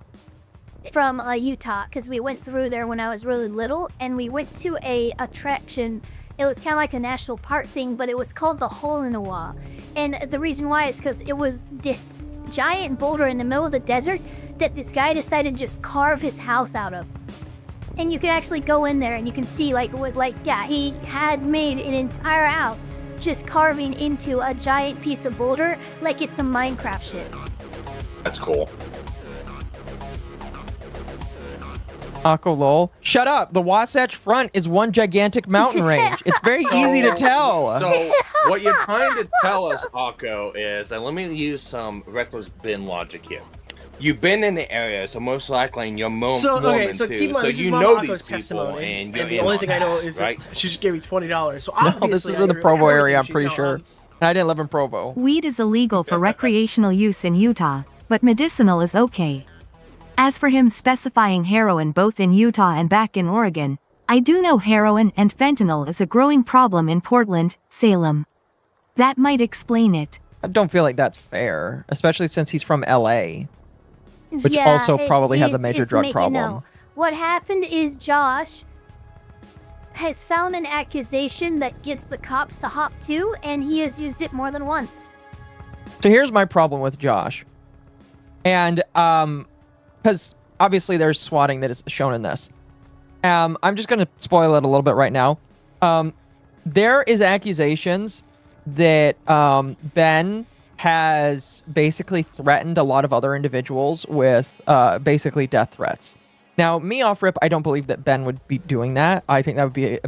from Utah, because we went through there when I was really little, and we went to a attraction. It was kind of like a national park thing, but it was called the Hole in the Wall. And the reason why is because it was this giant boulder in the middle of the desert that this guy decided to just carve his house out of. And you can actually go in there and you can see he had made an entire house just carving into a giant piece of boulder like it's some Minecraft shit. That's cool. Akko lol. Shut up! The Wasatch Front is one gigantic mountain range. It's very easy to tell. So, what you're trying to tell us, Akko, is, and let me use some reckless bin logic here. You've been in the area, so most likely in your moment so too. Keep in mind, so this you is know Mama these Akko's people, testimony, and you're the only thing I know is right? that she just gave me $20. So No, obviously, this is in the Provo area, I'm pretty sure. And I didn't live in Provo. Weed is illegal for recreational use in Utah, but medicinal is okay. As for him specifying heroin both in Utah and back in Oregon, I do know heroin and fentanyl is a growing problem in Portland, Salem. That might explain it. I don't feel like that's fair, especially since he's from LA, which also probably has a major drug problem. No. What happened is Josh has found an accusation that gets the cops to hop to, and he has used it more than once. So here's my problem with Josh. And, because obviously there's swatting that is shown in this. I'm just going to spoil it a little bit right now. There is accusations that Ben has basically threatened a lot of other individuals with basically death threats. Now, me off rip, I don't believe that Ben would be doing that. I think that would be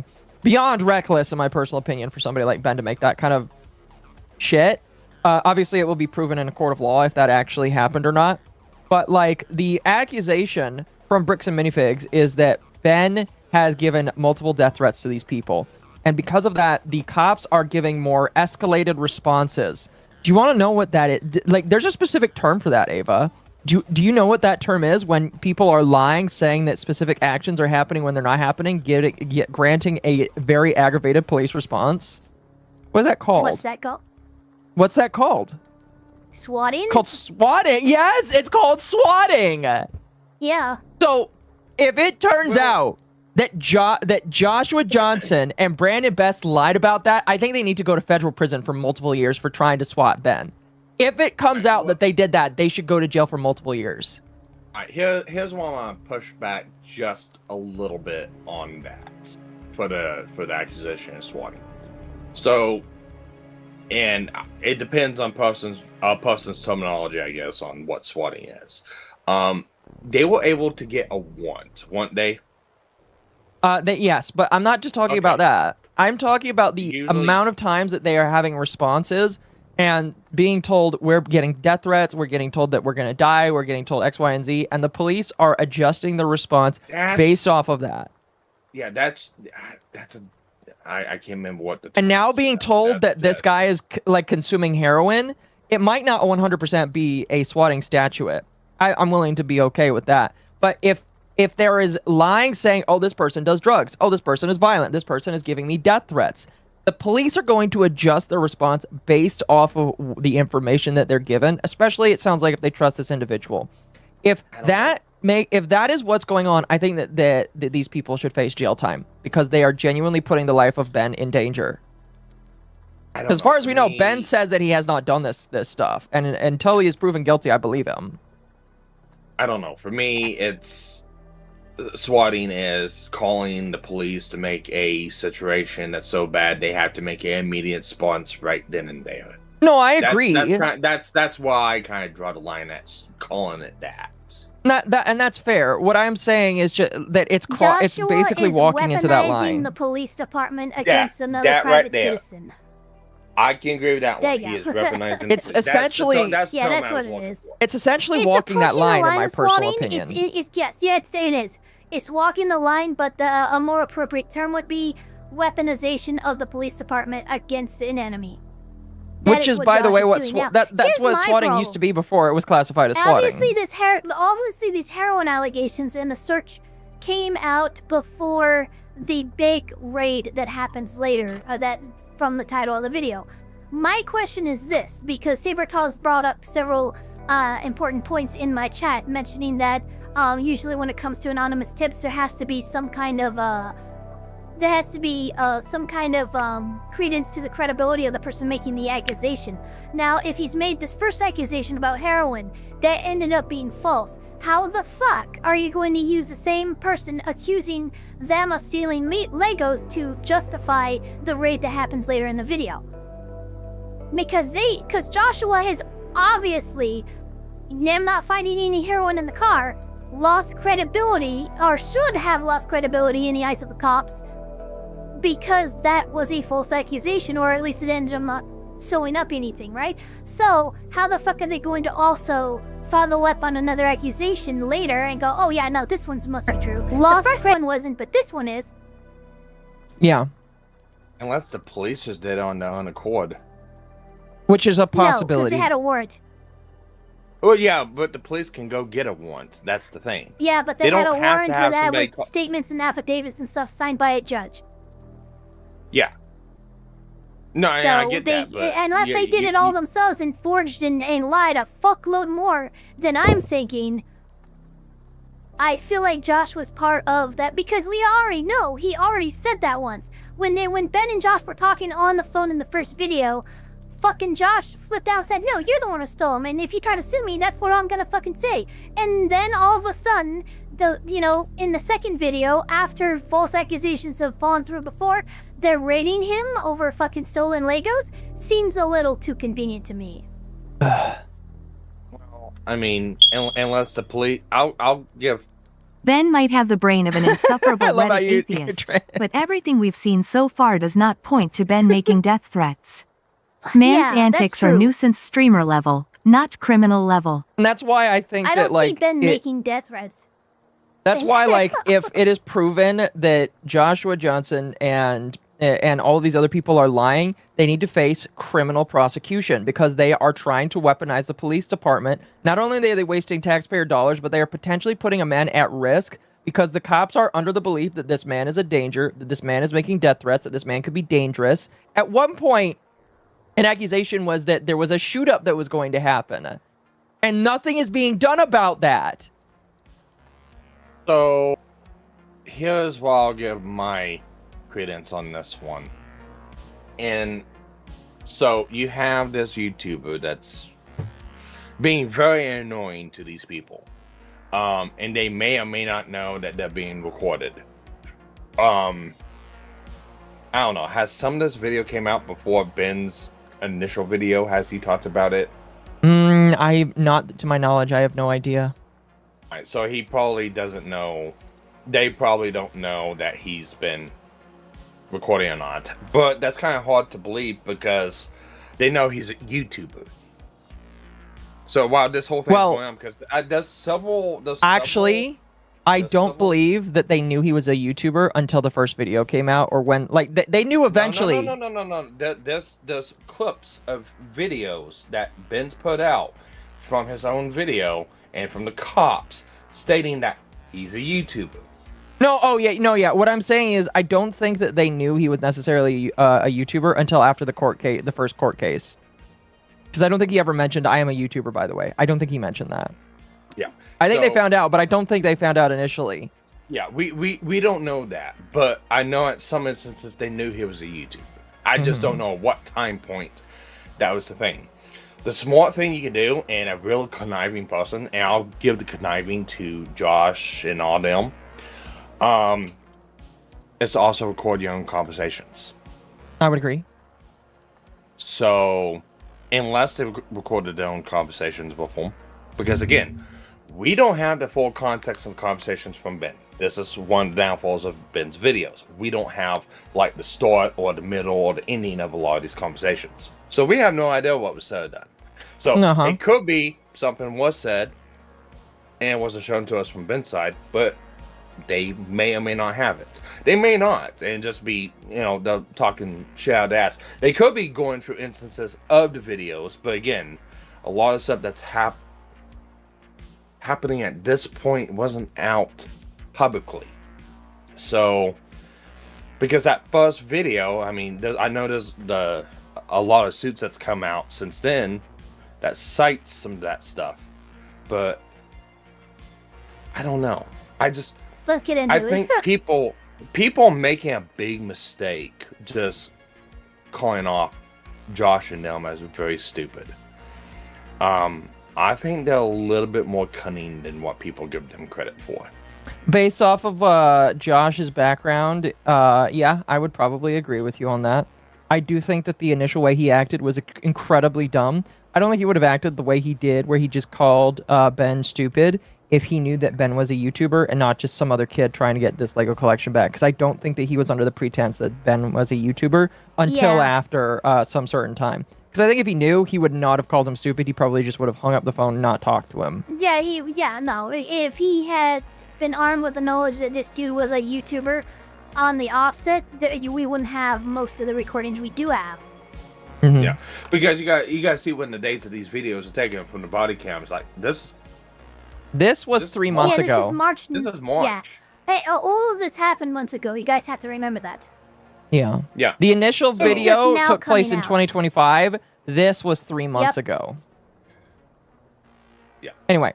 beyond reckless, in my personal opinion, for somebody like Ben to make that kind of shit. Obviously, it will be proven in a court of law if that actually happened or not. But, like, the accusation from Bricks and Minifigs is that Ben has given multiple death threats to these people. And because of that, the cops are giving more escalated responses. Do you want to know what that is? Like, there's a specific term for that, Ava. Do you know what that term is when people are lying, saying that specific actions are happening when they're not happening, granting a very aggravated police response? What is that called? What's that called? What's that called? Swatting? Called swatting. Yes, it's called swatting. Yeah. So, if it turns out that Joshua Johnson and Brandon Best lied about that, I think they need to go to federal prison for multiple years for trying to swat Ben. If it comes out that they did that, they should go to jail for multiple years. All right, here's why I want to push back just a little bit on that for the accusation of swatting. So, and it depends on person's terminology, I guess, on what swatting is. They were able to get a warrant, weren't they? Yes, but I'm not just talking about that. I'm talking about the amount of times that they are having responses and being told we're getting death threats, we're getting told that we're going to die, we're getting told X, Y, and Z, and the police are adjusting the response based off of that. Yeah, that's I can't remember what the. And now being told that this guy is like consuming heroin, it might not 100% be a swatting statute. I'm willing to be okay with that. But if there is lying saying, oh, this person does drugs, oh, this person is violent, this person is giving me death threats, the police are going to adjust their response based off of the information that they're given, especially it sounds like if they trust this individual. If that is what's going on, I think that these people should face jail time because they are genuinely putting the life of Ben in danger. As far as we know, Ben says that he has not done this stuff, and until he is proven guilty, I believe him. I don't know. For me, it's swatting is calling the police to make a situation that's so bad they have to make an immediate response right then and there. No, I agree. That's why I kind of draw the line at calling it that. And that's fair. What I'm saying is just that it's basically walking into that line. The police department against another private citizen. I can agree with that one. He is weaponizing. It's essentially that's what it is. It's essentially walking that line, in my personal opinion. It is. It's walking the line, but a more appropriate term would be weaponization of the police department against an enemy. Which is, by the way, that's what swatting used to be before it was classified as swatting. Obviously, these heroin allegations and the search came out before the big raid that happens later, that from the title of the video. My question is this, because Sabertall's brought up several important points in my chat, mentioning that usually when it comes to anonymous tips, there has to be some kind of credence to the credibility of the person making the accusation. Now, if he's made this first accusation about heroin that ended up being false, how the fuck are you going to use the same person accusing them of stealing Legos to justify the raid that happens later in the video? Because Joshua has obviously, them not finding any heroin in the car, lost credibility, or should have lost credibility in the eyes of the cops, because that was a false accusation, or at least it ended up not showing up anything, right? So, how the fuck are they going to also follow up on another accusation later and go, oh yeah, no, this one's must be true. The first one wasn't, but this one is. Yeah. Unless the police just did it on their own accord. Which is a No, possibility. because they had a warrant. Well, yeah, but the police can go get a warrant. That's the thing. Yeah, but they had a don't have warrant to for have that somebody with statements and affidavits and stuff signed by a judge. Yeah. No, So yeah, I get they, that. But unless they did it all themselves and forged and lied a fuckload more than I'm thinking, I feel like Josh was part of that, because we already know, he already said that once. When Ben and Josh were talking on the phone in the first video, fucking Josh flipped out and said, no, you're the one who stole him, and if you try to sue me, that's what I'm gonna fucking say. And then all of a sudden, in the second video, after false accusations have fallen through before, they're raiding him over fucking stolen Legos? Seems a little too convenient to me. I mean, unless the police, I'll give. Ben might have the brain of an insufferable Reddit atheist, but everything we've seen so far does not point to Ben making death threats. Man's antics are nuisance streamer level, not criminal level. And that's why I think I that, don't see Ben making death threats. That's why, like, if it is proven that Joshua Johnson and all these other people are lying, they need to face criminal prosecution, because they are trying to weaponize the police department. Not only are they wasting taxpayer dollars, but they are potentially putting a man at risk, because the cops are under the belief that this man is a danger, that this man is making death threats, that this man could be dangerous. At one point, an accusation was that there was a shoot-up that was going to happen, and nothing is being done about that. So, here's why I'll give my credence on this one. And so, you have this YouTuber that's being very annoying to these people. And they may or may not know that they're being recorded. I don't know. Has some of this video came out before Ben's initial video? Has he talked about it? Not to my knowledge. I have no idea. Right, so he probably doesn't know. They probably don't know that he's been recording or not. But that's kind of hard to believe, because they know he's a YouTuber. So while this whole thing is going on, because there's several. I don't believe that they knew he was a YouTuber until the first video came out, or when, like, they knew eventually. No. There's clips of videos that Ben's put out from his own video and from the cops stating that he's a YouTuber. No, what I'm saying is, I don't think that they knew he was necessarily a YouTuber until after the first court case. Because I don't think he ever mentioned, I am a YouTuber, by the way. I don't think he mentioned that. Yeah. I think they found out, but I don't think they found out initially. Yeah, we don't know that, but I know at some instances they knew he was a YouTuber. I just don't know what time point that was the thing. The smart thing you can do, and a real conniving person, and I'll give the conniving to Josh and all them, is to also record your own conversations. I would agree. So, unless they recorded their own conversations before, because again, we don't have the full context of the conversations from Ben. This is one of the downfalls of Ben's videos. We don't have, like, the start or the middle or the ending of a lot of these conversations. So we have no idea what was said or done. So it could be something was said and wasn't shown to us from Ben's side, but they may or may not have it. They may not, and just be, they're talking shit out of ass. They could be going through instances of the videos, but again, a lot of stuff that's happening at this point wasn't out publicly. So, because that first video, I mean, I know there's a lot of suits that's come out since then that cites some of that stuff, but I don't know. Let's get into it. I think people making a big mistake just calling off Josh and them as very stupid. I think they're a little bit more cunning than what people give them credit for. Based off of Josh's background, yeah, I would probably agree with you on that. I do think that the initial way he acted was incredibly dumb. I don't think he would have acted the way he did, where he just called Ben stupid, if he knew that Ben was a YouTuber and not just some other kid trying to get this Lego collection back. Because I don't think that he was under the pretense that Ben was a YouTuber until after some certain time. Because I think if he knew, he would not have called him stupid. He probably just would have hung up the phone and not talked to him. No. If he had been armed with the knowledge that this dude was a YouTuber on the offset, we wouldn't have most of the recordings we do have. Mm-hmm. Yeah, because you got to see when the dates of these videos are taken from the body cams. Like this was 3 months ago. This is March. This is March. Yeah. Hey, all of this happened months ago. You guys have to remember that. Yeah. Yeah. The initial video took place in 2025. This was 3 months ago. Yeah. Anyway,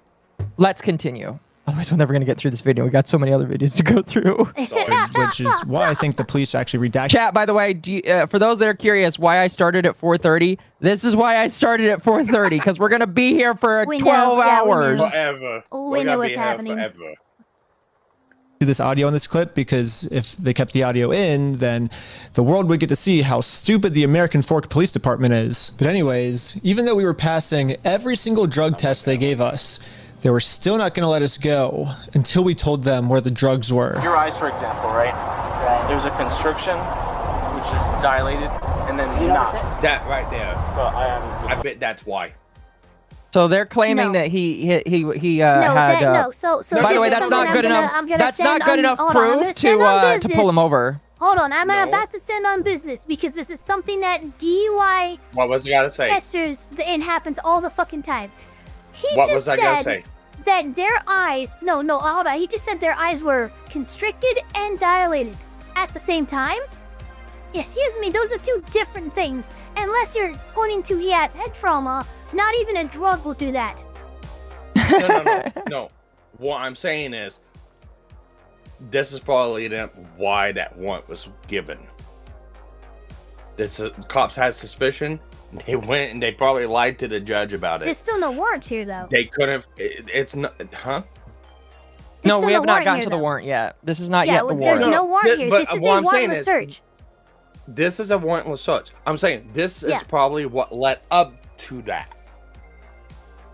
let's continue. Otherwise, we're never going to get through this video. We got so many other videos to go through. Which is why I think the police actually redacted. Chat, by the way, for those that are curious why I started at 4:30, this is why I started at 4:30, because we're going to be here for 12 hours. Forever. We knew what's happening. Forever. This audio in this clip, because if they kept the audio in, then the world would get to see how stupid the American Fork Police Department is. But anyways, even though we were passing every single drug test they gave us, they were still not going to let us go until we told them where the drugs were. Your eyes, for example, right? There's a constriction, which is dilated, and then not. That right there. So I bet that's why. So they're claiming that he had. So by the way, that's not good enough. That's not good enough proof to pull him over. Hold on, I'm about to send on business because this is something that DUI What was I gotta say? testers it happens all the fucking time. What was I gonna say? That their eyes, hold on. He just said their eyes were constricted and dilated at the same time. Excuse me, those are two different things. Unless you're pointing to he has head trauma, not even a drug will do that. No. What I'm saying is, this is probably why that warrant was given. Cops had suspicion. They went and they probably lied to the judge about it. There's still no warrant here, though. They could have. It's not, huh? No, we have not gotten to the warrant yet. This is not yet the warrant. There's no warrant here. This is a warrantless search. This is a warrantless search. I'm saying this is probably what led up to that.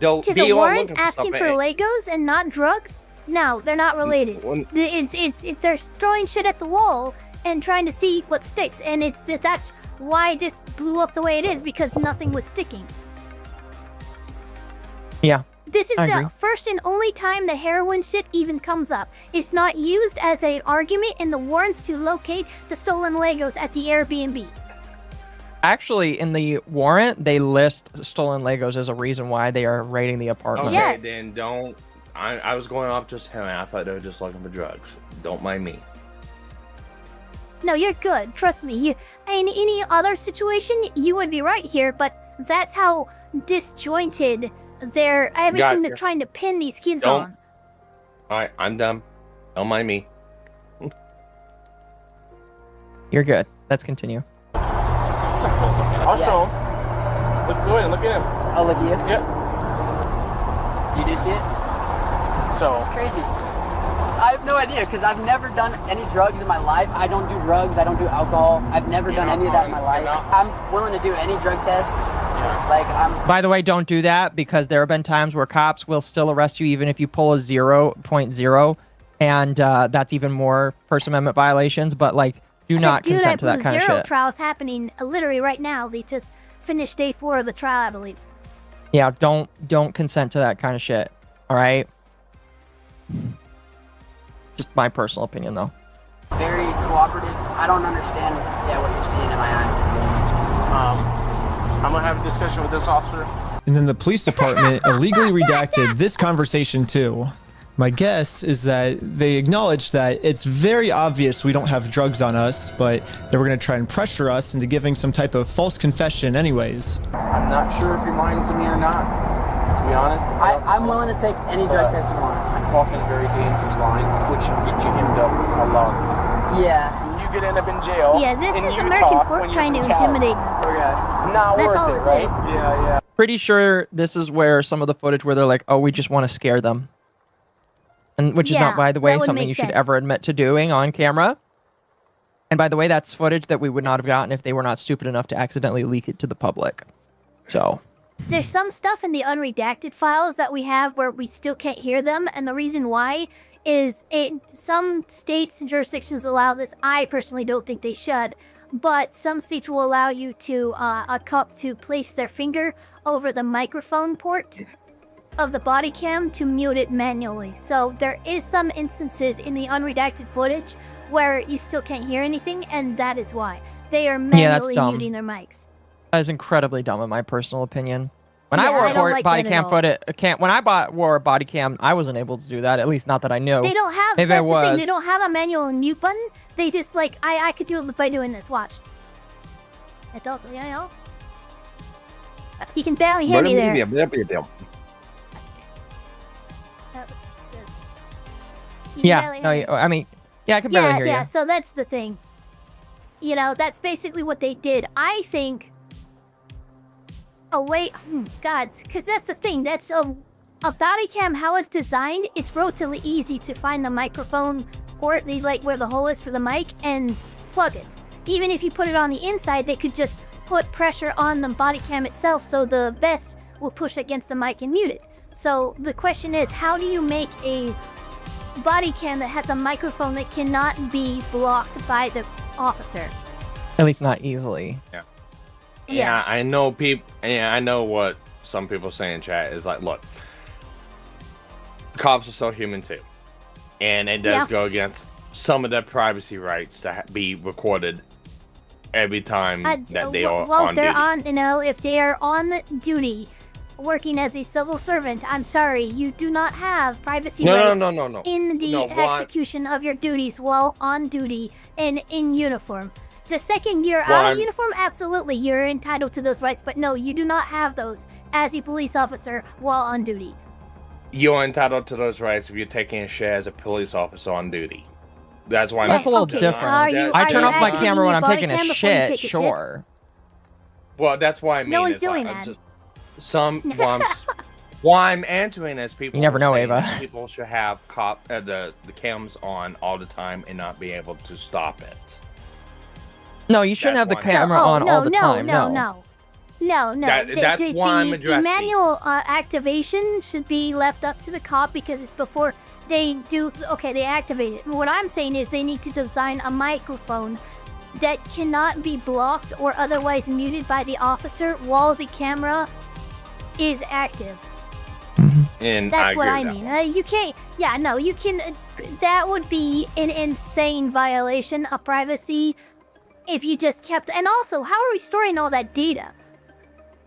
To the warrant asking for Legos and not drugs? No, they're not related. They're throwing shit at the wall and trying to see what sticks, and that's why this blew up the way it is, because nothing was sticking. Yeah. This is the first and only time the heroin shit even comes up. It's not used as an argument in the warrants to locate the stolen Legos at the Airbnb. Actually, in the warrant, they list stolen Legos as a reason why they are raiding the apartment. Okay, then don't. I was going off just him. I thought they were just looking for drugs. Don't mind me. No, you're good. Trust me. In any other situation, you would be right here, but that's how disjointed everything they're trying to pin these kids on. Alright, I'm done. Don't mind me. You're good. Let's continue. I'll show him. Go ahead and look at him. I'll look at you? Yep. You do see it? So. It's crazy. I have no idea, because I've never done any drugs in my life. I don't do drugs. I don't do alcohol. I've never done any of that in my life. I'm willing to do any drug tests. By the way, don't do that, because there have been times where cops will still arrest you even if you pull a 0.0, and that's even more First Amendment violations. But do not consent to that kind of shit. Trial is happening literally right now. They just finished day 4 of the trial, I believe. Yeah, don't consent to that kind of shit. All right. Just my personal opinion, though. Very cooperative. I don't understand, what you're seeing in my eyes. I'm gonna have a discussion with this officer. And then the police department illegally redacted this conversation too. My guess is that they acknowledge that it's very obvious we don't have drugs on us, but they were going to try and pressure us into giving some type of false confession anyways. I'm not sure if you're lying to me or not, to be honest. I'm willing to take any drug test you want. I'm walking a very dangerous line, which can get you hemmed up a lot of time. Yeah. You could end up in jail. Yeah, this in is Utah American Fork when trying to you're from Cali. intimidate them. Okay. Not That's worth all it, this right? is. Yeah. Pretty sure this is where some of the footage where they're like, oh, we just want to scare them. And which is Yeah, not, by the way, that would something make you should sense. ever admit to doing on camera. And by the way, that's footage that we would not have gotten if they were not stupid enough to accidentally leak it to the public. So. There's some stuff in the unredacted files that we have where we still can't hear them, and the reason why is some states and jurisdictions allow this. I personally don't think they should, but some states will allow you to a cop to place their finger over the microphone port of the body cam to mute it manually. So there is some instances in the unredacted footage where you still can't hear anything, and that is why they are manually muting their mics. That is incredibly dumb in my personal opinion. When Yeah, I wore I don't a like body that at cam all. footage, when I wore a body cam, I wasn't able to do that. At least not that I knew. They don't have. Maybe That's I the thing. was. They don't have a manual mute button. They just like I could do it by doing this. Watch. I don't. You know. You can barely hear me there. Yeah. No. I mean, yeah, I can barely hear Yeah. you. So that's the thing. You know, that's basically what they did. I think. Oh wait, gods, because that's the thing. That's a body cam. How it's designed, it's relatively easy to find the microphone port, like where the hole is for the mic, and plug it. Even if you put it on the inside, they could just put pressure on the body cam itself, so the vest will push against the mic and mute it. So the question is, how do you make a body cam that has a microphone that cannot be blocked by the officer? At least not easily. Yeah. Yeah. Yeah, I know people. Yeah, I know what some people say in chat is like, look, cops are so human too, and it does go against some of their privacy rights to be recorded every time that they are on they're duty. on. You know, if they are on duty, working as a civil servant, I'm sorry, you do not have privacy rights No. in the execution of your duties while on duty and in uniform. The second you're out of uniform, absolutely, you're entitled to those rights. But no, you do not have those as a police officer while on duty. You're entitled to those rights if you're taking a share as a police officer on duty. That's why. That's a little different. I turn off my camera when I'm taking a shit. Sure. Well, that's why I mean. No one's doing that. Why I'm answering is people. You never know, saying Ava. that people should have the cams on all the time and not be able to stop it. No, you shouldn't have the camera on all the time. No. That's why I'm The addressing. manual activation should be left up to the cop because it's before they do. Okay, they activate it. What I'm saying is they need to design a microphone that cannot be blocked or otherwise muted by the officer while the camera is active. And That's what I agree with mean. You can't. Yeah, no, you can. That would be an insane violation of privacy if you just kept. And also, how are we storing all that data?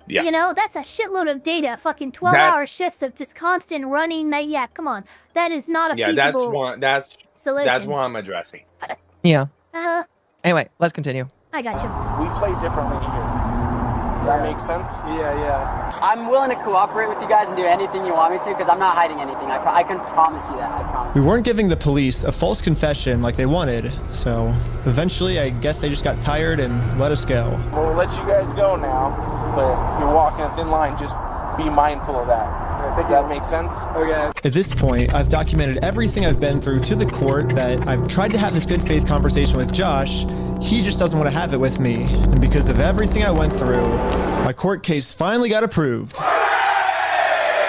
Yeah. You know, that's a shitload of data. Fucking 12-hour shifts of just constant running. Yeah, come on. That is not a feasible solution. That's what I'm addressing. Yeah. Uh-huh. Anyway, let's continue. I got you. We play differently here. Does that make sense? Yeah. I'm willing to cooperate with you guys and do anything you want me to, because I'm not hiding anything. I can promise you that. I promise. We weren't giving the police a false confession like they wanted, so eventually I guess they just got tired and let us go. We'll let you guys go now, but you're walking a thin line. Just be mindful of that. Does that make sense? Okay. At this point, I've documented everything I've been through to the court, that I've tried to have this good faith conversation with Josh. He just doesn't want to have it with me. And because of everything I went through, my court case finally got approved.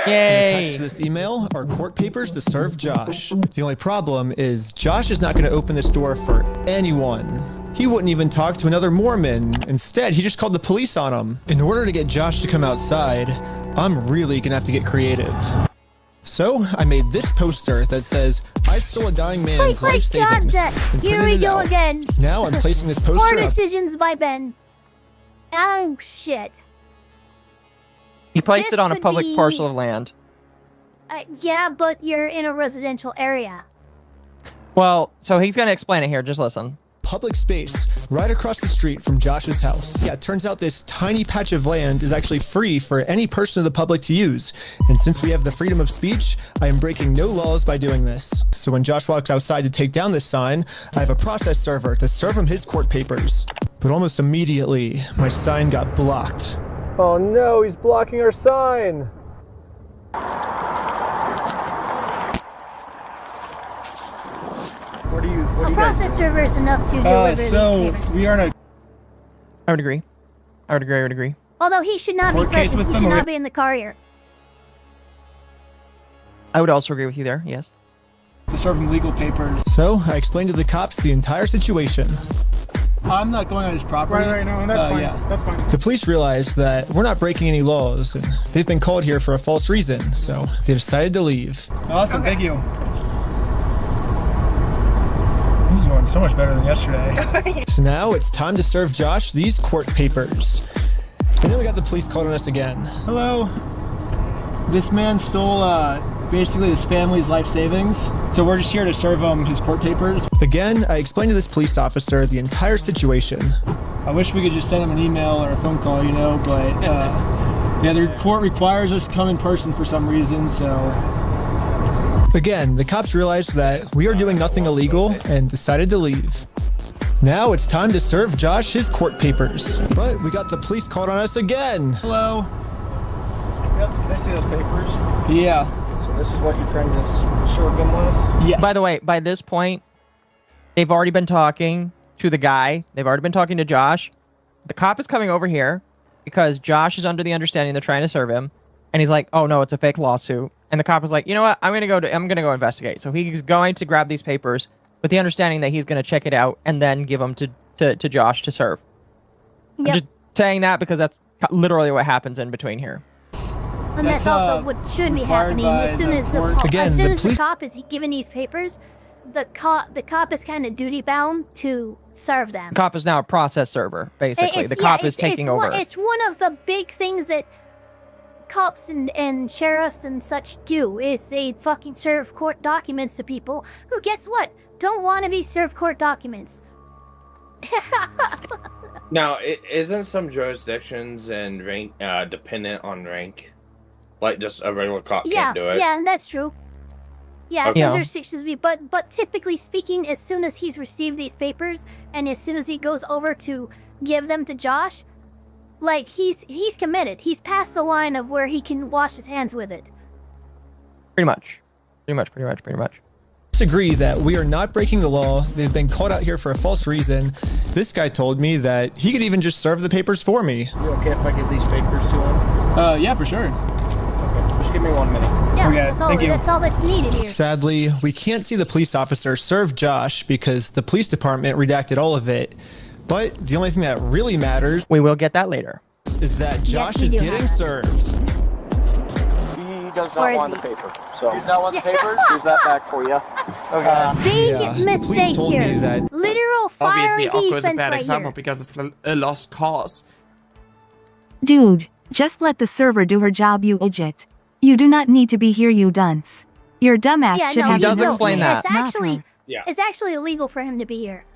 Yay! And attached to this email are court papers to serve Josh. The only problem is Josh is not going to open this door for anyone. He wouldn't even talk to another Mormon. Instead, he just called the police on him. In order to get Josh to come outside, I'm really gonna have to get creative. So, I made this poster that says, I stole a dying man's life savings. and Here printed we it go out. again. Now I'm placing this Poor poster up. decisions by Ben. Oh, shit. He placed This it on a could public be- parcel of land. Yeah, but you're in a residential area. Well, so he's going to explain it here. Just listen. Public space right across the street from Josh's house. Yeah, it turns out this tiny patch of land is actually free for any person of the public to use. And since we have the freedom of speech, I am breaking no laws by doing this. So when Josh walks outside to take down this sign, I have a process server to serve him his court papers. But almost immediately, my sign got blocked. Oh no, he's blocking our sign. What do you A process server is enough to deliver these papers. We are in a... I would agree. I would agree. Although he should not be present, he should not be in the car here. I would also agree with you there, yes. To serve him legal papers. So I explained to the cops the entire situation. I'm not going on his property. Right, no, that's fine. Yeah. That's fine. The police realized that we're not breaking any laws, and they've been called here for a false reason, so they decided to leave. Awesome, thank you. This is going so much better than yesterday. So now it's time to serve Josh these court papers. And then we got the police called on us again. Hello. This man stole basically his family's life savings. So we're just here to serve him his court papers. Again, I explained to this police officer the entire situation. I wish we could just send him an email or a phone call, you know, but yeah, the court requires us to come in person for some reason, so... Again, the cops realized that we are doing nothing illegal and decided to leave. Now it's time to serve Josh his court papers. But we got the police called on us again. Hello. Yep, I see those papers. Yeah. So this is what you're trying to serve them with? Yes. By the way, by this point, they've already been talking to the guy. They've already been talking to Josh. The cop is coming over here because Josh is under the understanding they're trying to serve him. And he's like, oh no, it's a fake lawsuit. And the cop is like, you know what? I'm gonna go investigate. So he's going to grab these papers with the understanding that he's gonna check it out and then give them to Josh to serve. Yep. I'm just saying that because that's literally what happens in between here. And that's also what should be happening. As soon as the cop is given these papers, the cop is kind of duty bound to serve them. The cop is now a process server, basically. The cop is taking over. It's one of the big things that cops and sheriffs and such do, is they fucking serve court documents to people who, guess what, don't want to be served court documents. Now, isn't some jurisdictions and rank dependent on rank? Like, just a regular cop can't do it? Yeah, that's true. Yeah, Okay. some jurisdictions be, but typically speaking, as soon as he's received these papers, and as soon as he goes over to give them to Josh, like, he's committed. He's past the line of where he can wash his hands with it. Pretty much. Disagree that we are not breaking the law. They've been called out here for a false reason. This guy told me that he could even just serve the papers for me. You okay if I give these papers to him? Yeah, for sure. Okay, just give me 1 minute. Yeah, that's all that's needed here. Sadly, we can't see the police officer serve Josh because the police department redacted all of it. But the only thing that really matters, we will get that later, is that Josh is getting served. He does not want the paper. So he's not want the papers? Here's that back for you. Okay. Big mistake here. Literal fiery Obviously, Akko is a defense bad right example here. because it's a lost cause. Dude, just let the server do her job, you idiot. You do not need to be here, you dunce. Your dumbass should have He does explain that. It's actually illegal for him to be here.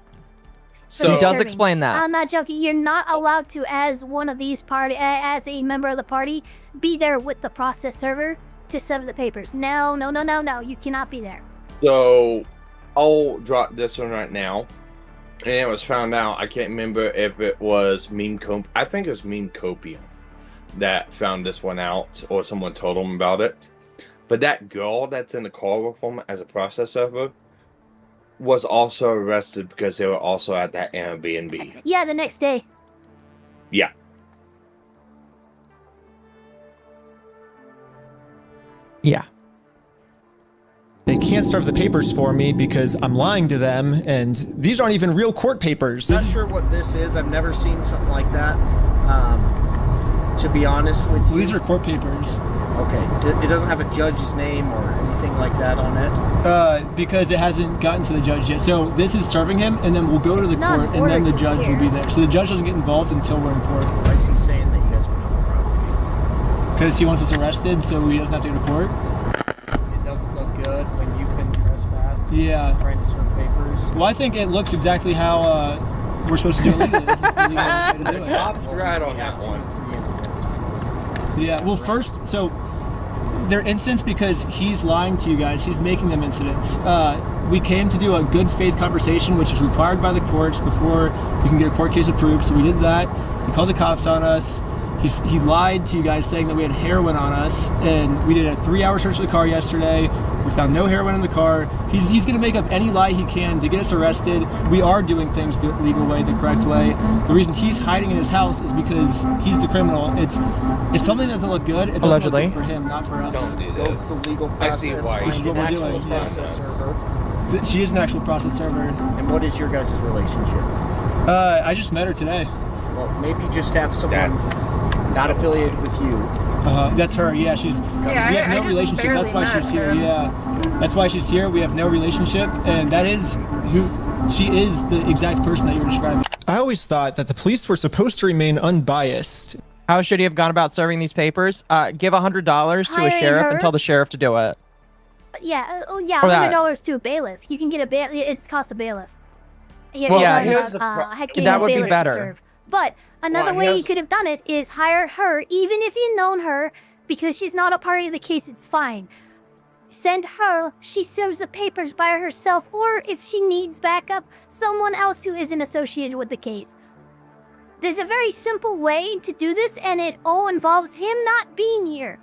So he does explain that. I'm not joking. You're not allowed to, as one of these as a member of the party, be there with the process server to serve the papers. No. You cannot be there. So, I'll drop this one right now. And it was found out, I can't remember if it was I think it was Memecopia that found this one out, or someone told them about it. But that girl that's in the car with them as a process server was also arrested because they were also at that Airbnb. Yeah, the next day. Yeah. Yeah. They can't serve the papers for me because I'm lying to them, and these aren't even real court papers. Not sure what this is. I've never seen something like that. To be honest with you. These are court papers. Okay. It doesn't have a judge's name or anything like that on it? Because it hasn't gotten to the judge yet. So this is serving him, and then we'll go to the court, and then the judge will be there. So the judge doesn't get involved until we're in court. Why is he saying that you guys went on the property? Because he wants us arrested, so he doesn't have to go to court. Yeah. Trying to serve papers. Well, I think it looks exactly how we're supposed to do it legally. This is the legal way to do it. Right on that one. Yeah, well, first, so they're incidents because he's lying to you guys. He's making them incidents. We came to do a good faith conversation, which is required by the courts before you can get a court case approved. So we did that. He called the cops on us. He lied to you guys saying that we had heroin on us. And we did a 3-hour search of the car yesterday. We found no heroin in the car. He's going to make up any lie he can to get us arrested. We are doing things the legal way, the correct way. The reason he's hiding in his house is because he's the criminal. If something doesn't look good, it doesn't Allegedly. look good for him, not for us. Don't do Go this. for legal process. I see why. Which is what we're doing. Process server. She is an actual process server. And what is your guys' relationship? I just met her today. Well, maybe just have someone not affiliated with you. That's her. Yeah, we have no relationship. That's why she's here. Yeah, that's why she's here. We have no relationship, and that is who she is. The exact person that you were describing. I always thought that the police were supposed to remain unbiased. How should he have gone about serving these papers? Give $100 to a Hiring sheriff her? and tell the sheriff to do it. Yeah, Or that. $100 to a bailiff. You can get a bailiff. It's cost a bailiff. Well, That would be better. But another way you could have done it is hire her, even if you've known her, because she's not a party of the case. It's fine. Send her. She serves the papers by herself, or if she needs backup, someone else who isn't associated with the case. There's a very simple way to do this, and it all involves him not being here.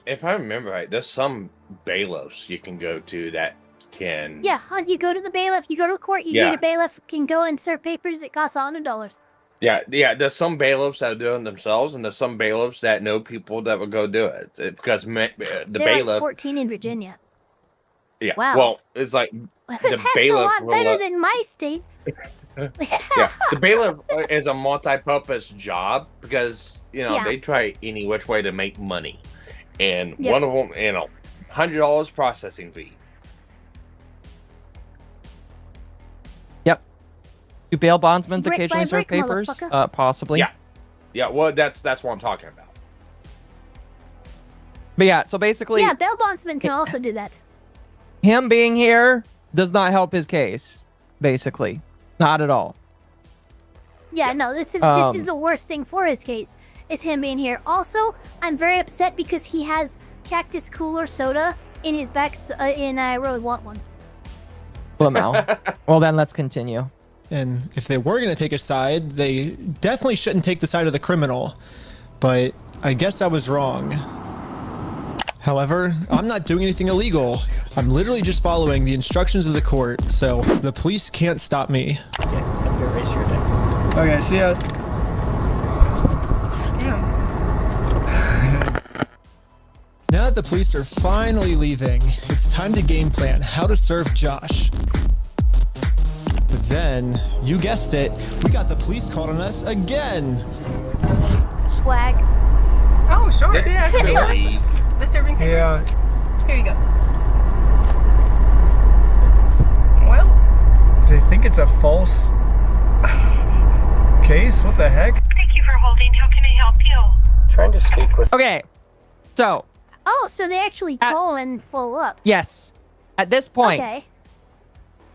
If I remember right, there's some bailiffs you can go to that can. Yeah, you go to the bailiff, you go to court, you get a bailiff, can go and serve papers, it costs $100. Yeah. There's some bailiffs that do it themselves, and there's some bailiffs that know people that will go do it. Because the They're bailiff. like 14 in Virginia. Yeah. Wow. Well, it's like the That's bailiff. a lot will better let- than my state. Yeah, the bailiff is a multi-purpose job because Yeah. they try any which way to make money, and Yep. one of them, $100 processing fee. Yep. Do bail bondsmen Brick by occasionally serve brick, papers? motherfucker. Possibly. Yeah. Well, that's what I'm talking about. But yeah, so basically, Yeah, bail bondsman can also do that. him being here does not help his case. Basically, not at all. Yeah, no, this is the worst thing for his case, is him being here. Also, I'm very upset because he has Cactus Cooler soda in his back, and I really want one. Blamel. Well, then let's continue. And if they were going to take a side, they definitely shouldn't take the side of the criminal. But I guess I was wrong. However, I'm not doing anything illegal. I'm literally just following the instructions of the court, so the police can't stop me. Okay, I'm gonna raise your deck. Okay, see ya. Now that the police are finally leaving, it's time to game plan how to serve Josh. But then, you guessed it, we got the police called on us again. Swag. Oh, sure. Did they actually leave? The serving paper? Yeah. Here you go. Well, They think it's a false case? What the heck? thank you for holding. How can I help you? Trying to speak with. Okay, so Oh, so they actually call and follow up. yes, at this point, Okay.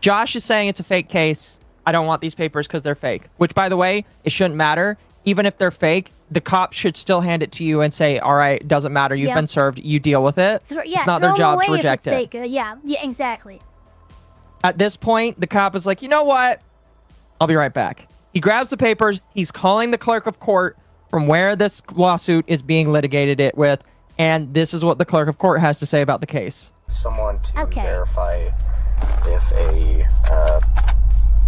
Josh is saying it's a fake case. I don't want these papers because they're fake. Which, by the way, it shouldn't matter. Even if they're fake, the cop should still hand it to you and say, all right, doesn't matter. You've Yep. been served. You deal with it. It's not their throw 'em job away to if reject it's it. fake. Yeah, exactly. At this point, the cop is like, you know what? I'll be right back. He grabs the papers. He's calling the clerk of court from where this lawsuit is being litigated with. And this is what the clerk of court has to say about the case. Someone to verify if a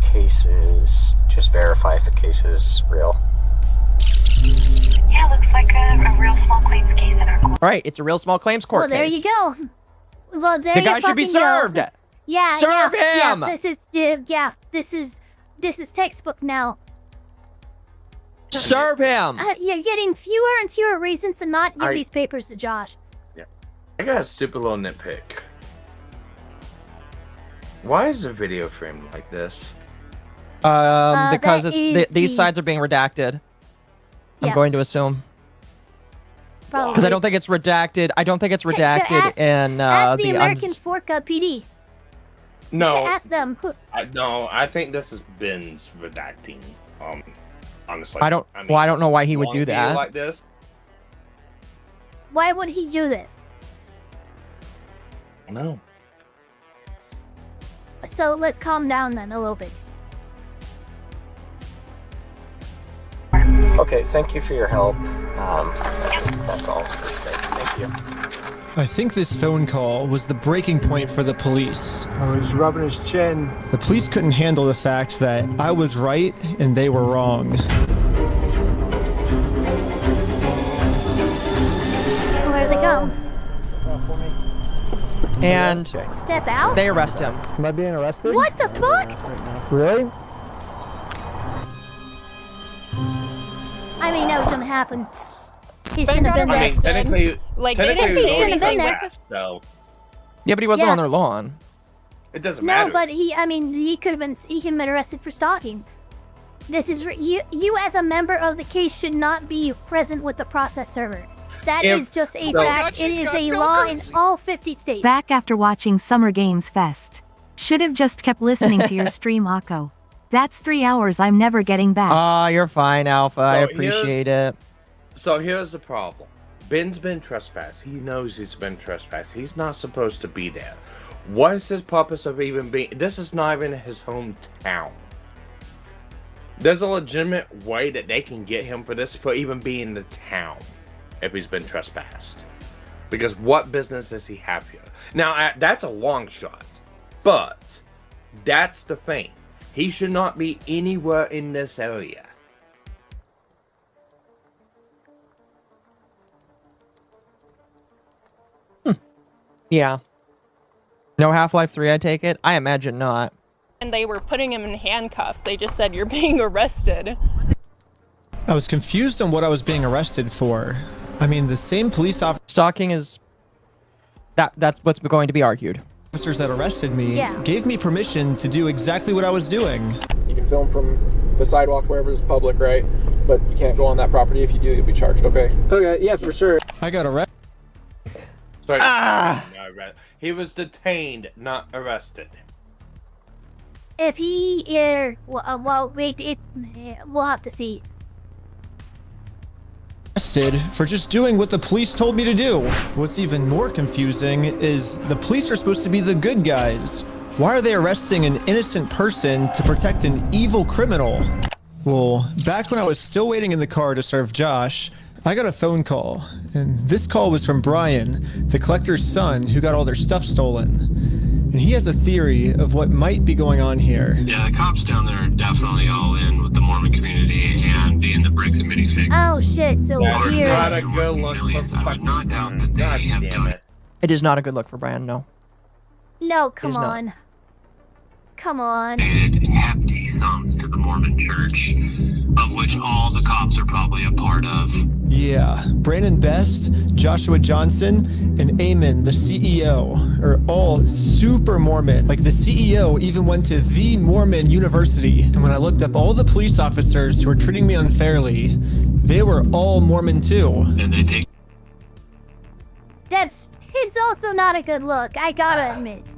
case is. Just verify if a case is real. Yeah, looks like a real small claims case in our court. All right, it's a real small claims court Well, there case. you go. Well, there The you guy should be fucking go. served. Yeah, Serve yeah, him. Yeah, this is textbook now. Serve him. You're getting fewer and fewer reasons to not give these papers to Josh. I got a stupid little nitpick. Why is the video framed like this? Because that is these the- sides are being redacted. I'm Yeah. going to assume. Probably. Because I don't think it's redacted. I don't think it's redacted in ask the American Fork PD. No. Ask them. No, I think this is Ben's redacting. Honestly. I don't know why he would do that. Like this. Why would he do this? No. So let's calm down then a little bit. Okay, thank you for your help. That's all. Thank you. I think this phone call was the breaking point for the police. Oh, he's rubbing his chin. The police couldn't handle the fact that I was right and they were wrong. Where do they go? And Step out? they arrest him. Am I being arrested? What the fuck? Really? I mean, that was gonna happen. He shouldn't have been there. I mean, technically, Like, technically he shouldn't have been there. So Yeah, but he wasn't Yeah. on their lawn. it doesn't No, matter. but he could have been arrested for stalking. This is you as a member of the case should not be present with the process server. That is just a fact. It is a law in all 50 states. Back after watching Summer Games Fest. Should have just kept listening to your stream, Akko. That's 3 hours I'm never getting back. Ah, you're fine, Alpha. I appreciate it. So here's the problem. Ben's been trespassed. He knows he's been trespassed. He's not supposed to be there. What is his purpose of even being... This is not even his hometown. There's a legitimate way that they can get him for this, for even being in the town, if he's been trespassed. Because what business does he have here? Now, that's a long shot. But that's the thing. He should not be anywhere in this area. Yeah. No Half-Life 3, I take it? I imagine not. And they were putting him in handcuffs. They just said, you're being arrested. I was confused on what I was being arrested for. I mean, the same police officer... Stalking is... That's what's going to be argued. Officers that arrested me gave me permission to do exactly what I was doing. You can film from the sidewalk wherever it's public, right? But you can't go on that property. If you do, you'll be charged, okay? Okay, yeah, for sure. I got arrested. Sorry. He was detained, not arrested. If he well, wait, we'll have to see. Arrested for just doing what the police told me to do. What's even more confusing is the police are supposed to be the good guys. Why are they arresting an innocent person to protect an evil criminal? Well, back when I was still waiting in the car to serve Josh, I got a phone call, and this call was from Brian, the collector's son who got all their stuff stolen. And he has a theory of what might be going on here. Yeah, the cops down there are definitely all in with the Mormon community and being the Bricks and Minifigs. Oh shit, so weird. Not a good look for fucking... God damn it. It is not a good look for Brian, no. No, come on. Come on. Hefty sums to the Mormon church, of which all the cops are probably a part of. Yeah, Brandon Best, Joshua Johnson, and Eamon, the CEO, are all super Mormon. Like, the CEO even went to the Mormon University. And when I looked up all the police officers who were treating me unfairly, they were all Mormon too. And they take... It's also not a good look, I gotta admit.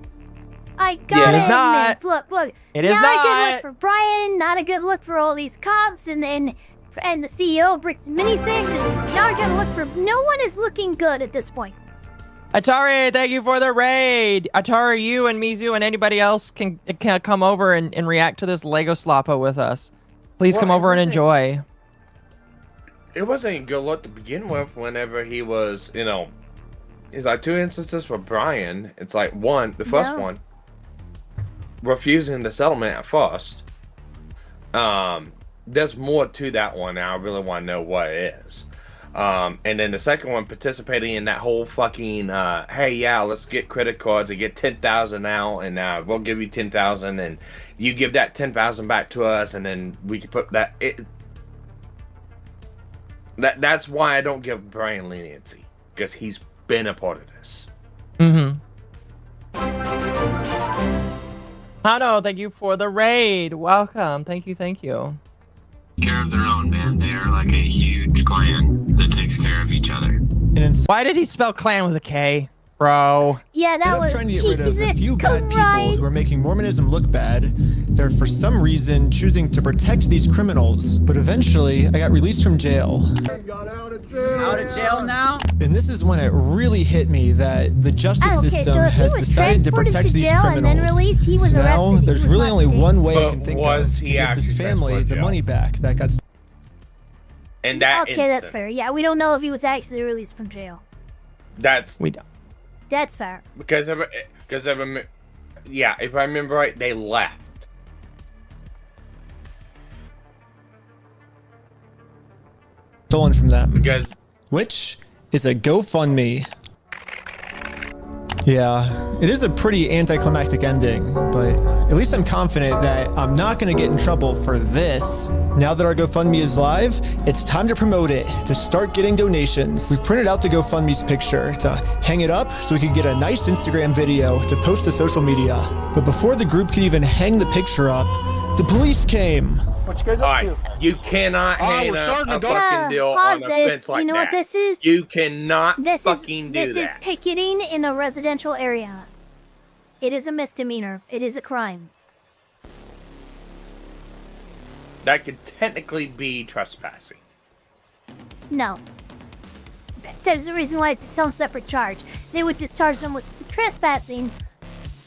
I gotta admit. Not. Look. It is not not. a good look for Brian, not a good look for all these cops, and the CEO of Bricks and Minifigs, and not a good look for... No one is looking good at this point. Atari, thank you for the raid. Atari, you and Mizu and anybody else can come over and react to this Lego Sloppo with us. Please come over and enjoy. It wasn't a good look to begin with whenever he was, you know... It's like 2 instances for Brian. It's like the first one, refusing the settlement at first. There's more to that one, and I really want to know what it is. And then the second one, participating in that whole fucking, hey, yeah, let's get credit cards and get 10,000 out, and we'll give you 10,000, and you give that 10,000 back to us, and then we can put that. That's why I don't give Brian leniency, because he's been a part of this. Hano, thank you for the raid. Welcome. Thank you. Care of their own, man. They're like a huge clan that takes care of each other. Why did he spell clan with a K, bro? Yeah, that was trying to get rid of cheeky a few bad people Christ. who are making Mormonism look bad. They're for some reason choosing to protect these criminals. But eventually, I got released from jail. Out of jail now? And this is when it really hit me that the justice system has decided to protect these criminals. And then released, he was so now arrested. there's really only one way I But can think was of to he give this actually family the money back that got. In that Okay, instance, that's fair. Yeah, we don't know if he was actually released from jail. We don't. That's fair. Because yeah, if I remember right, they left. Stolen from them. Because which is a GoFundMe. Yeah, it is a pretty anticlimactic ending, but at least I'm confident that I'm not going to get in trouble for this. Now that our GoFundMe is live, it's time to promote it, to start getting donations. We printed out the GoFundMe's picture to hang it up so we could get a nice Instagram video to post to social media. But before the group could even hang the picture up, the police came. What you guys up to? You cannot hang we're a starting to go. fucking deal Pause on a this. fence like You know that. what this is? You cannot This fucking do is that. picketing in a residential area. It is a misdemeanor. It is a crime. That could technically be trespassing. No. There's a reason why it's its own separate charge. They would just charge them with trespassing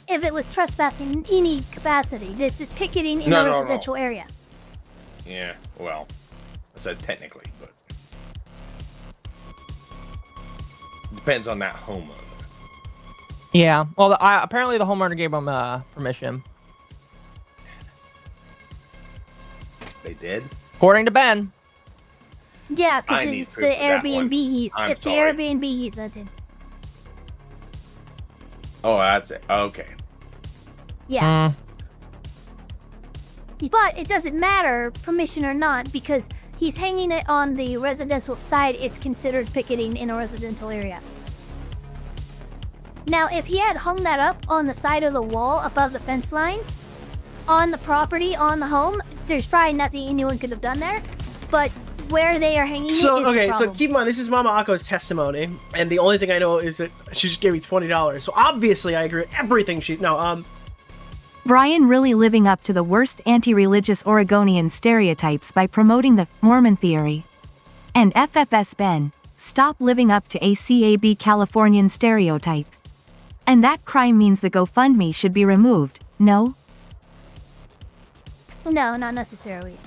if it was trespassing in any capacity. This is picketing in a residential area. Yeah, well, I said technically, but depends on that homeowner. Yeah. Well, apparently the homeowner gave him permission. They did? According to Ben. Yeah, I because need it's proof the of that one. Airbnb he's I'm it's sorry. the Airbnb he's rented. Oh, that's it. Okay. Yeah. But it doesn't matter, permission or not, because he's hanging it on the residential side. It's considered picketing in a residential area. Now, if he had hung that up on the side of the wall above the fence line, on the property, on the home, there's probably nothing anyone could have done there. But where they are hanging it is okay, the so problem. keep in mind, this is Mama Akko's testimony, and the only thing I know is that she just gave me $20. So obviously I agree with everything she... No, Brian really living up to the worst anti-religious Oregonian stereotypes by promoting the Mormon theory. And FFS Ben, stop living up to ACAB Californian stereotype. And that crime means the GoFundMe should be removed, no? No, not necessarily.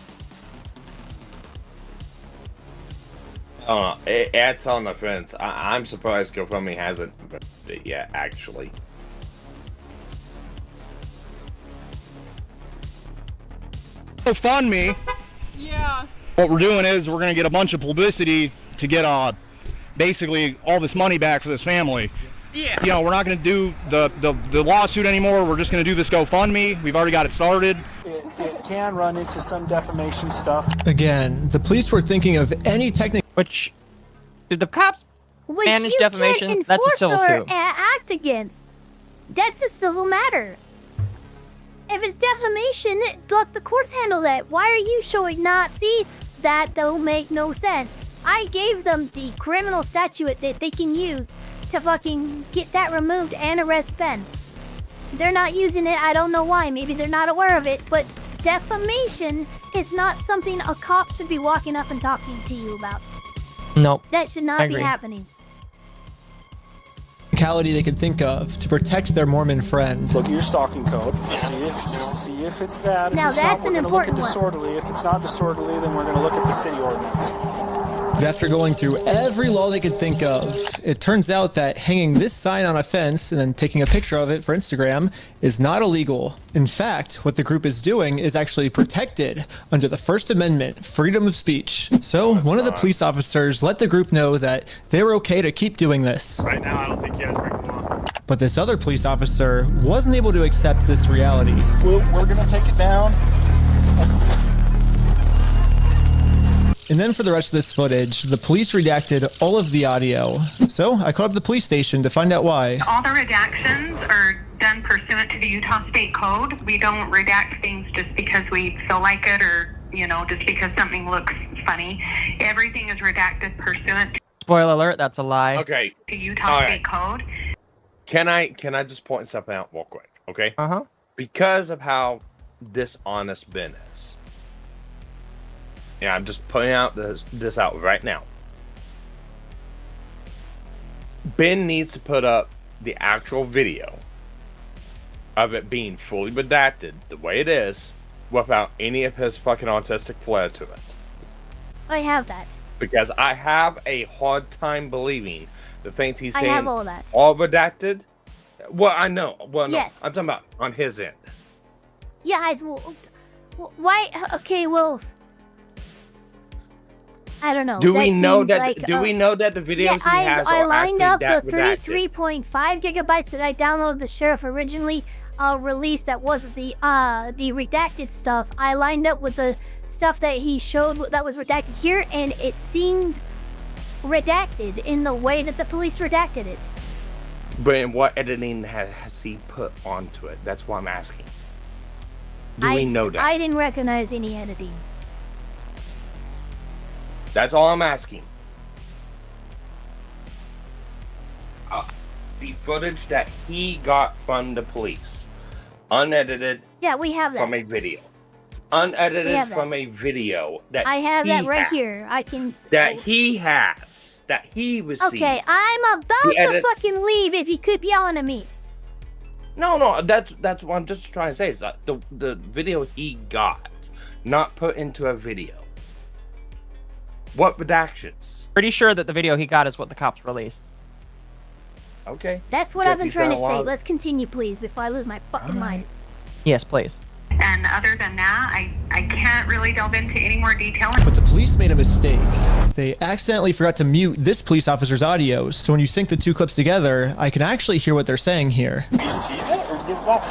Oh, it's on the fence. I'm surprised GoFundMe hasn't it yet, actually. GoFundMe. Yeah. What we're doing is we're going to get a bunch of publicity to get basically all this money back for this family. Yeah. You know, we're not going to do the lawsuit anymore. We're just going to do this GoFundMe. We've already got it started. It can run into some defamation stuff. Again, the police were thinking of any technical. Which did the cops Which manage you defamation? can't That's a enforce civil or suit. act against. That's a civil matter. If it's defamation, look, the courts handle that. Why are you showing not? See, that don't make no sense. I gave them the criminal statute that they can use to fucking get that removed and arrest Ben. They're not using it. I don't know why. Maybe they're not aware of it. But defamation is not something a cop should be walking up and talking to you about. Nope. That should I not be agree. happening. Technicality they could think of to protect their Mormon friend. Look at your stalking code. See if it's that. If Now it's that's not, an we're gonna look at important one. disorderly. If it's not disorderly, then we're going to look at the city ordinance. But after going through every law they could think of, it turns out that hanging this sign on a fence and then taking a picture of it for Instagram is not illegal. In fact, what the group is doing is actually protected under the First Amendment, freedom of speech. So one of the police officers let the group know that they were okay to keep doing this. Right now, I don't think you guys break the law. But this other police officer wasn't able to accept this reality. We're going to take it down. And then for the rest of this footage, the police redacted all of the audio. So I called up the police station to find out why. All the redactions are done pursuant to the Utah State Code. We don't redact things just because we feel like it or, just because something looks funny. Everything is redacted pursuant to Spoiler alert, that's a lie. Okay. The Utah State Code. Can I just point something out real quick? Okay. Uh-huh. Because of how dishonest Ben is. Yeah, I'm just putting out this out right now. Ben needs to put up the actual video of it being fully redacted the way it is, without any of his fucking autistic flair to it. I have that. Because I have a hard time believing the things he's saying. I have all that. All redacted. Well, I know. Well, no. Yes. I'm talking about on his end. Yeah, why? Okay, well, I don't know. Do we know that? Like, we know that the videos he has I are lined up actually the 33.5 gigabytes that I downloaded the sheriff originally released. That was the redacted stuff. I lined up with the stuff that he showed that was redacted here, and it seemed redacted in the way that the police redacted it. But in what editing has he put onto it? That's what I'm asking. Do we know that? I didn't recognize any editing. That's all I'm asking. The footage that he got from the police, unedited. Yeah, we have that from a video. Unedited from a video that I have that right has, here. I can. That he has. That he received. Okay, I'm about to fucking leave if you keep yelling at me. No, that's what I'm just trying to say. Is that the video he got, not put into a video. What redactions? Pretty sure that the video he got is what the cops released. Okay. That's what I've been trying to say. Let's continue, please, before I lose my fucking mind. Yes, please. And other than that, I can't really delve into any more detail. But the police made a mistake. They accidentally forgot to mute this police officer's audio, so when you sync the two clips together, I can actually hear what they're saying here. He sees it or give it back?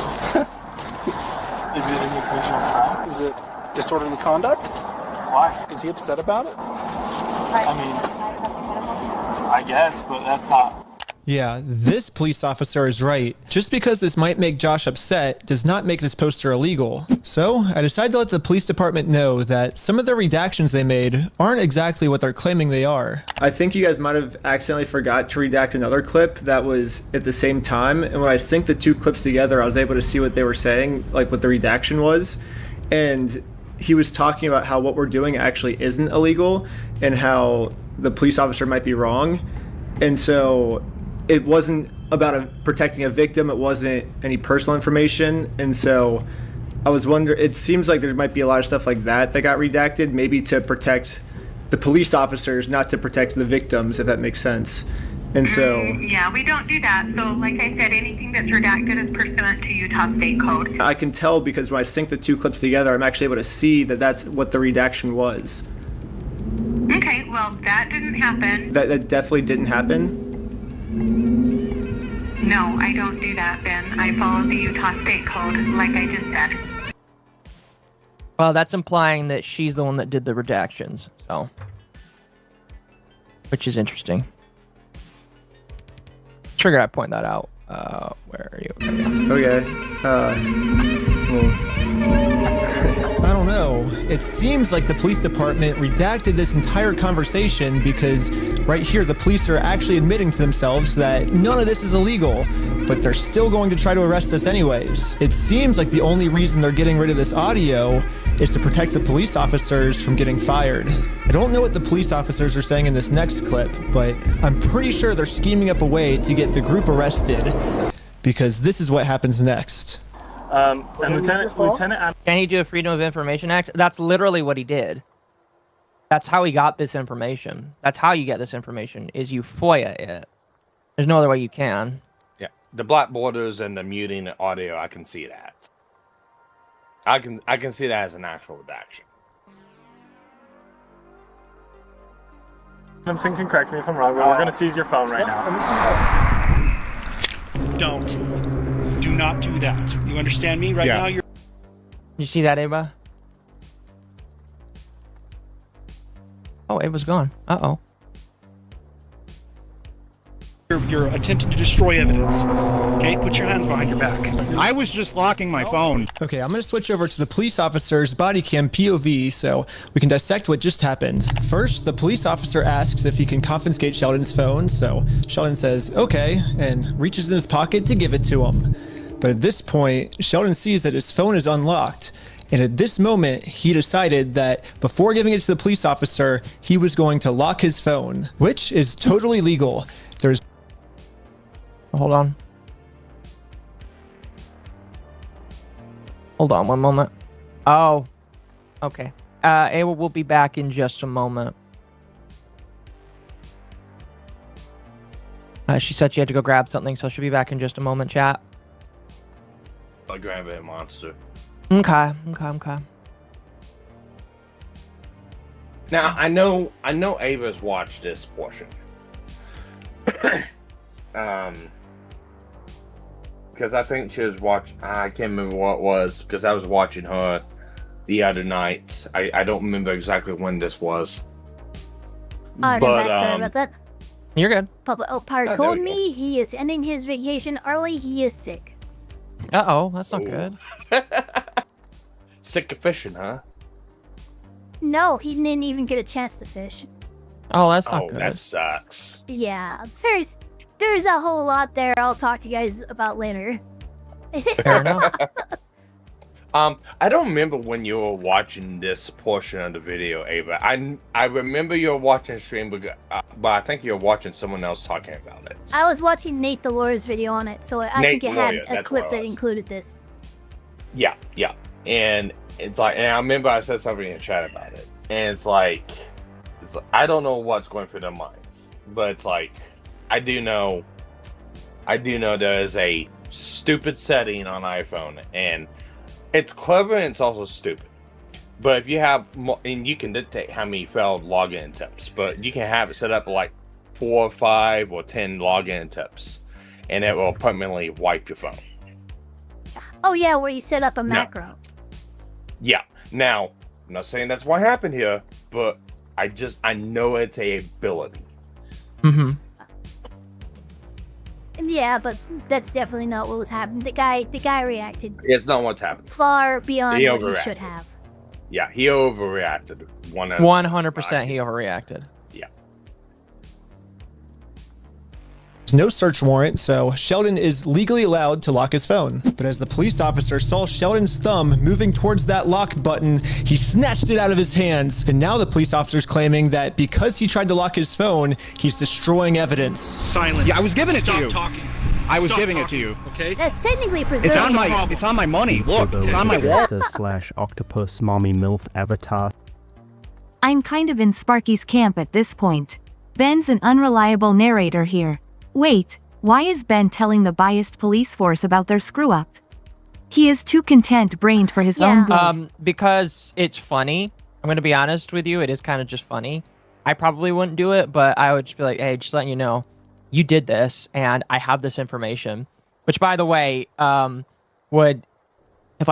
Is it an occasional crime? Is it disorderly conduct? Why? Is he upset about it? I mean, I guess, but that's not. Yeah, this police officer is right. Just because this might make Josh upset does not make this poster illegal. So I decided to let the police department know that some of the redactions they made aren't exactly what they're claiming they are. I think you guys might have accidentally forgot to redact another clip that was at the same time. And when I synced the two clips together, I was able to see what they were saying, like what the redaction was. And he was talking about how what we're doing actually isn't illegal and how the police officer might be wrong. And so it wasn't about protecting a victim. It wasn't any personal information. And so I was wondering, it seems like there might be a lot of stuff like that got redacted, maybe to protect the police officers, not to protect the victims, if that makes sense. And so... yeah, we don't do that. So like I said, anything that's redacted is pursuant to Utah State Code. I can tell because when I sync the two clips together, I'm actually able to see that that's what the redaction was. Okay, well, that didn't happen. That definitely didn't happen? No, I don't do that, Ben. I follow the Utah State Code, like I just said. Well, that's implying that she's the one that did the redactions, so. Which is interesting. Triggered, I point that out. Where are you? I don't know. It seems like the police department redacted this entire conversation because right here the police are actually admitting to themselves that none of this is illegal, but they're still going to try to arrest us anyways. It seems like the only reason they're getting rid of this audio is to protect the police officers from getting fired. I don't know what the police officers are saying in this next clip, but I'm pretty sure they're scheming up a way to get the group arrested because this is what happens next. And Lieutenant, can he do a Freedom of Information Act? That's literally what he did. That's how he got this information. That's how you get this information, is you FOIA it. There's no other way you can. Yeah, the black borders and the muting audio, I can see that. I can see that as an actual redaction. I'm thinking, correct me if I'm wrong, but we're going to seize your phone right now. Do not do that. You understand me? Right now, you're... You see that, Ava? Oh, Ava's gone. Uh-oh. You're attempting to destroy evidence. Okay, put your hands behind your back. I was just locking my phone. Okay, I'm gonna switch over to the police officer's body cam POV so we can dissect what just happened. First, the police officer asks if he can confiscate Sheldon's phone, so Sheldon says, okay, and reaches in his pocket to give it to him. But at this point, Sheldon sees that his phone is unlocked. And at this moment, he decided that before giving it to the police officer, he was going to lock his phone, which is totally legal. There's... Hold on. Hold on one moment. Oh, okay. Ava will be back in just a moment. She said she had to go grab something, so she'll be back in just a moment, chat. I'll grab a monster. Okay. Now I know Ava's watched this portion. Because I think she was I can't remember what it was, because I was watching her the other night. I don't remember exactly when this was. Sorry about that. You're good. Papa Elfpire told me he is ending his vacation early. He is sick. Uh-oh, that's not good. Sick of fishing, huh? No, he didn't even get a chance to fish. Oh, that's not good. That sucks. Yeah, there's a whole lot there I'll talk to you guys about later. Fair enough. I don't remember when you were watching this portion of the video, Ava. I remember you were watching the stream, but I think you were watching someone else talking about it. I was watching Nate Delore's video on it, so I think it had a clip that included this. Yeah. And it's like, and I remember I said something in the chat about it. And it's like I don't know what's going through their minds, but it's like, I do know there is a stupid setting on iPhone, and it's clever and it's also stupid. But if you have, and you can dictate how many failed login attempts, but you can have it set up like 4 or 5 or 10 login attempts, and it will permanently wipe your phone. Oh yeah, where you set up a macro. Yeah. Now, I'm not saying that's what happened here, but I know it's a ability. Mm-hmm. Yeah, but that's definitely not what was happening. The guy reacted. It's not what's happened. Far beyond what he should have. Yeah, he overreacted. 100% he overreacted. Yeah. There's no search warrant, so Sheldon is legally allowed to lock his phone. But as the police officer saw Sheldon's thumb moving towards that lock button, he snatched it out of his hands. And now the police officer's claiming that because he tried to lock his phone, he's destroying evidence. Silence. Yeah, I was giving it to you. Talking. I was giving it to you. Okay. That's technically preserved. It's on my money. Look, it's on my wallet. /octopus mommy milf avatar. I'm kind of in Sparky's camp at this point. Ben's an unreliable narrator here. Wait, why is Ben telling the biased police force about their screw-up? He is too content-brained for his own good. Because it's funny. I'm going to be honest with you. It is kind of just funny. I probably wouldn't do it, but I would just be like, hey, just letting you know, you did this, and I have this information. Which, by the way, if I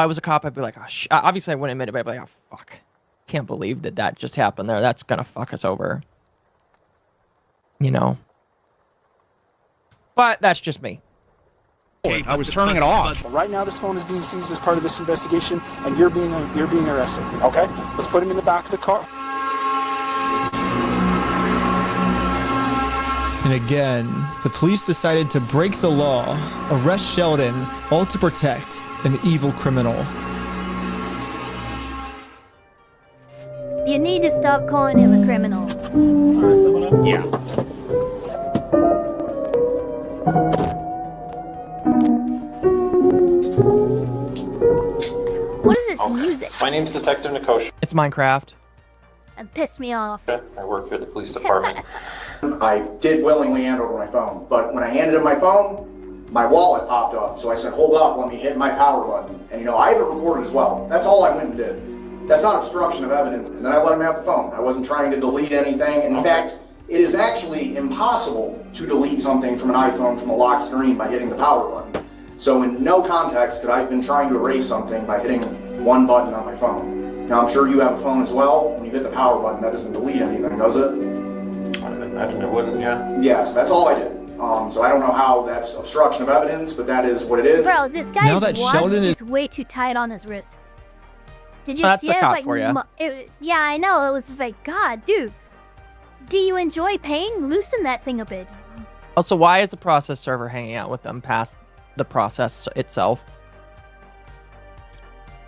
was a cop, I'd be like, oh, obviously I wouldn't admit it, but I'd be like, oh, fuck. Can't believe that just happened there. That's going to fuck us over. You know? But that's just me. I was turning it off. Right now, this phone is being seized as part of this investigation, and you're being arrested. Okay, let's put him in the back of the car. And again, the police decided to break the law, arrest Sheldon, all to protect an evil criminal. You need to stop calling him a criminal. Yeah. What is this music? My name's Detective Nikosha. It's Minecraft. It pissed me off. I work here at the police department. I did willingly hand over my phone, but when I handed him my phone, my wallet popped up. So I said, hold up, let me hit my power button. And I have it recorded as well. That's all I went and did. That's not obstruction of evidence. And then I let him have the phone. I wasn't trying to delete anything. In fact, it is actually impossible to delete something from an iPhone from a locked screen by hitting the power button. So in no context could I have been trying to erase something by hitting one button on my phone. Now I'm sure you have a phone as well. When you hit the power button, that doesn't delete anything, does it? I imagine it wouldn't, yeah. Yeah, so that's all I did. So I don't know how that's obstruction of evidence, but that is what it is. Bro, this guy's watch is way too tight on his wrist. Did you see it? Like, yeah, I know. It was like, God, dude. Do you enjoy pain? Loosen that thing a bit. Also, why is the process server hanging out with them past the process itself?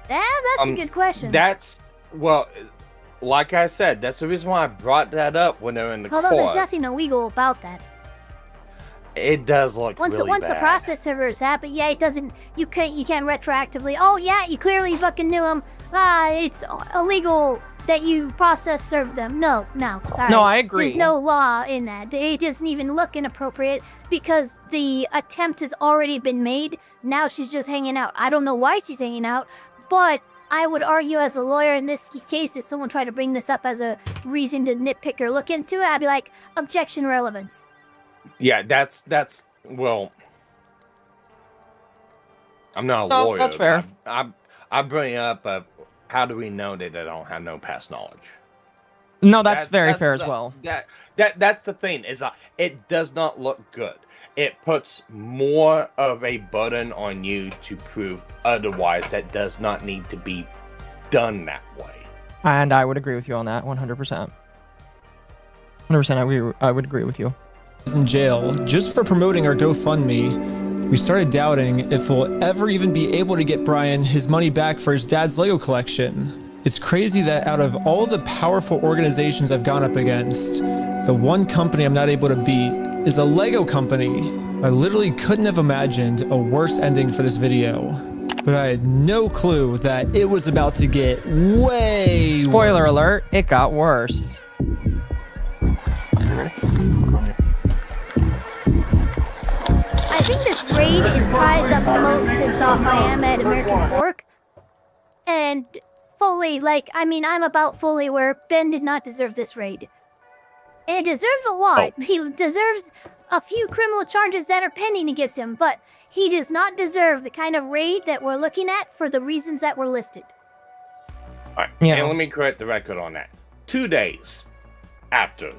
Yeah, that's a good question. That's, well, like I said, that's the reason why I brought that up when they're in the Although court. there's nothing illegal about that. It does look once really once bad. the process server is happening, yeah, it doesn't. You can't retroactively. Oh yeah, you clearly fucking knew him. It's illegal that you process serve them. No, sorry. No, I agree. There's no law in that. It doesn't even look inappropriate because the attempt has already been made. Now she's just hanging out. I don't know why she's hanging out, but I would argue as a lawyer in this case, if someone tried to bring this up as a reason to nitpick or look into it, I'd be like, objection relevance. Yeah, that's well, I'm not a lawyer. That's fair. I bring up how do we know that they don't have no past knowledge? No, that's very fair as well. That's the thing, is it does not look good. It puts more of a burden on you to prove otherwise. That does not need to be done that way. And I would agree with you on that 100%. 100%, I would agree with you. In jail just for promoting our GoFundMe, we started doubting if we'll ever even be able to get Brian his money back for his dad's Lego collection. It's crazy that out of all the powerful organizations I've gone up against, the one company I'm not able to beat is a Lego company. I literally couldn't have imagined a worse ending for this video, but I had no clue that it was about to get way Spoiler worse. alert, it got worse. I think this raid is probably the most pissed off I am at American Fork. And fully, I'm about fully aware Ben did not deserve this raid. And he deserves a lot. Oh. He deserves a few criminal charges that are pending against him, but he does not deserve the kind of raid that we're looking at for the reasons that were listed. All right, and let me correct the record on that. 2 days after.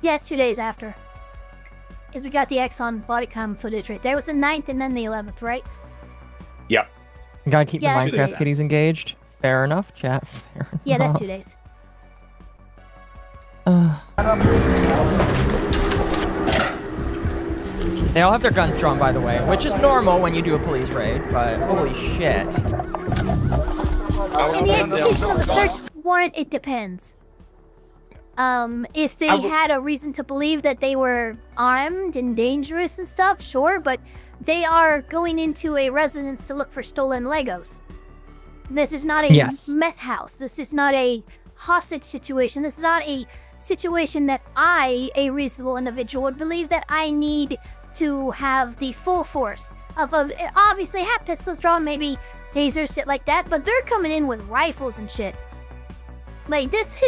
Yes, 2 days after. Because we got the Exxon body cam footage right there. It was the 9th and then the 11th, right? Yep. You gotta keep the Minecraft kitties engaged. Fair enough, chat. Fair enough. Yeah, that's 2 days. They all have their guns drawn, by the way, which is normal when you do a police raid, but holy shit. In the execution of the search warrant, it depends. If they had a reason to believe that they were armed and dangerous and stuff, sure, but they are going into a residence to look for stolen Legos. This is not a meth house. This is not a hostage situation. This is not a situation that I, a reasonable individual, would believe that I need to have the full force of obviously have pistols drawn, maybe tasers, shit like that, but they're coming in with rifles and shit. Like, this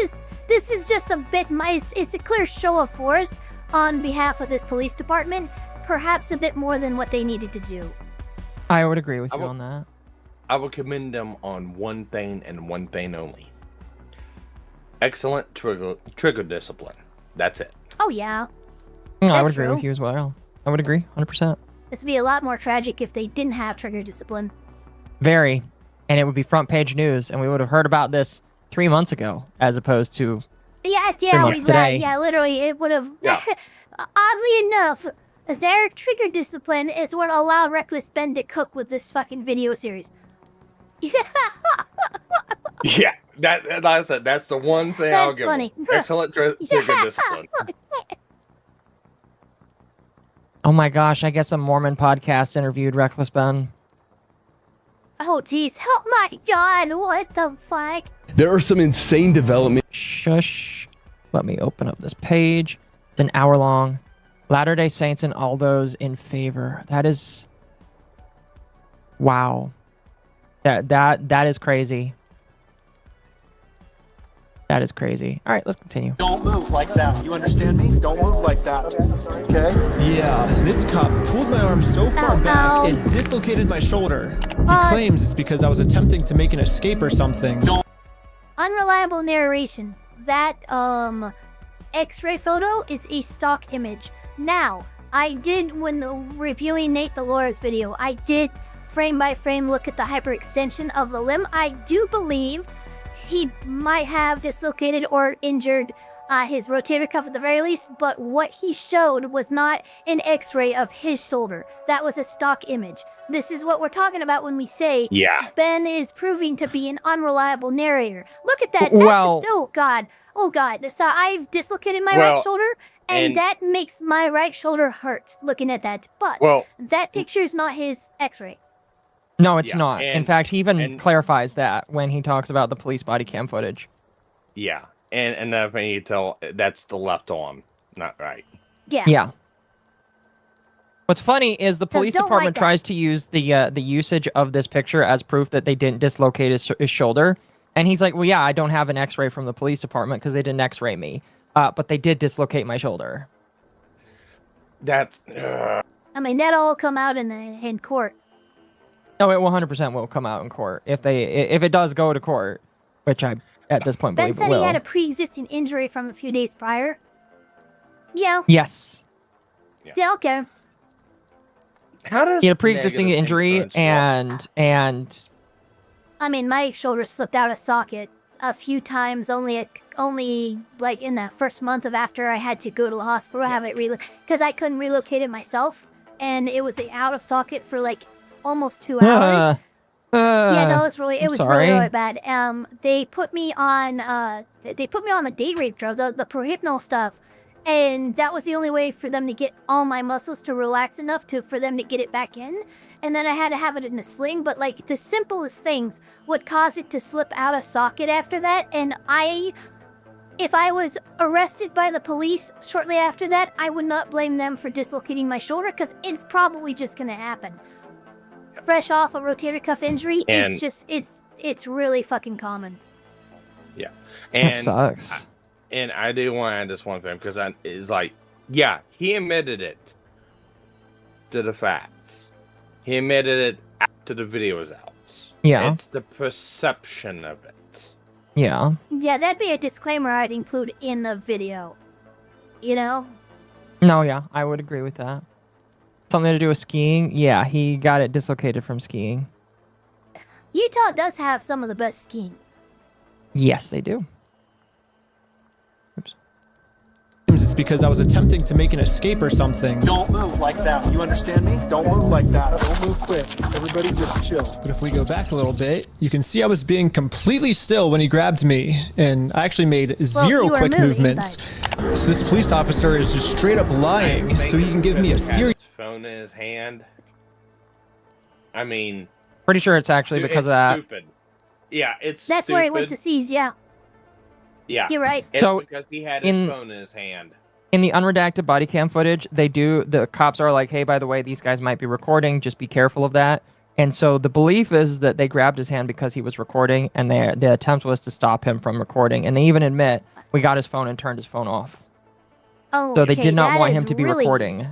is just a bit it's a clear show of force on behalf of this police department, perhaps a bit more than what they needed to do. I would agree with you on that. I would commend them on one thing and one thing only. Excellent trigger discipline. That's it. Oh yeah. No, I would agree with you as well. I would agree, 100%. This would be a lot more tragic if they didn't have trigger discipline. Very. And it would be front page news, and we would have heard about this 3 months ago, as opposed to 3 months today. Yeah, literally, it would have. Yeah. Oddly enough, their trigger discipline is what allowed Reckless Ben to cook with this fucking video series. Yeah, like I said, that's the one thing I'll give them. Excellent trigger discipline. Oh my gosh, I guess a Mormon podcast interviewed Reckless Ben. Oh geez, oh my god, what the fuck? There are some insane development. Shush. Let me open up this page. It's an hour long. Latter-day Saints and Aldos in favor. That is... Wow. That is crazy. That is crazy. All right, let's continue. Don't move like that. You understand me? Don't move like that. Okay? Yeah, this cop pulled my arm so far back, it dislocated my shoulder. He claims it's because I was attempting to make an escape or something. Unreliable narration. That, X-ray photo is a stock image. Now, I did, when reviewing Nate the Laura's video, I did frame by frame look at the hyperextension of the limb. I do believe he might have dislocated or injured his rotator cuff at the very least, but what he showed was not an x-ray of his shoulder. That was a stock image. This is what we're talking about when we say Ben is proving to be an unreliable narrator. Look at that. Oh God. So I've dislocated my right shoulder, and that makes my right shoulder hurt looking at that. But that picture is not his x-ray. No, it's not. In fact, he even clarifies that when he talks about the police body cam footage. Yeah. And another thing you tell, that's the left arm, not right. Yeah. What's funny is the police department tries to use the usage of this picture as proof that they didn't dislocate his shoulder. And he's like, well, yeah, I don't have an x-ray from the police department because they didn't x-ray me. But they did dislocate my shoulder. That's... I mean, that'll all come out in court. No, it 100% will come out in court if it does go to court, which I at this point Ben believe said it will. he had a pre-existing injury from a few days prior. Yeah. Yes. Yeah, okay. How does he had a pre-existing injury and I mean, my shoulder slipped out of socket a few times, only like in that first month of after I had to go to the hospital, have it because I couldn't relocate it myself, and it was out of socket for like almost 2 hours. Yeah, no, it was really bad. They put me on the date rape drug, the prohypnol stuff, and that was the only way for them to get all my muscles to relax enough for them to get it back in. And then I had to have it in a sling, but like the simplest things would cause it to slip out of socket after that. And if I was arrested by the police shortly after that, I would not blame them for dislocating my shoulder because it's probably just gonna happen. Fresh off a rotator cuff injury, it's really fucking common. Yeah, and that sucks. And I do want to add this one thing because it's like, yeah, he admitted it to the facts. He admitted it after the video was out. Yeah, it's the perception of it. Yeah. Yeah, that'd be a disclaimer I'd include in the video. You know? No, yeah, I would agree with that. Something to do with skiing? Yeah, he got it dislocated from skiing. Utah does have some of the best skiing. Yes, they do. Oops. It's because I was attempting to make an escape or something. Don't move like that. You understand me? Don't move like that. Don't move quick. Everybody just chill. But if we go back a little bit, you can see I was being completely still when he grabbed me, and I actually made zero quick movements. So this police officer is just straight up lying, so he can give me a serious phone in his hand. I mean, pretty sure it's actually because of that. Stupid. Yeah, That's stupid. where he went to seize. Yeah. Yeah, you're right. It's because he had his phone in his hand. In the unredacted body cam footage, the cops are like, hey, by the way, these guys might be recording. Just be careful of that. And so the belief is that they grabbed his hand because he was recording, and the attempt was to stop him from recording. And they even admit we got his phone and turned his phone off. Oh, so they did not want him to be recording.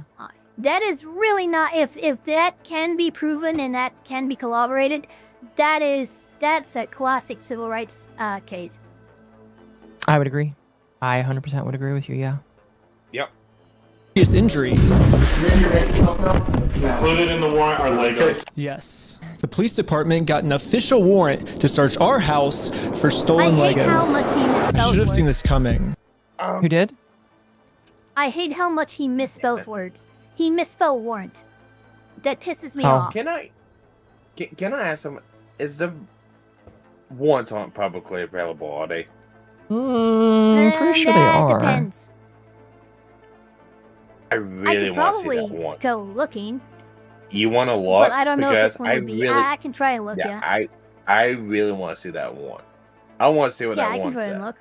That is really not. If that can be proven and that can be corroborated, that's a classic civil rights case. I would agree. I 100% would agree with you. Yeah. Yep. injury. Included in the warrant are Legos. Yes. The police department got an official warrant to search our house for stolen Legos. I should have seen this coming. Who did? I hate how much he misspells words. He misspelled warrant. That pisses me off. Can I ask him, is the warrants aren't publicly available, are they? I'm pretty sure they are. Depends. I I really could want to see that probably warrant. go looking, You want to look? but I don't know if this one I would be. really, I can try and look, yeah. I really want to see that warrant. I want to see what Yeah, that I can warrant try says. and look.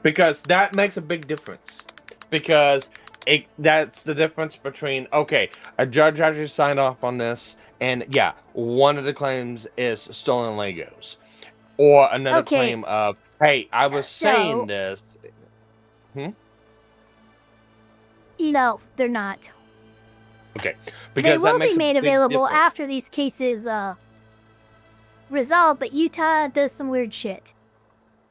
Because that makes a big difference. Because that's the difference between, okay, a judge actually signed off on this, and yeah, one of the claims is stolen Legos. Or another claim of, hey, I was saying this. No, they're not. Okay. They Because will that makes be a made big available difference. after these cases resolve, but Utah does some weird shit.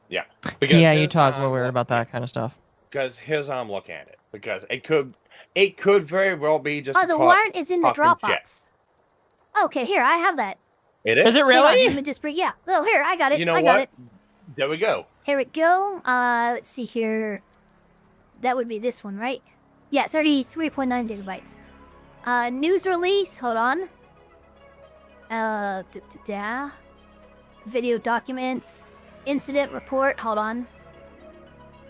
Yeah. Yeah, Utah's a little weird about that kind of stuff. because here's how I'm looking at it. Because it could very well be just. Oh, the warrant is in the Dropbox. Okay, here, I have that. It is. Is it Hang really? on, let me just bring. Yeah. Oh, here, I got it. You know I what? got it. There we go. Here we go. Let's see here. That would be this one, right? Yeah, 33.9 gigabytes. News release. Hold on. Video documents. Incident report. Hold on.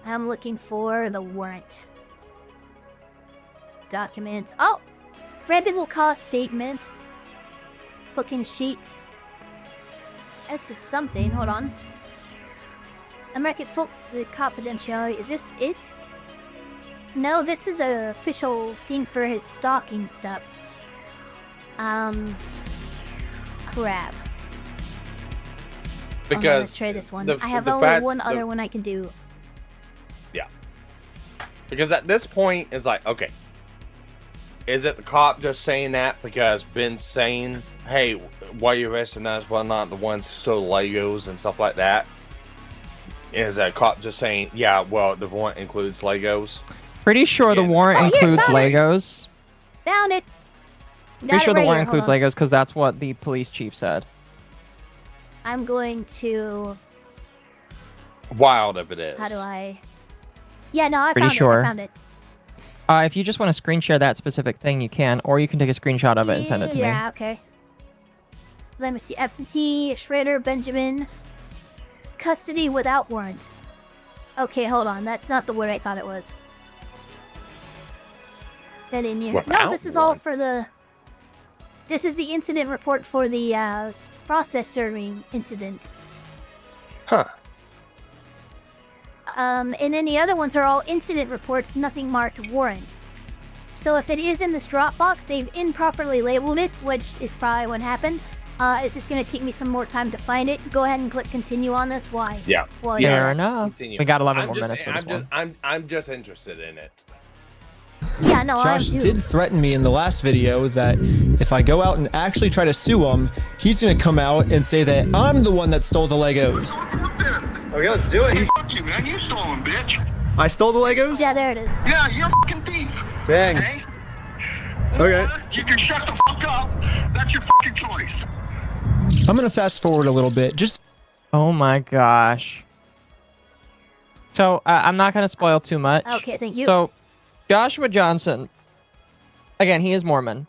I'm looking for the warrant. Documents. Oh! Variable cost statement. Booking sheet. This is something. Hold on. American folk confidentiality. Is this it? No, this is a official thing for his stalking stuff. Crap. Because let's try this one. the- I have the only fact- one the- other one I can do. Yeah. Because at this point, it's like, okay, is it the cop just saying that because Ben's saying, hey, why are you arresting us? Well, not the ones who stole Legos and stuff like that. Is that cop just saying, yeah, well, the warrant includes Legos? Pretty sure the warrant includes found it. Legos. Found it. Pretty Got sure it the right warrant here. includes Hold on. Legos because that's what the police chief said. I'm going to. Wild if it is. How do I? Yeah, no, I Pretty found it. sure. I found it. If you just want to screen share that specific thing, you can, or you can take a screenshot of it and send it to me. Yeah, okay. Let me see. Absentee, Schrader, Benjamin. Custody without warrant. Okay, hold on. That's not the word I thought it was. Said in here. No, Without this is all for the. This is the incident report for the process serving incident. Huh. And then the other ones are all incident reports, nothing marked warrant. So if it is in this Dropbox, they've improperly labeled it, which is probably what happened. It's just going to take me some more time to find it. Go ahead and click continue on this. Why? Yeah. Well, Fair enough. Continue. We got 11 I'm more just- minutes for this one. I'm just interested in it. Yeah, no, I am Josh too. did threaten me in the last video that if I go out and actually try to sue him, he's going to come out and say that I'm the one that stole the Legos. Okay, let's do it. Fuck you, man. You stole them, bitch. I stole the Legos? Yeah, there it is. Yeah, you're a fucking thief. Dang. Okay? Okay. You can shut the fuck up. That's your fucking choice. I'm going to fast forward a little bit. Just Oh my gosh. So I'm not going to spoil too much. Okay, thank you. So Joshua Johnson, again, he is Mormon.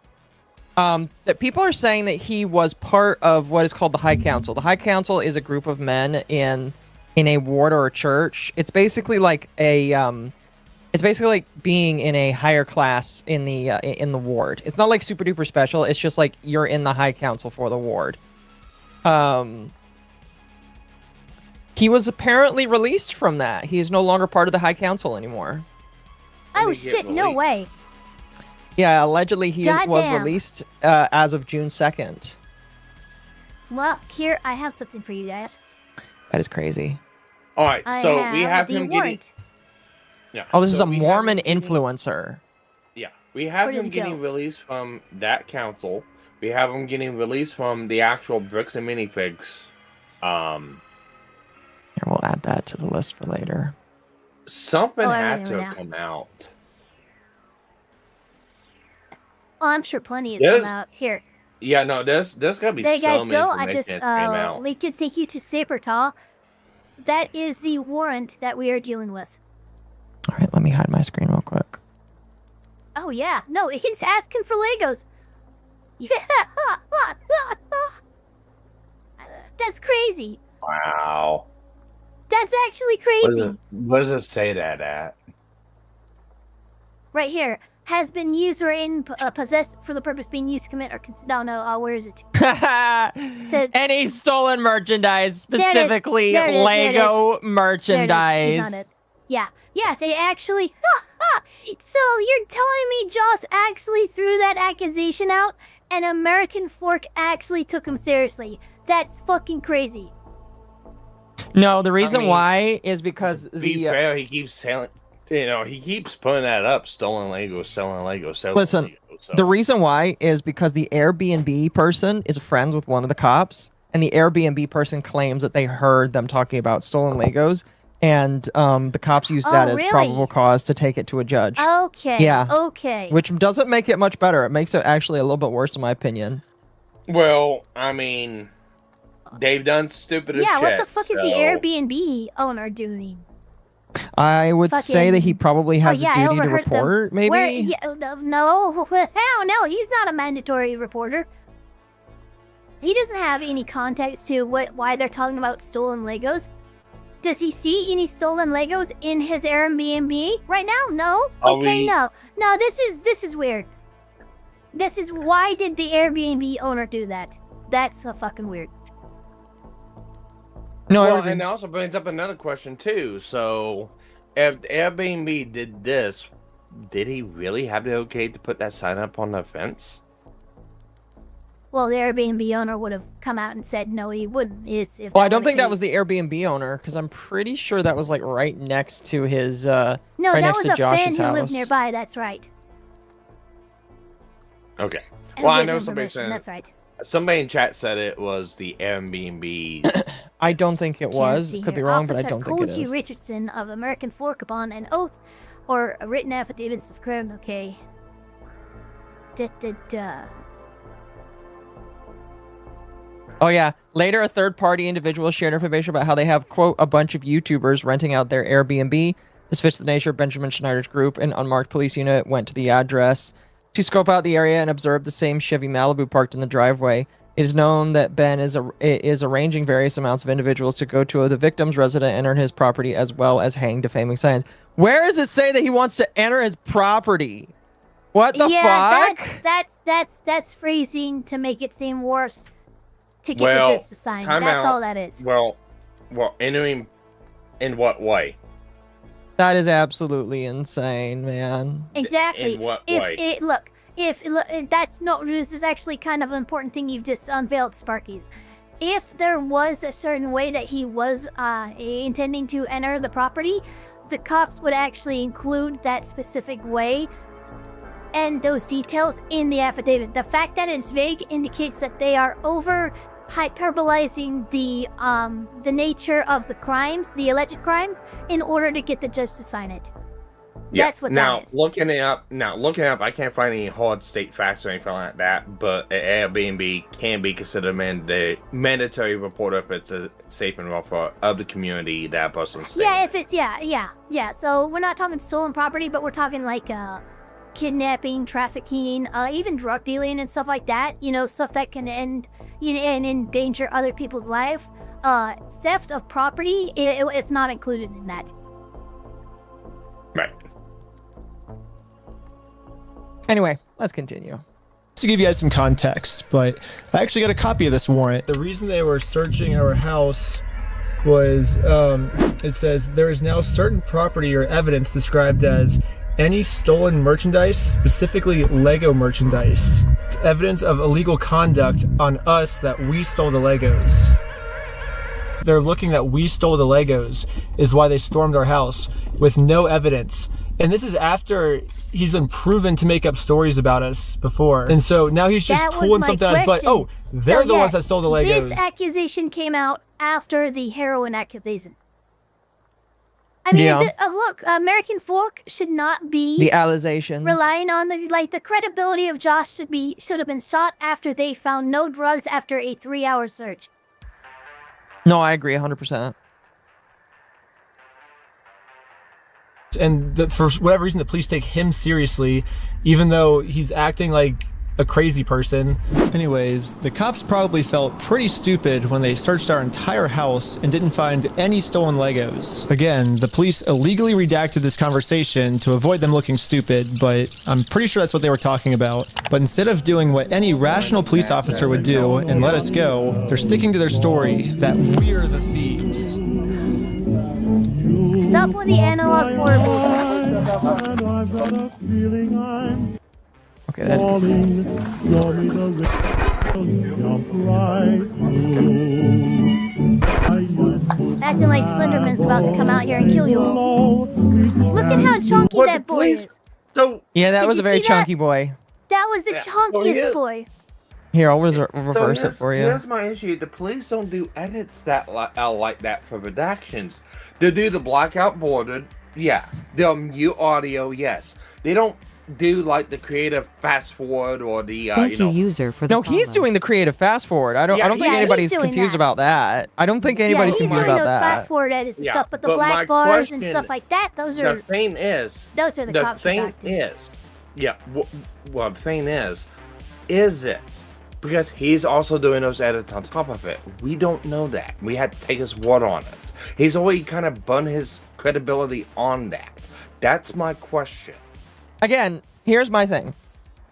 That people are saying that he was part of what is called the High Council. The High Council is a group of men in a ward or a church. It's basically like a it's basically like being in a higher class in the ward. It's not like super duper special. It's just like you're in the High Council for the ward. He was apparently released from that. He is no longer part of the High Council anymore. Oh shit! No way. Yeah, allegedly he was Goddamn. released as of June 2nd. Well, here I have something for you guys. That is crazy. All right, I so have we have the him warrant. getting. Yeah. Oh, this is so a we have Mormon him getting- influencer. Yeah, we have Where did him he getting go? released from that council. We have him getting released from the actual Bricks and Minifigs. Here, we'll add that to the list for later. Something Oh, I had remember to now. have come out. Oh, I'm sure plenty has Yes. come out. Here. Yeah, no, there's gotta be There you some guys go. I information just that came out. linked it. Thank you to Sabertall. That is the warrant that we are dealing with. All right, let me hide my screen real quick. Oh yeah, no, he's asking for Legos. Yeah, that's crazy. Wow. That's actually crazy. What does it say that at? Right here. Has been used or in possessed for the purpose being used to commit or consider. Oh no, where is it? Said Any stolen merchandise, There it is. specifically There it is. There it Lego is. merchandise. He's on it. Yeah, yeah, they actually. So you're telling me Joss actually threw that accusation out, and American Fork actually took him seriously? That's fucking crazy. No, the reason mean, why is because To be the fair, he keeps selling. You know, he keeps putting that up. Stolen Legos, selling Legos, selling listen. Legos. So. The reason why is because the Airbnb person is friends with one of the cops, and the Airbnb person claims that they heard them talking about stolen Legos, and the cops used that as really? probable cause to take it to a judge. Okay. Yeah. Okay. Which doesn't make it much better. It makes it actually a little bit worse, in my opinion. Well, I mean, they've done stupid as shit. Yeah, what the fuck is the so- Airbnb owner doing? I would say that he probably has a I duty to overheard them. report, maybe? Where, yeah, no, hell no, he's not a mandatory reporter. He doesn't have any context to why they're talking about stolen Legos. Does he see any stolen Legos in his Airbnb right now? No. Okay, no. No, this is weird. This is why did the Airbnb owner do that? That's so fucking weird. No, well, and it also brings up another question too. So, if Airbnb did this, did he really have the okay to put that sign up on the fence? Well, the Airbnb owner would have come out and said no, he wouldn't. Well, I don't think that was the Airbnb owner, because I'm pretty sure that was like right next to his. No, right that next was to a Josh's fan who lived house. nearby. That's right. Okay. And Well, I with know somebody information, said that's right. somebody in chat said it was the Airbnb. I don't think it was. See Could be here. wrong, but I Officer don't think it Koji is. Richardson of American Fork upon an oath or a written affidavits of crime. Okay. Oh yeah. Later, a third-party individual shared information about how they have, quote, a bunch of YouTubers renting out their Airbnb. This fits the nature of Benjamin Schneider's group. An unmarked police unit went to the address to scope out the area and observed the same Chevy Malibu parked in the driveway. It is known that Ben is arranging various amounts of individuals to go to the victim's residence, enter his property, as well as hang defaming signs. Where does it say that he wants to enter his property? What the fuck? That's phrasing to make it seem worse. To get Well, the judge to sign. time That's out. all that is. Well, entering in what way? That is absolutely insane, man. Exactly. In what if way? That's no. This is actually kind of an important thing you've just unveiled, Sparkies. If there was a certain way that he was intending to enter the property, the cops would actually include that specific way and those details in the affidavit. The fact that it's vague indicates that they are over hyperbolizing the nature of the crimes, the alleged crimes, in order to get the judge to sign it. Yeah. That's what now, that is. looking it up, I can't find any hard state facts or anything like that, but an Airbnb can be considered the mandatory report if it's a safe and welfare of the community that person's staying. Yeah, if it's yeah. So we're not talking stolen property, but we're talking like kidnapping, trafficking, even drug dealing and stuff like that. You know, stuff that can end and endanger other people's life. Theft of property, it's not included in that. Right. Anyway, let's continue. To give you guys some context, but I actually got a copy of this warrant. The reason they were searching our house was, it says, there is now certain property or evidence described as any stolen merchandise, specifically Lego merchandise. It's evidence of illegal conduct on us that we stole the Legos. They're looking that we stole the Legos is why they stormed our house with no evidence. And this is after he's been proven to make up stories about us before. And so now he's just pulling something out of his butt. Oh, they're the ones that stole the Legos. This accusation came out after the heroin accusation. I mean, look, American Fork should not be the allegations relying on the credibility of Josh should have been shot after they found no drugs after a 3-hour search. No, I agree 100%. And for whatever reason, the police take him seriously, even though he's acting like a crazy person. Anyways, the cops probably felt pretty stupid when they searched our entire house and didn't find any stolen Legos. Again, the police illegally redacted this conversation to avoid them looking stupid, but I'm pretty sure that's what they were talking about. But instead of doing what any rational police officer would do and let us go, they're sticking to their story that we're the thieves. Stop with the analog portables. Okay, that's Acting like Slenderman's about to come out here and kill you all. Look at how chunky that boy is. yeah, that Did was you a very see chunky boy. That was the chunkiest boy. Here, I'll reverse it for you. Here's my issue. The police don't do edits like that for redactions. They do the blackout bordered, yeah. They'll mute audio, yes. They don't do like the creative fast forward or the Thank you, user, for the No, he's doing the creative fast forward. I don't think anybody's confused about that. I don't think anybody's confused about that. He's doing those fast forward edits and stuff, but the black bars and stuff like that, those are the thing is those are the cops' tactics. Well, the thing is it? Because he's also doing those edits on top of it. We don't know that. We had to take his word on it. He's already kind of bun his credibility on that. That's my question. Again, here's my thing.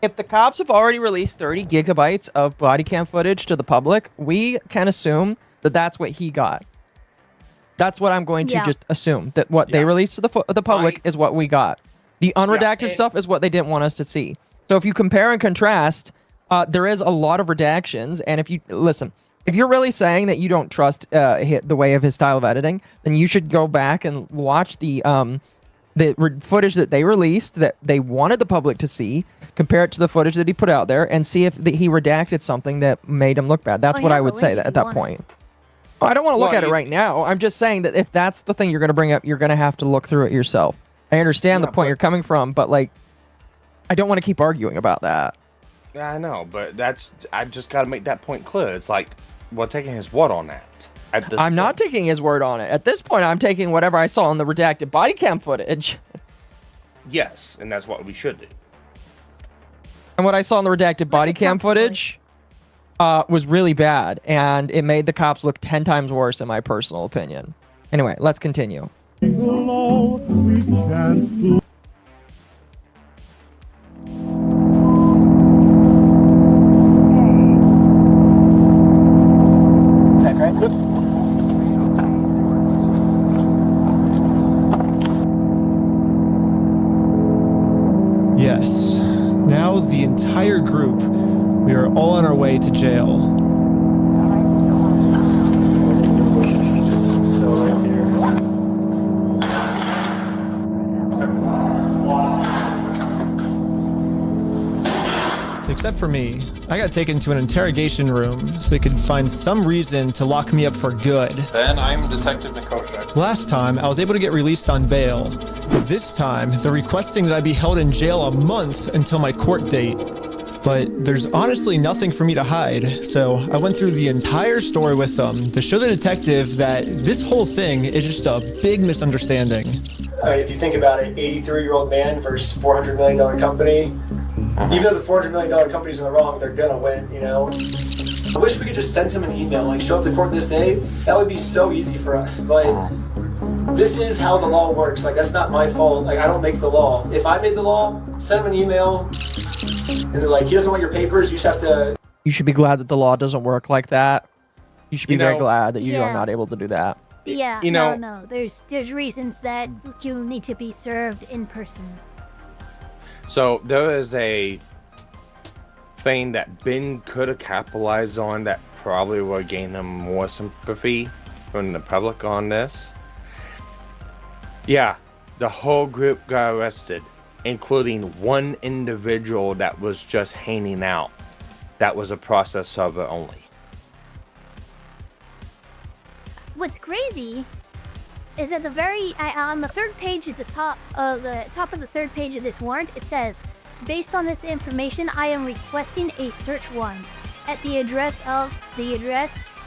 If the cops have already released 30 gigabytes of body cam footage to the public, we can assume that that's what he got. That's what I'm going to just assume. That what they released to the public is what we got. The unredacted stuff is what they didn't want us to see. So if you compare and contrast, there is a lot of redactions. And if you listen, if you're really saying that you don't trust the way of his style of editing, then you should go back and watch the footage that they released that they wanted the public to see, compare it to the footage that he put out there, and see if he redacted something that made him look bad. That's what I would say at that point. I don't want to look at it right now. I'm just saying that if that's the thing you're going to bring up, you're going to have to look through it yourself. I understand the point you're coming from, but like, I don't want to keep arguing about that. Yeah, I know, but I just got to make that point clear. It's like, we're taking his word on that. I'm not taking his word on it. At this point, I'm taking whatever I saw on the redacted body cam footage. Yes, and that's what we should do. And what I saw on the redacted body cam footage was really bad, and it made the cops look 10 times worse, in my personal opinion. Anyway, let's continue. Yes. Now the entire group, we are all on our way to jail. Except for me. I got taken to an interrogation room so they could find some reason to lock me up for good. Then I'm Detective Nikosha. Last time, I was able to get released on bail. But this time, they're requesting that I be held in jail a month until my court date. But there's honestly nothing for me to hide, so I went through the entire story with them to show the detective that this whole thing is just a big misunderstanding. If you think about it, 83-year-old man versus $400 million company. Even though the $400 million company's in the wrong, they're gonna win, you know? I wish we could just send him an email, like show up to court this day. That would be so easy for us. But this is how the law works. Like, that's not my fault. Like, I don't make the law. If I made the law, send him an email, and they're like, he doesn't want your papers, you just have to... You should be glad that the law doesn't work like that. You should be very glad that you are not able to do that. Yeah, no. There's reasons that you need to be served in person. So there is a thing that Ben could have capitalized on that probably would gain him more sympathy from the public on this. Yeah, the whole group got arrested, including one individual that was just hanging out. That was a process server only. What's crazy is at the on the third page at the top of the third page of this warrant, it says, based on this information, I am requesting a search warrant at the address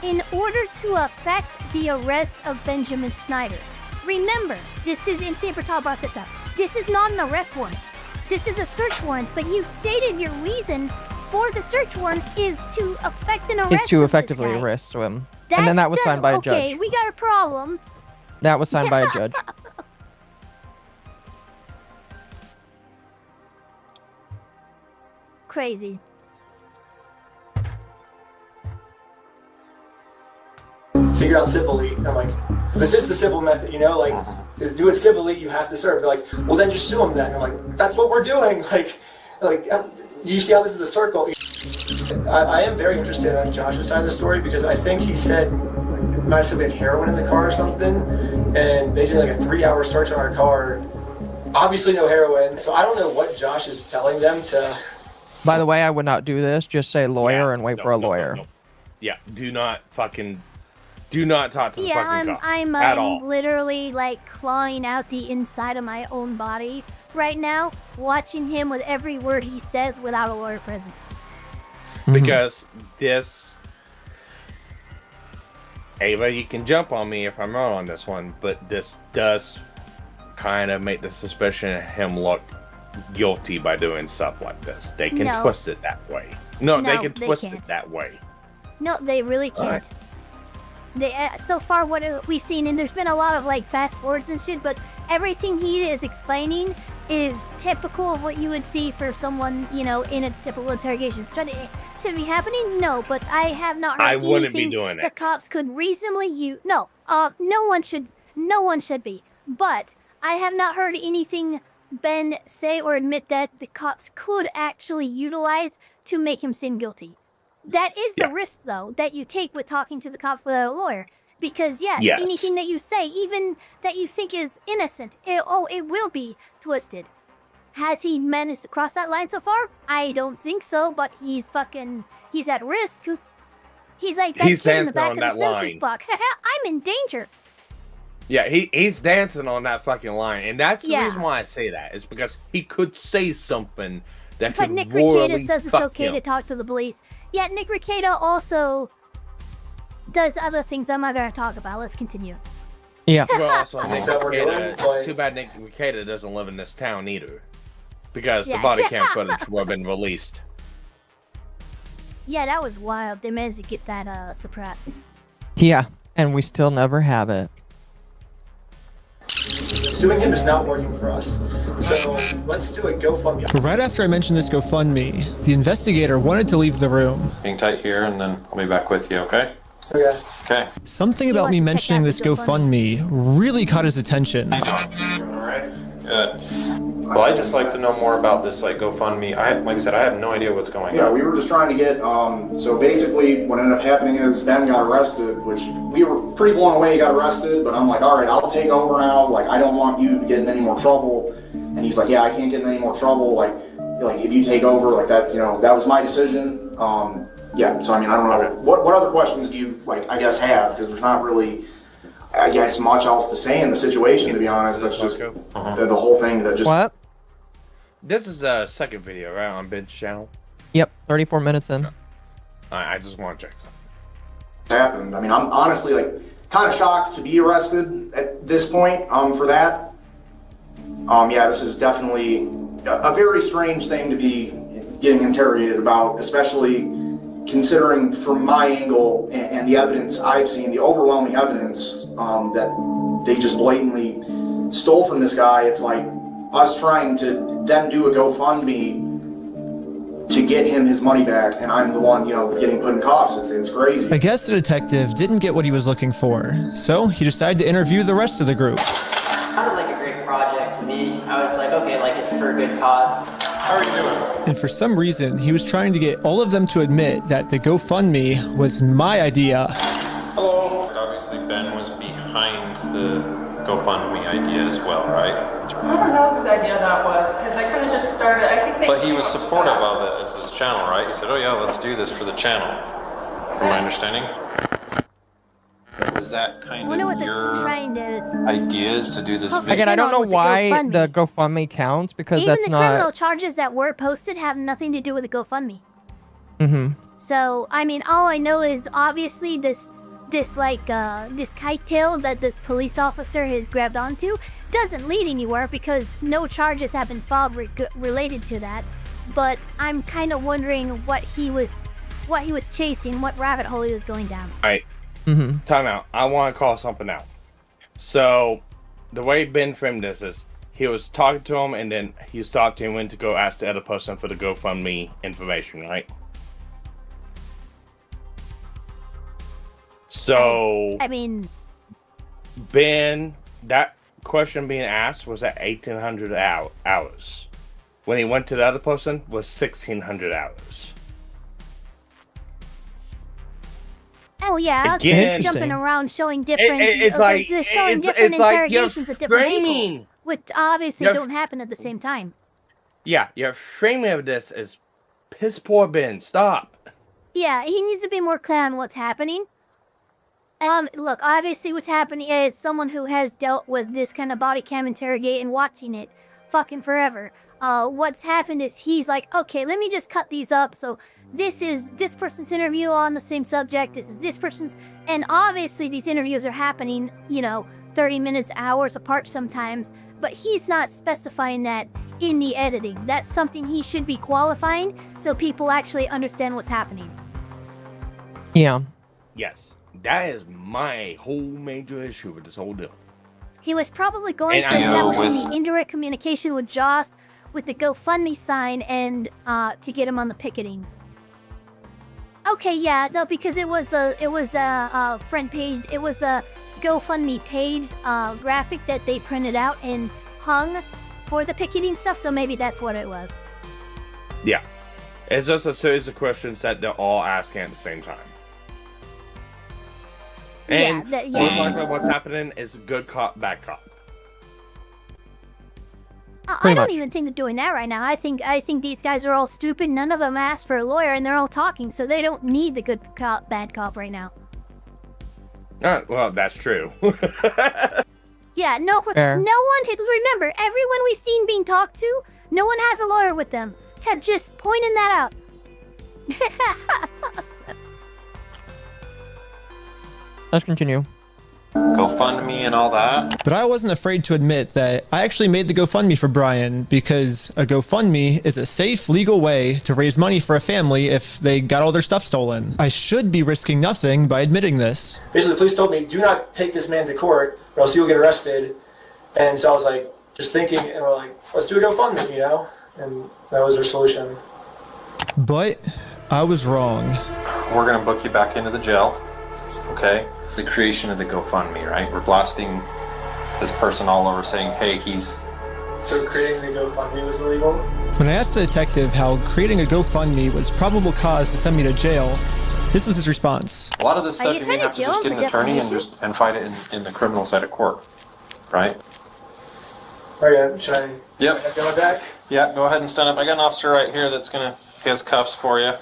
in order to effect the arrest of Benjamin Snyder. Remember, this is, and Sabertall brought this up, this is not an arrest warrant. This is a search warrant, but you stated your reason for the search warrant is to effect an arrest. Is to effectively arrest him. And then that was signed by a judge. Okay, we got a problem. That was signed by a judge. Crazy. Figure out civilly. I'm like, this is the civil method, you know? Like, to do it civilly, you have to serve. They're like, well, then just sue them then. I'm like, that's what we're doing. Like, you see how this is a circle? I am very interested on Josh's side of the story because I think he said might have been heroin in the car or something, and they did like a 3-hour search on our car. Obviously no heroin, so I don't know what Josh is telling them to By the way, I would not do this. Just say lawyer and wait for a lawyer. No. Yeah, do not talk to the fucking cop I'm at all. literally like clawing out the inside of my own body right now, watching him with every word he says without a lawyer present. Because this, Ava, you can jump on me if I'm wrong on this one, but this does kind of make the suspicion of him look guilty by doing stuff like this. They can twist it that way. No, they can twist it that way. No, they really can't. They so far what we've seen, and there's been a lot of like fast forwards and shit, but everything he is explaining is typical of what you would see for someone, you know, in a typical interrogation. Should it be happening? No, but I have not heard anything wouldn't be doing the cops could reasonably use. No, no one should be. But I have not heard anything Ben say or admit that the cops could actually utilize to make him seem guilty. That is the risk, though, that you take with talking to the cops without a lawyer. Because, yes, anything that you say, even that you think is innocent, it will be twisted. Has he managed to cross that line so far? I don't think so, but he's at risk. He's like that kid in the back of the Simpsons book. I'm in danger. Yeah, he's dancing on that fucking line. And that's the reason why I say that, is because he could say something that but Nick Rekieta says it's okay to talk to the police. Yeah, Nick Rekieta also does other things I'm not going to talk about. Let's continue. Yeah. Well, also, Nick Rekieta, too bad Nick Rekieta doesn't live in this town either. Because the body cam footage would have been released. Yeah, that was wild. They managed to get that suppressed. Yeah, and we still never have it. Suing him is not working for us. So let's do a GoFundMe. Right after I mentioned this GoFundMe, the investigator wanted to leave the room. Hang tight here, and then I'll be back with you, okay? Okay. Okay. Something about me mentioning this GoFundMe really caught his attention. All right. Good. Well, I'd just like to know more about this, like, GoFundMe. Like I said, I have no idea what's going on. Yeah, we were just trying to get, so basically what ended up happening is Ben got arrested, which we were pretty blown away he got arrested, but I'm like, all right, I'll take over now. Like, I don't want you to get in any more trouble. And he's like, yeah, I can't get in any more trouble. Like if you take over, like that, you know, that was my decision. Yeah, so I mean, I don't know. What other questions do you, like, I guess, have? Because there's not really, I guess, much else to say in the situation, to be honest. That's just the whole thing that just... What? This is a second video, right, on Ben's channel? Yep, 34 minutes in. I just want to check something. Happened. I mean, I'm honestly, like, kind of shocked to be arrested at this point, for that. Yeah, this is definitely a very strange thing to be getting interrogated about, especially considering from my angle and the evidence I've seen, the overwhelming evidence that they just blatantly stole from this guy. It's like us trying to then do a GoFundMe to get him his money back, and I'm the one, you know, getting put in cuffs. It's crazy. I guess the detective didn't get what he was looking for, so he decided to interview the rest of the group. It sounded like a great project to me. I was like, okay, like it's for a good cause. How are you doing? And for some reason, he was trying to get all of them to admit that the GoFundMe was my idea. Hello. Obviously, Ben was behind the GoFundMe idea as well, right? I don't know whose idea that was, because I kind of just started, I think they... But he was supportive of it as his channel, right? He said, oh yeah, let's do this for the channel. From my understanding. Was that kind of your ideas to do this video? Again, I don't know why the GoFundMe counts, because even that's the not... criminal charges that were posted have nothing to do with the GoFundMe. Mm-hmm. So, I mean, all I know is obviously this kite tail that this police officer has grabbed onto doesn't lead anywhere because no charges have been filed related to that. But I'm kind of wondering what he was chasing, what rabbit hole he was going down. All right. Time out. I want to call something out. So, the way Ben framed this is he was talking to him, and then he stopped him and went to go ask the other person for the GoFundMe information, right? So, I mean, Ben, that question being asked was at 1,800 hours. When he went to the other person, was 1,600 hours. Oh yeah, Again, it's jumping around showing different. It's like different interrogations at different people, which obviously You're- don't happen at the same time. Yeah, your framing of this is Piss poor Ben. Stop. Yeah, he needs to be more clear on what's happening. Look, obviously what's happening is someone who has dealt with this kind of body cam interrogate and watching it fucking forever. What's happened is he's like, okay, let me just cut these up. So this is this person's interview on the same subject. This is this person's. And obviously these interviews are happening, 30 minutes, hours apart sometimes. But he's not specifying that in the editing. That's something he should be qualifying so people actually understand what's happening. Yeah. Yes. That is my whole major issue with this whole deal. He was probably going for establishing the indirect communication with Joss with the GoFundMe sign and to get him on the picketing. Okay, yeah, no, because it was a friend page. It was a GoFundMe page graphic that they printed out and hung for the picketing stuff. So maybe that's what it was. Yeah, it's just a series of questions that they're all asking at the same time. And most likely what's happening is good cop, bad cop. I don't even think they're doing that right now. I think these guys are all stupid. None of them asked for a lawyer, and they're all talking, so they don't need the good cop, bad cop right now. Well, that's true. Yeah, no one. Remember, everyone we've seen being talked to, no one has a lawyer with them. Kept just pointing that out. Let's continue. GoFundMe and all that. But I wasn't afraid to admit that I actually made the GoFundMe for Brian because a GoFundMe is a safe, legal way to raise money for a family if they got all their stuff stolen. I should be risking nothing by admitting this. Basically, the police told me, do not take this man to court or else you'll get arrested. And so I was like, just thinking, and we're like, let's do a GoFundMe, And that was our solution. But I was wrong. We're going to book you back into the jail. Okay? The creation of the GoFundMe, right? We're blasting this person all over saying, hey, he's... So creating the GoFundMe was illegal? When I asked the detective how creating a GoFundMe was probable cause to send me to jail, this was his response. A lot of this stuff you may have to just get an attorney and fight it in the criminal side of court, right? Okay, should I go back? Yeah, go ahead and stand up. I got an officer right here that's he has cuffs for you.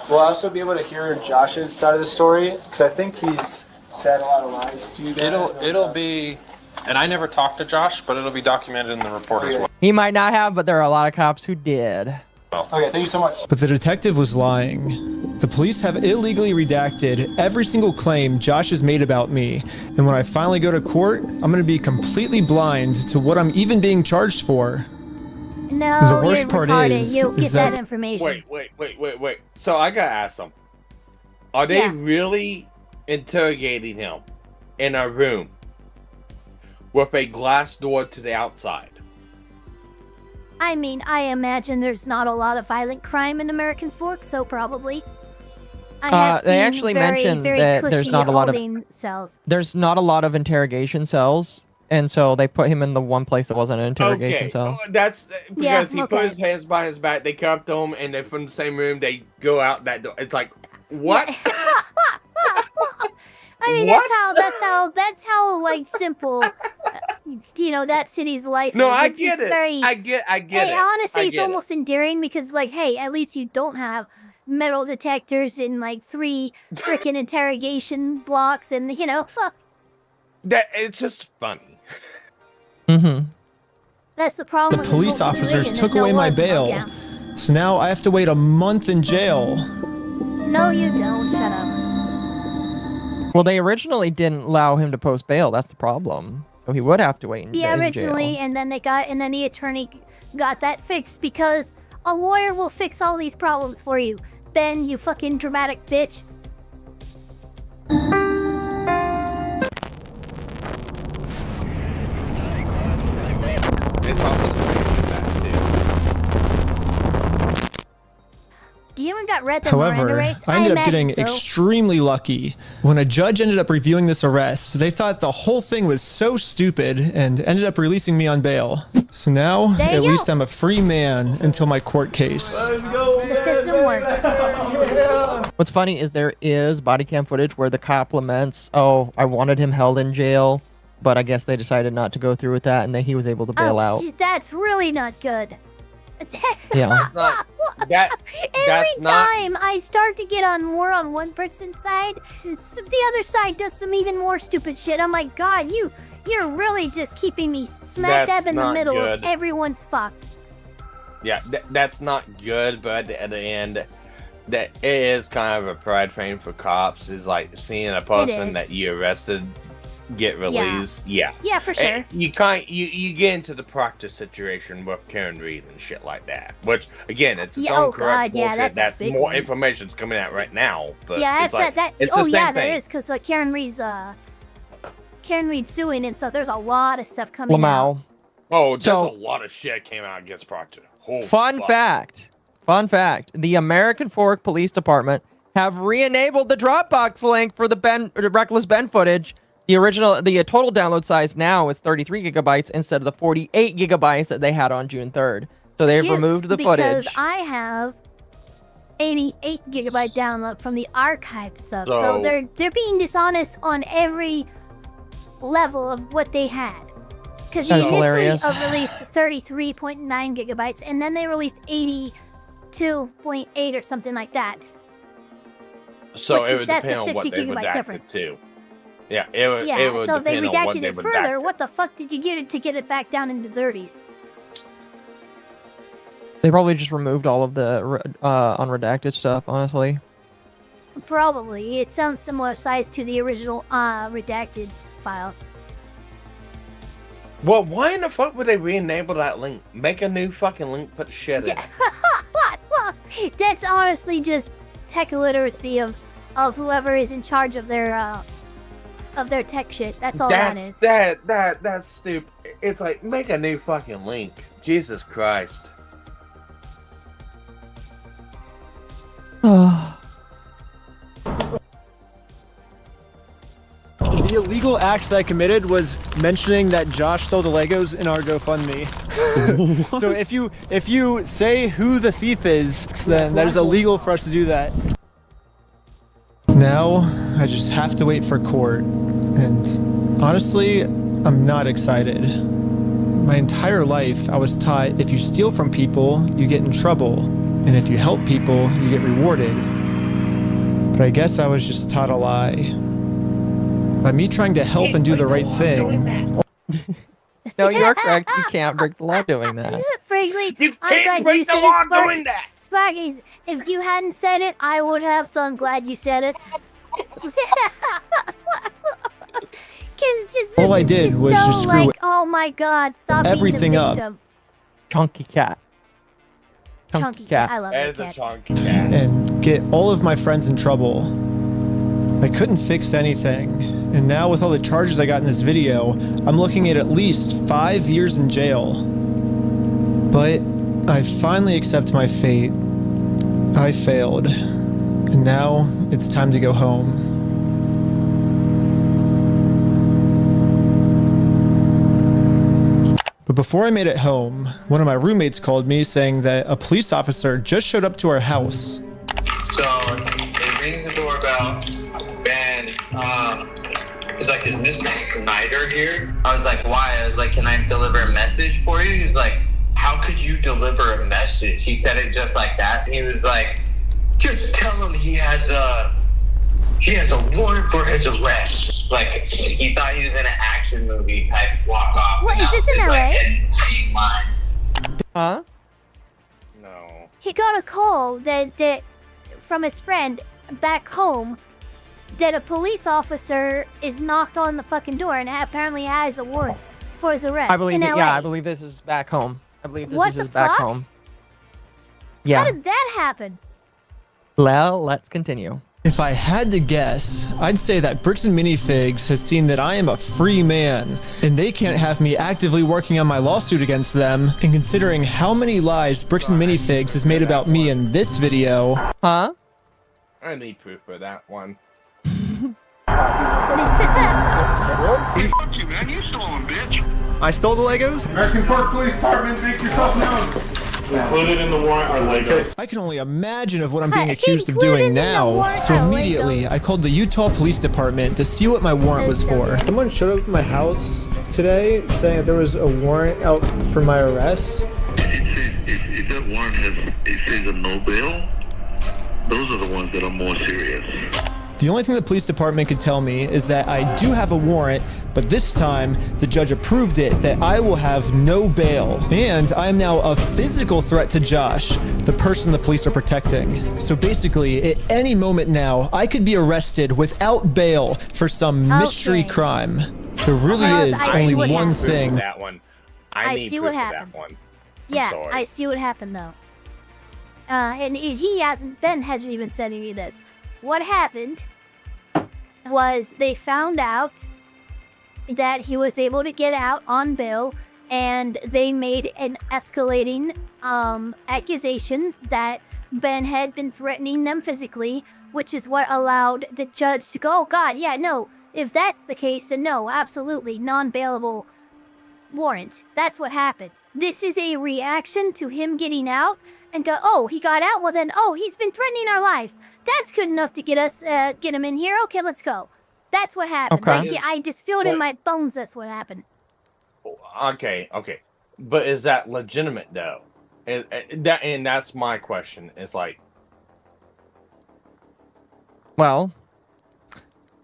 Will I also be able to hear Josh's side of the story? Because I think he's said a lot of lies to you guys. It'll be, and I never talked to Josh, but it'll be documented in the report as well. He might not have, but there are a lot of cops who did. Okay, thank you so much. But the detective was lying. The police have illegally redacted every single claim Josh has made about me. And when I finally go to court, I'm going to be completely blind to what I'm even being charged for. No, the worst you're part retarded. You'll get that information. Wait. So I gotta ask them. Are they really interrogating him in a room with a glass door to the outside? I mean, I imagine there's not a lot of violent crime in American Fork, so probably. They actually mentioned that there's not a lot of cells. There's not a lot of interrogation cells, and so they put him in the one place that wasn't an interrogation cell. That's because he put his hands behind his back. They come up to him, and they're from the same room. They go out that door. It's like, what? I mean, that's how like simple, that city's life. No, is. I get it. I get it. Honestly, it's almost endearing because, like, hey, at least you don't have metal detectors in like 3 freaking interrogation blocks, and that it's just funny. Mm-hmm. That's the problem. The police officers took away my bail, so now I have to wait a month in jail. No, you don't. Shut up. Well, they originally didn't allow him to post bail. That's the problem. So he would have to wait in jail. Yeah, originally, and then the attorney got that fixed because a lawyer will fix all these problems for you. Ben, you fucking dramatic bitch. You haven't got read the Miranda However, rights? I ended up getting so. extremely lucky. When a judge ended up reviewing this arrest, they thought the whole thing was so stupid and ended up releasing me on bail. So now, at least I'm a free man until my court case. The system works. What's funny is there is body cam footage where the cop laments, oh, I wanted him held in jail, but I guess they decided not to go through with that, and then he was able to bail out. That's really not good. Yeah. Every time I start to get on more on one person's side, the other side does some even more stupid shit. I'm like, God, you're really just keeping me smack dab in the middle of everyone's fucked. Yeah, that's not good, but at the end, that it is kind of a pride thing for cops, is like seeing a person that you arrested get released. Yeah, for sure. You get into the practice situation with Karen Reed and shit like that, which again, it's its own correct bullshit. That more information's coming out right now, but yeah, it's like, it's oh the yeah, same there thing. is, because like Karen Reed's suing and stuff. There's a lot of stuff coming out. Oh, there's a lot of shit came out against Proctor. Fun fact. The American Fork Police Department have re-enabled the Dropbox link for the Reckless Ben footage. The total download size now is 33 gigabytes instead of the 48 gigabytes that they had on June 3rd. So they've removed the footage. Because I have 88 gigabyte download from the archived stuff. So they're being dishonest on every level of what they had. Because they initially released 33.9 gigabytes, and then they released 82.8 or something like that. So it would depend on what they redacted too. Yeah, it would. So if they redacted it further, what the fuck did you get it to get it back down into the 30s? They probably just removed all of the unredacted stuff, honestly. Probably. It sounds similar size to the original redacted files. Well, why in the fuck would they re-enable that link? Make a new fucking link, put shit in. That's honestly just tech illiteracy of whoever is in charge of their tech shit. That's all that is. That's stupid. It's like, make a new fucking link. Jesus Christ. The illegal act that I committed was mentioning that Josh stole the Legos in our GoFundMe. So if you say who the thief is, then that is illegal for us to do that. Now, I just have to wait for court. And honestly, I'm not excited. My entire life, I was taught if you steal from people, you get in trouble. And if you help people, you get rewarded. But I guess I was just taught a lie. By me trying to help and do the right thing. No, you're correct. You can't break the law doing that. Frankly, you can't break the law doing that. Sparky, if you hadn't said it, I would have. So I'm glad you said it. All I did was just screw oh my God! Stop everything being the up. victim. Chunky cat. Chunky cat. I love that cat. Chunky cat. And get all of my friends in trouble. I couldn't fix anything, and now with all the charges I got in this video, I'm looking at least 5 years in jail. But I finally accept my fate. I failed, and now it's time to go home. But before I made it home, one of my roommates called me saying that a police officer just showed up to our house. So it rings the doorbell. He's like, is Mr. Snyder here? I was like, why? I was like, can I deliver a message for you? He's like, how could you deliver a message? He said it just like that. He was like, just tell him he has a warrant for his arrest. Like, he thought he was in an action movie type walk off. What, is this in LA? Like, insane line. Huh? No. He got a call that from his friend back home that a police officer is knocked on the fucking door and apparently has a warrant for his arrest. I believe in LA. Yeah, I believe this is back home. I believe this What is the his back fuck? home. Yeah. How did that happen? Well, let's continue. If I had to guess, I'd say that Bricks and Minifigs has seen that I am a free man, and they can't have me actively working on my lawsuit against them, and considering how many lies Bricks and Minifigs has made about me in this video. Huh? I need proof for that one. Fuck you, man. You stole them, bitch. I stole the Legos? American Park Police Department, make yourself known. Included in the warrant are Legos. I can only imagine of what I'm being accused of doing now, so immediately I called the Utah Police Department to see what my warrant was for. Someone showed up at my house today saying that there was a warrant out for my arrest. It cases of no bail, those are the ones that are more serious. The only thing the police department could tell me is that I do have a warrant, but this time the judge approved it that I will have no bail. And I am now a physical threat to Josh, the person the police are protecting. So basically, at any moment now, I could be arrested without bail for some mystery crime. There really is only one thing. That one. I see what happened. Yeah, I see what happened though. And Ben hasn't even said any of this. What happened was they found out that he was able to get out on bail, and they made an escalating accusation that Ben had been threatening them physically, which is what allowed the judge to go, oh God, yeah, no, if that's the case, then no, absolutely, non-bailable warrant. That's what happened. This is a reaction to him getting out and go, oh, he got out? Well then, oh, he's been threatening our lives. That's good enough to get us, get him in here. Okay, let's go. That's what happened. Okay. Like, yeah, I just feel it in my bones that's what happened. Okay. But is that legitimate, though? And that's my question. It's like... Well,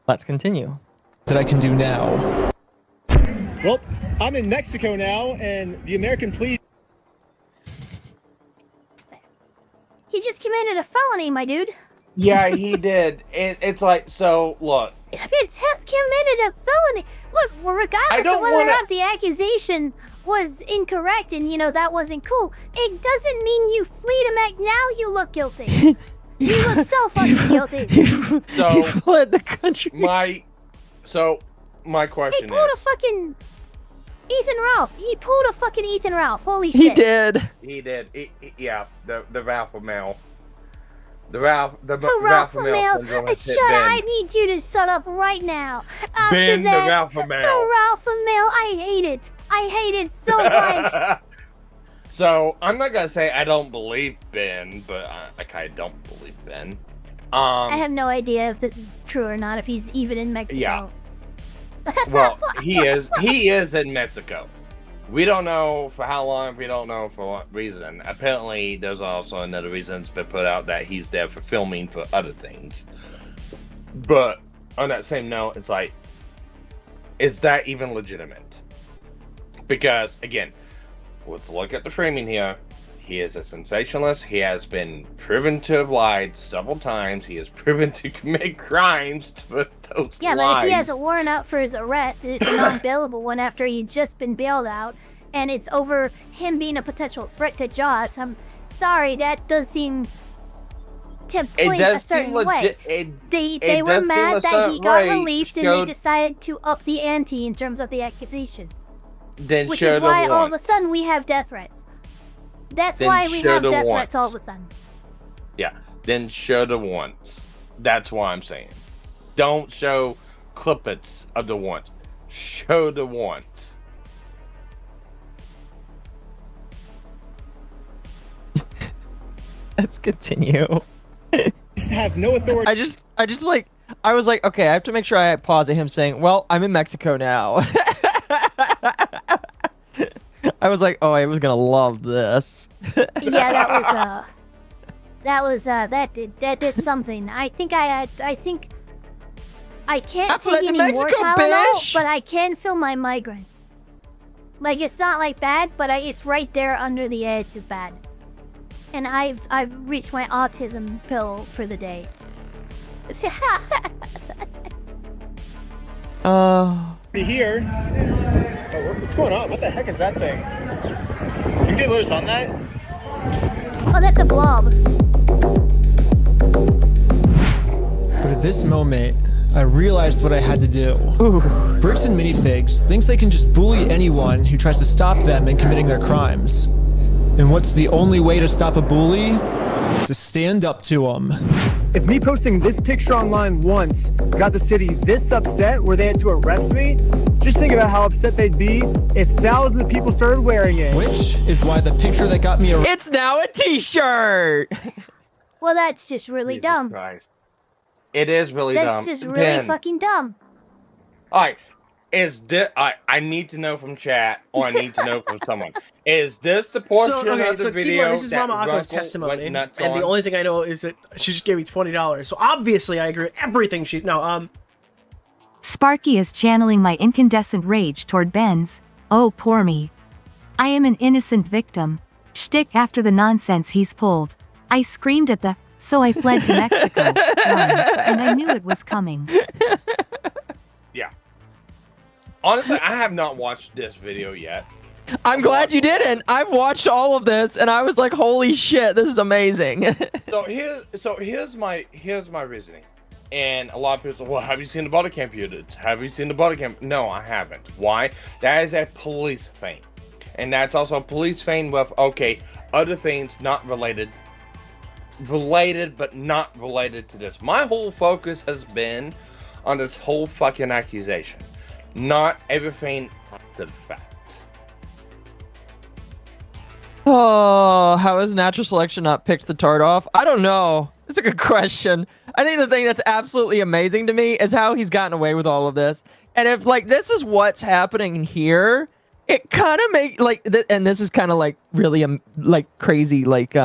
let's continue. That I can do now. Well, I'm in Mexico now, and the American police... He just committed a felony, my dude. Yeah, he did. It's like, so, look. It's has committed a felony. Look, well, regardless of whether or not the accusation was incorrect and, you know, that wasn't cool, it doesn't mean you flee to now you look guilty. You look so fucking guilty. So, he fled the country. My question is... He pulled a fucking... Ethan Ralph. He pulled a fucking Ethan Ralph. Holy shit. He did. He did. Yeah, the Ralph Lamel. The Ralph Lamel. Shut up. I need you to shut up right now. After Ben, that, the Ralph Lamel. The Ralph Lamel. I hate it. I hate it so much. So, I'm not going to say I don't believe Ben, but I kind of don't believe Ben. I have no idea if this is true or not, if he's even in Mexico. Yeah. Well, he is in Mexico. We don't know for how long, we don't know for what reason. Apparently, there's also another reason that's been put out that he's there for filming for other things. But on that same note, it's like, is that even legitimate? Because, again, let's look at the framing here. He is a sensationalist. He has been proven to have lied several times. He has proven to commit crimes with those lies. But if he has a warrant out for his arrest, and it's a non-bailable one after he'd just been bailed out, and it's over him being a potential threat to Josh, I'm sorry, that does seem to point a certain way. They were mad that he got released, and they decided to up the ante in terms of the accusation. Which is why all of a sudden we have death threats. That's why we have death threats all of a sudden. Yeah, then show the warrants. That's what I'm saying. Don't show clippets of the warrants. Show the warrants. Let's continue. Have no authority. I was like, okay, I have to make sure I pause at him saying, well, I'm in Mexico now. I was like, oh, I was gonna love this. Yeah, that did something. I think I can't take any more Tylenol, but I can feel my migraine. Like, it's not like bad, but it's right there under the edge of bad. And I've reached my autism pill for the day. Here. Oh, what's going on? What the heck is that thing? Can you get on that? Oh, that's a blob. But at this moment, I realized what I had to do. Bricks and Minifigs thinks they can just bully anyone who tries to stop them in committing their crimes. And what's the only way to stop a bully? To stand up to them. If me posting this picture online once got the city this upset where they had to arrest me, just think about how upset they'd be if thousands of people started wearing it. Which is why the picture that got me It's now a t-shirt! Well, that's just really dumb. Christ. It is really dumb. That's just really fucking dumb. Alright, I need to know from chat, or I need to know from someone. Is this the portion So, okay, of the so video this is that Mama Akko's Runkle testimony, went nuts and on? the only thing I know is that she just gave me $20. So obviously, I agree with everything she. No, Sparky is channeling my incandescent rage toward Ben's. Oh, poor me. I am an innocent victim. Shtick after the nonsense he's pulled. I screamed at the, so I fled to Mexico, run, and I knew it was coming. Yeah. Honestly, I have not watched this video yet. I'm glad you didn't. I've watched all of this, and I was like, "Holy shit, this is amazing." So here's my reasoning. And a lot of people say, well, have you seen the body cam footage? Have you seen the body cam? No, I haven't. Why? That is a police thing. And that's also a police thing with, okay, other things not related. Related, but not related to this. My whole focus has been on this whole fucking accusation. Not everything after the fact. Oh, how has natural selection not picked the tart off? I don't know. It's a good question. I think the thing that's absolutely amazing to me is how he's gotten away with all of this. And if like this is what's happening here, it kind of make like and this is kind of like really like crazy like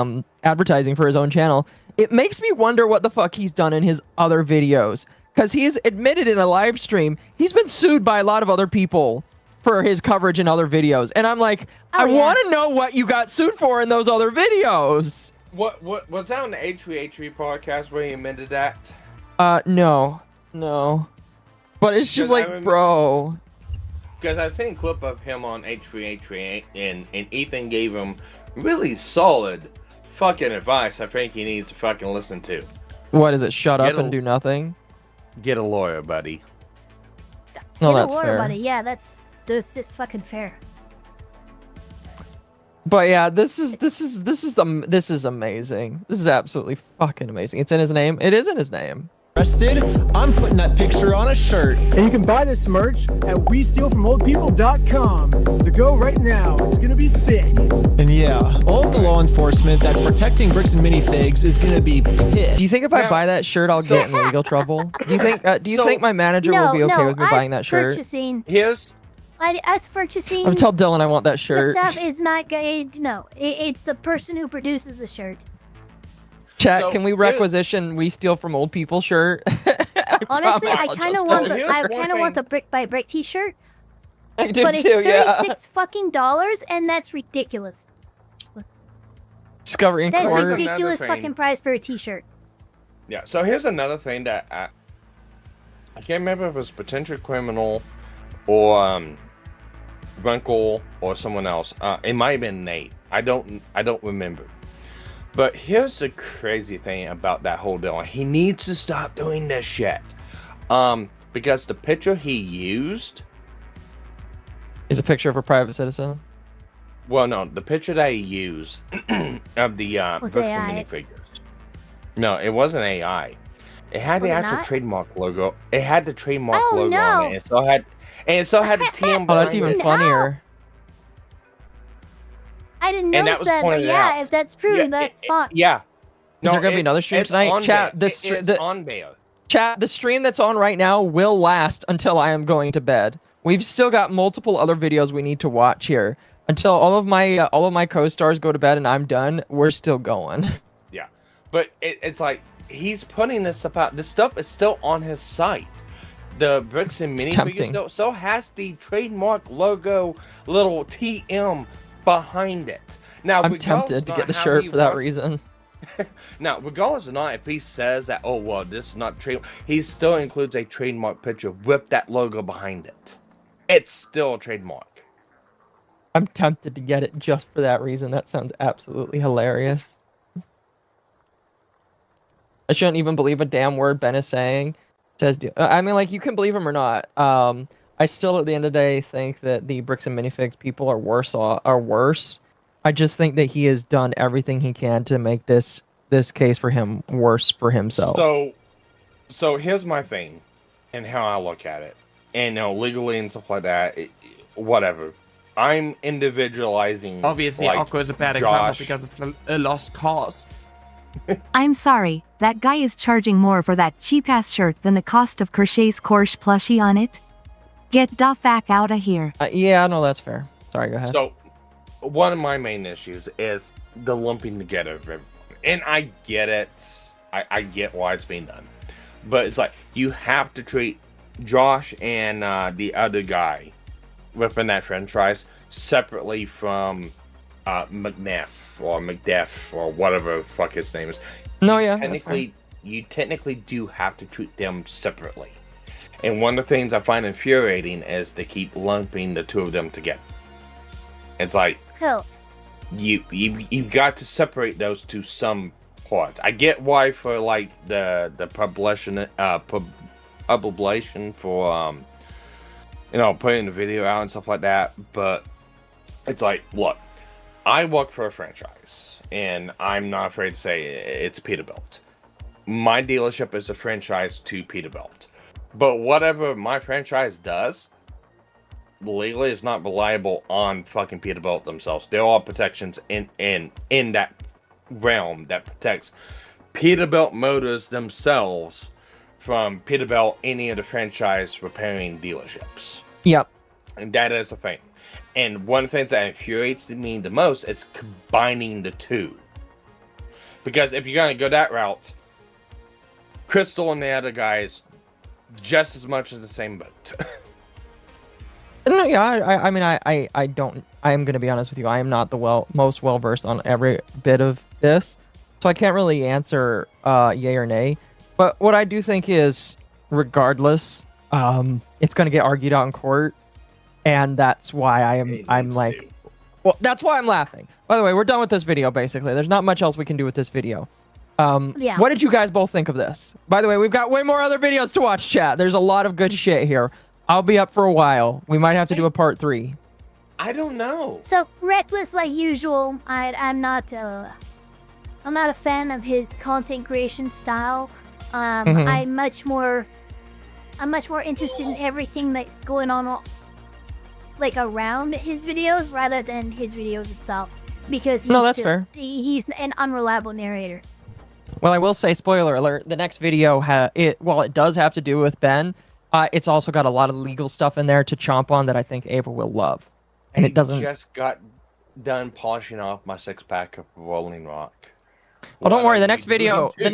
advertising for his own channel. It makes me wonder what the fuck he's done in his other videos, because he's admitted in a live stream he's been sued by a lot of other people for his coverage in other videos. And I'm like, I want to know what you got sued for in those other videos. What was that on the H3H3 podcast where he admitted that? No. But it's just like, bro. Because I've seen a clip of him on H3H3 and Ethan gave him really solid fucking advice I think he needs to fucking listen to. What is it? Shut up and do nothing? Get a lawyer, buddy. No, Get that's a lawyer, fair. buddy. Yeah, that's just fucking fair. But yeah, this is amazing. This is absolutely fucking amazing. It's in his name. It is in his name. Arrested? I'm putting that picture on a shirt. And you can buy this merch at WeStealFromOldPeople.com. So go right now. It's gonna be sick. And yeah, all of the law enforcement that's protecting Bricks and Minifigs is gonna be pissed. Do you think if I buy that shirt, I'll get in legal trouble? Do you think? Do you think my manager will be okay with me buying that shirt? Purchasing. As purchasing. I'll tell Dylan I want that shirt. The stuff is not good. No, it's the person who produces the shirt. Chat, So, can we requisition "We Steal from Old People" shirt? Honestly, I kind of want the brick by brick T-shirt. I do but it's too, yeah. $36 fucking dollars, and that's ridiculous. Discovery That is Court. ridiculous fucking price for a T-shirt. Yeah, so here's another thing that I can't remember if it was potential criminal or Runkle or someone else. It might have been Nate. I don't remember. But here's the crazy thing about that whole deal. He needs to stop doing this shit. Because the picture he used is a picture of a private citizen. Well, no, the picture that he used of the Bricks and Minifigures. No, it wasn't AI. It had the actual trademark logo. It had the trademark logo on it. And it still had the TM. Oh, that's even funnier. I didn't notice that, but yeah, if that's true, that's fine. Yeah. Is there gonna be another stream tonight? Chat, Chat, the stream that's on right now will last until I am going to bed. We've still got multiple other videos we need to watch here. Until all of my co-stars go to bed and I'm done, we're still going. Yeah, but it's like he's putting this stuff out. This stuff is still on his site. The Bricks and Minifigures still has the trademark logo, little TM behind it. Now I'm tempted to get the shirt for that reason. Now, regardless or not, if he says that, oh well, this is not trade, he still includes a trademark picture with that logo behind it. It's still a trademark. I'm tempted to get it just for that reason. That sounds absolutely hilarious. I shouldn't even believe a damn word Ben is saying. I mean, like, you can believe him or not. I still, at the end of the day, think that the Bricks and Minifigs people are worse. I just think that he has done everything he can to make this case for him worse for himself. So here's my thing, and how I look at it, and legally and stuff like that. Whatever. I'm individualizing. Obviously, Akko is a bad example because it's a lost cause. I'm sorry, that guy is charging more for that cheap-ass shirt than the cost of Crochet's Korsh plushie on it. Get the fuck out of here. Yeah, no, that's fair. Sorry, go ahead. one of my main issues is the lumping together of everyone. And I get it. I get why it's being done. But it's like, you have to treat Josh and the other guy within that franchise separately from McNeff or whatever the fuck his name is. No, yeah. You technically do have to treat them separately. And one of the things I find infuriating is they keep lumping the two of them together. It's like, Cool. you've got to separate those to some parts. I get why for like the publication for putting the video out and stuff like that, but it's like, look, I work for a franchise and I'm not afraid to say it's Peterbilt. My dealership is a franchise to Peterbilt, but whatever my franchise does legally is not reliable on fucking Peterbilt themselves. There are protections in that realm that protects Peterbilt Motors themselves from Peterbilt, any of the franchise repairing dealerships. Yep. And that is a thing. And one of the things that infuriates me the most is combining the two. Because if you're going to go that route, Crystal and the other guys just as much in the same boat. No, yeah, I mean, I don't. I am going to be honest with you. I am not the most well versed on every bit of this, so I can't really answer yay or nay. But what I do think is, regardless, it's going to get argued out in court, and that's why I'm like, well, that's why I'm laughing. By the way, we're done with this video. Basically, there's not much else we can do with this video. Yeah. What did you guys both think of this? By the way, we've got way more other videos to watch, chat. There's a lot of good shit here. I'll be up for a while. We might have to do a part 3. I don't know. So Reckless, like usual, I'm not a fan of his content creation style. I'm much more interested in everything that's going on, like around his videos, rather than his videos itself, because he's an unreliable narrator. Well, I will say, spoiler alert, the next video, while it does have to do with Ben, it's also got a lot of legal stuff in there to chomp on that I think Ava will love. And it doesn't... just got done polishing off my 6-pack of Rolling Rock. Well, don't worry, the next video... No. The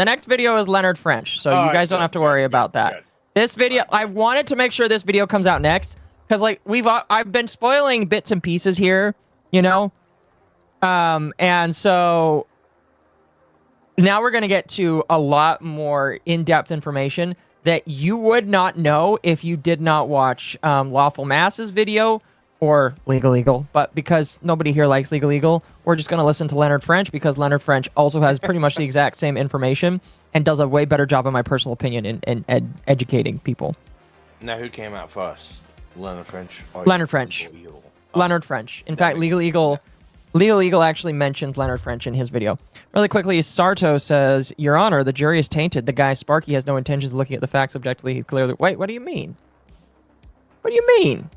next video is Leonard French, so you guys don't have to worry about that. Good. This video, I wanted to make sure this video comes out next, because like I've been spoiling bits and pieces here, you know? And so... Now we're going to get to a lot more in-depth information that you would not know if you did not watch Lawful Mass's video or Legal Eagle. But because nobody here likes Legal Eagle, we're just going to listen to Leonard French, because Leonard French also has pretty much the exact same information and does a way better job, in my personal opinion, in educating people. Now, who came out first? Leonard French? Leonard French. Leonard French. In fact, Legal Eagle actually mentions Leonard French in his video. Really quickly, Sarto says, Your Honor, the jury is tainted. The guy Sparky has no intentions of looking at the facts objectively. He's clearly... Wait, what do you mean? What do you mean?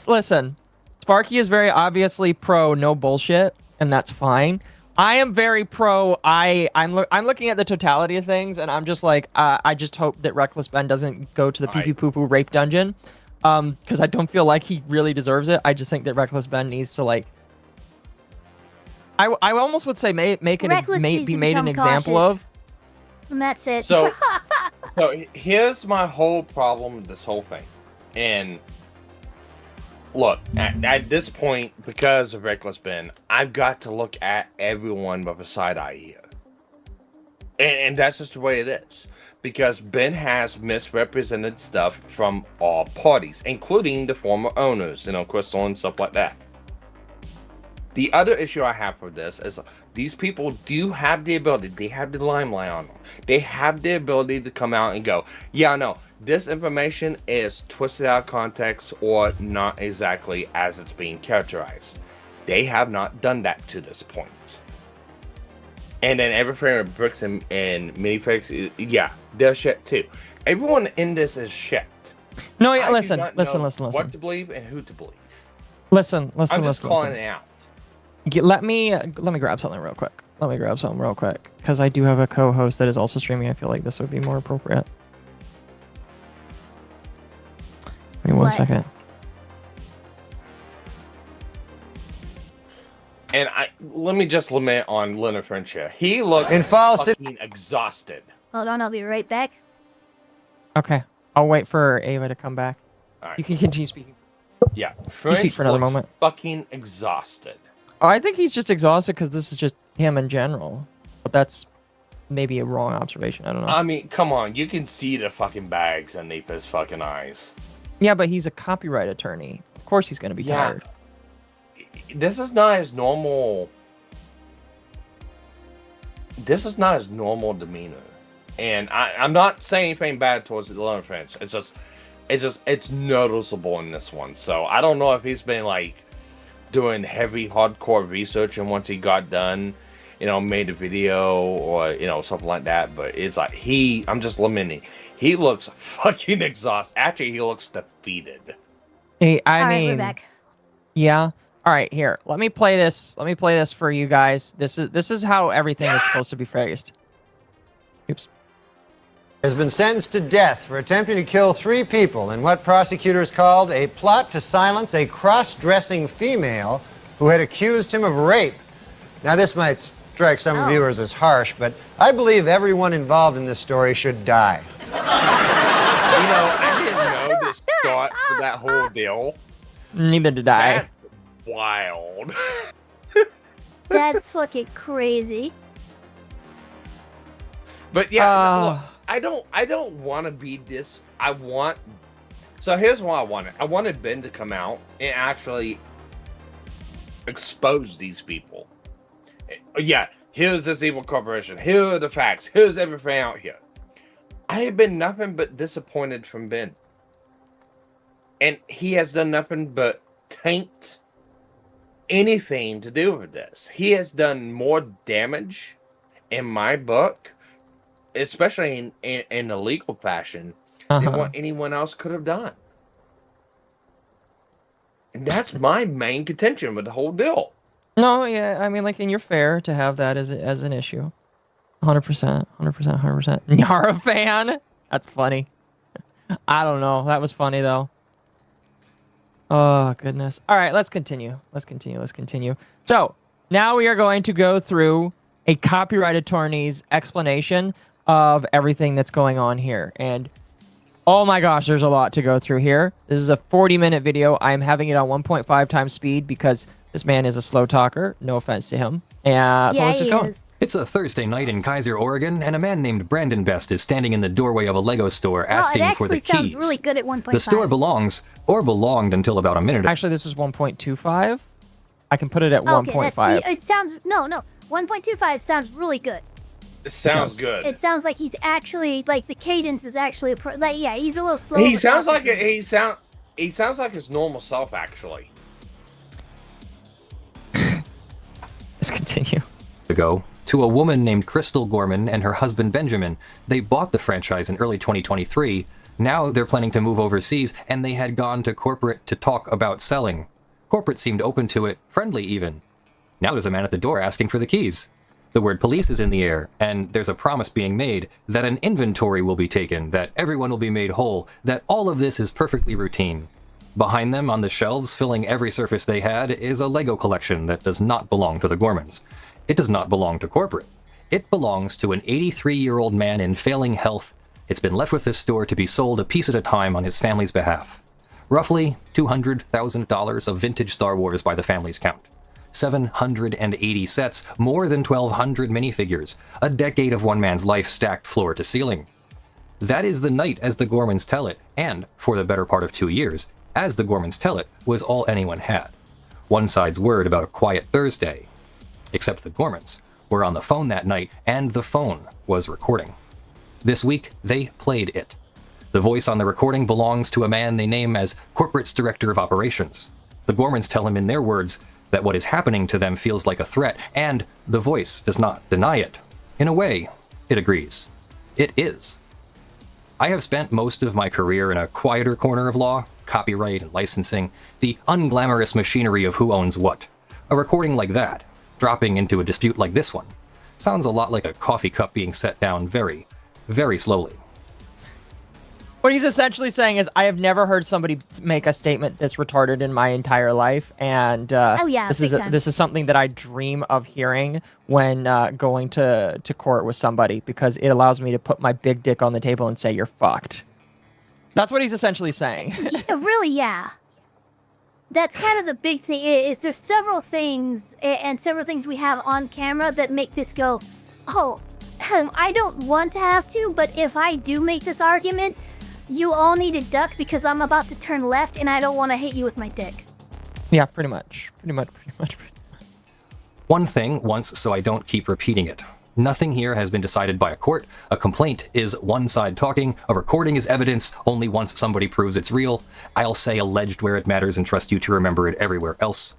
Listen, Sparky is very obviously pro no bullshit, and that's fine. I am very pro... I'm looking at the totality of things, and I'm just like, I just hope that Reckless Ben doesn't go to the pee-pee-poo-poo rape dungeon, because I don't feel like he really deserves it. I just think that Reckless Ben needs to, like... I almost would say be made an example of. And that's it. So here's my whole problem with this whole thing. And look, at this point, because of Reckless Ben, I've got to look at everyone with a side eye here. And that's just the way it is. Because Ben has misrepresented stuff from all parties, including the former owners, Crystal and stuff like that. The other issue I have with this is these people do have the ability, they have the limelight on them. They have the ability to come out and go, yeah, no, this information is twisted out of context or not exactly as it's being characterized. They have not done that to this point. And then everything with Bricks and Minifigs, yeah, they're shit too. Everyone in this is shit. No, yeah, listen. What to believe and who to believe. Listen. I'm just calling it out. Let me grab something real quick. Because I do have a co-host that is also streaming. I feel like this would be more appropriate. Give me one second. let me just lament on Leonard French here. He looked fucking exhausted. Hold on, I'll be right back. Okay, I'll wait for Ava to come back. All right. You can continue speaking. Yeah, you speak for another moment. Fucking exhausted. Oh, I think he's just exhausted because this is just him in general. But that's maybe a wrong observation. I don't know. I mean, come on. You can see the fucking bags underneath his fucking eyes. Yeah, but he's a copyright attorney. Of course he's going to be tired. This is not his normal... This is not his normal demeanor. And I'm not saying anything bad towards the Leonard French. It's noticeable in this one. So I don't know if he's been like doing heavy hardcore research, and once he got done, you know, made a video or, you know, something like that. But it's like I'm just lamenting. He looks fucking exhausted. Actually, he looks defeated. Hey, All right, we're back. Yeah. All right, here. Let me play this. Let me play this for you guys. This is how everything is supposed to be phrased. Oops. Has been sentenced to death for attempting to kill 3 people in what prosecutors called a plot to silence a cross-dressing female who had accused him of rape. Now, this might strike some viewers as harsh, but I believe everyone involved in this story should die. You know, I didn't know this start for that whole deal. Neither did I. That's wild. That's fucking crazy. But yeah, look, I don't want to be this. So here's what I wanted. I wanted Ben to come out and actually expose these people. Yeah, here's this evil corporation. Here are the facts. Here's everything out here. I have been nothing but disappointed from Ben. And he has done nothing but taint anything to do with this. He has done more damage in my book, especially in a legal fashion, than what anyone else could have done. And that's my main contention with the whole deal. No, yeah, I mean, like, and you're fair to have that as an issue. 100%, 100%. You're a fan? That's funny. I don't know. That was funny, though. Oh, goodness. All right, let's continue. Let's continue. So, now we are going to go through a copyright attorney's explanation of everything that's going on here. And, oh my gosh, there's a lot to go through here. This is a 40-minute video. I'm having it on 1.5 times speed because this man is a slow talker. No offense to him. So let's just go. It's a Thursday night in Kaiser, Oregon, and a man named Brandon Best is standing in the doorway of a Lego store asking for the keys. It actually sounds really good at 1.5. The store belongs, or belonged until about a minute ago. Actually, this is 1.25. I can put it at 1.5. It sounds, no, 1.25 sounds really good. It sounds good. It sounds like he's actually, like, the cadence is actually, yeah, he's a little slow. He sounds like he sounds like his normal self, actually. Let's continue. Ago to a woman named Crystal Gorman and her husband Benjamin. They bought the franchise in early 2023. Now they're planning to move overseas, and they had gone to corporate to talk about selling. Corporate seemed open to it, friendly even. Now there's a man at the door asking for the keys. The word police is in the air, and there's a promise being made that an inventory will be taken, that everyone will be made whole, that all of this is perfectly routine. Behind them, on the shelves, filling every surface they had, is a Lego collection that does not belong to the Gormans. It does not belong to corporate. It belongs to an 83-year-old man in failing health. It's been left with this store to be sold a piece at a time on his family's behalf. Roughly $200,000 of vintage Star Wars by the family's count. 780 sets, more than 1,200 minifigures, a decade of one man's life stacked floor to ceiling. That is the night as the Gormans tell it, and, for the better part of 2 years, as the Gormans tell it, was all anyone had. One side's word about a quiet Thursday. Except the Gormans were on the phone that night, and the phone was recording. This week, they played it. The voice on the recording belongs to a man they name as Corporate's Director of Operations. The Gormans tell him in their words that what is happening to them feels like a threat, and the voice does not deny it. In a way, it agrees. It is. I have spent most of my career in a quieter corner of law, copyright and licensing, the unglamorous machinery of who owns what. A recording like that, dropping into a dispute like this one, sounds a lot like a coffee cup being set down very, very slowly. What he's essentially saying is, I have never heard somebody make a statement this retarded in my entire life, and this is something that I dream of hearing when going to court with somebody, because it allows me to put my big dick on the table and say you're fucked. That's what he's essentially saying. Really, yeah. That's kind of the big thing. Is there's several things and several things we have on camera that make this go, oh, I don't want to have to, but if I do make this argument, you all need to duck because I'm about to turn left and I don't want to hit you with my dick. Yeah, pretty much. One thing once, so I don't keep repeating it. Nothing here has been decided by a court. A complaint is one side talking. A recording is evidence only once somebody proves it's real. I'll say alleged where it matters and trust you to remember it everywhere else.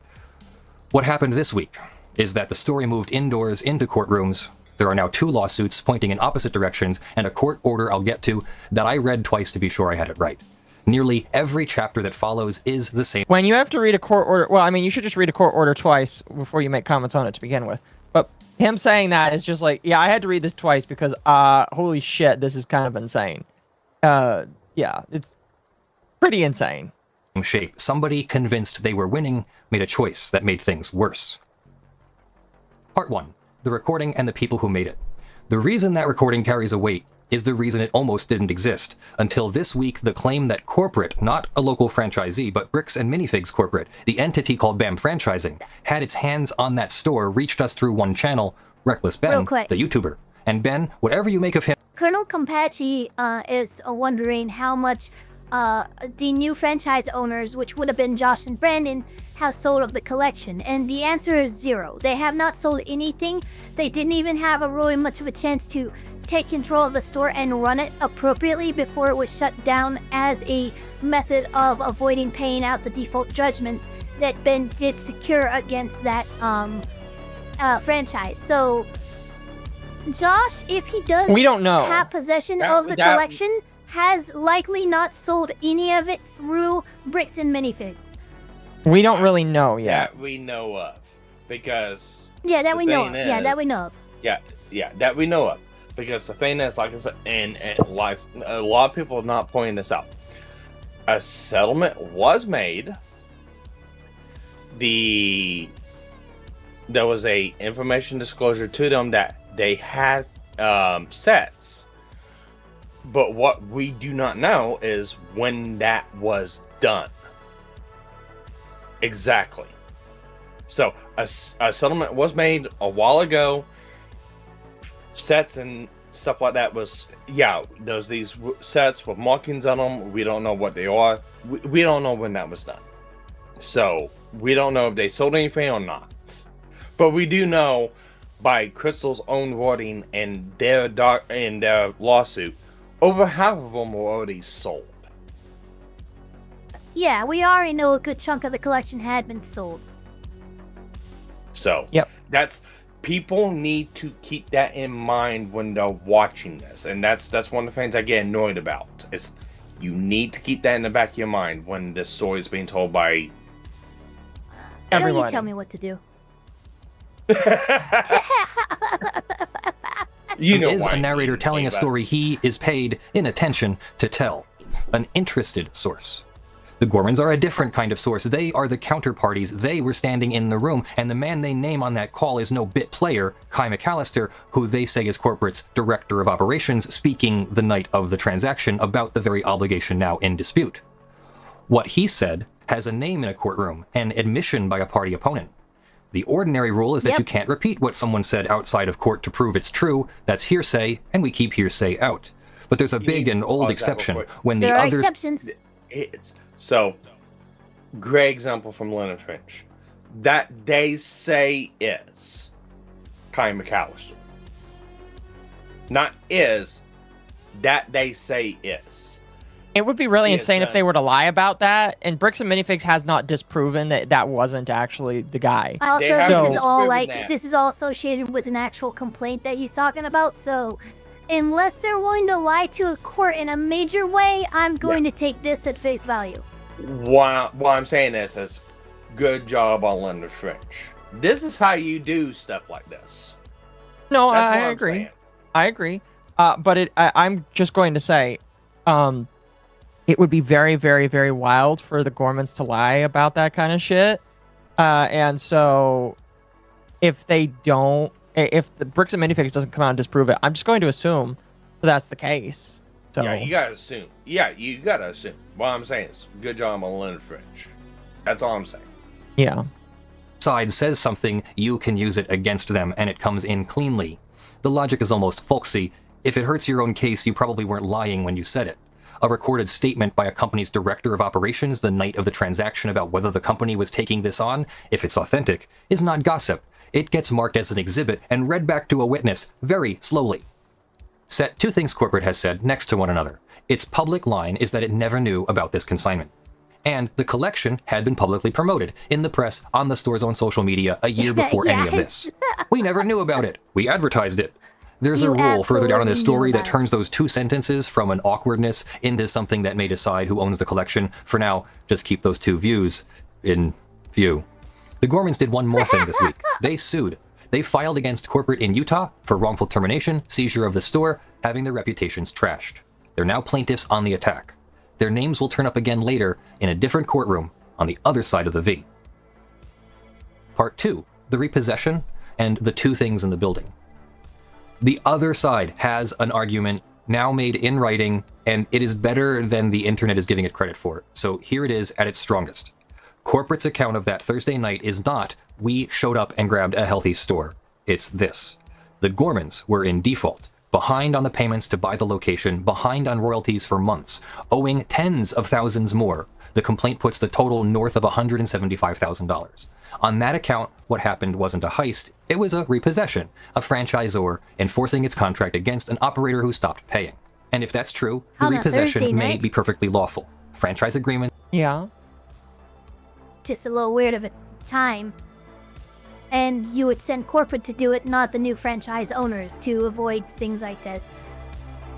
What happened this week is that the story moved indoors into courtrooms. There are now 2 lawsuits pointing in opposite directions, and a court order I'll get to that I read twice to be sure I had it right. Nearly every chapter that follows is the same. When you have to read a court order, well, I mean, you should just read a court order twice before you make comments on it to begin with. But him saying that is just like, yeah, I had to read this twice because, holy shit, this is kind of insane. Yeah, it's pretty insane. Shape. Somebody convinced they were winning made a choice that made things worse. Part 1. The recording and the people who made it. The reason that recording carries a weight is the reason it almost didn't exist. Until this week, the claim that corporate, not a local franchisee, but Bricks and Minifigs corporate, the entity called BAM Franchising, had its hands on that store reached us through one channel, Reckless Ben, the YouTuber. And Ben, whatever you make of him... Colonel Compachi is wondering how much the new franchise owners, which would have been Josh and Brandon, have sold of the collection, and the answer is 0. They have not sold anything. They didn't even have really much of a chance to take control of the store and run it appropriately before it was shut down as a method of avoiding paying out the default judgments that Ben did secure against that franchise. So Josh, if he does we don't know. have possession of the collection, has likely not sold any of it through Bricks and Minifigs. We don't really know yet. That we know of, because that we know of. That we know of. That we know of, because the thing is, like I said, and a lot of people are not pointing this out. A settlement was made. There was a information disclosure to them that they had sets, but what we do not know is when that was done. Exactly. So a settlement was made a while ago. Sets and stuff like that was, there's these sets with markings on them. We don't know what they are. We don't know when that was done. So we don't know if they sold anything or not. But we do know by Crystal's own wording and their lawsuit, over half of them were already sold. Yeah, we already know a good chunk of the collection had been sold. So, that's people need to keep that in mind when they're watching this, and that's one of the things I get annoyed about. Is you need to keep that in the back of your mind when this story is being told by everyone. Don't you tell me what to do. You know, is a narrator telling a story he is paid in attention to tell. An interested source. The Gormans are a different kind of source. They are the counterparties. They were standing in the room, and the man they name on that call is no bit player, Kai McAllister, who they say is corporate's director of operations, speaking the night of the transaction about the very obligation now in dispute. What he said has a name in a courtroom, an admission by a party opponent. The ordinary rule is that you can't repeat what someone said outside of court to prove it's true. That's hearsay, and we keep hearsay out. But there's a big and old exception when the others... exceptions. So, great example from Leonard Finch. That they say is Kai McAllister. Not is, that they say is. It would be really insane if they were to lie about that, and Bricks and Minifigs has not disproven that that wasn't actually the guy. Also, this is all this is all associated with an actual complaint that he's talking about, so unless they're willing to lie to a court in a major way, I'm going to take this at face value. What I'm saying is good job on Leonard Finch. This is how you do stuff like this. No, I agree. I agree. But I'm just going to say, it would be very, very, very wild for the Gormans to lie about that kind of shit. And so if they don't, if the Bricks and Minifigs doesn't come out and disprove it, I'm just going to assume that's the case. So yeah, you gotta assume. Yeah, you gotta assume. What I'm saying is, good job on learning French. That's all I'm saying. Yeah. Side says something, you can use it against them, and it comes in cleanly. The logic is almost folksy. If it hurts your own case, you probably weren't lying when you said it. A recorded statement by a company's director of operations the night of the transaction about whether the company was taking this on, if it's authentic, is not gossip. It gets marked as an exhibit and read back to a witness, very slowly. Set two things corporate has said next to one another. Its public line is that it never knew about this consignment. And the collection had been publicly promoted in the press, on the store's own social media, a year before any of this. We never knew about it. We advertised it. There's a rule further down in the story that turns those two sentences from an awkwardness into something that may decide who owns the collection. For now, just keep those two views in view. The Gormans did one more thing this week. They sued. They filed against corporate in Utah for wrongful termination, seizure of the store, having their reputations trashed. They're now plaintiffs on the attack. Their names will turn up again later in a different courtroom on the other side of the V. Part 2, the repossession and the two things in the building. The other side has an argument now made in writing, and it is better than the internet is giving it credit for. So here it is at its strongest. Corporate's account of that Thursday night is not, we showed up and grabbed a healthy store. It's this. The Gormans were in default, behind on the payments to buy the location, behind on royalties for months, owing tens of thousands more. The complaint puts the total north of $175,000. On that account, what happened wasn't a heist, it was a repossession, a franchisor enforcing its contract against an operator who stopped paying. And if that's true, the repossession may be perfectly lawful. Franchise agreement. Yeah. Just a little weird of a time. And you would send corporate to do it, not the new franchise owners, to avoid things like this.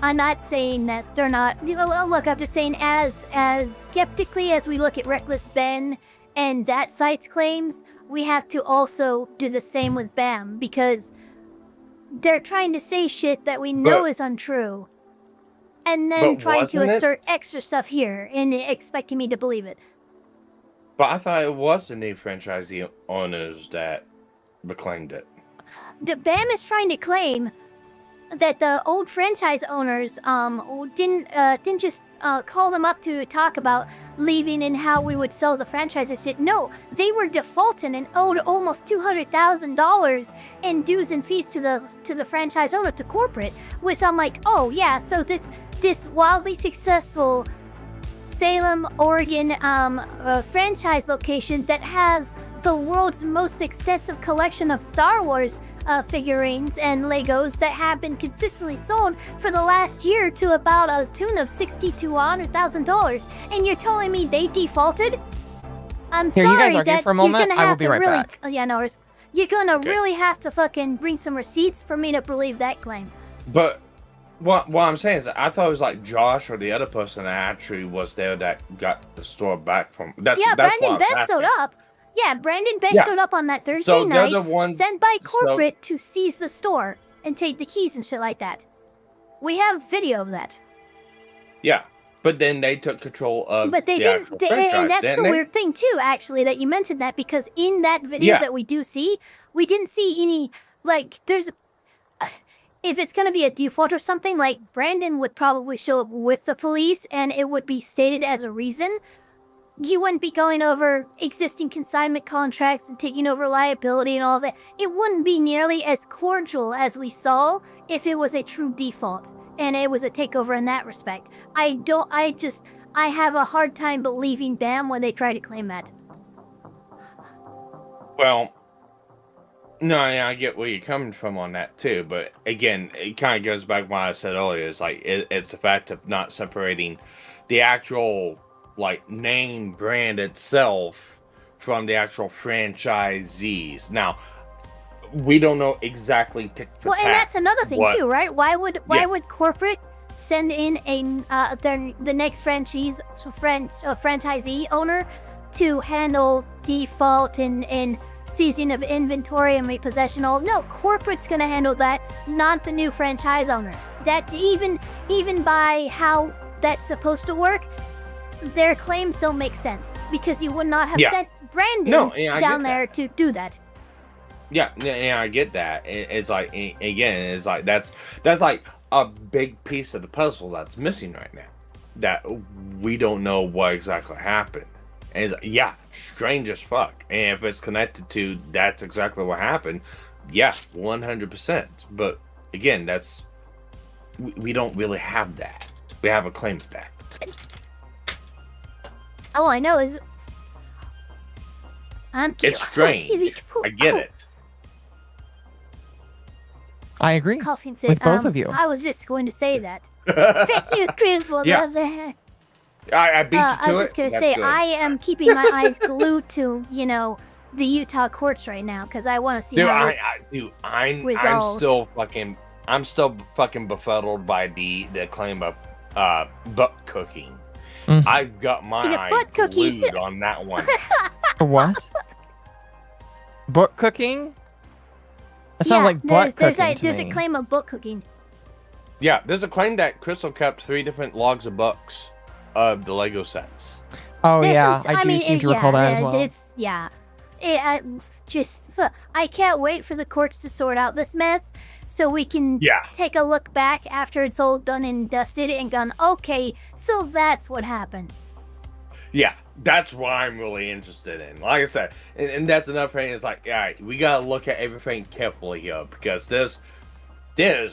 I'm not saying that they're not... Look, I'm just saying as skeptically as we look at Reckless Ben and that site's claims, we have to also do the same with BAM, because they're trying to say shit that we know is untrue. And then trying to assert extra stuff here and expecting me to believe it. But I thought it was the new franchisee owners that reclaimed it. The BAM is trying to claim that the old franchise owners didn't just call them up to talk about leaving and how we would sell the franchise and shit. No, they were defaulting and owed almost $200,000 in dues and fees to the franchise owner, to corporate. Which I'm like, oh yeah, so this wildly successful Salem, Oregon franchise location that has the world's most extensive collection of Star Wars figurines and Legos that have been consistently sold for the last year to about a tune of $60,000 to $100,000, and you're telling me they defaulted? I'm sorry, you guys argue for a moment. You're gonna I will have be to right really, back. yeah, no worries. You're gonna really have to fucking bring some receipts for me to believe that claim. But what I'm saying is, I thought it was like Josh or the other person that actually was there that got the store back from. Brandon Best showed up. Yeah, Brandon Best showed up on that Thursday night, sent by corporate to seize the store and take the keys and shit like that. We have video of that. Yeah, but then they took control of But they didn't, and that's the weird thing too, actually, that you mentioned that, because in that video that we do see, we didn't see any, like, there's... if it's going to be a default or something, like, Brandon would probably show up with the police and it would be stated as a reason. You wouldn't be going over existing consignment contracts and taking over liability and all of that. It wouldn't be nearly as cordial as we saw if it was a true default and it was a takeover in that respect. I have a hard time believing BAM when they try to claim that. Well, no, I get where you're coming from on that too, but again, it kind of goes back to what I said earlier. It's like, it's the fact of not separating the actual, like, name brand itself from the actual franchisees. Now, we don't know exactee Well, and that's another thing too, right? Why would corporate send in the next franchisee owner to handle default and seizing of inventory and repossession? No, corporate's gonna handle that, not the new franchise owner. That even by how that's supposed to work, their claims don't make sense because you would not have Yeah. sent Brandon I down get there to do that. Yeah, I get that. It's like, again, it's like that's like a big piece of the puzzle that's missing right now. That we don't know what exactly happened. And it's, yeah, strange as fuck. And if it's connected to that's exactly what happened, yeah, 100%. But again, we don't really have that. We have a claim of that. All I know is It's strange. I get it. I agree Coughing with both of you. I was just going to say that. Thank you, Crystal. Yeah. I beat you to I was it. just gonna That's say good. I am keeping my eyes glued to the Utah courts right now because I want to see how this I'm resolves. I'm still fucking befuddled by the claim of butt cooking. Mhm. I've got my eye butt cookie. glued on that one. What? Book cooking? That sounds like butt cooking to there's me. a claim of book cooking. Yeah, there's a claim that Crystal kept 3 different logs of books of the Lego sets. Oh There's yeah, some- I do seem to recall that as well. It's I can't wait for the courts to sort out this mess so we can take a look back after it's all done and dusted and gone, okay, so that's what happened. Yeah, that's what I'm really interested in. Like I said, and that's another thing. It's like, all right, we gotta look at everything carefully here because there's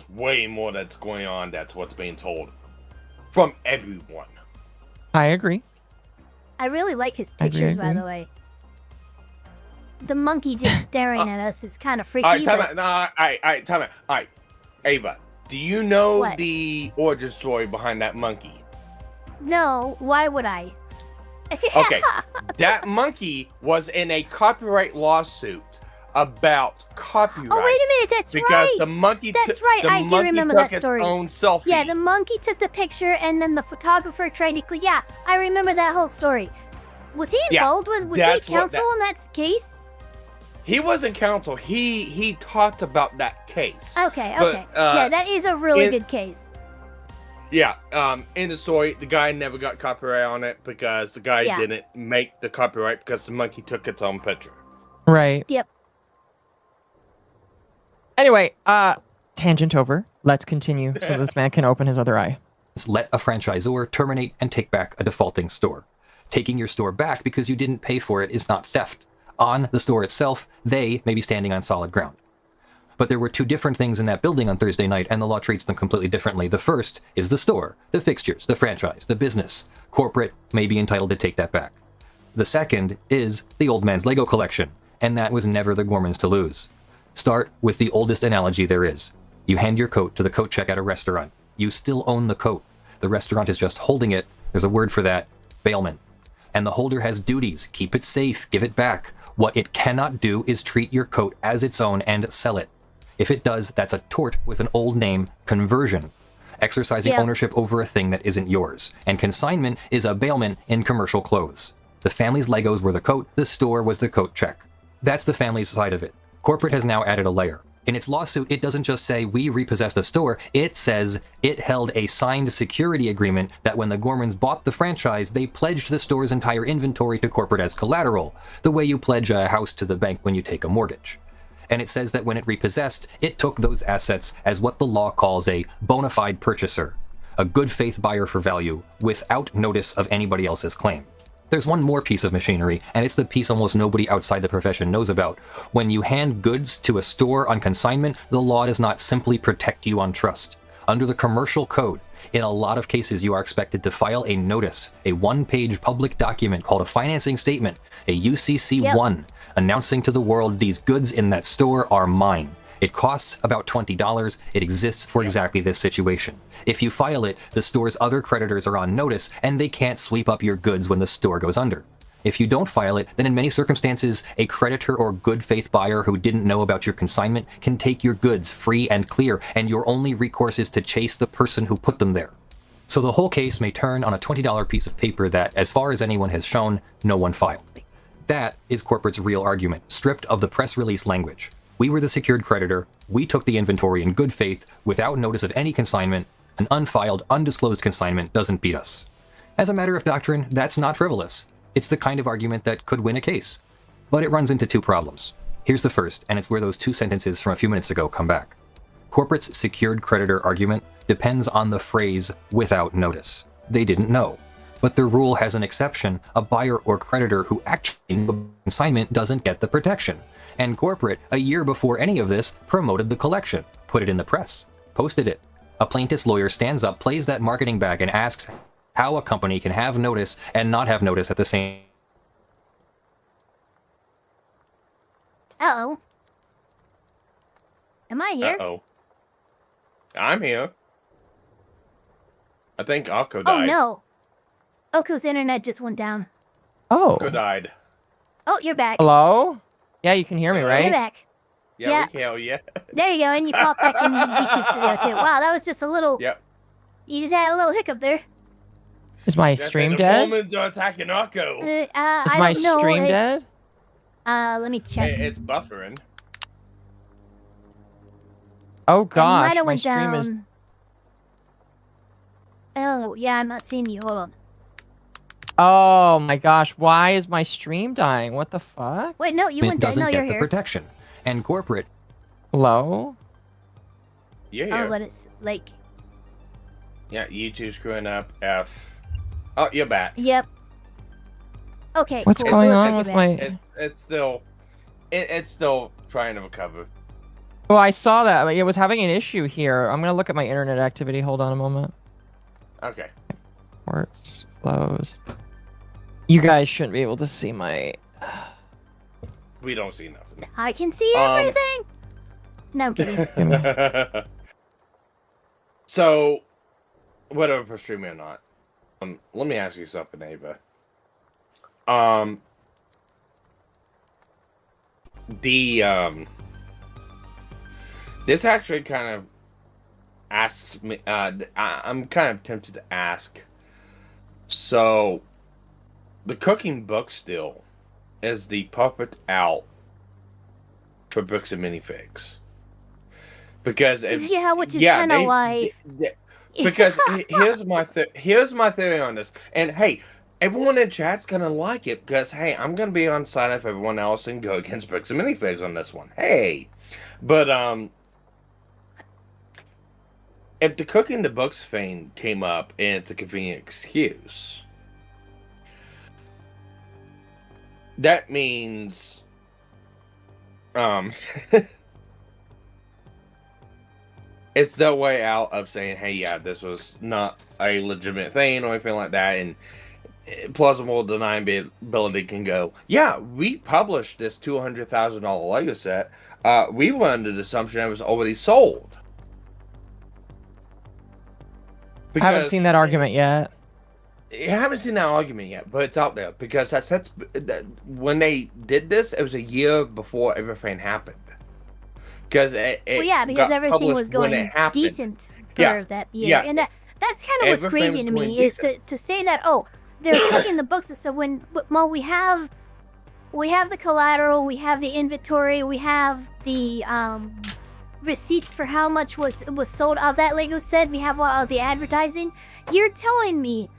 way more that's going on. That's what's being told from everyone. I agree. I really like his pictures, by the way. The monkey just staring at us is kind of freaky. All right, time but- out. No, all right, time out. All right, Ava, do you know What? the origin story behind that monkey? No, why would I? Okay, that monkey was in a copyright lawsuit about copyright. Oh, wait a minute, that's because right. the monkey. That's right. The I do monkey remember took that story. Its own selfie. Yeah, the monkey took the picture, and then the photographer tried to. Yeah, I remember that whole story. Was he Yeah, involved with? Was he that's what counsel in that case? He wasn't counsel. He talked about that case. Okay, But, okay. Yeah, that is a really good case. Yeah. In the story, the guy never got copyright on it because the guy Yeah. didn't make the copyright because the monkey took its own picture. Right. Yep. Anyway, tangent over. Let's continue so this man can open his other eye. Let a franchisor terminate and take back a defaulting store. Taking your store back because you didn't pay for it is not theft. On the store itself, they may be standing on solid ground. But there were 2 different things in that building on Thursday night, and the law treats them completely differently. The first is the store, the fixtures, the franchise, the business. Corporate may be entitled to take that back. The second is the old man's Lego collection, and that was never the Gormans to lose. Start with the oldest analogy there is. You hand your coat to the coat check at a restaurant. You still own the coat. The restaurant is just holding it. There's a word for that, bailment. And the holder has duties. Keep it safe, give it back. What it cannot do is treat your coat as its own and sell it. If it does, that's a tort with an old name, conversion. Exercising ownership over a thing that isn't yours. And consignment is a bailment in commercial clothes. The family's Legos were the coat, the store was the coat check. That's the family's side of it. Corporate has now added a layer. In its lawsuit, it doesn't just say we repossessed a store, it says it held a signed security agreement that when the Gormans bought the franchise, they pledged the store's entire inventory to corporate as collateral, the way you pledge a house to the bank when you take a mortgage. And it says that when it repossessed, it took those assets as what the law calls a bona fide purchaser, a good faith buyer for value, without notice of anybody else's claim. There's one more piece of machinery, and it's the piece almost nobody outside the profession knows about. When you hand goods to a store on consignment, the law does not simply protect you on trust. Under the commercial code, in a lot of cases you are expected to file a notice, a 1-page public document called a financing statement, a UCC-1, announcing to the world these goods in that store are mine. It costs about $20. It exists for exactly this situation. If you file it, the store's other creditors are on notice, and they can't sweep up your goods when the store goes under. If you don't file it, then in many circumstances, a creditor or good faith buyer who didn't know about your consignment can take your goods free and clear, and your only recourse is to chase the person who put them there. So the whole case may turn on a $20 piece of paper that, as far as anyone has shown, no one filed. That is corporate's real argument, stripped of the press release language. We were the secured creditor, we took the inventory in good faith, without notice of any consignment. An unfiled, undisclosed consignment doesn't beat us. As a matter of doctrine, that's not frivolous. It's the kind of argument that could win a case. But it runs into two problems. Here's the first, and it's where those two sentences from a few minutes ago come back. Corporate's secured creditor argument depends on the phrase, without notice. They didn't know. But the rule has an exception. A buyer or creditor who actually knew the consignment doesn't get the protection. And corporate, a year before any of this, promoted the collection, put it in the press, posted it. A plaintiff's lawyer stands up, plays that marketing back, and asks how a company can have notice and not have notice at the same. Uh-oh. Am I here? Uh-oh. I'm here. I think Akko died. Oh, no. Oku's internet just went down. Oh. Akko died. Oh, you're back. Hello? Yeah, you can hear me, right? You're back. Yeah, we can hear you. There you go, and you popped back in YouTube studio, too. Wow, that was just a little... Yep. You just had a little hiccup there. Is my stream dead? The Romans are attacking Akko. Is I my don't know, stream dead? Let me check. It's buffering. Oh gosh, might have my went stream is... down. Oh, yeah, I'm not seeing you. Hold on. Oh my gosh, why is my stream dying? What the fuck? Wait, no, you went down. Doesn't No, get you're the here. protection. And corporate. Hello? Yeah. Oh, but it's like... Yeah, YouTube screwing up. F. Oh, you're back. Yep. Okay, What's cool. going Looks on like with you're back. my... It's still trying to recover. Oh, I saw that. But it was having an issue here. I'm gonna look at my internet activity. Hold on a moment. Okay. Ports, flows. You guys shouldn't be able to see my... We don't see nothing. I can see everything. No, I'm kidding. So, whether for streaming or not, let me ask you something, Ava. This actually kind of asks me. I'm kind of tempted to ask. So, the cooking book still is the puppet out for Bricks and Minifigs. Because yeah, which is kind of why. Because here's my theory on this. And hey, everyone in chat's gonna like it because hey, I'm gonna be on side of everyone else and go against Bricks and Minifigs on this one. Hey, but if the cooking the books thing came up and it's a convenient excuse, that means it's the way out of saying, hey, yeah, this was not a legitimate thing or anything like that, and plausible deniability can go, yeah, we published this $200,000 Lego set. We were under the assumption it was already sold. I haven't seen that argument yet. I haven't seen that argument yet, but it's out there because when they did this, it was a year before everything happened. Because because everything was going decent for that year, yeah. and that's kind of what's crazy to me is to say that they're cooking the books. So we have the collateral, we have the inventory, we have the receipts for how much was sold of that Lego set. We have all the advertising. You're telling me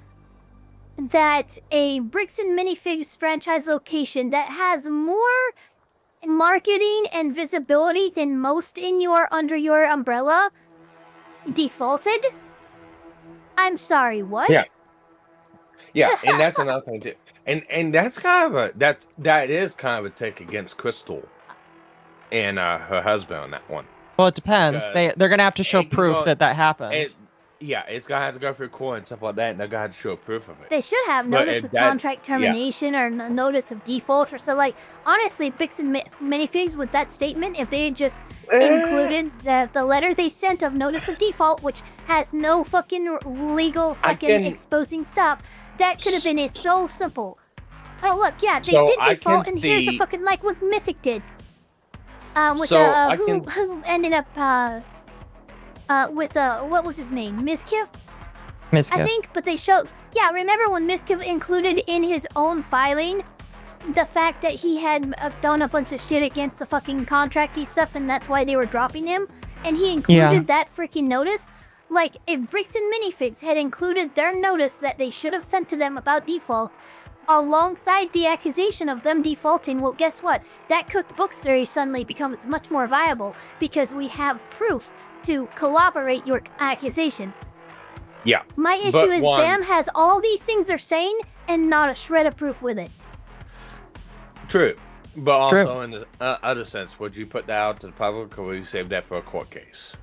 that a Bricks and Minifigs franchise location that has more marketing and visibility than most under your umbrella defaulted? I'm sorry, what? Yeah, and that's another thing too. And that's kind of that is kind of a take against Crystal and her husband on that one. Well, it depends. They're gonna have to show proof that happened. It's gonna have to go through court and stuff like that, and they're gonna have to show proof of it. They should have notice of contract termination or notice of default or so. Like honestly, Bricks and Minifigs with that statement, if they had just included the letter they sent of notice of default, which has no fucking legal fucking exposing stuff, that could have been so simple. Oh look, yeah, they did default, and here's a fucking like what Mythic did. With who ended up with what was his name? Miskiff? Miskiff. I think, but they showed remember when Miskiff included in his own filing the fact that he had done a bunch of shit against the fucking contracty stuff and that's why they were dropping him, and he included that freaking notice. Like, if Bricks and Minifigs had included their notice that they should have sent to them about default, alongside the accusation of them defaulting, well, guess what? That cooked book series suddenly becomes much more viable because we have proof to corroborate your accusation. Yeah. My issue is BAM has all these things they're saying and not a shred of proof with it. True. But also, in the other sense, would you put that out to the public, or would you save that for a court case?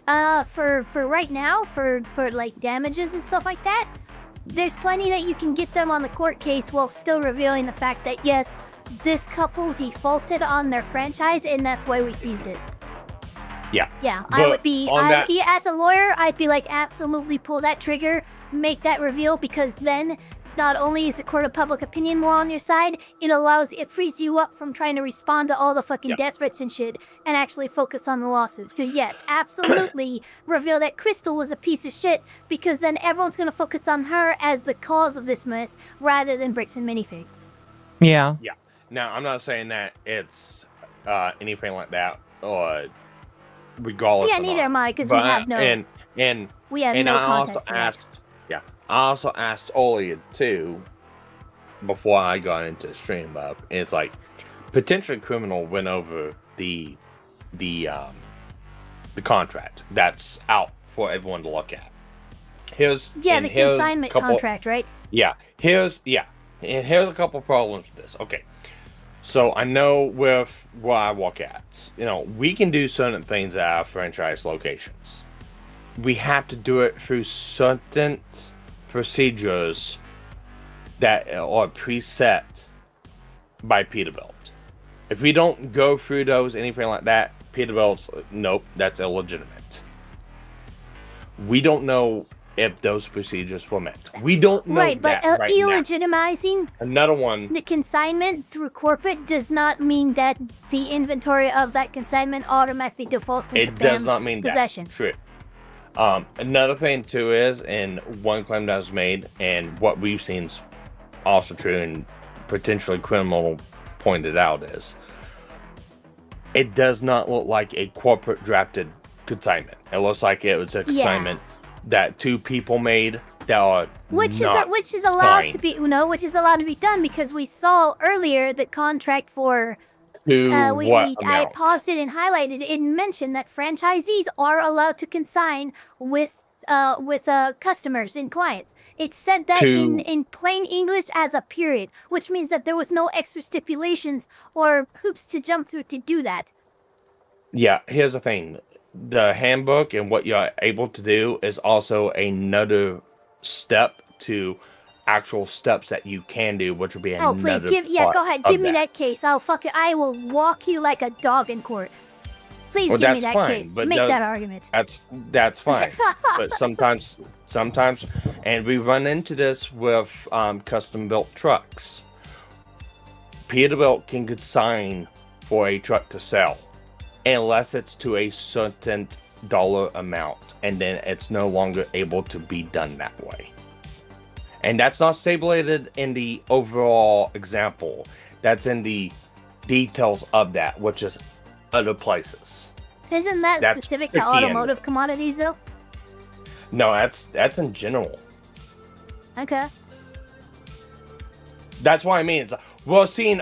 For right now, for like damages and stuff like that, there's plenty that you can get them on the court case while still revealing the fact that, yes, this couple defaulted on their franchise, and that's why we seized it. Yeah. Yeah, I would be, as a lawyer, I'd be like, absolutely pull that trigger, make that reveal, because then not only is the court of public opinion more on your side, it frees you up from trying to respond to all the fucking death threats and shit and actually focus on the lawsuit. So yes, absolutely reveal that Crystal was a piece of shit, because then everyone's going to focus on her as the cause of this mess rather than Bricks and Minifigs. Yeah. Yeah. Now, I'm not saying that it's anything like that, or regardless. Yeah, neither am I, because we have no... we have no context to that. I also asked Ollie too before I got into the stream up. And it's like potentially criminal went over the contract that's out for everyone to look at. The consignment contract, right? Yeah. Here's a couple problems with this. Okay. So I know with where I work at, we can do certain things at our franchise locations. We have to do it through certain procedures that are preset by Peterbilt. If we don't go through those, anything like that, Peterbilt's, nope, that's illegitimate. We don't know if those procedures were met. We don't know right, but that right illegitimizing another one. The consignment through corporate does not mean that the inventory of that consignment automatically defaults into does not mean possession. That. True. Another thing too is, and one claim that was made, and what we've seen is also true, and potentially criminal pointed out, is it does not look like a corporate drafted consignment. It looks like it was a consignment that two people made that are which is allowed to be done, because we saw earlier the contract for. I paused it and highlighted it and mentioned that franchisees are allowed to consign with customers and clients. It said that in plain English as a period, which means that there was no extra stipulations or hoops to jump through to do that. Yeah, here's the thing. The handbook and what you're able to do is also another step to actual steps that you can do, which would be another please go ahead, give me that case. I will walk you like a dog in court. Please give me that case. Make that argument. That's fine. But sometimes, and we run into this with custom built trucks. Peterbilt can consign for a truck to sell, unless it's to a certain dollar amount, and then it's no longer able to be done that way. And that's not stipulated in the overall example. That's in the details of that, which is other places. Isn't that specific to automotive commodities, though? No, that's in general. Okay. That's what I mean. It's we're seeing,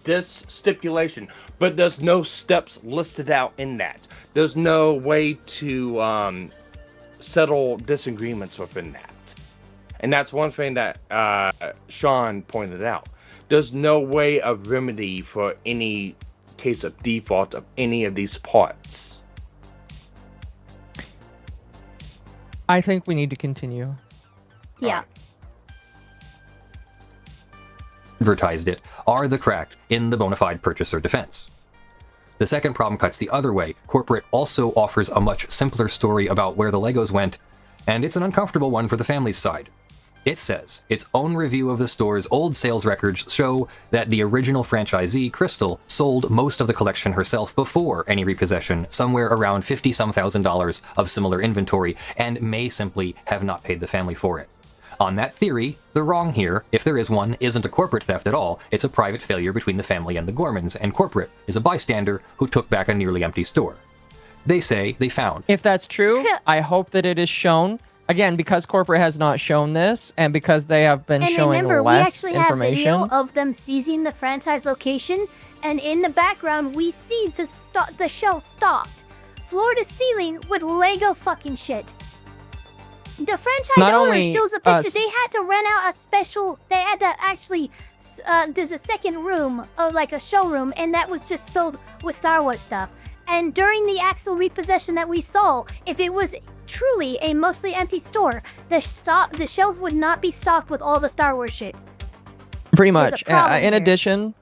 this stipulation, but there's no steps listed out in that. There's no way to settle disagreements within that. And that's one thing that Sean pointed out. There's no way of remedy for any case of default of any of these parts. I think we need to continue. Yeah. Advertised it are the crack in the bona fide purchaser defense. The second problem cuts the other way. Corporate also offers a much simpler story about where the Legos went, and it's an uncomfortable one for the family's side. It says its own review of the store's old sales records show that the original franchisee, Crystal, sold most of the collection herself before any repossession, somewhere around $50,000 of similar inventory, and may simply have not paid the family for it. On that theory, the wrong here, if there is one, isn't a corporate theft at all. It's a private failure between the family and the Gormans, and corporate is a bystander who took back a nearly empty store. they say they found. If that's true, I hope that it is shown. Again, because corporate has not shown this, and because they have been showing remember, less we actually information. have video of them seizing the franchise location, and in the background, we see the shell stocked, floor to ceiling with Lego fucking shit. The franchise owner shows a picture. They had to rent out a special. They had to actually. There's a second room, like a showroom, and that was just filled with Star Wars stuff. And during the actual repossession that we saw, if it was truly a mostly empty store, the shelves would not be stocked with all the Star Wars shit. Pretty much. In addition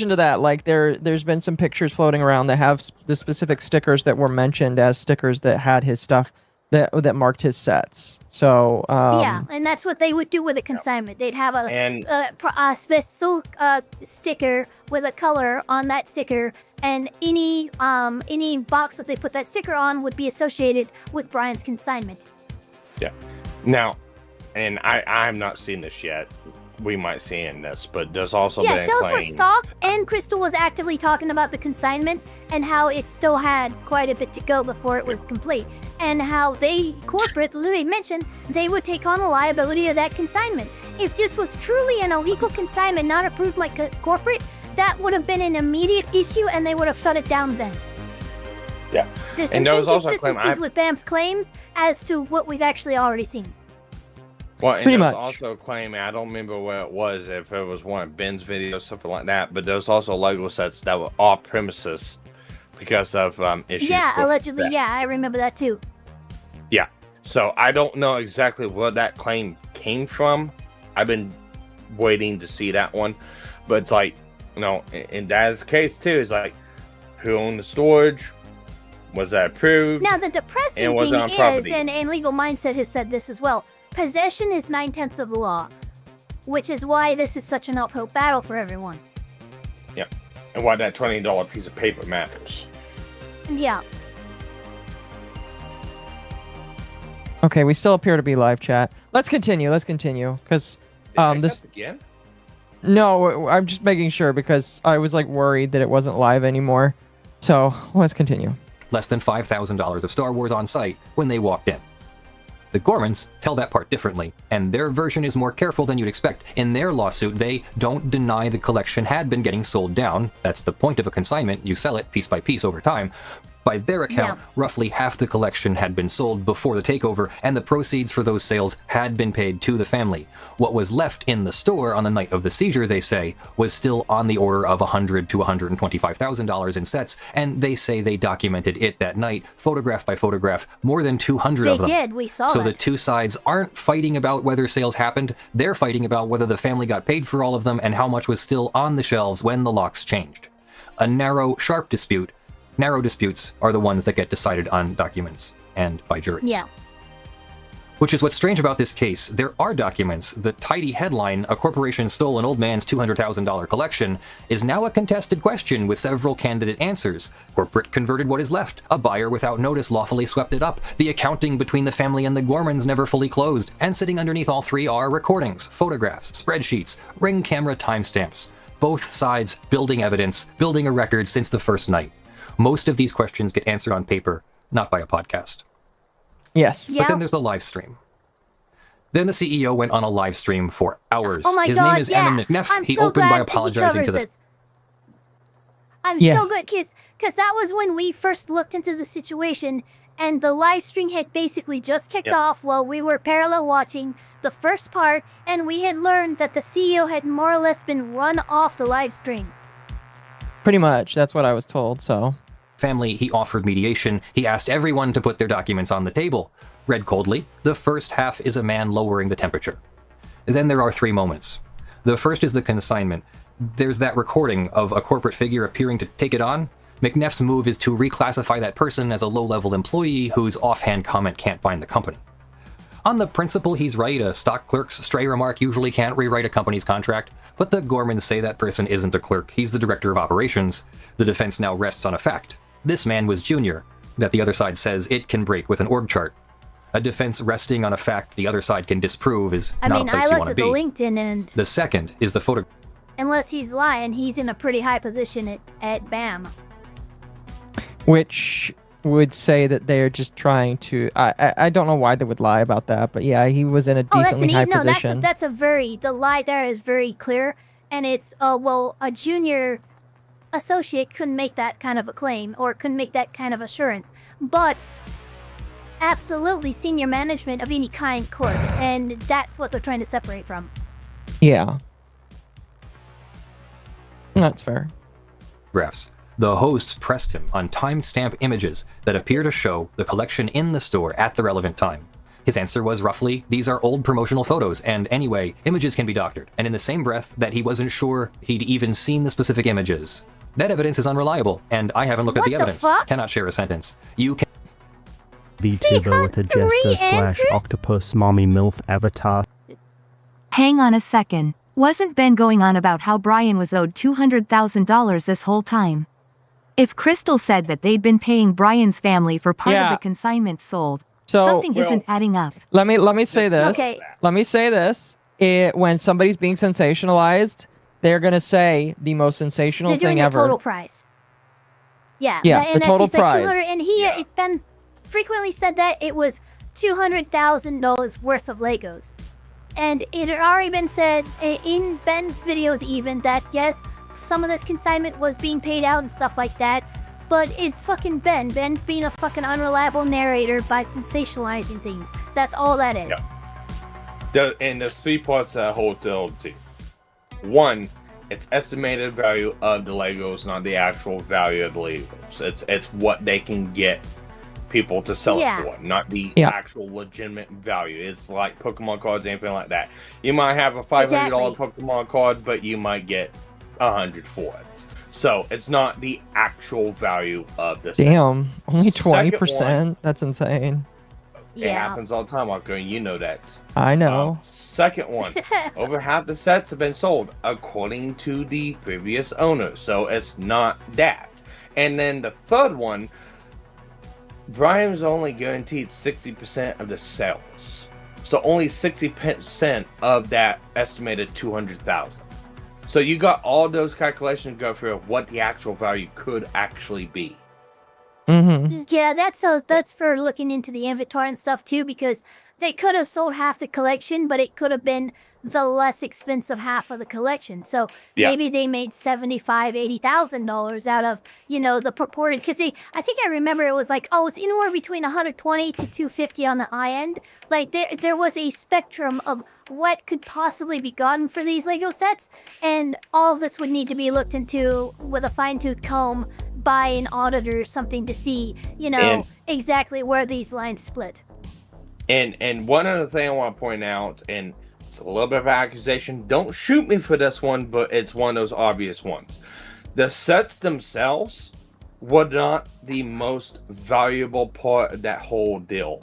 to that, like there's been some pictures floating around that have the specific stickers that were mentioned as stickers that had his stuff that marked his sets. So yeah, and that's what they would do with a consignment. They'd have a special sticker with a color on that sticker, and any box that they put that sticker on would be associated with Brian's consignment. Yeah. Now, and I've not seen this yet. We might see in this, but there's also been a shelves claim. were stocked, and Crystal was actively talking about the consignment and how it still had quite a bit to go before it was complete, and how corporate literally mentioned they would take on the liability of that consignment. If this was truly an illegal consignment not approved by corporate, that would have been an immediate issue, and they would have shut it down then. Yeah. There's some inconsistencies with BAM's claims as to what we've actually already seen. Well, and there's also a claim, I don't remember where it was, if it was one of Ben's videos, something like that, but there's also Lego sets that were off premises because of issues. Yeah, allegedly, yeah, I remember that too. Yeah, so I don't know exactly where that claim came from. I've been waiting to see that one, but it's like, you know, and that's the case too, is like, who owned the storage? Was that approved? Now, the depressing thing is, and Legal Mindset has said this as well, possession is 9/10 of the law, which is why this is such an uphill battle for everyone. Yeah, and why that $20 piece of paper matters. Yeah. Okay, we still appear to be live chat. Let's continue, because this... Again? No, I'm just making sure, because I was like worried that it wasn't live anymore. So, let's continue. Less than $5,000 of Star Wars on site when they walked in. The Gormans tell that part differently, and their version is more careful than you'd expect. In their lawsuit, they don't deny the collection had been getting sold down. That's the point of a consignment. You sell it piece by piece over time. By their account, roughly half the collection had been sold before the takeover, and the proceeds for those sales had been paid to the family. What was left in the store on the night of the seizure, they say, was still on the order of $100,000 to $125,000 in sets, and they say they documented it that night, photograph by photograph, more than 200 of them. They did, we saw So it. the two sides aren't fighting about whether sales happened, they're fighting about whether the family got paid for all of them and how much was still on the shelves when the locks changed. A narrow, sharp dispute. Narrow disputes are the ones that get decided on documents and by juries. Yeah. Which is what's strange about this case. There are documents. The tidy headline, "A corporation stole an old man's $200,000 collection," is now a contested question with several candidate answers. Corporate converted what is left. A buyer without notice lawfully swept it up. The accounting between the family and the Gormans never fully closed. And sitting underneath all three are recordings, photographs, spreadsheets, ring camera timestamps. Both sides building evidence, building a record since the first night. Most of these questions get answered on paper, not by a podcast. Yes. But then there's the live stream. Then the CEO went on a live stream for hours. Oh my His God, name is Emin McNeff. He opened by apologizing to the... I'm so good, because that was when we first looked into the situation, and the live stream had basically just kicked off while we were parallel watching the first part, and we had learned that the CEO had more or less been run off the live stream. Pretty much, that's what I was told, so... Family, he offered mediation. He asked everyone to put their documents on the table. Read coldly, the first half is a man lowering the temperature. Then there are three moments. The first is the consignment. There's that recording of a corporate figure appearing to take it on. McNeff's move is to reclassify that person as a low-level employee whose offhand comment can't bind the company. On the principle, he's right. A stock clerk's stray remark usually can't rewrite a company's contract, but the Gormans say that person isn't a clerk. He's the director of operations. The defense now rests on a fact. This man was junior, that the other side says it can break with an org chart. A defense resting on a fact the other side can disprove is not a place you want to be. I looked at the LinkedIn, and the second is the photo. Unless he's lying, he's in a pretty high position at BAM. Which would say that they're just trying to. I don't know why they would lie about that, but yeah, he was in a decently high position. That's a very the lie there is very clear, and it's well, a junior associate couldn't make that kind of a claim or couldn't make that kind of assurance, but absolutely senior management of any kind could, and that's what they're trying to separate from. Yeah, that's fair. Graphs. The hosts pressed him on timestamp images that appear to show the collection in the store at the relevant time. His answer was roughly, these are old promotional photos, and anyway, images can be doctored, and in the same breath that he wasn't sure he'd even seen the specific images. That evidence is unreliable, and I haven't looked at the evidence. Cannot share a sentence. You can... VTuber with a jester / octopus mommy MILF avatar. Hang on a second. Wasn't Ben going on about how Brian was owed $200,000 this whole time? If Crystal said that they'd been paying Brian's family for part of the consignment sold, something isn't adding up. Let me say this. Okay. Let me say this. When somebody's being sensationalized, they're gonna say the most sensational thing ever. The total price. Yeah. Yeah. And the total price. And Ben frequently said that it was $200,000 worth of Legos, and it had already been said in Ben's videos even that yes, some of this consignment was being paid out and stuff like that, but it's fucking Ben. Ben's being a fucking unreliable narrator by sensationalizing things. That's all that is. Yeah. And there's 3 parts that hold to. 1, it's estimated value of the Legos, not the actual value of the Legos. It's what they can get people to sell it for, not the actual legitimate value. It's like Pokemon cards, anything like that. You might have a $500 Pokemon card, but you might get 100 for it. So it's not the actual value of this. Damn, only 20%. That's insane. It happens all the time, Marco, and you know that. I know. Second one, over half the sets have been sold according to the previous owner, so it's not that. And then the third one, Brian's only guaranteed 60% of the sales, so only 60% of that estimated 200,000. So you got all those calculations to go through of what the actual value could actually be. Mm-hmm. Yeah, that's for looking into the inventory and stuff too, because they could have sold half the collection, but it could have been the less expensive half of the collection. So maybe they made $75,000-$80,000 out of, the purported. Because I think I remember it was like, it's anywhere between 120 to 250 on the high end. Like there was a spectrum of what could possibly be gotten for these Lego sets, and all of this would need to be looked into with a fine-tooth comb by an auditor or something to see, exactly where these lines split. And one other thing I want to point out, and it's a little bit of an accusation, don't shoot me for this one, but it's one of those obvious ones. The sets themselves were not the most valuable part of that whole deal.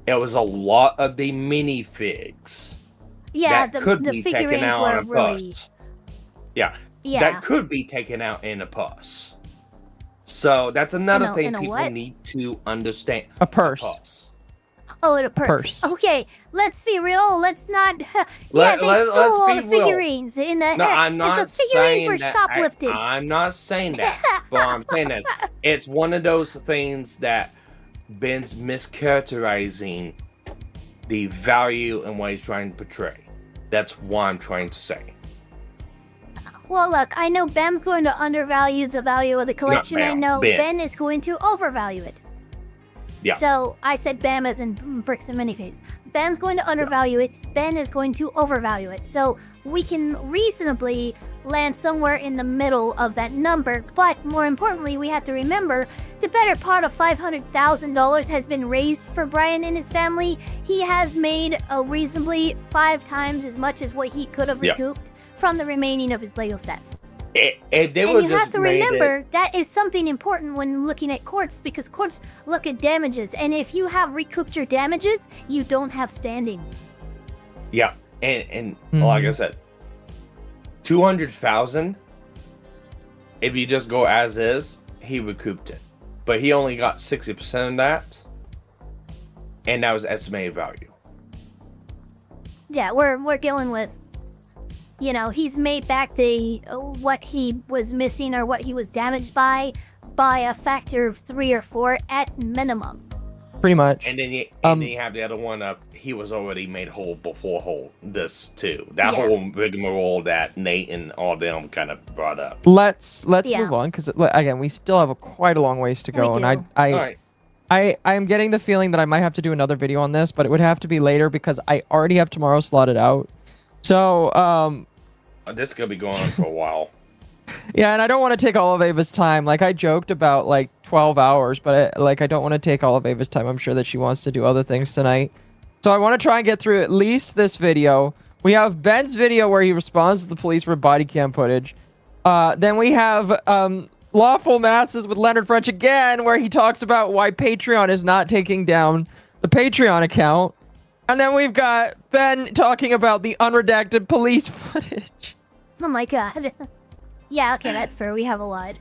It was a lot of the minifigs. Yeah, that could the be figurines taken out were in a really... pus. Yeah, that could be taken out in a pus. So that's another thing people need to understand. A purse. Oh, in a purse. Okay, let's be real. Let's not. They stole all the figurines in the. No, I'm not the figurines saying were that. shoplifted. I'm not saying that. But I'm saying that it's one of those things that Ben's mischaracterizing the value and what he's trying to portray. That's what I'm trying to say. Well, look, I know Ben's going to undervalue the value of the collection. I know Ben is going to overvalue it. Yeah. So I said Bam as in bricks and minifigs. Ben's going to undervalue it. Ben is going to overvalue it. So we can reasonably land somewhere in the middle of that number. But more importantly, we have to remember the better part of $500,000 has been raised for Brian and his family. He has made a reasonably 5 times as much as what he could have recouped from the remaining of his Lego sets. And you have to remember that is something important when looking at courts, because courts look at damages, and if you have recouped your damages, you don't have standing. Yeah, and like I said, 200,000. If you just go as is, he recouped it, but he only got 60% of that, and that was estimated value. Yeah, we're dealing with. He's made back the what he was missing or what he was damaged by, by a factor of 3 or 4 at minimum. Pretty much. And then you have the other one up. He was already made whole before this too. That whole rigmarole that Nate and all them kind of brought up. Let's move on, because again, we still have quite a long ways to go, and I am getting the feeling that I might have to do another video on this, but it would have to be later because I already have tomorrow slotted out. So this is gonna be going on for a while. Yeah, and I don't want to take all of Ava's time. Like, I joked about, like, 12 hours, but, I don't want to take all of Ava's time. I'm sure that she wants to do other things tonight. So I want to try and get through at least this video. We have Ben's video where he responds to the police for body cam footage. Then we have Lawful Masses with Leonard French again, where he talks about why Patreon is not taking down the Patreon account. And then we've got Ben talking about the unredacted police footage. Oh my god. Yeah, okay, that's fair. We have a lot.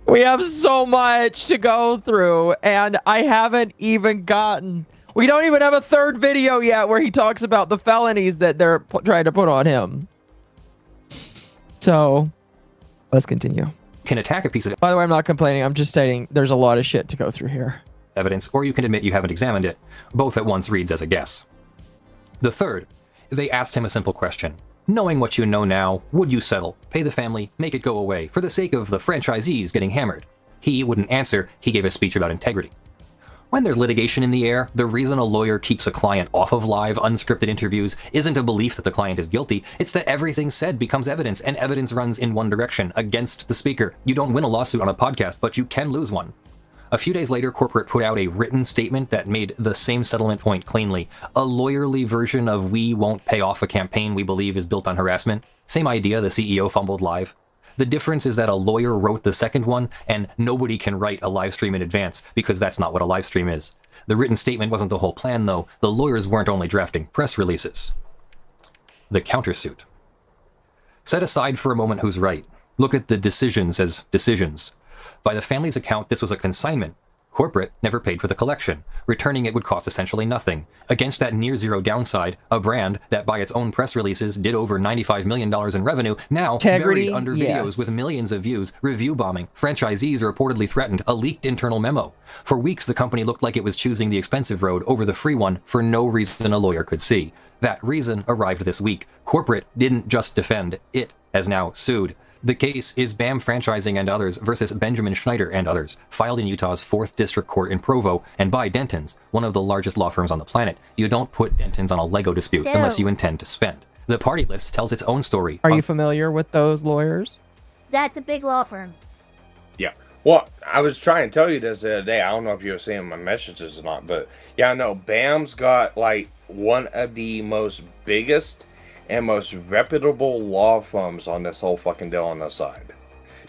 We have so much to go through, and I haven't even gotten... We don't even have a third video yet where he talks about the felonies that they're trying to put on him. So, let's continue. Can attack a piece of... By the way, I'm not complaining. I'm just stating there's a lot of shit to go through here. Evidence, or you can admit you haven't examined it. Both at once reads as a guess. The third, they asked him a simple question. Knowing what you know now, would you settle, pay the family, make it go away, for the sake of the franchisees getting hammered? He wouldn't answer. He gave a speech about integrity. When there's litigation in the air, the reason a lawyer keeps a client off of live, unscripted interviews isn't a belief that the client is guilty. It's that everything said becomes evidence, and evidence runs in one direction, against the speaker. You don't win a lawsuit on a podcast, but you can lose one. A few days later, corporate put out a written statement that made the same settlement point cleanly. A lawyerly version of "we won't pay off a campaign we believe is built on harassment." Same idea the CEO fumbled live. The difference is that a lawyer wrote the second one, and nobody can write a live stream in advance, because that's not what a live stream is. The written statement wasn't the whole plan, though. The lawyers weren't only drafting press releases. The countersuit. Set aside for a moment who's right. Look at the decisions as decisions. By the family's account, this was a consignment. Corporate never paid for the collection. Returning it would cost essentially nothing. Against that near-zero downside, a brand that by its own press releases did over $95 million in revenue, now buried under videos with millions of views, review bombing, franchisees reportedly threatened, a leaked internal memo. For weeks, the company looked like it was choosing the expensive road over the free one for no reason a lawyer could see. That reason arrived this week. Corporate didn't just defend, it has now sued. The case is BAM Franchising and others versus Benjamin Schneider and others, filed in Utah's 4th District Court in Provo, and by Dentons, one of the largest law firms on the planet. You don't put Dentons on a Lego dispute unless you intend to spend. The party list tells its own story. Are you familiar with those lawyers? That's a big law firm. Yeah. Well, I was trying to tell you this the other day. I don't know if you were seeing my messages or not, but yeah, no, BAM's got like one of the most biggest and most reputable law firms on this whole fucking deal on the side.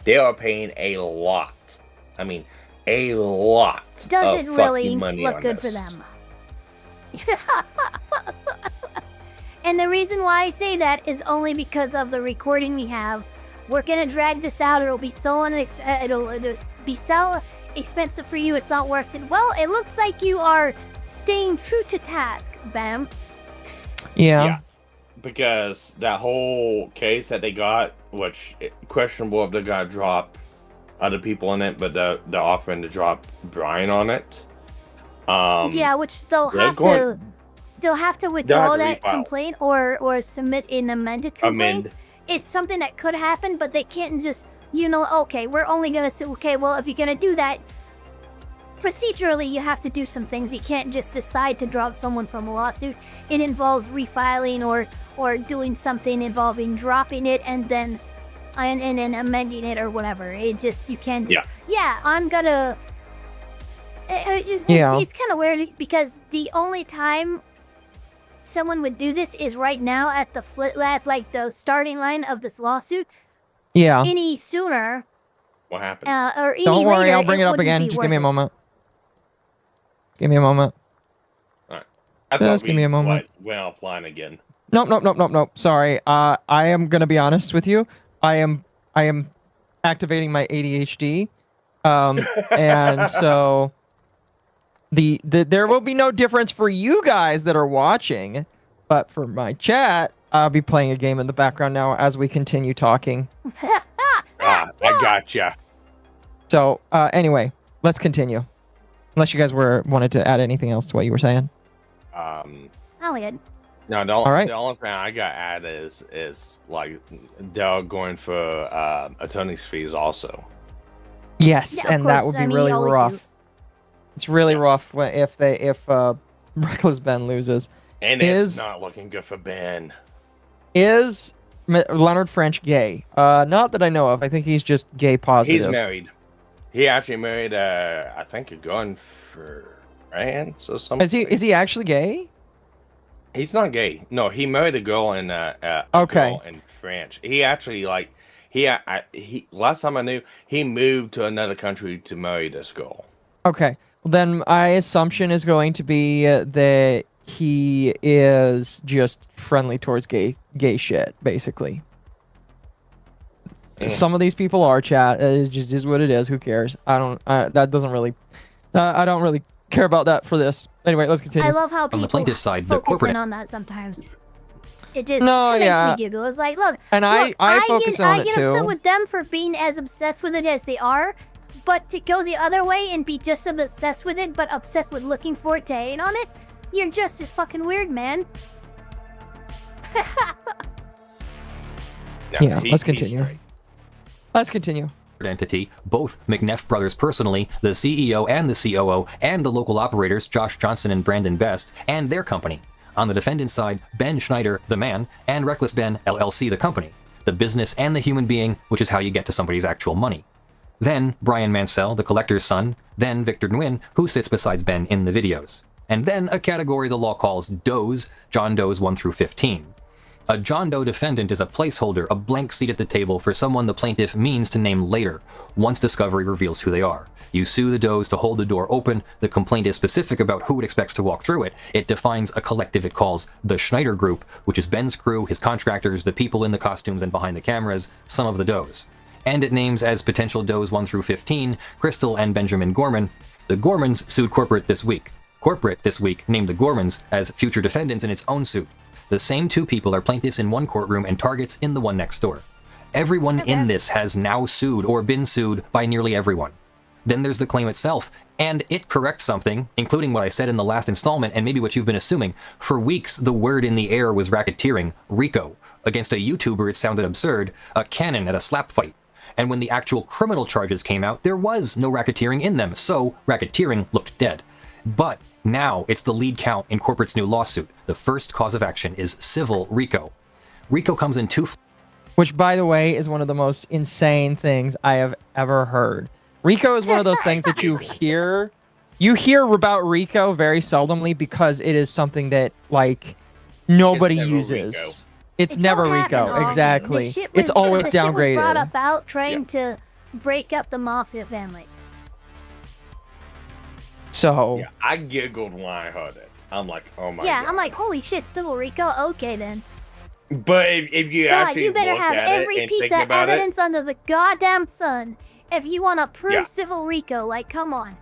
They are paying a lot. I mean, a lot. Doesn't really look good for them. And the reason why I say that is only because of the recording we have. We're gonna drag this out. It'll be so it'll be so expensive for you. It's not worth it. Well, it looks like you are staying true to task, BAM. Yeah. Because that whole case that they got, which questionable if they're gonna drop other people in it, but they're offering to drop Brian on it. Yeah, which they'll have to withdraw that complaint or submit an amended complaint. It's something that could happen, but they can't just, okay, we're only gonna say, okay, well, if you're gonna do that, procedurally, you have to do some things. You can't just decide to drop someone from a lawsuit. It involves refiling or doing something involving dropping it and then amending it or whatever. It just, you can't just, I'm gonna... It's kind of weird because the only time someone would do this is right now at the like the starting line of this lawsuit. Yeah. Any sooner... What happened? Or any Don't worry, later, I'll bring it up again. Just give me a moment. Give me a moment. Alright. I Just thought give me a moment. Went offline again. Nope. Sorry. I am gonna be honest with you. I am activating my ADHD. And so there will be no difference for you guys that are watching, but for my chat, I'll be playing a game in the background now as we continue talking. I gotcha. So, anyway, let's continue. Unless you guys wanted to add anything else to what you were saying. Elliot. No, the only thing I got at is like they're going for attorney's fees also. Yes, Yeah, and that would be really rough. It's really rough if Reckless Ben loses. And it's not looking good for Ben. Is Leonard French gay? Not that I know of. I think he's just gay positive. He's married. He actually married, I think, a gun for France or something. Is he actually gay? He's not gay. No, he married a girl in okay. girl in France. He actually he last time I knew, he moved to another country to marry this girl. Okay. Well, then my assumption is going to be that he is just friendly towards gay shit, basically. Some of these people are chat. It just is what it is. Who cares? I don't really care about that for this. Anyway, let's continue. I love how people on the plaintiff's side, focus the corporate in on that sometimes. It just makes me giggle. It's like, look, and I focus on it too. I get upset with them for being as obsessed with it as they are, but to go the other way and be just as obsessed with it, but obsessed with looking for it to hate on it, you're just as fucking weird, man. Yeah, let's continue. Let's continue. Entity, both McNeff brothers personally, the CEO and the COO, and the local operators, Josh Johnson and Brandon Best, and their company. On the defendant's side, Ben Schneider, the man, and Reckless Ben, LLC, the company. The business and the human being, which is how you get to somebody's actual money. Then Brian Mansell, the collector's son. Then Victor Nguyen, who sits beside Ben in the videos. And then a category the law calls Does, John Does 1 through 15. A John Doe defendant is a placeholder, a blank seat at the table for someone the plaintiff means to name later, once discovery reveals who they are. You sue the Does to hold the door open. The complaint is specific about who it expects to walk through it. It defines a collective it calls the Schneider Group, which is Ben's crew, his contractors, the people in the costumes and behind the cameras, some of the Does. And it names as potential Does 1 through 15, Crystal and Benjamin Gorman. The Gormans sued Corporate this week. Corporate this week named the Gormans as future defendants in its own suit. The same two people are plaintiffs in one courtroom and targets in the one next door. Everyone in this has now sued or been sued by nearly everyone. Then there's the claim itself, and it corrects something, including what I said in the last installment and maybe what you've been assuming. For weeks, the word in the air was racketeering, RICO. Against a YouTuber, it sounded absurd, a cannon at a slap fight. And when the actual criminal charges came out, there was no racketeering in them, so racketeering looked dead. But now it's the lead count in Corporate's new lawsuit. The first cause of action is civil RICO. RICO comes in two... Which, by the way, is one of the most insane things I have ever heard. RICO is one of those things that you hear about RICO very seldomly because it is something that, like, nobody uses. RICO. It's never RICO, exactly. It's always downgraded. The shit was brought about trying to break up the mafia families. So... Yeah, I giggled when I heard it. I'm like, oh my god. Yeah, I'm like, holy shit, civil RICO? Okay, then. But if you actually you better look have at every it and piece think of about evidence under the goddamn sun if you want to prove Yeah. civil RICO. Like, come on.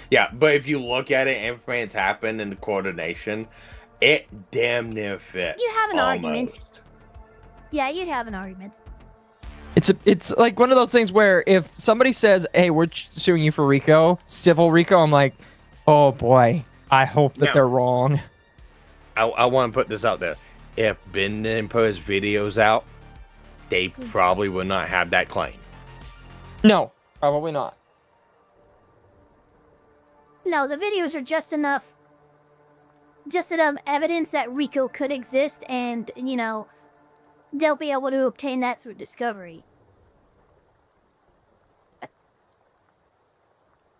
Yeah, but if you look at it, everything's happened in the coordination, it damn near fits. You have an almost. argument. Yeah, you'd have an argument. It's like one of those things where if somebody says, hey, we're suing you for RICO, civil RICO, I'm like, oh boy, I hope that they're wrong. I want to put this out there. If Ben didn't put his videos out, they probably would not have that claim. No, probably not. No, the videos are just enough evidence that RICO could exist, and, you know, they'll be able to obtain that through discovery.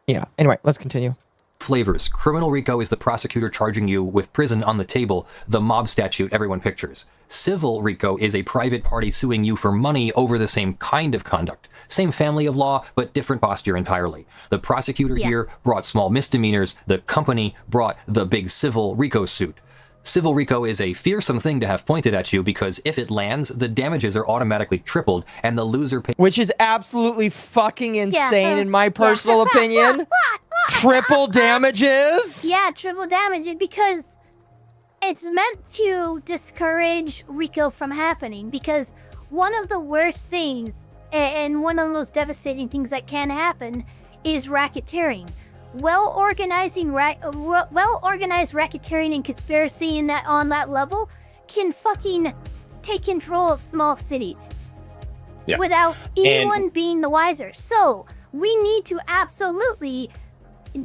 Yeah, anyway, let's continue. Flavors. Criminal RICO is the prosecutor charging you with prison on the table, the mob statute everyone pictures. Civil RICO is a private party suing you for money over the same kind of conduct. Same family of law, but different posture entirely. The prosecutor here brought small misdemeanors. The company brought the big civil RICO suit. Civil RICO is a fearsome thing to have pointed at you because if it lands, the damages are automatically tripled and the loser pays. Which is absolutely fucking insane in my personal opinion. Triple damages? Yeah, triple damages because it's meant to discourage RICO from happening, because one of the worst things And one of the most devastating things that can happen is racketeering. Well-organized racketeering and conspiracy on that level can fucking take control of small cities without anyone being the wiser. So we need to absolutely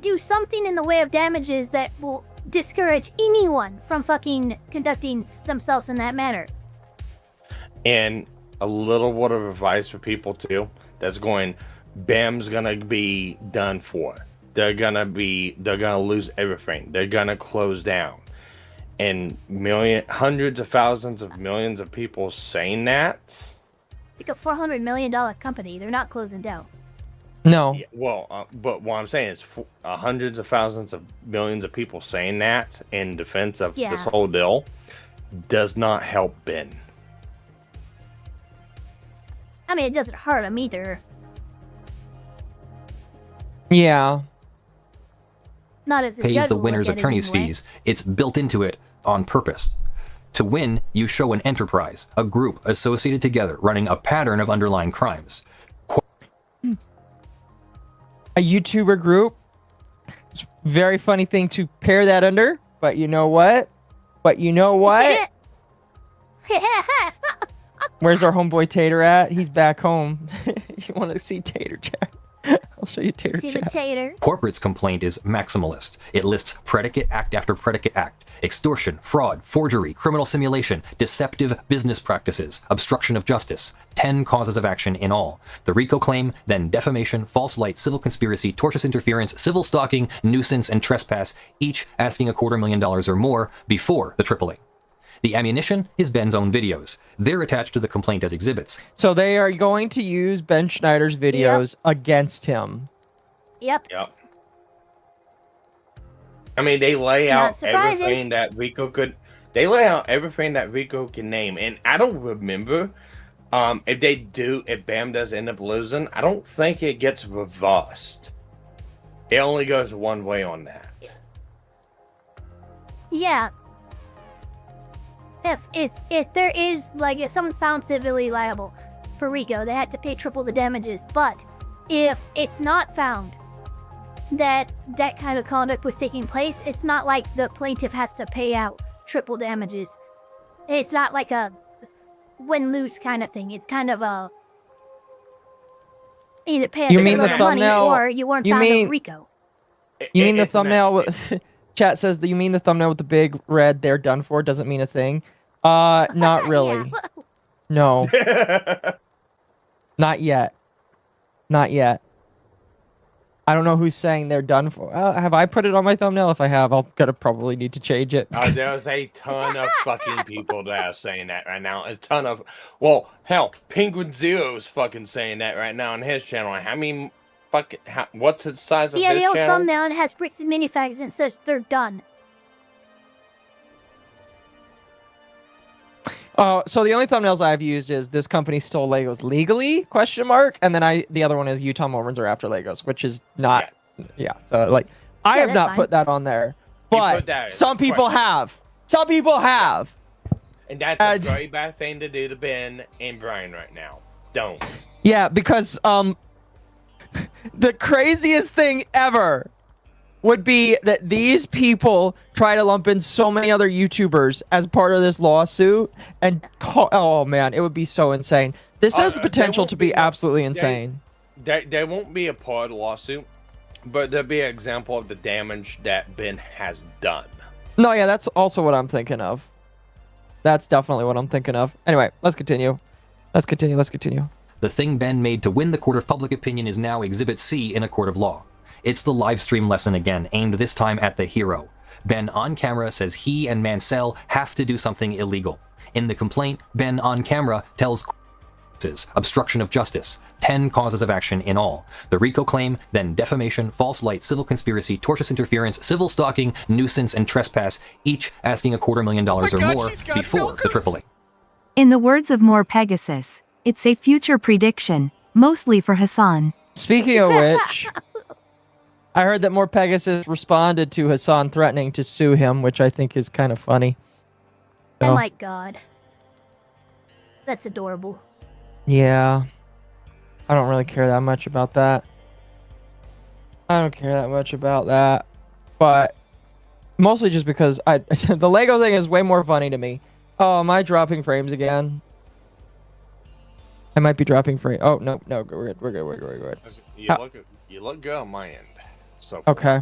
do something in the way of damages that will discourage anyone from fucking conducting themselves in that manner. And a little word of advice for people too. That's going, BAM's gonna be done for. They're gonna lose everything. They're gonna close down. And hundreds of thousands of millions of people saying that. Like a $400 million company, they're not closing down. No. Yeah, well, but what I'm saying is hundreds of thousands of millions of people saying that in defense of this whole deal does not help Ben. I mean, it doesn't hurt him either. Yeah. Not as a pays judge the will winner's look at it attorney's anyway. fees. It's built into it on purpose. To win, you show an enterprise, a group associated together, running a pattern of underlying crimes. A YouTuber group. It's a very funny thing to pair that under, but you know what? Where's our homeboy Tater at? He's back home. You want to see Tater, chat? I'll show you Tater. See the Tater. Corporate's complaint is maximalist. It lists predicate act after predicate act: extortion, fraud, forgery, criminal simulation, deceptive business practices, obstruction of justice. 10 causes of action in all. The RICO claim, then defamation, false light, civil conspiracy, tortious interference, civil stalking, nuisance, and trespass, each asking $250,000 or more before the AAA. The ammunition is Ben's own videos. They're attached to the complaint as exhibits. So they are going to use Ben Schneider's videos against him. Yep. I mean, they lay out surprising. everything that Rico could. They lay out everything that Rico can name, and I don't remember if BAM does end up losing. I don't think it gets reversed. It only goes one way on that. Yeah. If there is, like, if someone's found civilly liable for RICO, they had to pay triple the damages. But if it's not found that that kind of conduct was taking place, it's not like the plaintiff has to pay out triple damages. It's not like a win-lose kind of thing. It's kind of a either pay a shitload of money or you weren't found in RICO. You mean the thumbnail with... Chat says that you mean the thumbnail with the big red "they're done for" doesn't mean a thing. Not really. No. Not yet. Not yet. I don't know who's saying they're done for. Have I put it on my thumbnail? If I have, I'll probably need to change it. There's a ton of fucking people that are saying that right now. A ton of... Well, hell, Penguin Zero's fucking saying that right now on his channel. I mean... what's the size of his channel? Yeah, the old thumbnail has bricks and minifigs and says they're done. So the only thumbnails I've used is "this company stole Legos legally?" ? And then the other one is "Utah Mormons are after Legos," which is not. Yeah. So like, I have not put that on there, but some people have. Some people have. And that's a very bad thing to do to Ben and Brian right now. Don't. Yeah, because the craziest thing ever would be that these people try to lump in so many other YouTubers as part of this lawsuit, and oh man, it would be so insane. This has the potential to be absolutely insane. There won't be a part of the lawsuit, but there'll be an example of the damage that Ben has done. No, yeah, that's also what I'm thinking of. That's definitely what I'm thinking of. Anyway, let's continue. Let's continue. The thing Ben made to win the court of public opinion is now Exhibit C in a court of law. It's the live stream lesson again, aimed this time at the hero. Ben on camera says he and Mansell have to do something illegal. In the complaint, Ben on camera tells obstruction of justice, 10 causes of action in all. The RICO claim, then defamation, false light, civil conspiracy, tortious interference, civil stalking, nuisance, and trespass, each asking $250,000 or more before the AAA. In the words of More Pegasus, it's a future prediction, mostly for Hassan. Speaking of which, I heard that More Pegasus responded to Hassan threatening to sue him, which I think is kind of funny. So, Oh my god. That's adorable. Yeah. I don't really care that much about that. I don't care that much about that. But mostly just because the Lego thing is way more funny to me. Oh, am I dropping frames again? I might be dropping frames. Oh, no, we're good. You look good on my end. So okay.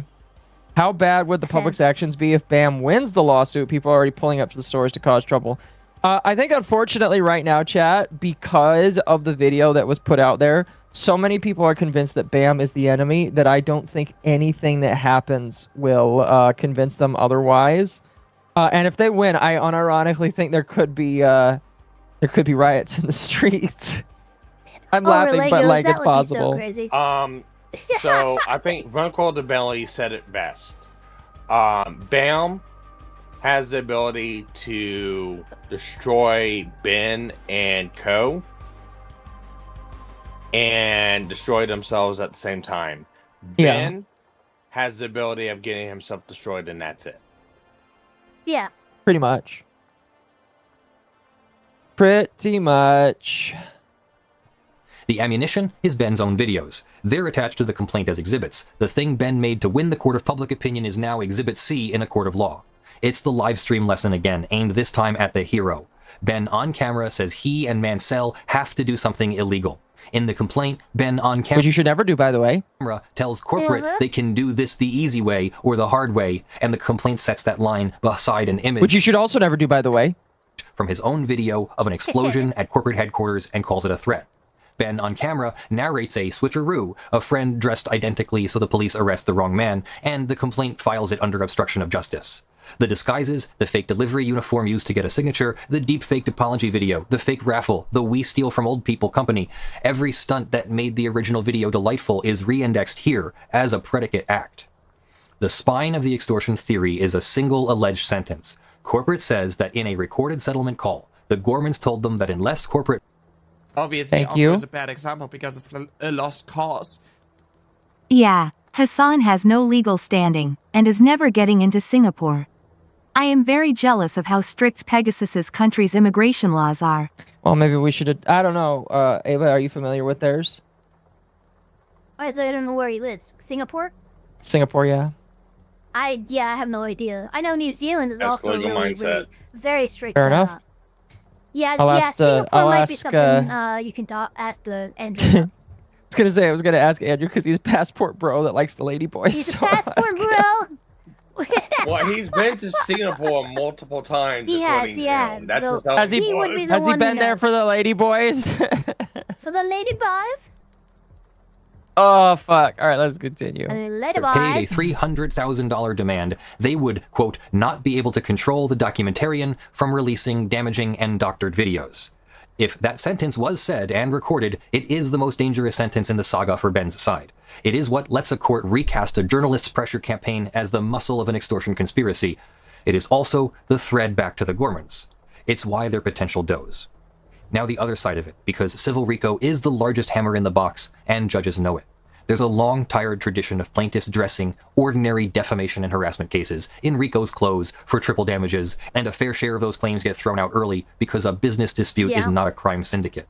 How bad would the public's actions be if BAM wins the lawsuit? People are already pulling up to the stores to cause trouble. I think, unfortunately, right now, chat, because of the video that was put out there, so many people are convinced that BAM is the enemy that I don't think anything that happens will convince them otherwise. And if they win, I unironically think there could be riots in the streets. I'm laughing, Legos, but like that it's would possible. Be so crazy. So I think Runco DeBelly said it best. BAM has the ability to destroy Ben and Co. and destroy themselves at the same time. Yeah. Ben has the ability of getting himself destroyed, and that's it. Yeah. Pretty much. Pretty much. The ammunition is Ben's own videos. They're attached to the complaint as exhibits. The thing Ben made to win the court of public opinion is now Exhibit C in a court of law. It's the live stream lesson again, aimed this time at the hero. Ben on camera says he and Mansell have to do something illegal. In the complaint, Ben on camera... Which you should never do, by the way. ...tells corporate they can do this the easy way or the hard way, and the complaint sets that line beside an image... Which you should also never do, by the way. ...from his own video of an explosion at corporate headquarters and calls it a threat. Ben on camera narrates a switcheroo, a friend dressed identically so the police arrest the wrong man, and the complaint files it under obstruction of justice. The disguises, the fake delivery uniform used to get a signature, the deep faked apology video, the fake raffle, the we steal from old people company, every stunt that made the original video delightful is re-indexed here as a predicate act. The spine of the extortion theory is a single alleged sentence. Corporate says that in a recorded settlement call, the Gormans told them that unless corporate... Obviously, Aqua is a bad example because it's a lost cause. Yeah, Hassan has no legal standing, and is never getting into Singapore. I am very jealous of how strict Pegasus's country's immigration laws are. Well, maybe we should... I don't know. Ava, are you familiar with theirs? I don't know where he lives. Singapore? Singapore, yeah. I have no idea. I know New Zealand is also really very strict. Fair enough. Singapore might be something you can ask the Andrew. I was gonna ask Andrew because he's a passport bro that likes the lady boys. He's a passport bro. Well, he's been to Singapore multiple times. He has. So has he been there for the lady boys? For the lady boys? Oh, fuck. All right, let's continue. Lady boys paid a $300,000 demand. They would, quote, not be able to control the documentarian from releasing damaging and doctored videos. If that sentence was said and recorded, it is the most dangerous sentence in the saga for Ben's side. It is what lets a court recast a journalist's pressure campaign as the muscle of an extortion conspiracy. It is also the thread back to the Gormans. It's why they're potential does. Now the other side of it, because civil RICO is the largest hammer in the box, and judges know it. There's a long, tired tradition of plaintiffs dressing ordinary defamation and harassment cases in RICO's clothes for triple damages, and a fair share of those claims get thrown out early because a business dispute is not a crime syndicate.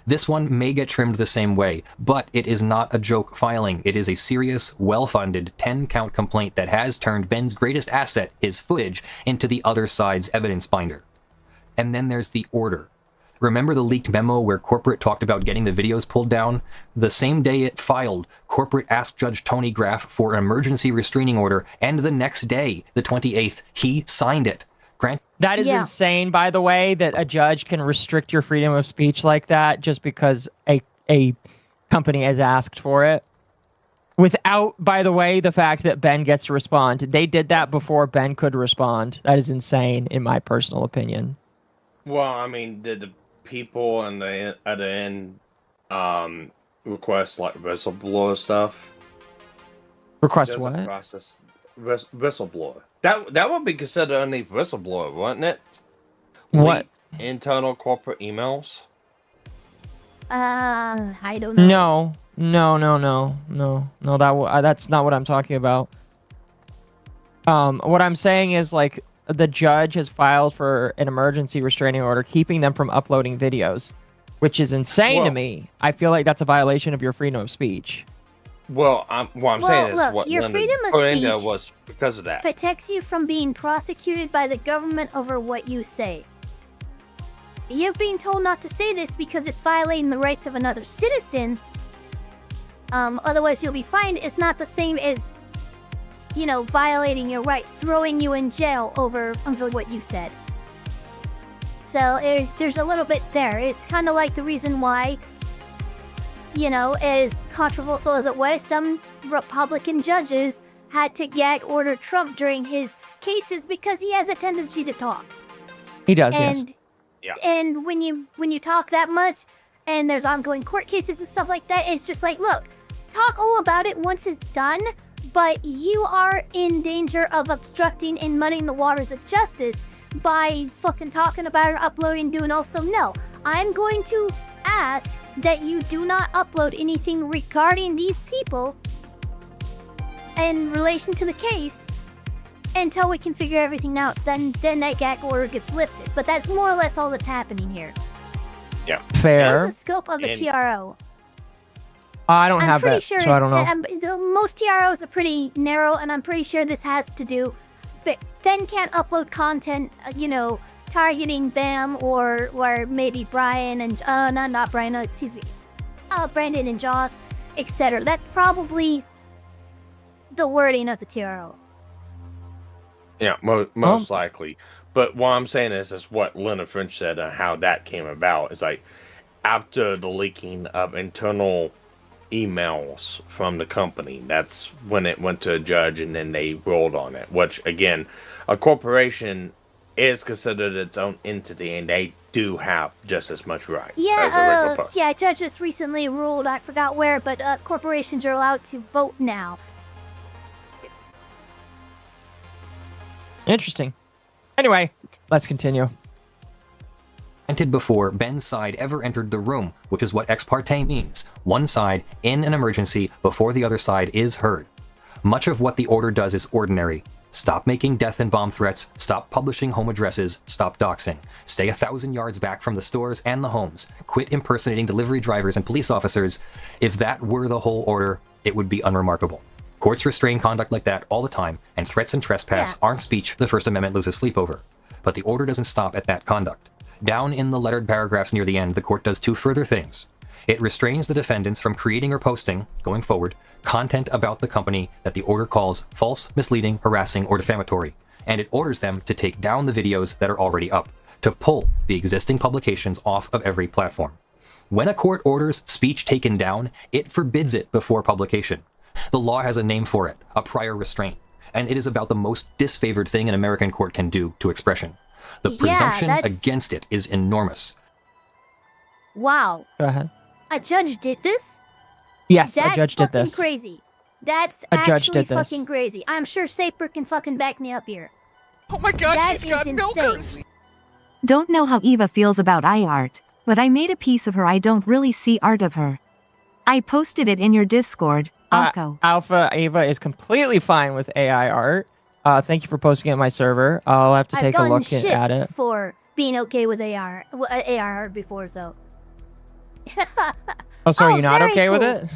This one may get trimmed the same way, but it is not a joke filing. It is a serious, well-funded, 10-count complaint that has turned Ben's greatest asset, his footage, into the other side's evidence binder. And then there's the order. Remember the leaked memo where corporate talked about getting the videos pulled down? The same day it filed, corporate asked Judge Tony Graff for an emergency restraining order, and the next day, the 28th, he signed it. That is insane, by the way, that a judge can restrict your freedom of speech like that just because a company has asked for it. Without, by the way, the fact that Ben gets to respond. They did that before Ben could respond. That is insane, in my personal opinion. Well, I mean, did the people at the end request like whistleblower stuff? Request what? Process whistleblower. That would be considered underneath whistleblower, wouldn't it? What? Leaked internal corporate emails. I don't know. No. That's not what I'm talking about. What I'm saying is like the judge has filed for an emergency restraining order, keeping them from uploading videos. which is insane to me. I feel like that's a violation of your freedom of speech. Well, what I'm saying is look, what your freedom of Linda speech was because of that. protects you from being prosecuted by the government over what you say. You've been told not to say this because it's violating the rights of another citizen. Otherwise you'll be fined. It's not the same as, you know, violating your right, throwing you in jail over what you said. So there's a little bit there. It's kind of like the reason why, you know, as controversial as it was, some Republican judges had to gag order Trump during his cases because he has a tendency to talk. He does, and, yes. Yeah. And when you talk that much, and there's ongoing court cases and stuff like that, it's just like, look, talk all about it once it's done, but you are in danger of obstructing and muddying the waters of justice by fucking talking about it, uploading, doing all. So no, I'm going to ask that you do not upload anything regarding these people in relation to the case until we can figure everything out. Then that gag order gets lifted. But that's more or less all that's happening here. Yeah. Fair. What's the scope of the TRO? I don't have that, sure so I don't know. Most TROs are pretty narrow, and I'm pretty sure this has to do... But Ben can't upload content, you know, targeting Bam or maybe Brian and... not Brian, excuse me. Brandon and Joss, etc. That's probably the wording of the TRO. Yeah, most likely. But what I'm saying is what Linda French said and how that came about. Is like, after the leaking of internal emails from the company, that's when it went to a judge and then they ruled on it. Which, again, a corporation is considered its own entity and they do have just as much rights as a regular person. Yeah, judges recently ruled, I forgot where, but corporations are allowed to vote now. Interesting. Anyway, let's continue. Before Ben's side ever entered the room, which is what ex parte means. One side in an emergency before the other side is heard. Much of what the order does is ordinary. Stop making death and bomb threats, stop publishing home addresses, stop doxing, stay 1,000 yards back from the stores and the homes, quit impersonating delivery drivers and police officers. If that were the whole order, it would be unremarkable. Courts restrain conduct like that all the time, and threats and trespass aren't speech the First Amendment loses sleep over. But the order doesn't stop at that conduct. Down in the lettered paragraphs near the end, the court does two further things. It restrains the defendants from creating or posting, going forward, content about the company that the order calls false, misleading, harassing, or defamatory, and it orders them to take down the videos that are already up, to pull the existing publications off of every platform. When a court orders speech taken down, it forbids it before publication. The law has a name for it, a prior restraint, and it is about the most disfavored thing an American court can do to expression. The presumption against it is enormous. Wow. Go ahead. A judge did this? Yes, a judge did this. That's fucking crazy. That's a judge actually did this. fucking crazy. I'm sure Saper can fucking back me up here. Oh my god, that she's got is milkers! Don't know how Eva feels about iArt, but I made a piece of her. I don't really see art of her. I posted it in your Discord, Alco. Alpha Eva is completely fine with AI art. Thank you for posting it on my server. I'll have to take a look at it. For being okay with AR art before, so. Oh, so are you not okay with it?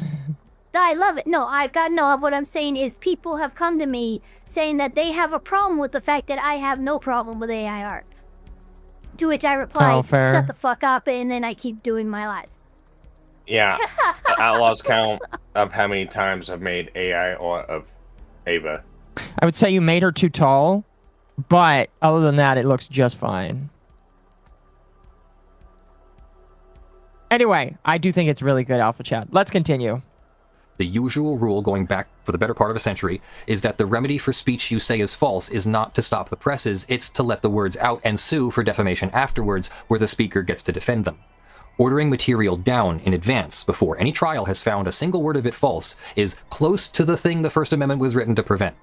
I love it. No, what I'm saying is people have come to me saying that they have a problem with the fact that I have no problem with AI art. To which I reply, shut the fuck up, and then I keep doing my lies. Yeah, I lost count of how many times I've made AI art of Ava. I would say you made her too tall, but other than that, it looks just fine. Anyway, I do think it's really good, Alpha Chat. Let's continue. The usual rule going back for the better part of a century is that the remedy for speech you say is false is not to stop the presses, it's to let the words out and sue for defamation afterwards, where the speaker gets to defend them. Ordering material down in advance before any trial has found a single word of it false is close to the thing the First Amendment was written to prevent.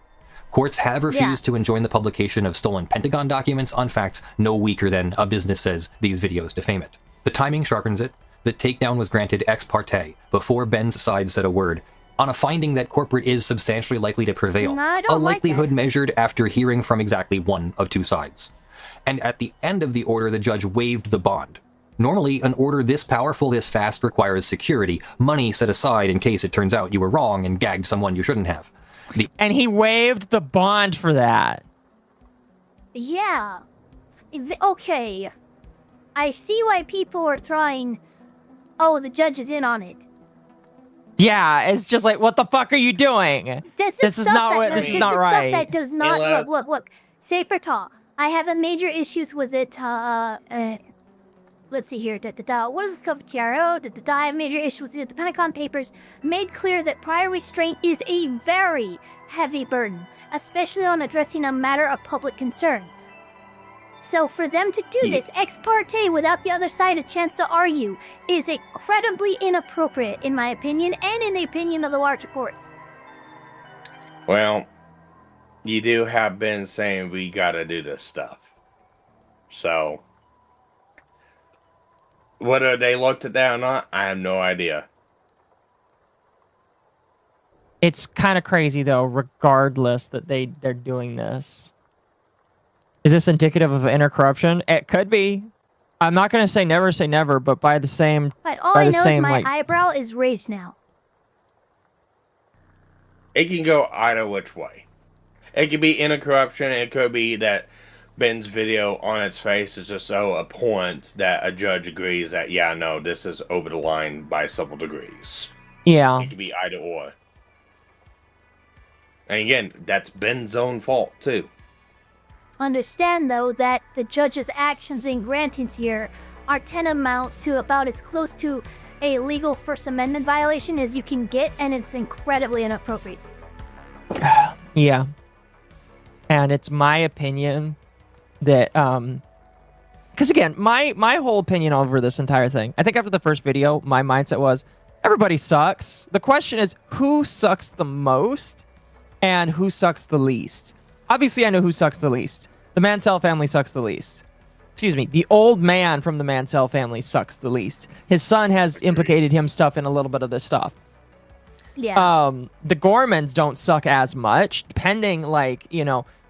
Courts have refused to enjoin the publication of stolen Pentagon documents on facts no weaker than a business says these videos defame it. The timing sharpens it. The takedown was granted ex parte, before Ben's side said a word, on a finding that corporate is substantially likely to prevail, a likelihood measured after hearing from exactly one of two sides. And at the end of the order, the judge waived the bond. Normally, an order this powerful, this fast requires security, money set aside in case it turns out you were wrong and gagged someone you shouldn't have. And he waived the bond for that. Yeah. Okay. I see why people are trying... Oh, the judge is in on it. Yeah, it's just like, what the fuck are you doing? This is not right. This is stuff that does not... Look. Sapertaw, I have a major issues with it. Let's see here. What is this called? TRO? I have major issues with it. The Pentagon Papers made clear that prior restraint is a very heavy burden, especially on addressing a matter of public concern. So for them to do this ex parte without the other side a chance to argue is incredibly inappropriate, in my opinion, and in the opinion of the larger courts. Well, you do have been saying we gotta do this stuff. So, whether they looked at that or not, I have no idea. It's kind of crazy, though, regardless that they're doing this. Is this indicative of inner corruption? It could be. I'm not going to say never, but by the same... But all I know is my eyebrow is raised now. It can go either which way. It could be inner corruption. It could be that Ben's video on its face is just so abhorrent that a judge agrees that, yeah, no, this is over the line by several degrees. Yeah. It could be either or. And again, that's Ben's own fault, too. Understand, though, that the judge's actions and grantings here are tantamount to about as close to a legal First Amendment violation as you can get, and it's incredibly inappropriate. Yeah. And it's my opinion that, because again, my whole opinion over this entire thing, I think after the first video, my mindset was, everybody sucks. The question is, who sucks the most and who sucks the least? Obviously, I know who sucks the least. The Mansell family sucks the least. Excuse me. The old man from the Mansell family sucks the least. His son has implicated himself in a little bit of this stuff. Yeah. The Gormans don't suck as much, pending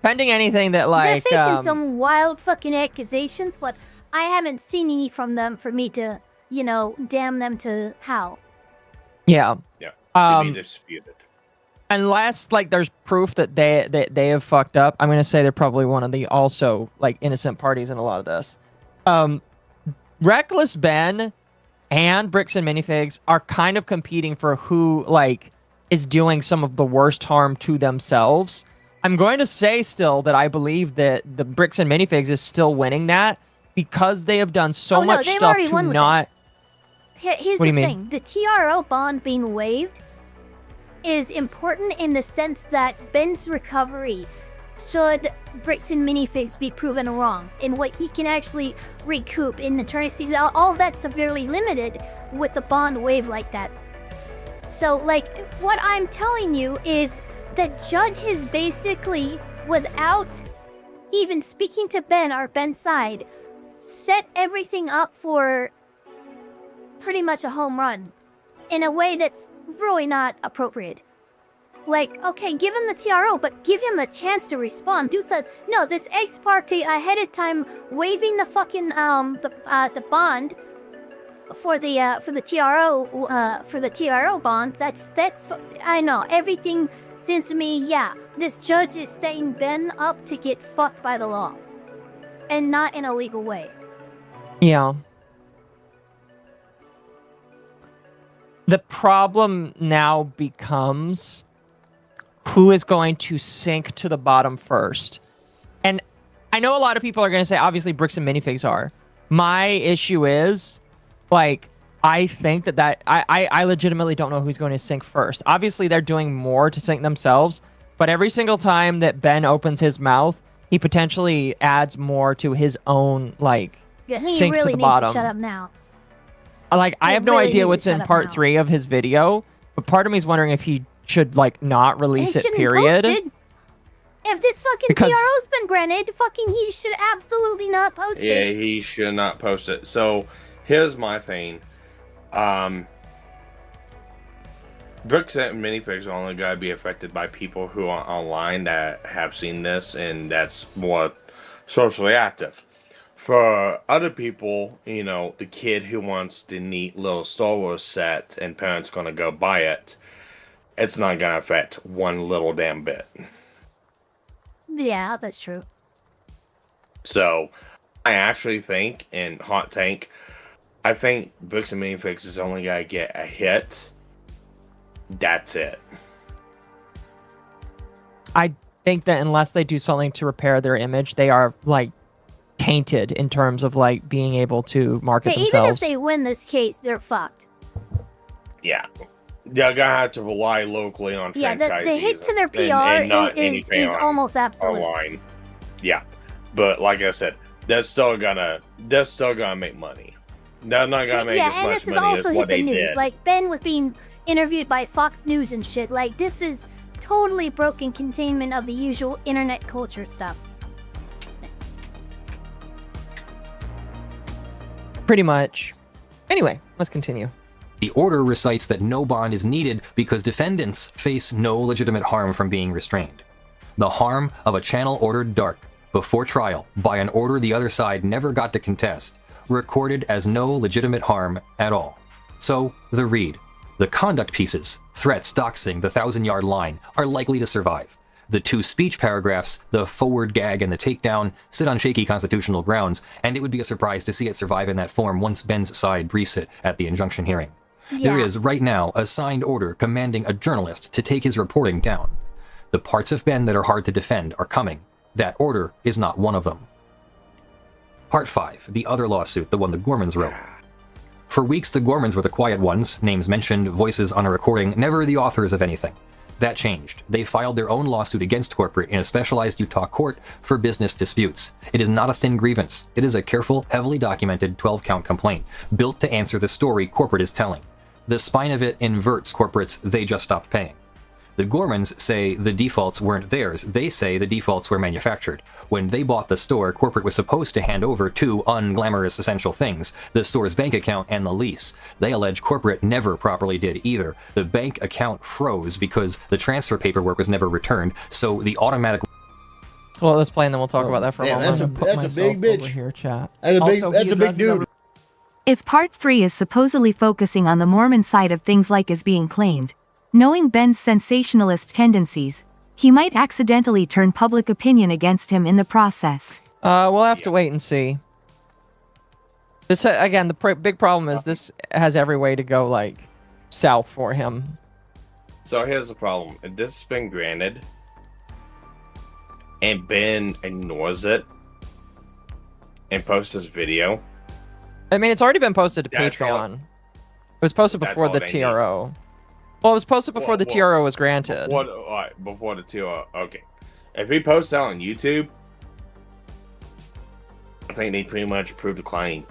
anything that, like... They're facing some wild fucking accusations, but I haven't seen any from them for me to, damn them to how. Yeah. Yeah. To be disputed. Unless, there's proof that they have fucked up, I'm going to say they're probably one of the also, innocent parties in a lot of this. Reckless Ben and Bricks and Minifigs are kind of competing for who, is doing some of the worst harm to themselves. I'm going to say still that I believe that the Bricks and Minifigs is still winning that because they have done so much stuff to not... Here's the thing. The TRO bond being waived is important in the sense that Ben's recovery, should Bricks and Minifigs be proven wrong, and what he can actually recoup in attorney's fees, all of that's severely limited with the bond waive like that. So, what I'm telling you is the judge has basically, without even speaking to Ben or Ben's side, set everything up for pretty much a home run in a way that's really not appropriate. Okay, give him the TRO, but give him the chance to respond. Dude said, no, this ex parte ahead of time waiving the fucking the bond for the TRO bond. That's I know everything seems to me. Yeah, this judge is setting Ben up to get fucked by the law, and not in a legal way. Yeah. The problem now becomes who is going to sink to the bottom first. And I know a lot of people are going to say, obviously, Bricks and Minifigs are. My issue is, I think that I legitimately don't know who's going to sink first. Obviously, they're doing more to sink themselves, but every single time that Ben opens his mouth, he potentially adds more to his own, sink really to the bottom. Needs to shut up now. I have no idea what's in part 3 of his video, but part of me is wondering if he should, not release it, period. Post it. If this fucking TRO's been granted, he should absolutely not post it. Yeah, he should not post it. So, here's my thing. Bricks and Minifigs are only going to be affected by people who are online that have seen this, and that's more socially active. For other people, you know, the kid who wants the neat little Star Wars set and parents going to go buy it, it's not going to affect one little damn bit. Yeah, that's true. So, I actually think, in Hot Tank, I think Bricks and Minifigs is only going to get a hit. That's it. I think that unless they do something to repair their image, they are, like, tainted in terms of like being able to market themselves. Even if they win this case, they're fucked. Yeah, they're gonna have to rely locally on franchisees. The hit to their PR is almost absolute. Online. Yeah, but like I said, they're still gonna make money. They're not gonna make as much money as what they did. Yeah, and this has also hit the news. Like Ben was being interviewed by Fox News and shit. Like this is totally broken containment of the usual internet culture stuff. Pretty much. Anyway, let's continue. The order recites that no bond is needed because defendants face no legitimate harm from being restrained. The harm of a channel ordered dark before trial by an order the other side never got to contest, recorded as no legitimate harm at all. So, the read. The conduct pieces, threats, doxing, the 1,000-yard line, are likely to survive. The 2 speech paragraphs, the forward gag and the takedown, sit on shaky constitutional grounds, and it would be a surprise to see it survive in that form once Ben's side briefs it at the injunction hearing. Yeah. There is, right now, a signed order commanding a journalist to take his reporting down. The parts of Ben that are hard to defend are coming. That order is not one of them. Part 5, the other lawsuit, the one the Gormans wrote. For weeks, the Gormans were the quiet ones, names mentioned, voices on a recording, never the authors of anything. That changed. They filed their own lawsuit against corporate in a specialized Utah court for business disputes. It is not a thin grievance. It is a careful, heavily documented 12-count complaint, built to answer the story corporate is telling. The spine of it inverts corporate's "they just stopped paying." The Gormans say the defaults weren't theirs. They say the defaults were manufactured. When they bought the store, corporate was supposed to hand over 2 unglamorous essential things, the store's bank account and the lease. They allege corporate never properly did either. The bank account froze because the transfer paperwork was never returned, so the automatic... Well, let's play and then we'll talk about that for a moment. That's a big bitch. Here, chat. That's a big dude. If Part 3 is supposedly focusing on the Mormon side of things like is being claimed, knowing Ben's sensationalist tendencies, he might accidentally turn public opinion against him in the process. We'll have to wait and see. This again, the big problem is this has every way to go like south for him. So here's the problem: if this has been granted, and Ben ignores it and posts this video. I mean, it's already been posted to Patreon. It was posted before the TRO. Well, it was posted before the TRO was granted. Before the TRO, okay. If he posts that on YouTube, I think they pretty much approved the claim.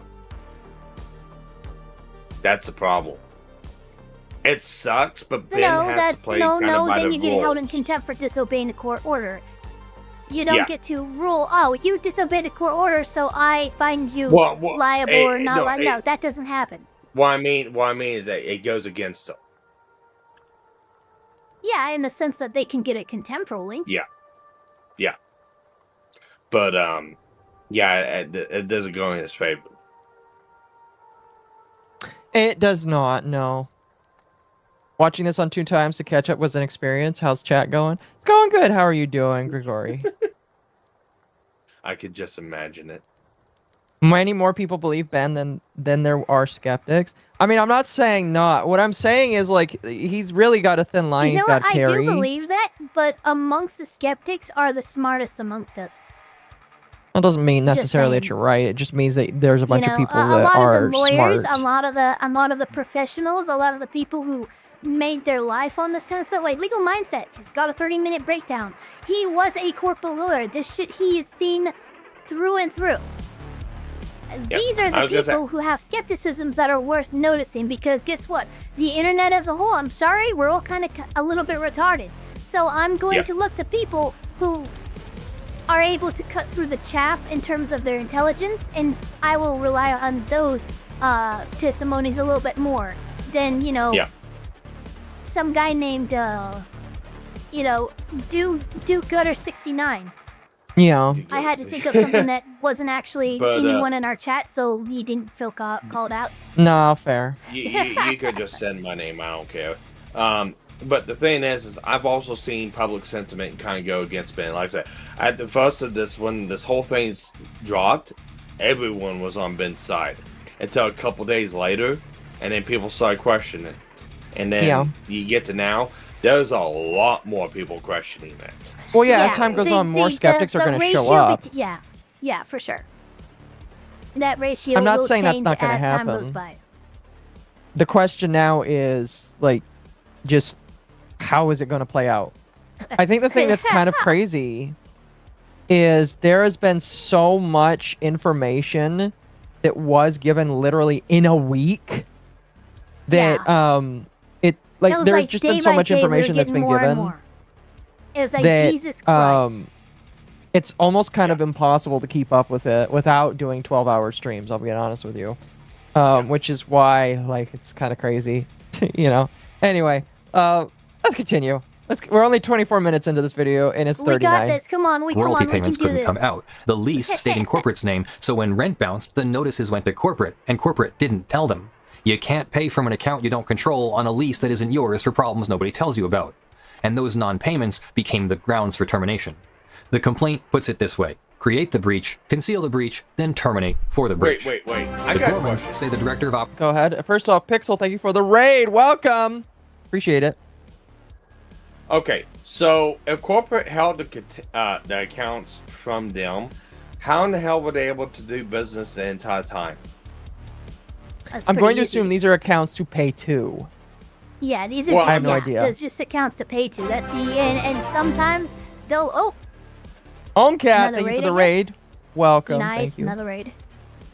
That's the problem. It sucks, but Ben has to play kind of by then the you get held in contempt for disobeying a court order. You don't get to rule, oh, you disobeyed a court order, so I find you liable or not liable. No, that doesn't happen. What I mean is that it goes against them. Yeah, in the sense that they can get a contempt ruling. Yeah. But, it doesn't go in his favor. It does not, no. Watching this on 2 times to catch up was an experience. How's chat going? It's going good. How are you doing, Grigori? I could just imagine it. Many more people believe Ben than there are skeptics. I mean, I'm not saying not. What I'm saying is, like, he's really got a thin line. You know he's got what? Carrie. I do believe that, but amongst the skeptics are the smartest amongst us. That doesn't mean necessarily that you're right. It just means that there's a bunch of people that are of the lawyers, smart. a lot of the professionals, a lot of the people who made their life on this kind of stuff. Like Legal Mindset, he's got a 30-minute breakdown. He was a corporate lawyer. This shit he has seen through and through. These are the people who have skepticisms that are worth noticing, because guess what? The internet as a whole, I'm sorry, we're all kind of a little bit retarded. So I'm going to look to people who are able to cut through the chaff in terms of their intelligence, and I will rely on those testimonies a little bit more than, some guy named, Do Gutter 69. Yeah. I had to think of something that wasn't actually anyone in our chat, so he didn't feel called out. No, fair. You could just send my name. I don't care. But the thing is I've also seen public sentiment kind of go against Ben. Like I said, at the first of this, when this whole thing's dropped, everyone was on Ben's side until a couple days later, and then people started questioning it. And then you get to now, there's a lot more people questioning it. Well, as time goes on, more skeptics are going to show up. Yeah, for sure. That ratio I'm not will saying that's change not going to as happen. time goes by. The question now is, like, just how is it going to play out? I think the thing that's kind of crazy is there has been so much information that was given literally in a week that there's just been so much information that's been given. It was like, that, Jesus Christ. It's almost kind of impossible to keep up with it without doing 12-hour streams, I'll be honest with you. Which is why, like, it's kind of crazy, you know? Anyway, let's continue. We're only 24 minutes into this video, and it's 39. We got this. Come on, Royalty we payments can do couldn't this. come out. The lease stayed in corporate's name, so when rent bounced, the notices went to corporate, and corporate didn't tell them. You can't pay from an account you don't control on a lease that isn't yours for problems nobody tells you about. And those non-payments became the grounds for termination. The complaint puts it this way. Create the breach, conceal the breach, then terminate for the breach. Wait. The Gormans say the director of op... Go ahead. First off, Pixel, thank you for the raid. Welcome. Appreciate it. Okay, so if corporate held the accounts from them, how in the hell were they able to do business the entire time? I'm going to assume these are accounts to pay to. Yeah, these are I have no idea. There's just accounts to pay to. That's and sometimes they'll Cat, thank you for the raid. Welcome. Nice, thank you. another raid.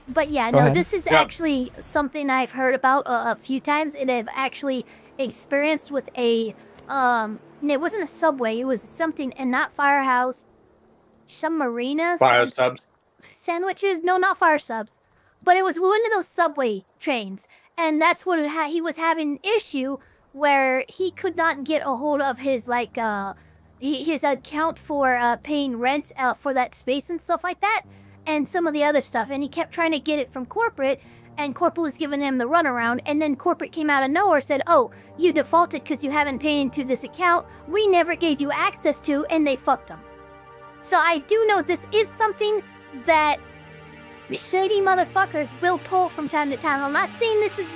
But yeah, Go ahead. this is actually something I've heard about a few times, and I've actually experienced with a it wasn't a Subway, it was something, and not Firehouse, some marina. Fire subs? Sandwiches? No, not fire subs. But it was one of those subway trains, and that's what he was having an issue where he could not get a hold of his his account for paying rent for that space and stuff like that, and some of the other stuff. And he kept trying to get it from corporate, and corporate was giving him the runaround. And then corporate came out of nowhere, said, "Oh, you defaulted because you haven't paid into this account. We never gave you access to," and they fucked him. So I do know this is something that shady motherfuckers will pull from time to time. I'm not saying this is,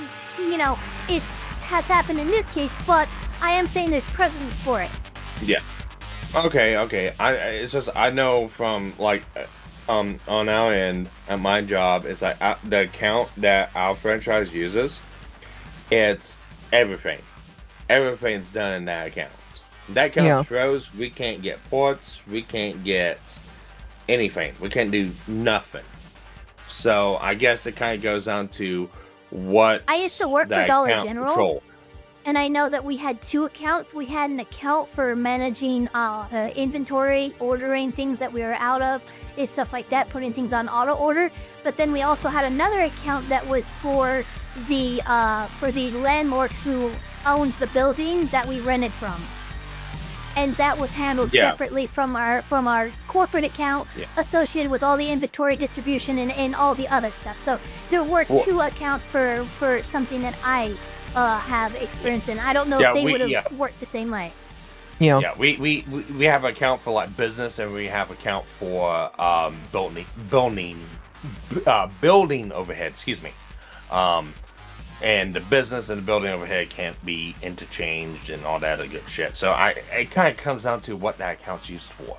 it has happened in this case, but I am saying there's precedence for it. Yeah. Okay. It's just I know from like on our end at my job, it's like the account that our franchise uses. It's everything. Everything's done in that account. That account froze. We can't get ports. We can't get anything. We can't do nothing. So I guess it kind of goes down to what I used to work for Dollar General, and I know that we had two accounts. We had an account for managing inventory, ordering things that we were out of, stuff like that, putting things on auto order. But then we also had another account that was for the landlord who owned the building that we rented from. And that was handled separately from our corporate account, associated with all the inventory distribution and all the other stuff. So there were two accounts for something that I have experience in. I don't know if they would have worked the same way. Yeah, we have an account for like business, and we have an account for building overhead. Excuse me. And the business and the building overhead can't be interchanged and all that other good shit. So it kind of comes down to what that account's used for.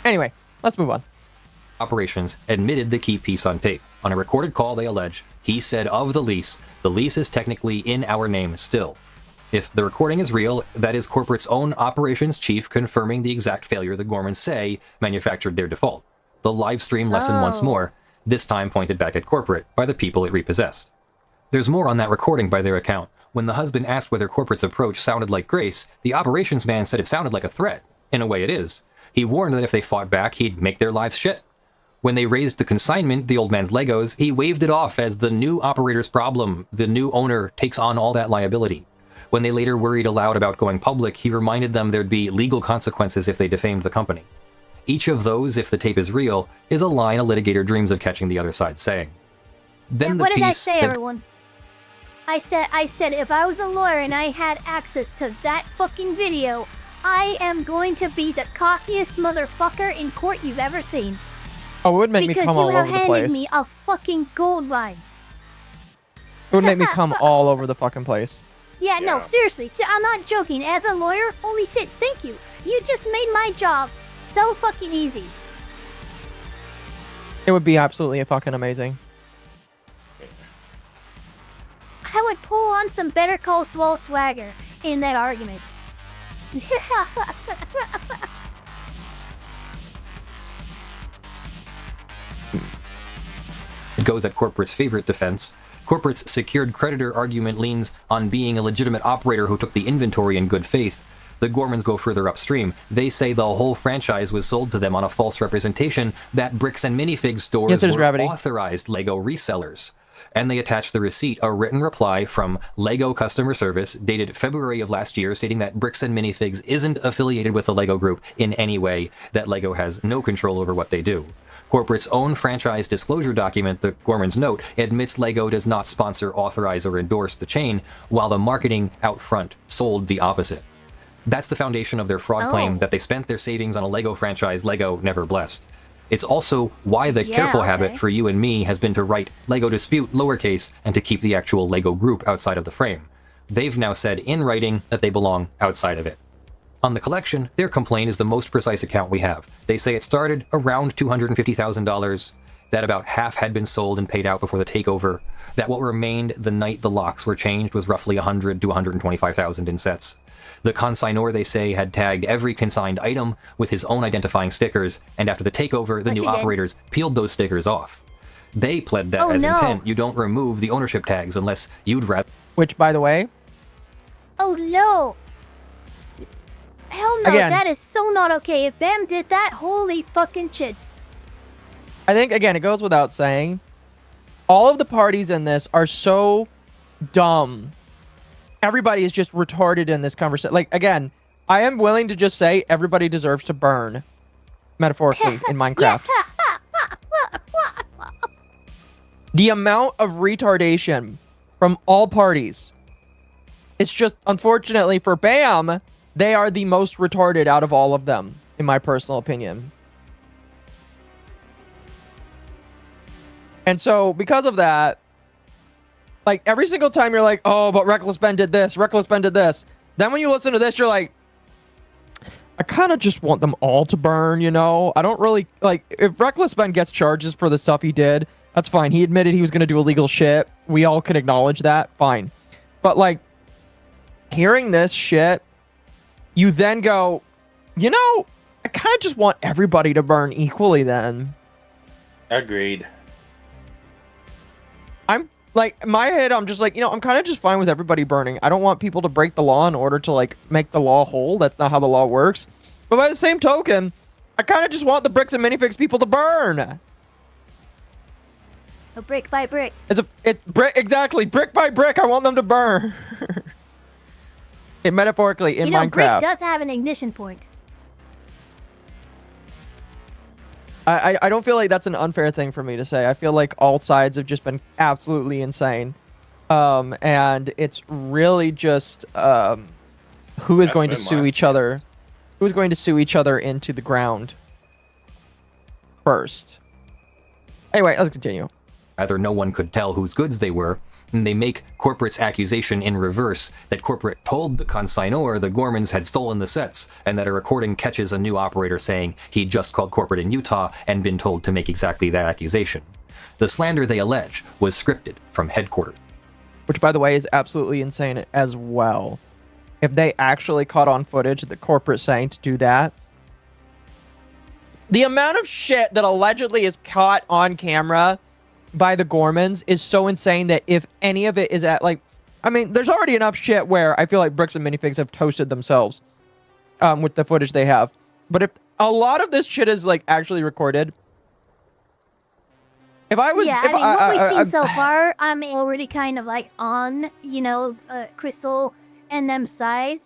Anyway, let's move on. Operations admitted the key piece on tape. On a recorded call, they allege, he said of the lease is technically in our name still. If the recording is real, that is corporate's own operations chief confirming the exact failure the Gormans say manufactured their default. The live stream lesson once more, this time pointed back at corporate by the people it repossessed. There's more on that recording by their account. When the husband asked whether corporate's approach sounded like grace, the operations man said it sounded like a threat. In a way it is. He warned that if they fought back, he'd make their lives shit. When they raised the consignment, the old man's Legos, he waved it off as the new operator's problem. The new owner takes on all that liability. When they later worried aloud about going public, he reminded them there'd be legal consequences if they defamed the company. Each of those, if the tape is real, is a line a litigator dreams of catching the other side saying. Then what did I say, everyone? I said if I was a lawyer and I had access to that fucking video, I am going to be the cockiest motherfucker in court you've ever seen. Oh, it would make me come all over the place. Because you have handed me a fucking gold mine. It would make me come all over the fucking place. Yeah, no, seriously. I'm not joking. As a lawyer, holy shit, thank you. You just made my job so fucking easy. It would be absolutely fucking amazing. I would pull on some Better Call Saul swagger in that argument. It goes at corporate's favorite defense. Corporate's secured creditor argument leans on being a legitimate operator who took the inventory in good faith. The Gormans go further upstream. They say the whole franchise was sold to them on a false representation that Bricks and Minifigs stores were authorized LEGO resellers. And they attach the receipt, a written reply from LEGO customer service dated February of last year, stating that Bricks and Minifigs isn't affiliated with the LEGO group in any way, that LEGO has no control over what they do. Corporate's own franchise disclosure document, the Gormans note, admits LEGO does not sponsor, authorize, or endorse the chain, while the marketing out front sold the opposite. That's the foundation of their fraud claim, that they spent their savings on a LEGO franchise LEGO never blessed. It's also why the careful habit for you and me has been to write LEGO dispute lowercase and to keep the actual LEGO group outside of the frame. They've now said in writing that they belong outside of it. On the collection, their complaint is the most precise account we have. They say it started around $250,000, that about half had been sold and paid out before the takeover, that what remained the night the locks were changed was roughly $100,000 to $125,000 in sets. The consignor, they say, had tagged every consigned item with his own identifying stickers, and after the takeover, the new operators peeled those stickers off. They pled that as intent. You don't remove the ownership tags unless you'd rather... Which, by the way... Oh, no! Hell no, that is so not okay. If Bam did that, holy fucking shit. I think, again, it goes without saying, all of the parties in this are so dumb. Everybody is just retarded in this conversation. Like, again, I am willing to just say everybody deserves to burn, metaphorically, in Minecraft. The amount of retardation from all parties. It's just, unfortunately for Bam, they are the most retarded out of all of them, in my personal opinion. And so, because of that, like, every single time you're like, oh, but Reckless Ben did this, Reckless Ben did this. Then when you listen to this, you're like, I kind of just want them all to burn, you know? I don't really, like, if Reckless Ben gets charges for the stuff he did, that's fine. He admitted he was going to do illegal shit. We all can acknowledge that. Fine. But, like, hearing this shit, you then go, you know, I kind of just want everybody to burn equally then. Agreed. I'm like, in my head, I'm just like, you know, I'm kind of just fine with everybody burning. I don't want people to break the law in order to, like, make the law whole. That's not how the law works. But by the same token, I kind of just want the Bricks and Minifigs people to burn. A brick by brick. It's brick, exactly. Brick by brick, I want them to burn. Metaphorically, in Minecraft. Brick does have an ignition point. I don't feel like that's an unfair thing for me to say. I feel like all sides have just been absolutely insane. And it's really just who is going to sue each other. Who's going to sue each other into the ground first. Anyway, let's continue. Either no one could tell whose goods they were, and they make Corporate's accusation in reverse, that Corporate told the consignor the Gormans had stolen the sets, and that a recording catches a new operator saying he'd just called Corporate in Utah and been told to make exactly that accusation. The slander they allege was scripted from headquarters. Which, by the way, is absolutely insane as well. If they actually caught on footage of the Corporate saying to do that, the amount of shit that allegedly is caught on camera by the Gormans is so insane that if any of it is at, like, I mean, there's already enough shit where I feel like Bricks and Minifigs have toasted themselves with the footage they have. But if a lot of this shit is, like, actually recorded, if I was... Yeah, if I mean, what we've seen so far, I'm already kind of, like, on, you know, Crystal and them side,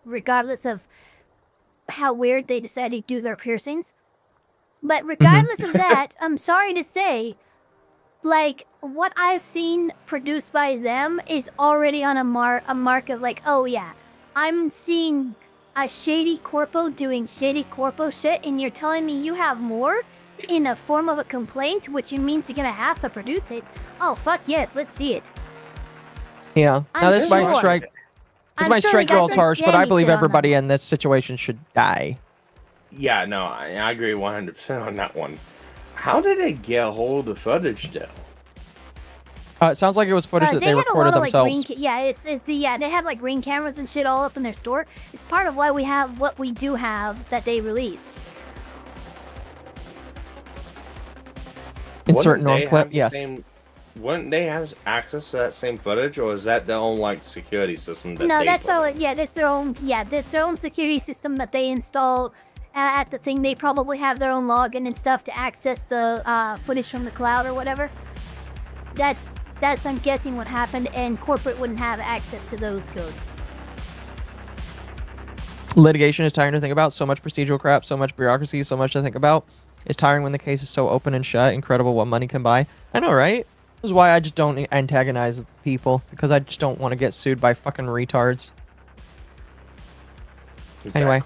regardless of how weird they decide to do their piercings. But regardless of that, I'm sorry to say, like, what I've seen produced by them is already on a mark of like, oh yeah, I'm seeing a shady corpo doing shady corpo shit, and you're telling me you have more in a form of a complaint, which means you're gonna have to produce it. Oh fuck yes, let's see it. Yeah. Now this might strike. This might strike girls harsh, but I believe everybody in this situation should die. Yeah, no, I agree 100% on that one. How did they get a hold of the footage, though? It sounds like it was footage that they recorded themselves. They have like ring cameras and shit all up in their store. It's part of why we have what we do have that they released. Insert norm clip, yes. Wouldn't they have access to that same footage, or is that their own like security system? No, that's all. Yeah, that's their own. Yeah, that's their own security system that they installed at the thing. They probably have their own login and stuff to access the footage from the cloud or whatever. That's I'm guessing what happened, and corporate wouldn't have access to those codes. Litigation is tiring to think about. So much procedural crap, so much bureaucracy, so much to think about. It's tiring when the case is so open and shut. Incredible what money can buy. I know, right? This is why I just don't antagonize people, because I just don't want to get sued by fucking retards. Exactly. Anyway,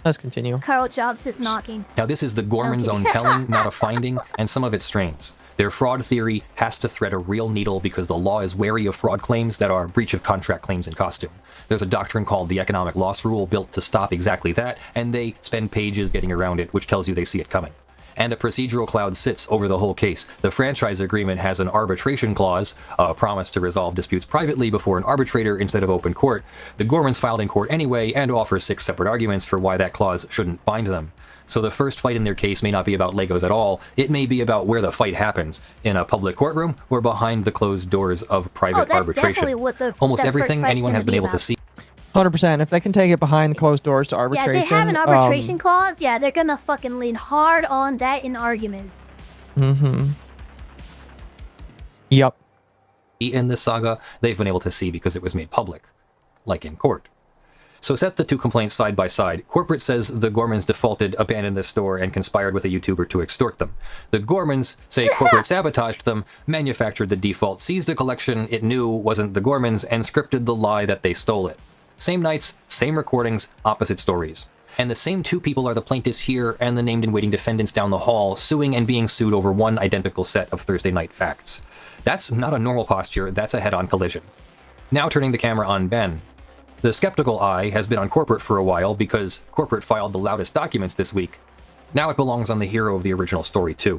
let's continue. Carl Jobs is knocking. Now this is the Gorman's own telling, not a finding, and some of its strains. Their fraud theory has to thread a real needle because the law is wary of fraud claims that are breach of contract claims in costume. There's a doctrine called the economic loss rule built to stop exactly that, and they spend pages getting around it, which tells you they see it coming. And a procedural cloud sits over the whole case. The franchise agreement has an arbitration clause, a promise to resolve disputes privately before an arbitrator instead of open court. The Gormans filed in court anyway and offer 6 separate arguments for why that clause shouldn't bind them. So the first fight in their case may not be about Legos at all. It may be about where the fight happens, in a public courtroom or behind the closed doors of private arbitration. Almost everything anyone has been able to see. 100%. If they can take it behind closed doors to arbitration. Yeah, they have an arbitration clause. Yeah, they're gonna fucking lean hard on that in arguments. Mm-hmm. Yep. In this saga, they've been able to see because it was made public, like in court. So set the two complaints side by side. Corporate says the Gormans defaulted, abandoned the store, and conspired with a YouTuber to extort them. The Gormans say corporate sabotaged them, manufactured the default, seized a collection it knew wasn't the Gormans, and scripted the lie that they stole it. Same nights, same recordings, opposite stories. And the same two people are the plaintiffs here and the named and waiting defendants down the hall, suing and being sued over one identical set of Thursday night facts. That's not a normal posture, that's a head-on collision. Now turning the camera on Ben. The skeptical eye has been on corporate for a while because corporate filed the loudest documents this week. Now it belongs on the hero of the original story too.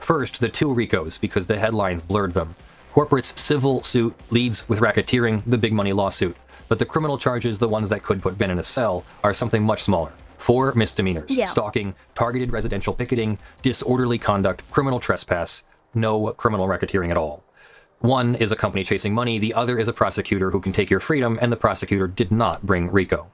First, the 2 RICOs, because the headlines blurred them. Corporate's civil suit leads with racketeering, the big money lawsuit. But the criminal charges, the ones that could put Ben in a cell, are something much smaller. 4 misdemeanors: stalking, targeted residential picketing, disorderly conduct, criminal trespass, no criminal racketeering at all. One is a company chasing money, the other is a prosecutor who can take your freedom, and the prosecutor did not bring RICO.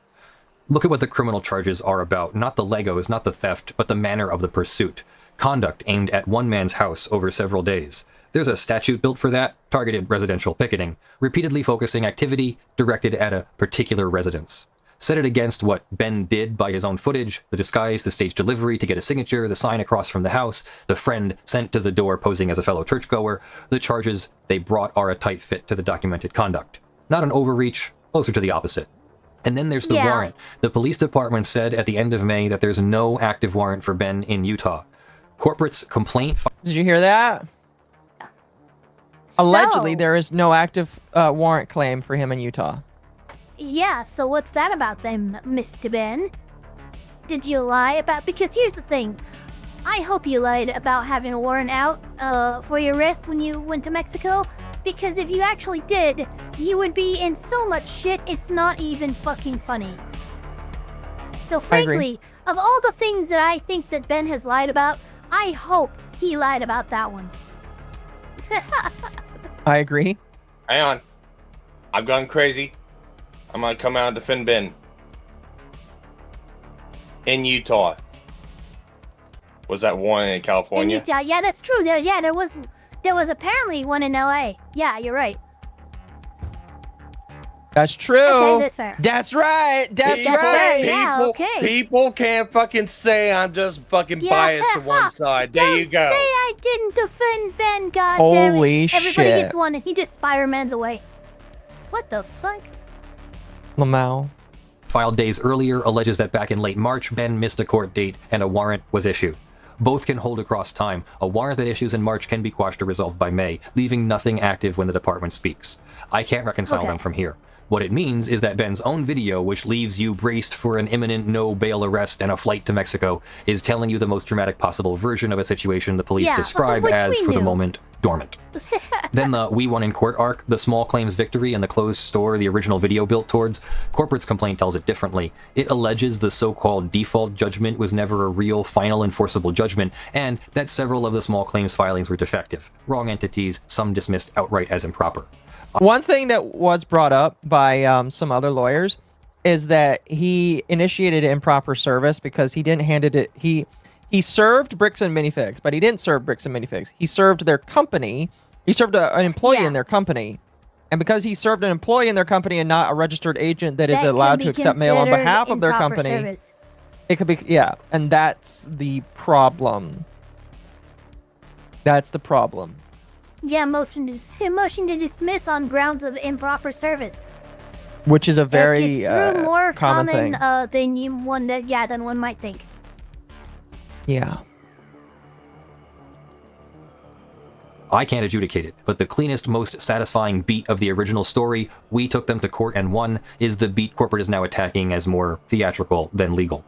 Look at what the criminal charges are about, not the Legos, not the theft, but the manner of the pursuit. Conduct aimed at one man's house over several days. There's a statute built for that, targeted residential picketing, repeatedly focusing activity directed at a particular residence. Set it against what Ben did by his own footage, the disguise, the staged delivery to get a signature, the sign across from the house, the friend sent to the door posing as a fellow churchgoer. The charges they brought are a tight fit to the documented conduct. Not an overreach, closer to the opposite. And then there's the warrant. The police department said at the end of May that there's no active warrant for Ben in Utah. Corporate's complaint... Did you hear that? Allegedly, there is no active warrant claim for him in Utah. Yeah, so what's that about then, Mr. Ben? Did you lie about... Because here's the thing. I hope you lied about having a warrant out for your arrest when you went to Mexico. Because if you actually did, you would be in so much shit, it's not even fucking funny. So frankly, of all the things that I think that Ben has lied about, I hope he lied about that one. I agree. Hang on. I've gone crazy. I'm gonna come out and defend Ben. In Utah. Was that one in California? In Utah, yeah, that's true. There was apparently one in LA. Yeah, you're right. That's true. Okay, that's fair. That's right. That's That's right. fair. Yeah, okay. People can't fucking say I'm just fucking biased to one side. There you go. Don't say I didn't defend Ben, goddammit. Holy Everybody shit. gets one and he just Spider-Man's away. What the fuck? Lamau. Filed days earlier alleges that back in late March, Ben missed a court date and a warrant was issued. Both can hold across time. A warrant that issues in March can be quashed or resolved by May, leaving nothing active when the department speaks. I can't reconcile them from here. What it means is that Ben's own video, which leaves you braced for an imminent no-bail arrest and a flight to Mexico, is telling you the most dramatic possible version of a situation the police describe as, for the moment, dormant. Then the "we won in court" arc, the small claims victory and the closed store the original video built towards, corporate's complaint tells it differently. It alleges the so-called default judgment was never a real, final, enforceable judgment, and that several of the small claims filings were defective. Wrong entities, some dismissed outright as improper. One thing that was brought up by some other lawyers is that he initiated improper service because he didn't hand it. He served Bricks and Minifigs, but he didn't serve Bricks and Minifigs. He served their company. He served an employee in their company, and because he served an employee in their company and not a registered agent that is allowed to accept mail on behalf of their company, it could be and that's the problem. That's the problem. Yeah, motion to dismiss on grounds of improper service. Which is a very it's more common thing. Than one might think. Yeah. I can't adjudicate it, but the cleanest, most satisfying beat of the original story, "we took them to court and won," is the beat corporate is now attacking as more theatrical than legal.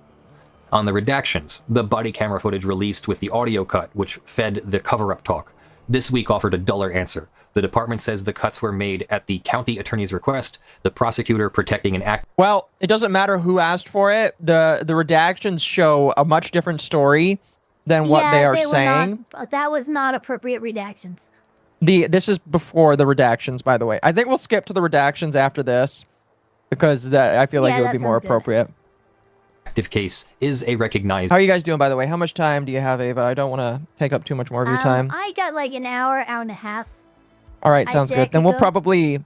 On the redactions, the body camera footage released with the audio cut, which fed the cover-up talk, this week offered a duller answer. The department says the cuts were made at the county attorney's request, the prosecutor protecting an act. Well, it doesn't matter who asked for it. The redactions show a much different story than what they are saying. That was not appropriate redactions. This is before the redactions, by the way. I think we'll skip to the redactions after this because I feel like it would be more appropriate. Active case is a recognized. How are you guys doing, by the way? How much time do you have, Ava? I don't want to take up too much more of your time. I got like an hour and a half. All right, sounds good. Then we'll probably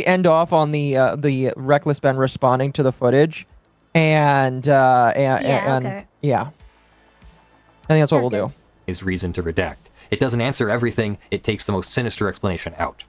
end off on the Reckless Ben responding to the footage, and I think that's what we'll do. Is reason to redact. It doesn't answer everything. It takes the most sinister explanation out.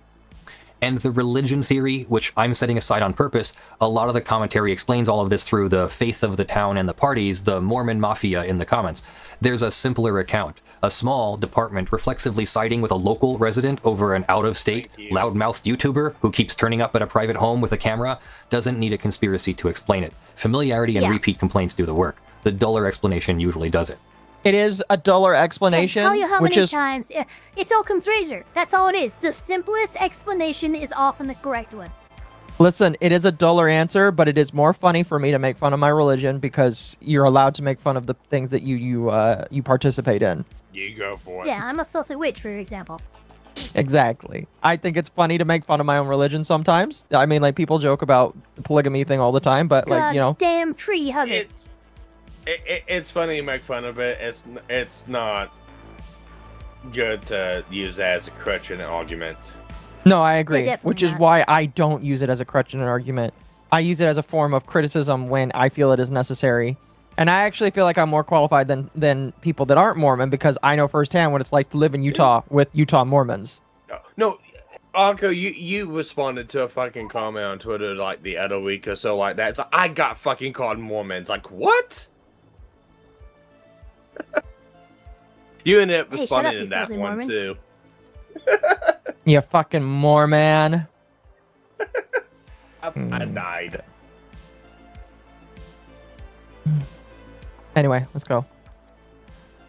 And the religion theory, which I'm setting aside on purpose, a lot of the commentary explains all of this through the faith of the town and the parties, the Mormon mafia in the comments. There's a simpler account. A small department reflexively siding with a local resident over an out-of-state, loudmouthed YouTuber who keeps turning up at a private home with a camera doesn't need a conspiracy to explain it. Familiarity and repeat complaints do the work. The duller explanation usually does it. It is a duller explanation. Can't tell you how many times. It's Occam's razor. That's all it is. The simplest explanation is often the correct one. Listen, it is a duller answer, but it is more funny for me to make fun of my religion because you're allowed to make fun of the things that you participate in. You go for it. Yeah, I'm a filthy witch, for example. Exactly. I think it's funny to make fun of my own religion sometimes. I mean, like, people joke about the polygamy thing all the time, but like, you know. Damn tree hugger. It's funny to make fun of it. It's not good to use it as a crutch in an argument. No, I agree. Which is why I don't use it as a crutch in an argument. I use it as a form of criticism when I feel it is necessary. And I actually feel like I'm more qualified than people that aren't Mormon because I know firsthand what it's like to live in Utah with Utah Mormons. No, Arco, you responded to a fucking comment on Twitter like the other week or so like that. It's like, I got fucking called Mormons. Like, what? You ended up responding to that one Mormon. Too. You fucking Mormon. I died. Anyway, let's go.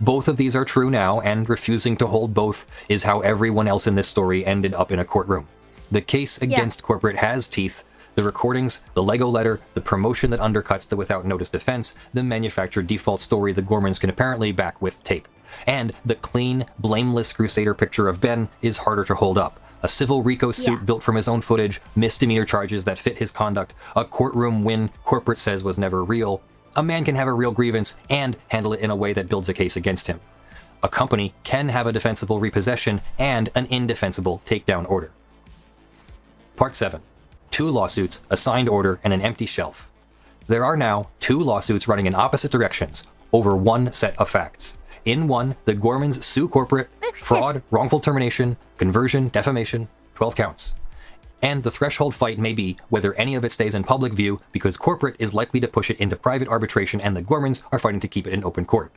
Both of these are true now, and refusing to hold both is how everyone else in this story ended up in a courtroom. The case against corporate has teeth. The recordings, the Lego letter, the promotion that undercuts the without notice defense, the manufactured default story the Gormans can apparently back with tape. And the clean, blameless Crusader picture of Ben is harder to hold up. A civil RICO suit built from his own footage, misdemeanor charges that fit his conduct, a courtroom win corporate says was never real. A man can have a real grievance and handle it in a way that builds a case against him. A company can have a defensible repossession and an indefensible takedown order. Part 7. 2 lawsuits, a signed order, and an empty shelf. There are now 2 lawsuits running in opposite directions over one set of facts. In one, the Gormans sue corporate, fraud, wrongful termination, conversion, defamation, 12 counts. And the threshold fight may be whether any of it stays in public view because corporate is likely to push it into private arbitration and the Gormans are fighting to keep it in open court.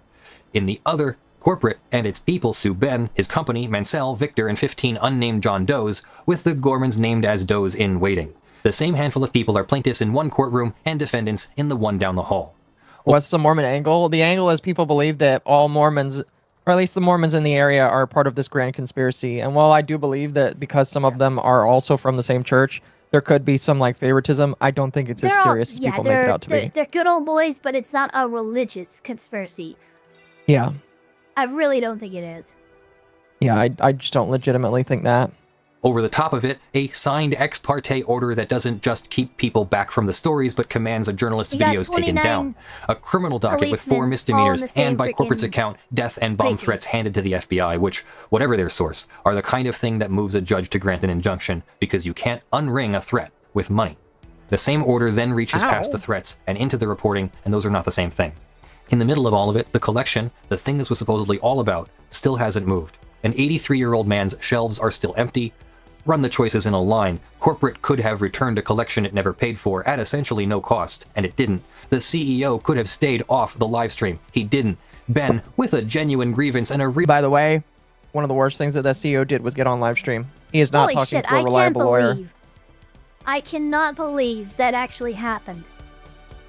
In the other, corporate and its people sue Ben, his company, Mansell, Victor, and 15 unnamed John Does, with the Gormans named as Does in waiting. The same handful of people are plaintiffs in one courtroom and defendants in the one down the hall. What's the Mormon angle? The angle is people believe that all Mormons, or at least the Mormons in the area, are part of this grand conspiracy. And while I do believe that because some of them are also from the same church, there could be some like favoritism, I don't think it's as serious as people make it out to be. They're good old boys, but it's not a religious conspiracy. Yeah. I really don't think it is. Yeah, I just don't legitimately think that. Over the top of it, a signed ex parte order that doesn't just keep people back from the stories, but commands a journalist's videos taken down. A criminal docket with 4 misdemeanors, and by corporate's account, death and bomb threats handed to the FBI, which, whatever their source, are the kind of thing that moves a judge to grant an injunction, because you can't unring a threat with money. The same order then reaches past the threats and into the reporting, and those are not the same thing. In the middle of all of it, the collection, the thing this was supposedly all about, still hasn't moved. An 83-year-old man's shelves are still empty. Run the choices in a line. Corporate could have returned a collection it never paid for at essentially no cost, and it didn't. The CEO could have stayed off the live stream. He didn't. Ben, with a genuine grievance and a By the way, one of the worst things that the CEO did was get on live stream. He is not talking to a reliable lawyer. I cannot believe that actually happened.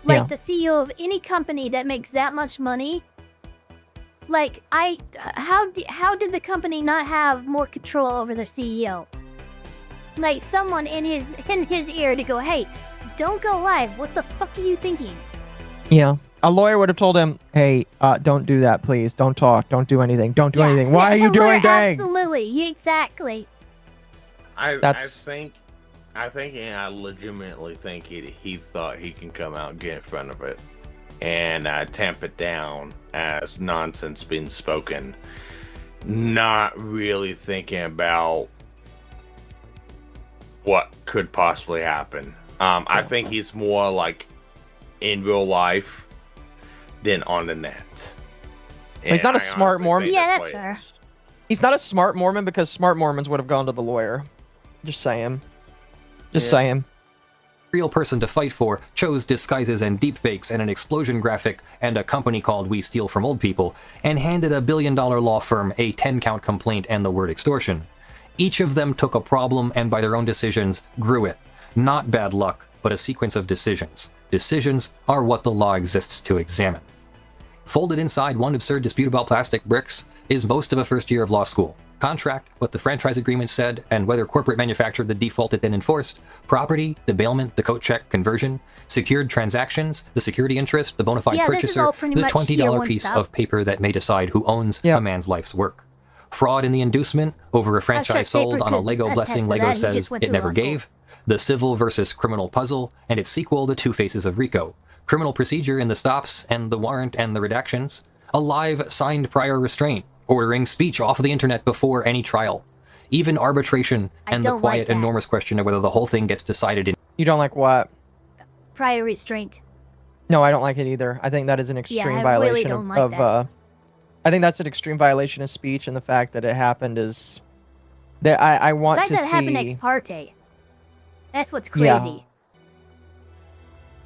Like, the CEO of any company that makes that much money, like, how did the company not have more control over their CEO? Like, someone in his ear to go, hey, don't go live. What the fuck are you thinking? Yeah. A lawyer would have told him, hey, don't do that, please. Don't talk. Don't do anything. Don't do anything. Why are you doing things? Absolutely. Exactly. I think and I legitimately think he thought he can come out and get in front of it and tamp it down as nonsense being spoken, not really thinking about what could possibly happen. I think he's more like in real life than on the net. He's not a smart Mormon. Yeah, that's fair. He's not a smart Mormon because smart Mormons would have gone to the lawyer. Just saying. Just saying. Real person to fight for chose disguises and deepfakes and an explosion graphic and a company called We Steal From Old People, and handed a billion-dollar law firm a 10-count complaint and the word extortion. Each of them took a problem and by their own decisions grew it. Not bad luck, but a sequence of decisions. Decisions are what the law exists to examine. Folded inside one absurd dispute about plastic bricks is most of a first year of law school. Contract, what the franchise agreement said, and whether corporate manufactured the default it then enforced, property, the bailment, the coat check, conversion, secured transactions, the security interest, the bona fide purchaser, the $20 piece of paper that may decide who owns a man's life's work. Fraud in the inducement over a franchise sold on a Lego blessing Lego says it never gave, the civil versus criminal puzzle, and its sequel, The Two Faces of Rico, criminal procedure in the stops and the warrant and the redactions, a live signed prior restraint, ordering speech off of the internet before any trial, even arbitration, and the quiet, enormous question of whether the whole thing gets decided in... You don't like what? Prior restraint. No, I don't like it either. I think that is an extreme violation really don't like that. I think that's an extreme violation of speech, and the fact that it happened is... that I want to see... The fact that it happened ex parte. That's what's crazy. Yeah.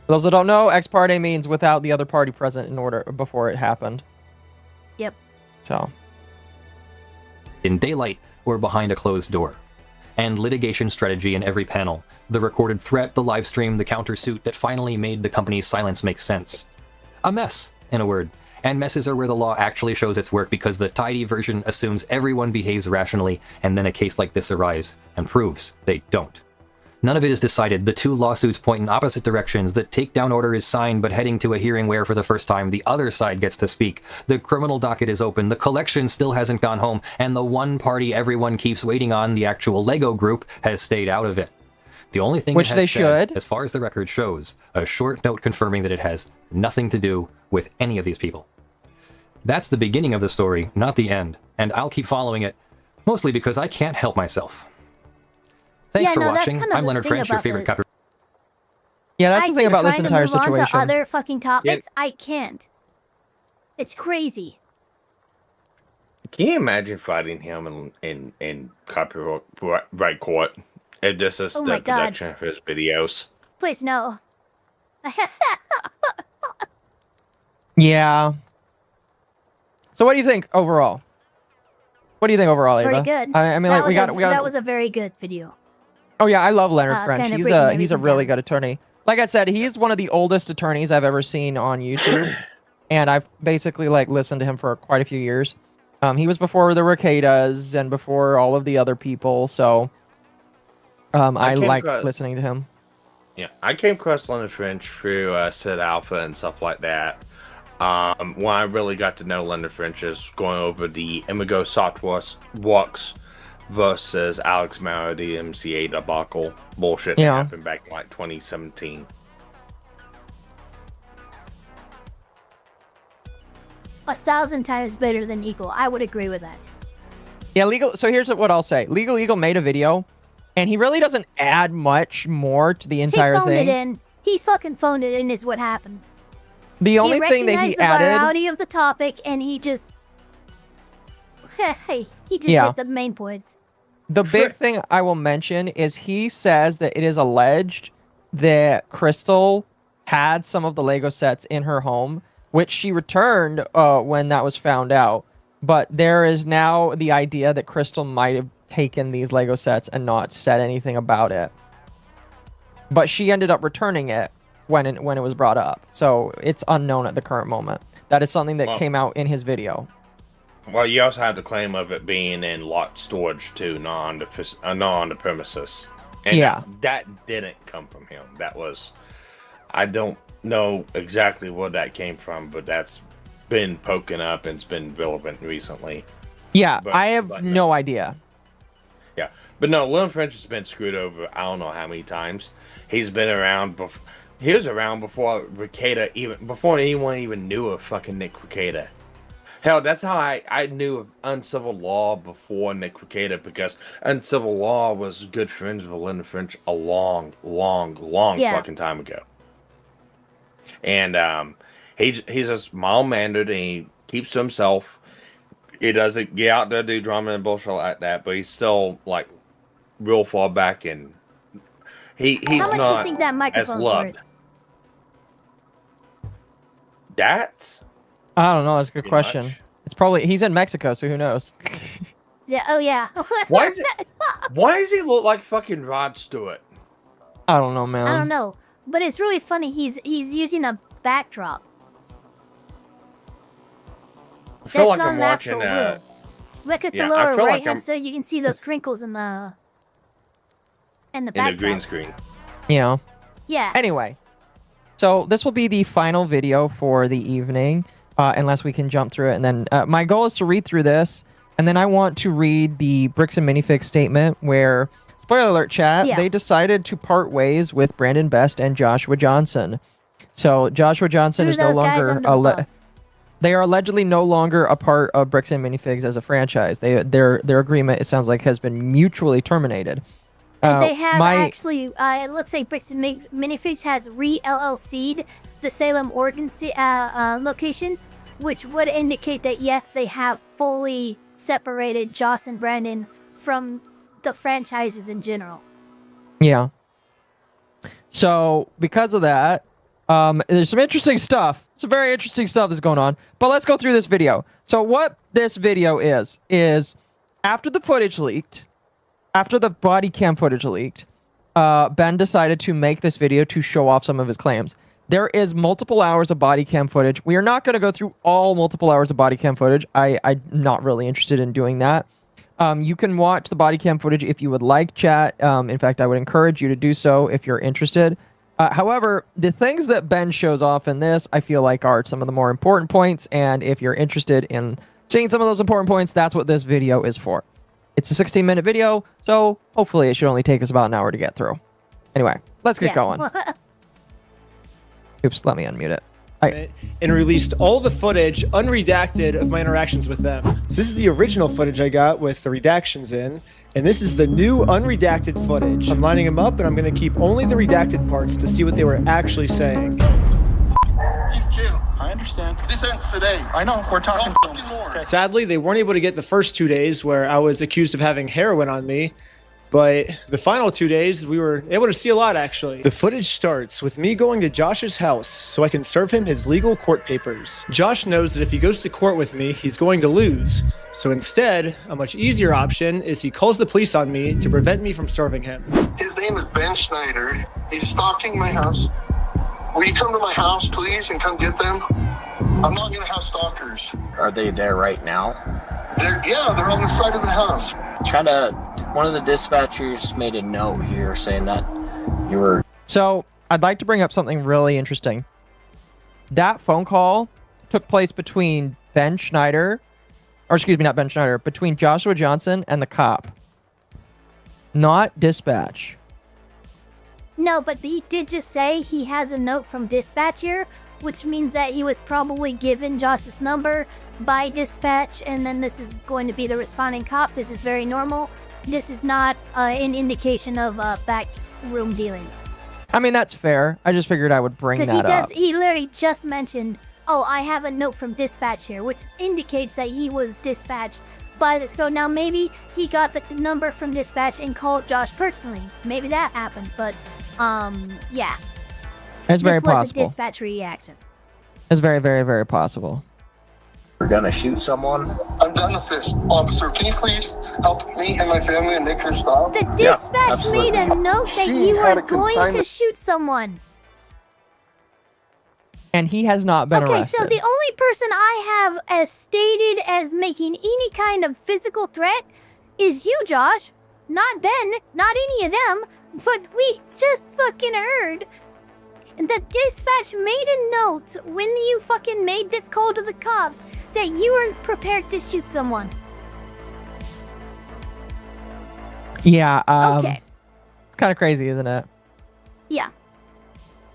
For those that don't know, ex parte means without the other party present in order before it happened. Yep. So... in daylight or behind a closed door. And litigation strategy in every panel. The recorded threat, the live stream, the countersuit that finally made the company's silence make sense. A mess, in a word. And messes are where the law actually shows its work because the tidy version assumes everyone behaves rationally, and then a case like this arrives and proves they don't. None of it is decided. The two lawsuits point in opposite directions. The takedown order is signed but heading to a hearing where for the first time the other side gets to speak. The criminal docket is open. The collection still hasn't gone home. And the one party everyone keeps waiting on, the actual Lego group, has stayed out of it. The only thing which it has they said, should, as far as the record shows, a short note confirming that it has nothing to do with any of these people. That's the beginning of the story, not the end. And I'll keep following it, mostly because I can't help myself. Thanks for watching. I'm Leonard French, your favorite copper. Yeah, that's the thing about this entire situation. situation. To other fucking topics, I can't. It's crazy. Can you imagine fighting him in copyright court? If this is the production of his videos. Please no. Yeah. So what do you think overall? What do you think overall, Ava? Pretty good. I mean, like we got. That was a very good video. Oh yeah, I love Leonard French. He's a really down. good attorney. Like I said, he's one of the oldest attorneys I've ever seen on YouTube, and I've basically like listened to him for quite a few years. He was before the Ricadas and before all of the other people, so I like listening to him. Yeah, I came across Leonard French through Sid Alpha and stuff like that. When I really got to know Leonard French is going over the Imago Softworks versus Alex Maurer, the MCA debacle bullshit that happened back in like 2017. 1,000 times better than Eagle. I would agree with that. Yeah, So here's what I'll say. Legal Eagle made a video, and he really doesn't add much more to the entire thing. He phoned it in. He fucking phoned it in is what happened. The only thing that he added... the variety of the topic, and he just... Hey, he just hit the main points. The big thing I will mention is he says that it is alleged that Crystal had some of the Lego sets in her home, which she returned when that was found out. But there is now the idea that Crystal might have taken these Lego sets and not said anything about it. But she ended up returning it when it was brought up. So it's unknown at the current moment. That is something that came out in his video. Well, you also have the claim of it being in locked storage too, not on the premises. And that didn't come from him. That was... I don't know exactly where that came from, but that's been poking up and it's been relevant recently. Yeah, I have no idea. Yeah, but no, Leonard French has been screwed over I don't know how many times. He's been around before. He was around before before anyone even knew of fucking Nick Rekieta. Hell, that's how I knew of Uncivil Law before Nick Rekieta, because Uncivil Law was good friends with Leonard French a long fucking time ago. And he's just mild-mannered and he keeps to himself. He doesn't get out there do drama and bullshit like that, but he's still like real far back, and he's How much not do you think that microphone's worth? That? I don't know. That's a good question. It's probably he's in Mexico, so who knows? Yeah. Oh yeah. Why does he look like fucking Rod Stewart? I don't know, man. I don't know, but it's really funny. He's using a backdrop. I feel That's like not I'm an watching. actual room. Look at the I lower feel right like hand, so you can see the crinkles in the backdrop. green screen. Yeah. Yeah. Anyway, so this will be the final video for the evening, unless we can jump through it. And then my goal is to read through this, and then I want to read the Bricks and Minifigs statement where, spoiler alert, chat, they decided to part ways with Brandon Best and Joshua Johnson. So Joshua Johnson is no longer they are allegedly no longer a part of Bricks and Minifigs as a franchise. Their agreement, it sounds like, has been mutually terminated. They have actually, let's say Bricks and Minifigs has re-LLC'd the Salem, Oregon location, which would indicate that yes, they have fully separated Joss and Brandon from the franchises in general. Yeah. So because of that, there's some interesting stuff. Some very interesting stuff that's going on. But let's go through this video. So what this video is after the footage leaked, after the body cam footage leaked, Ben decided to make this video to show off some of his claims. There is multiple hours of body cam footage. We are not going to go through all multiple hours of body cam footage. I'm not really interested in doing that. You can watch the body cam footage if you would like, chat. In fact, I would encourage you to do so if you're interested. However, the things that Ben shows off in this, I feel like are some of the more important points. And if you're interested in seeing some of those important points, that's what this video is for. It's a 16-minute video, so hopefully it should only take us about an hour to get through. Anyway, let's get going. Oops, let me unmute it. and released all the footage unredacted of my interactions with them. So this is the original footage I got with the redactions in, and this is the new unredacted footage. I'm lining them up, and I'm going to keep only the redacted parts to see what they were actually saying. I understand. This ends today. I know. We're talking to them. Okay. Sadly, they weren't able to get the first 2 days where I was accused of having heroin on me. But the final 2 days, we were able to see a lot, actually. The footage starts with me going to Josh's house so I can serve him his legal court papers. Josh knows that if he goes to court with me, he's going to lose. So instead, a much easier option is he calls the police on me to prevent me from serving him. His name is Ben Schneider. He's stalking my house. Will you come to my house, please, and come get them? I'm not going to have stalkers. Are they there right now? They're on the side of the house. One of the dispatchers made a note here saying that you were... So, I'd like to bring up something really interesting. That phone call took place between Ben Schneider, or excuse me, not Ben Schneider, between Joshua Johnson and the cop. Not dispatch. No, but he did just say he has a note from dispatch here, which means that he was probably given Josh's number by dispatch, and then this is going to be the responding cop. This is very normal. This is not an indication of backroom dealings. I mean, that's fair. I just figured I would bring that up. Because he literally just mentioned, oh, I have a note from dispatch here, which indicates that he was dispatched by this girl. Now, maybe he got the number from dispatch and called Josh personally. Maybe that happened, but, yeah. It's very possible. This was a dispatch reaction. It's very, very, very possible. We're gonna shoot someone? I'm done with this. Officer, can you please help me and my family and make this stop? The dispatch made a note that you were going to shoot someone. And he has not been arrested. Okay, so the only person I have as stated as making any kind of physical threat is you, Josh. Not Ben, not any of them, but we just fucking heard the dispatch made a note when you fucking made this call to the cops that you were prepared to shoot someone. Yeah, okay. It's kind of crazy, isn't it? Yeah.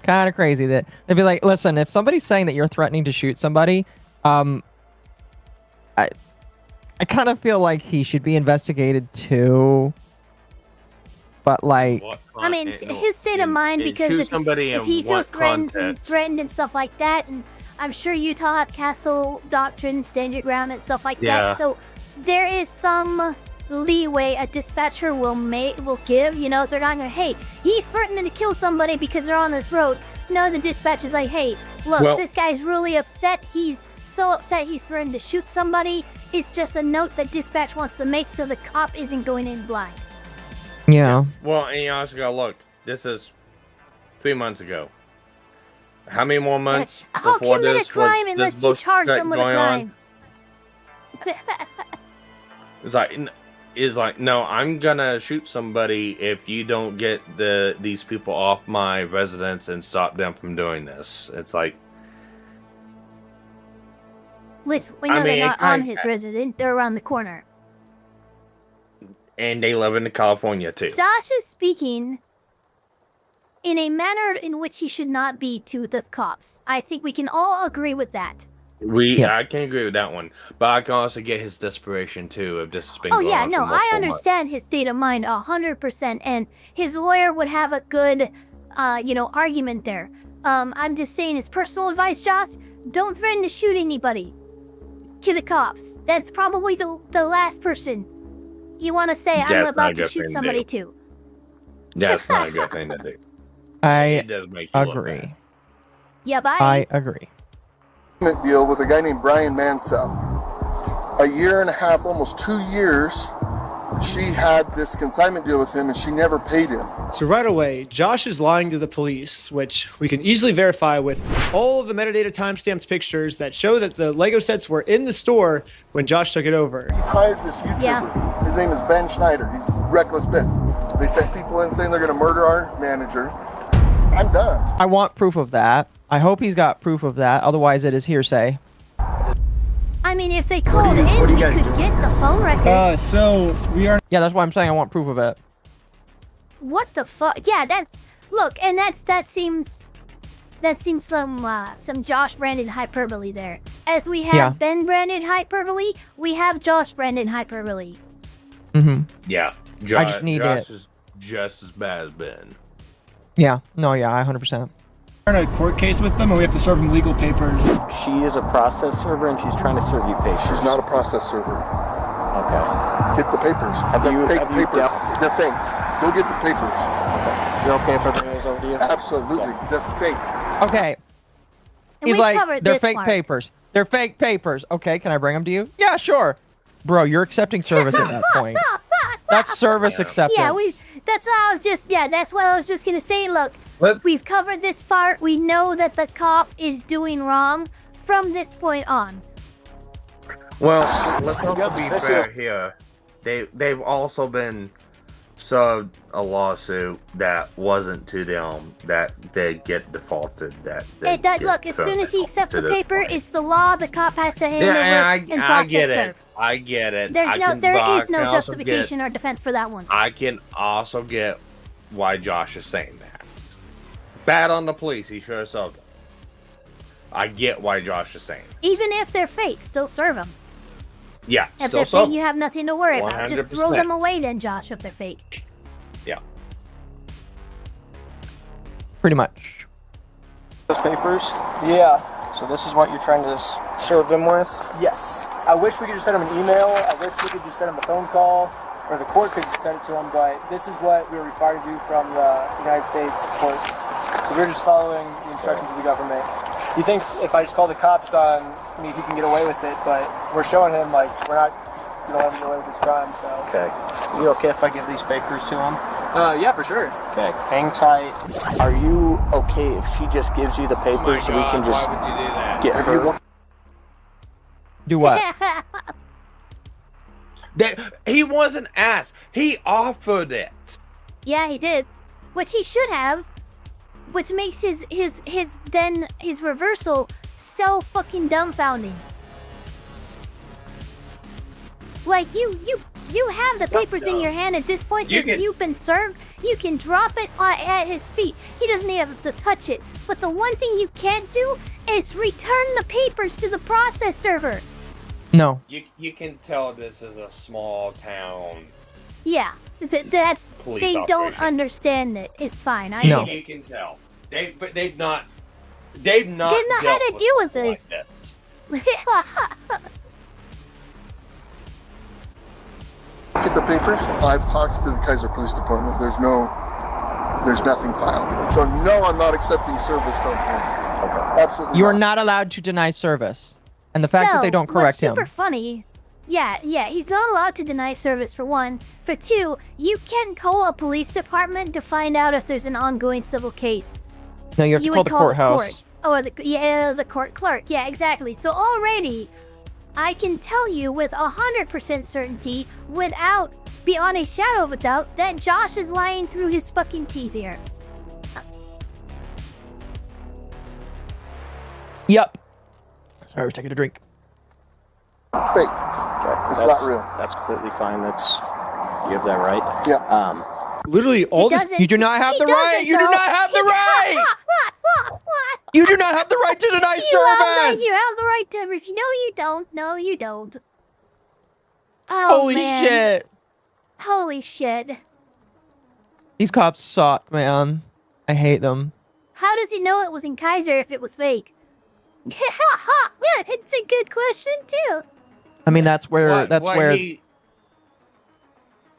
Kind of crazy that they'd be like, listen, if somebody's saying that you're threatening to shoot somebody, I kind of feel like he should be investigated too. But like, I mean, his state of mind, because if he feels threatened and stuff like that, and I'm sure Utah have castle doctrine, stand your ground and stuff like that. So there is some leeway a dispatcher will give. You know, they're not going, hey, he's threatening to kill somebody because they're on this road. No, the dispatch is like, hey, look, this guy's really upset. He's so upset he's threatened to shoot somebody. It's just a note that dispatch wants to make so the cop isn't going in blind. Yeah. Well, and you also gotta look. This is 3 months ago. How many more months before commit this a crime was unless this you charge them with a crime. It's like, no, I'm gonna shoot somebody if you don't get these people off my residence and stop them from doing this. It's like, we know they're not on his residence. They're around the corner. And they live in California too. Josh is speaking in a manner in which he should not be to the cops. I think we can all agree with that. I can agree with that one, but I can also get his desperation too if this has been going on for I understand his state of mind 100%, and his lawyer would have a good, argument there. I'm just saying, his personal advice, Josh, don't threaten to shoot anybody to the cops. That's probably the last person you want to say, I'm about to shoot somebody too. That's not a good thing to do. I It does make you agree. Yeah, bye. I agree. Deal with a guy named Brian Mansell. A year and a half, almost 2 years, she had this consignment deal with him and she never paid him. So right away, Josh is lying to the police, which we can easily verify with all of the metadata timestamps pictures that show that the Lego sets were in the store when Josh took it over. He's hired this YouTuber. Yeah. His name is Ben Schneider. He's Reckless Ben. They sent people in saying they're going to murder our manager. I'm done. I want proof of that. I hope he's got proof of that. Otherwise, it is hearsay. I mean, if they called in, we could get the phone records. So we are. Yeah, that's why I'm saying I want proof of it. What the fuck? Yeah, that's. Look, and that seems that seems some Josh Brandon hyperbole there. As we have Ben Brandon hyperbole, we have Josh Brandon hyperbole. Mm-hmm. Yeah. I just need Josh it. is just as bad as Ben. Yeah. No. Yeah. 100%. We're in a court case with them, and we have to serve them legal papers. She is a process server, and she's trying to serve you papers. She's not a process server. Okay. Get the papers. They're fake papers. They're fake. Go get the papers. Okay. You're okay if I bring those over to you? Absolutely. Okay. They're fake. Okay. And He's like, they're fake part. papers. They're fake papers. Okay, can I bring them to you? Yeah, sure. Bro, you're accepting service at that point. That's service acceptance. Yeah, that's what I was just gonna say. Look, we've covered this far. We know that the cop is doing wrong from this point on. Well, let's also be fair here. They've also been served a lawsuit that wasn't to them, that they get defaulted. Look, as soon as he accepts the paper, it's the law. The cop has to hand over and process served. I get it. There is no justification or defense for that one. I can also get why Josh is saying that. Bad on the police. He should have served them. I get why Josh is saying. Even if they're fake, still serve them. Yeah. If they're fake, you have nothing to worry about. Just throw 100%. them away then, Josh, if they're fake. Yeah. Pretty much. Those papers? Yeah. So this is what you're trying to serve them with? Yes. I wish we could just send them an email. I wish we could just send them a phone call, or the court could just send it to them, but this is what we're required to do from the United States court. So we're just following the instructions of the government. He thinks if I just call the cops on me, he can get away with it, but we're showing him, like, we're not going to let him get away with his crime, so. Okay. You okay if I give these papers to him? Yeah, for sure. Okay. Hang tight. Are you okay if she just gives you the papers so we can just get her? Do what? He wasn't asked. He offered it. Yeah, he did. Which he should have. Which makes his reversal so fucking dumbfounding. Like you have the papers in your hand at this point because you've been served. You can drop it at his feet. He doesn't even have to touch it. But the one thing you can't do is return the papers to the process server. No. You can tell this is a small town. Yeah, they don't understand it. It's fine. I get it. You can tell. They've not had to deal with this. Get the papers. I've talked to the Kaiser Police Department. There's nothing filed. So no, I'm not accepting service from him. Okay. Absolutely. You are not allowed to deny service. And the fact that they don't correct him. Super funny. Yeah, he's not allowed to deny service for one. For two, you can call a police department to find out if there's an ongoing civil case. No, you have to call the courthouse. The court clerk. Yeah, exactly. So already, I can tell you with 100% certainty, without beyond a shadow of a doubt, that Josh is lying through his fucking teeth here. Yep. Sorry, I was taking a drink. It's fake. Okay. It's not real. That's completely fine. You have that right. Yeah. Literally all this. You do not have the right. You do not have the right. You do not have the right to deny service. You have the right to. If you know you don't. No, you don't. Oh, holy man. shit. Holy shit. These cops suck, man. I hate them. How does he know it was in Kaiser if it was fake? Yeah, it's a good question too. I mean, that's where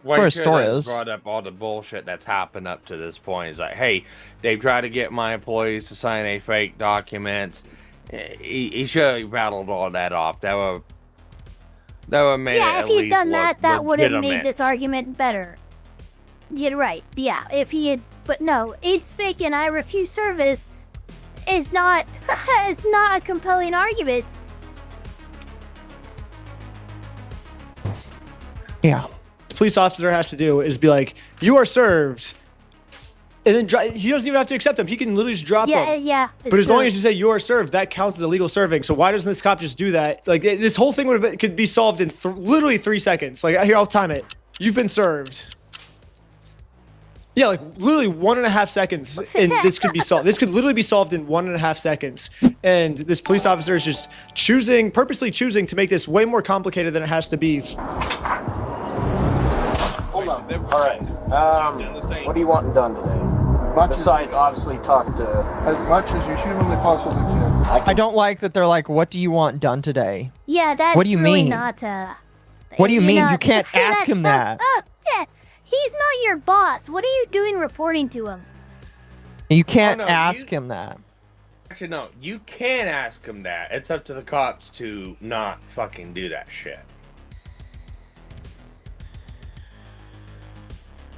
Why story is. Brought up all the bullshit that's happened up to this point. He's like, hey, they've tried to get my employees to sign a fake documents. He should have rattled all that off. That would made it if at he'd least done that, that would have made legitimate. this argument better. You're right. Yeah, if he had, but no, it's fake and I refuse service is not it's not a compelling argument. Yeah. Police officer has to do is be like, you are served, and then he doesn't even have to accept them. He can literally just drop them. Yeah. But as long as you say you are served, that counts as illegal serving. So why doesn't this cop just do that? Like this whole thing could be solved in literally 3 seconds. Like here, I'll time it. You've been served. Yeah, like literally 1.5 seconds, and this could be solved. This could literally be solved in 1.5 seconds. And this police officer is just purposely choosing to make this way more complicated than it has to be. Hold on. All right. What are you wanting done today? Besides, obviously, talk to... As much as you humanly possibly can. I don't like that they're like, what do you want done today? Yeah, that's what do you really mean? not... What do you mean? You can't ask him that. Yeah, he's not your boss. What are you doing reporting to him? You can't ask him that. Actually, no. You can ask him that. It's up to the cops to not fucking do that shit.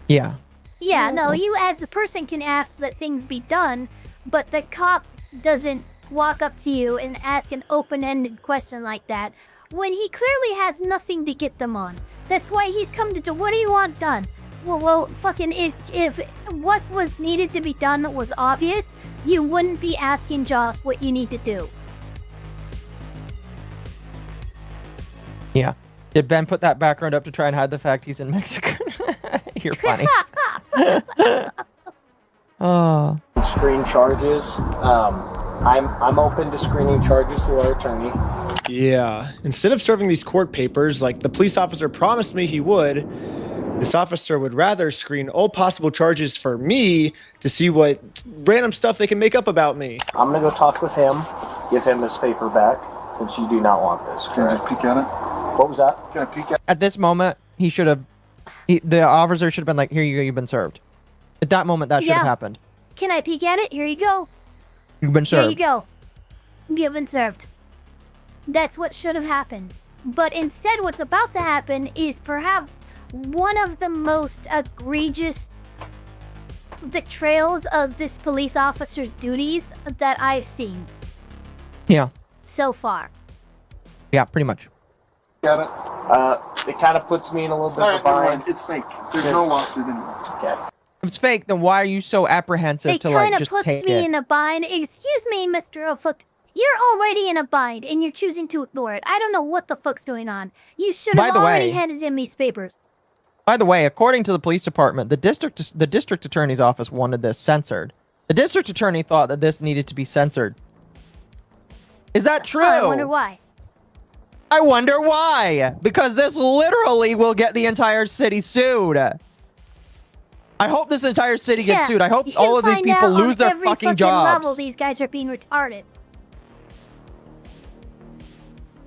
Yeah. Yeah, no, you as a person can ask that things be done, but the cop doesn't walk up to you and ask an open-ended question like that when he clearly has nothing to get them on. That's why he's come to do, what do you want done? Well, fucking if what was needed to be done was obvious, you wouldn't be asking Josh what you need to do. Yeah. Did Ben put that background up to try and hide the fact he's in Mexico? You're funny. Oh. Screen charges. I'm open to screening charges through our attorney. Yeah. Instead of serving these court papers like the police officer promised me he would, this officer would rather screen all possible charges for me to see what random stuff they can make up about me. I'm gonna go talk with him, give him his paper back, since you do not want this. Can I just peek at it? What was that? Can I peek at At this moment, the officer should have been like, here you go, you've been served. At that moment, that should have happened. Can I peek at it? Here you go. You've been served. Here you go. You've been served. That's what should have happened. But instead, what's about to happen is perhaps one of the most egregious betrayals of this police officer's duties that I've seen. Yeah. So far. Yeah, pretty much. it? It kind of puts me in a little bit of a bind. It's fake. There's no lawsuit anymore. Okay. If it's fake, then why are you so apprehensive It to like kind of just puts take me it? in a bind. Excuse me, Mr. O'Fuck. You're already in a bind, and you're choosing to ignore it. I don't know what the fuck's going on. You should have already handed in these papers. By the way, according to the police department, the district attorney's office wanted this censored. The district attorney thought that this needed to be censored. Is that true? I wonder why. I wonder why. Because this literally will get the entire city sued. I hope this entire city gets sued. I hope all of these people lose their fucking jobs. Level, these guys are being retarded.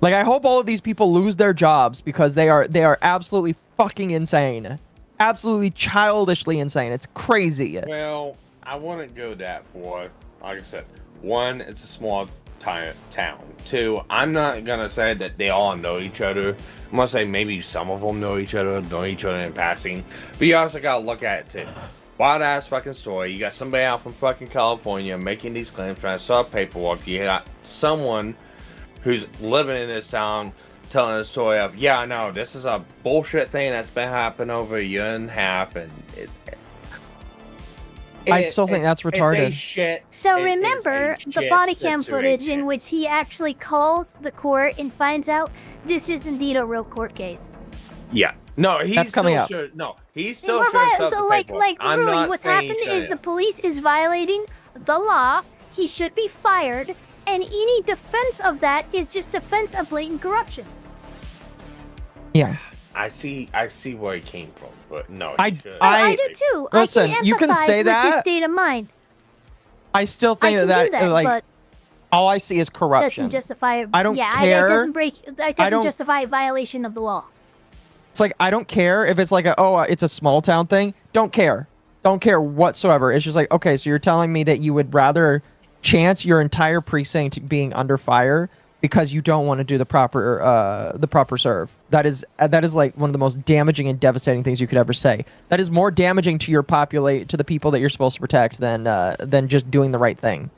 Like, I hope all of these people lose their jobs because they are absolutely fucking insane. Absolutely childishly insane. It's crazy. Well, I wouldn't go that far. Like I said, one, it's a small town. Two, I'm not gonna say that they all know each other. I'm gonna say maybe some of them know each other in passing. But you also gotta look at it too. Wild ass fucking story. You got somebody out from fucking California making these claims, trying to sell paperwork. You got someone who's living in this town telling a story of, yeah, I know, this is a bullshit thing that's been happening over a year and a half, and I still think that's retarded. So remember the body cam footage in which he actually calls the court and finds out this is indeed a real court case. Yeah. No, he's that's coming up. He's still sure like really what's happened is the police is violating the law. He should be fired, and any defense of that is just defense of blatant corruption. Yeah. I see where he came from, but no. I do too. Listen, I can you can say empathize that. with his state of mind. I still think that like but all I see is corruption. doesn't justify. I don't yeah, care. it doesn't justify a violation of the law. It's like I don't care if it's like it's a small town thing. Don't care whatsoever. It's just like, okay, so you're telling me that you would rather chance your entire precinct being under fire because you don't want to do the proper serve. That is like one of the most damaging and devastating things you could ever say. That is more damaging to your to the people that you're supposed to protect than just doing the right thing.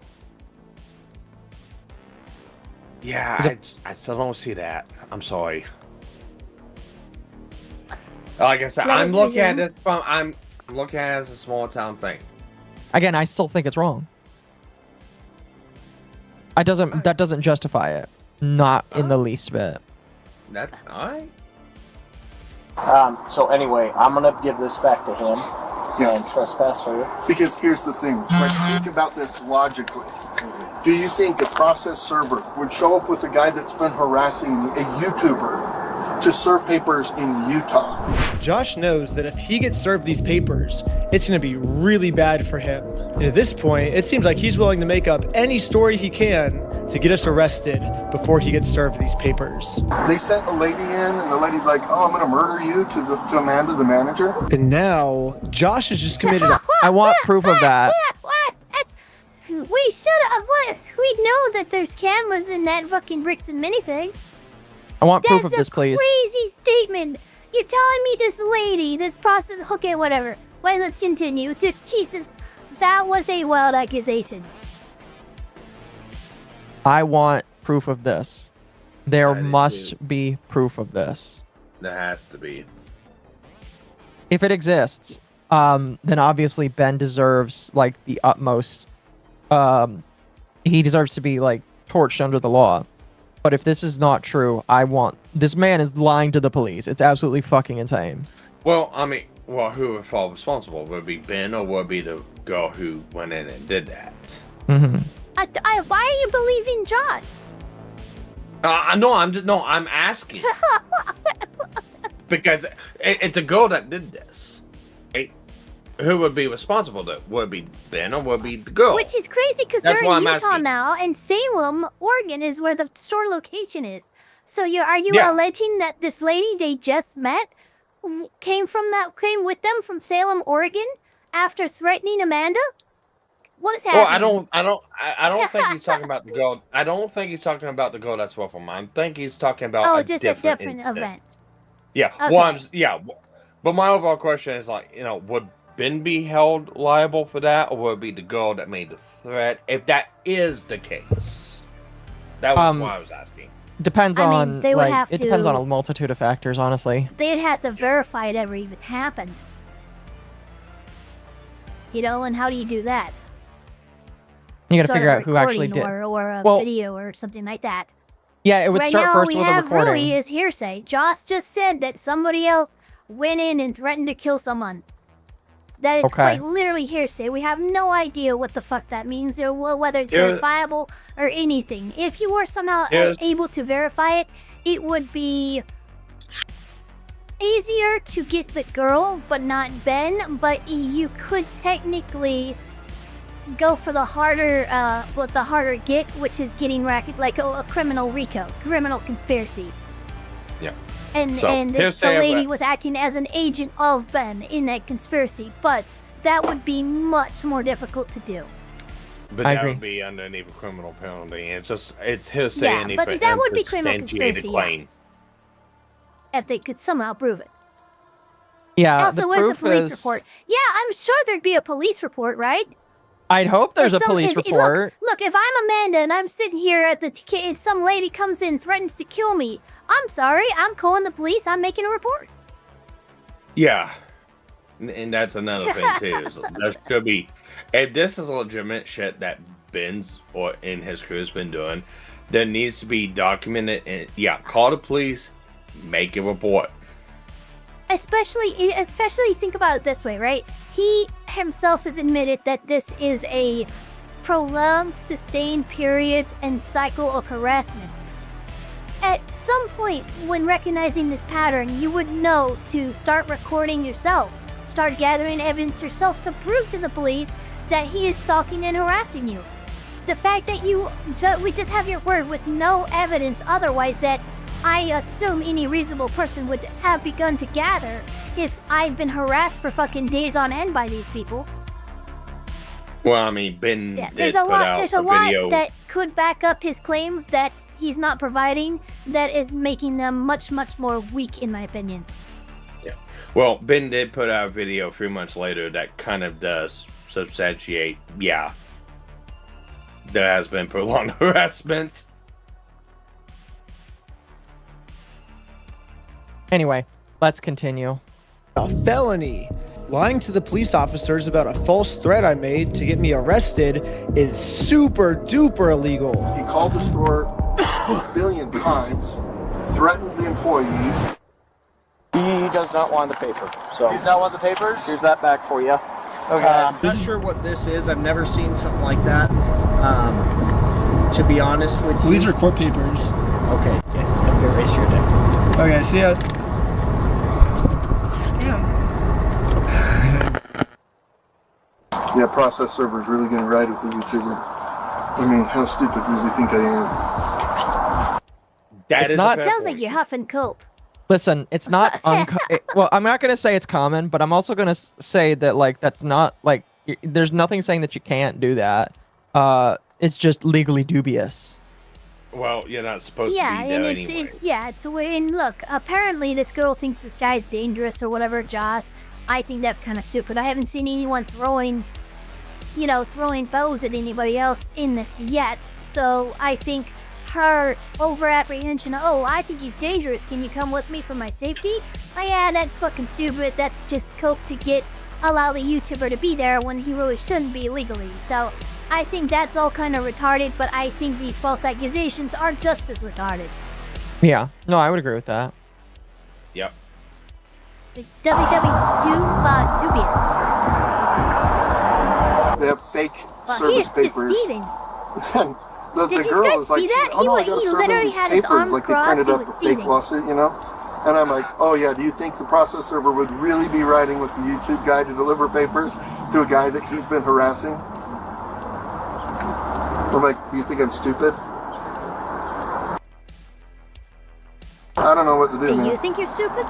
Yeah, I still don't see that. I'm sorry. Like I said, I'm looking at this from I'm looking at it as a small town thing. Again, I still think it's wrong. That doesn't justify it. Not in the least bit. That's alright. So anyway, I'm gonna give this back to him. and trespasser. Because here's the thing, let's think about this logically. Do you think a process server would show up with a guy that's been harassing a YouTuber to serve papers in Utah? Josh knows that if he gets served these papers, it's going to be really bad for him. And at this point, it seems like he's willing to make up any story he can to get us arrested before he gets served these papers. They sent a lady in, and the lady's like, "Oh, I'm going to murder you," to Amanda, the manager. And now, Josh has just committed a... I want proof of that. What? We should have. What? We know that there's cameras in that fucking Bricks and Minifigs. I want proof of this, please. Crazy statement. You're telling me this lady, this process. Okay, whatever. Well, let's continue. Jesus, that was a wild accusation. I want proof of this. There must be proof of this. There has to be. If it exists, then obviously Ben deserves like the utmost. He deserves to be like torched under the law. But if this is not true, this man is lying to the police. It's absolutely fucking insane. Well, I mean, who would fall responsible? Would it be Ben or would it be the girl who went in and did that? Mm-hmm. Why are you believing Josh? I'm asking. Because it's a girl that did this. Who would be responsible though? Would it be Ben or would it be the girl? Which is crazy because they're in Utah now, and Salem, Oregon is where the store location is. So are you alleging that this lady they just met came with them from Salem, Oregon after threatening Amanda? What is happening? Well, I don't think he's talking about the girl. I don't think he's talking about the girl that's with him. I think he's talking about a different event. Yeah. Okay. But my overall question is like, would Ben be held liable for that, or would it be the girl that made the threat? If that is the case, that was why I was asking. Depends on it depends on a multitude of factors, honestly. They'd have to verify it ever even happened. And how do you do that? You got to figure out who actually did, or a video or something like that. Yeah, it would start first with a recording. Right now, really is hearsay. Josh just said that somebody else went in and threatened to kill someone. That is quite literally hearsay. We have no idea what the fuck that means, or whether it's verifiable or anything. If you were somehow able to verify it, it would be easier to get the girl, but not Ben. But you could technically go for the harder get, which is getting like a criminal RICO, criminal conspiracy. Yeah. And the lady was acting as an agent of Ben in that conspiracy, but that would be much more difficult to do. But that would be underneath a criminal penalty. It's hearsay. Yeah, but that would be criminal conspiracy. If they could somehow prove it. Yeah. Also, where's the police report? Yeah, I'm sure there'd be a police report, right? I'd hope there's a police report. Look, if I'm Amanda and I'm sitting here at some lady comes in and threatens to kill me, I'm sorry, I'm calling the police, I'm making a report. Yeah. And that's another thing, too. There should be... If this is legitimate shit that Ben's or in his crew's been doing, there needs to be documented and, call the police, make a report. Especially think about it this way, right? He himself has admitted that this is a prolonged, sustained period and cycle of harassment. At some point, when recognizing this pattern, you would know to start recording yourself, start gathering evidence yourself to prove to the police that he is stalking and harassing you. The fact that we just have your word with no evidence otherwise that I assume any reasonable person would have begun to gather if I've been harassed for fucking days on end by these people. Well, I mean, Ben there's a lot that could back up his claims that he's not providing that is making them much, much more weak, in my opinion. Yeah. Well, Ben did put out a video 3 months later that kind of does substantiate, there has been prolonged harassment. Anyway, let's continue. A felony. Lying to the police officers about a false threat I made to get me arrested is super duper illegal. He called the store a billion times, threatened the employees. He does not want the paper. So He's not want the papers? Here's that back for you. Okay. I'm not sure what this is. I've never seen something like that. To be honest with you. These are court papers. Okay. Have a good race your day. Okay, see ya. Yeah, process server's really gonna ride with the YouTuber. I mean, how stupid does he think I am? It's not. It sounds like you're huffing cope. Listen, it's not well, I'm not gonna say it's common, but I'm also gonna say that like that's not like there's nothing saying that you can't do that. It's just legally dubious. Well, you're not supposed to be Yeah, there and anyway. it's a way. And look, apparently this girl thinks this guy's dangerous or whatever. Josh, I think that's kind of stupid. I haven't seen anyone throwing bows at anybody else in this yet. So I think her over apprehension. Oh, I think he's dangerous. Can you come with me for my safety? Oh yeah, that's fucking stupid. That's just cope to allow the YouTuber to be there when he really shouldn't be legally. So I think that's all kind of retarded, but I think these false accusations are just as retarded. Yeah, no, I would agree with that. Yep. Dubious. They have fake Well, service he's papers. just seething. And the Did you girl guys was like, see that? oh no, I He gotta serve him literally these had his papers. arms Like they crossed, printed he up was a fake seething. lawsuit, you know? And I'm like, oh yeah, do you think the process server would really be riding with the YouTube guy to deliver papers to a guy that he's been harassing? I'm like, do you think I'm stupid? I don't know what to do, Do man. you think you're stupid?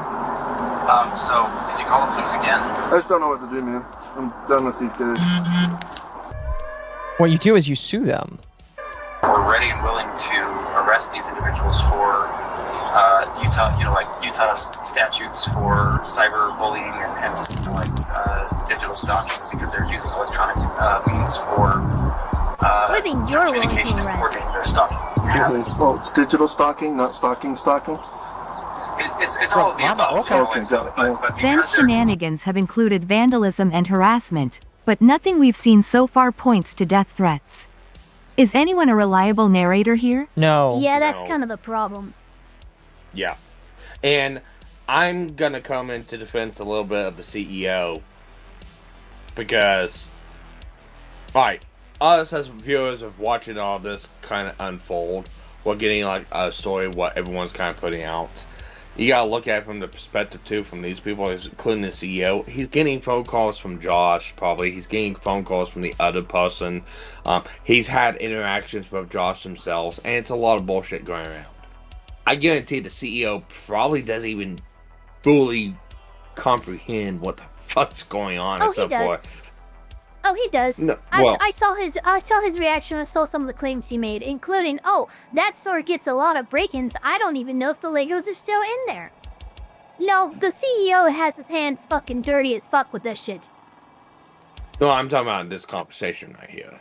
So, did you call the police again? I just don't know what to do, man. I'm done with these guys. What you do is you sue them. We're ready and willing to arrest these individuals for Utah statutes for cyberbullying and digital stalking because they're using electronic means for What do you think you're willing communication to and arrest? coordinating their stalking. Oh, it's digital stalking, not stalking. It's all of the above. Okay, got it. But Ben's shenanigans have included vandalism and harassment, but nothing we've seen so far points to death threats. Is anyone a reliable narrator here? No. Yeah, that's kind of the problem. Yeah. And I'm going to come into defense a little bit of the CEO. Because, alright, us as viewers of watching all this kind of unfold, we're getting like a story of what everyone's kind of putting out. You gotta look at it from the perspective too, from these people, including the CEO. He's getting phone calls from Josh, probably. He's getting phone calls from the other person. He's had interactions with Josh themselves, and it's a lot of bullshit going around. I guarantee the CEO probably doesn't even fully comprehend what the fuck's going on. Oh, he does. Oh, he does. No, I saw his reaction. I saw some of the claims he made, including, "Oh, that store gets a lot of break-ins. I don't even know if the Legos are still in there." No, the CEO has his hands fucking dirty as fuck with this shit. No, I'm talking about this conversation right here.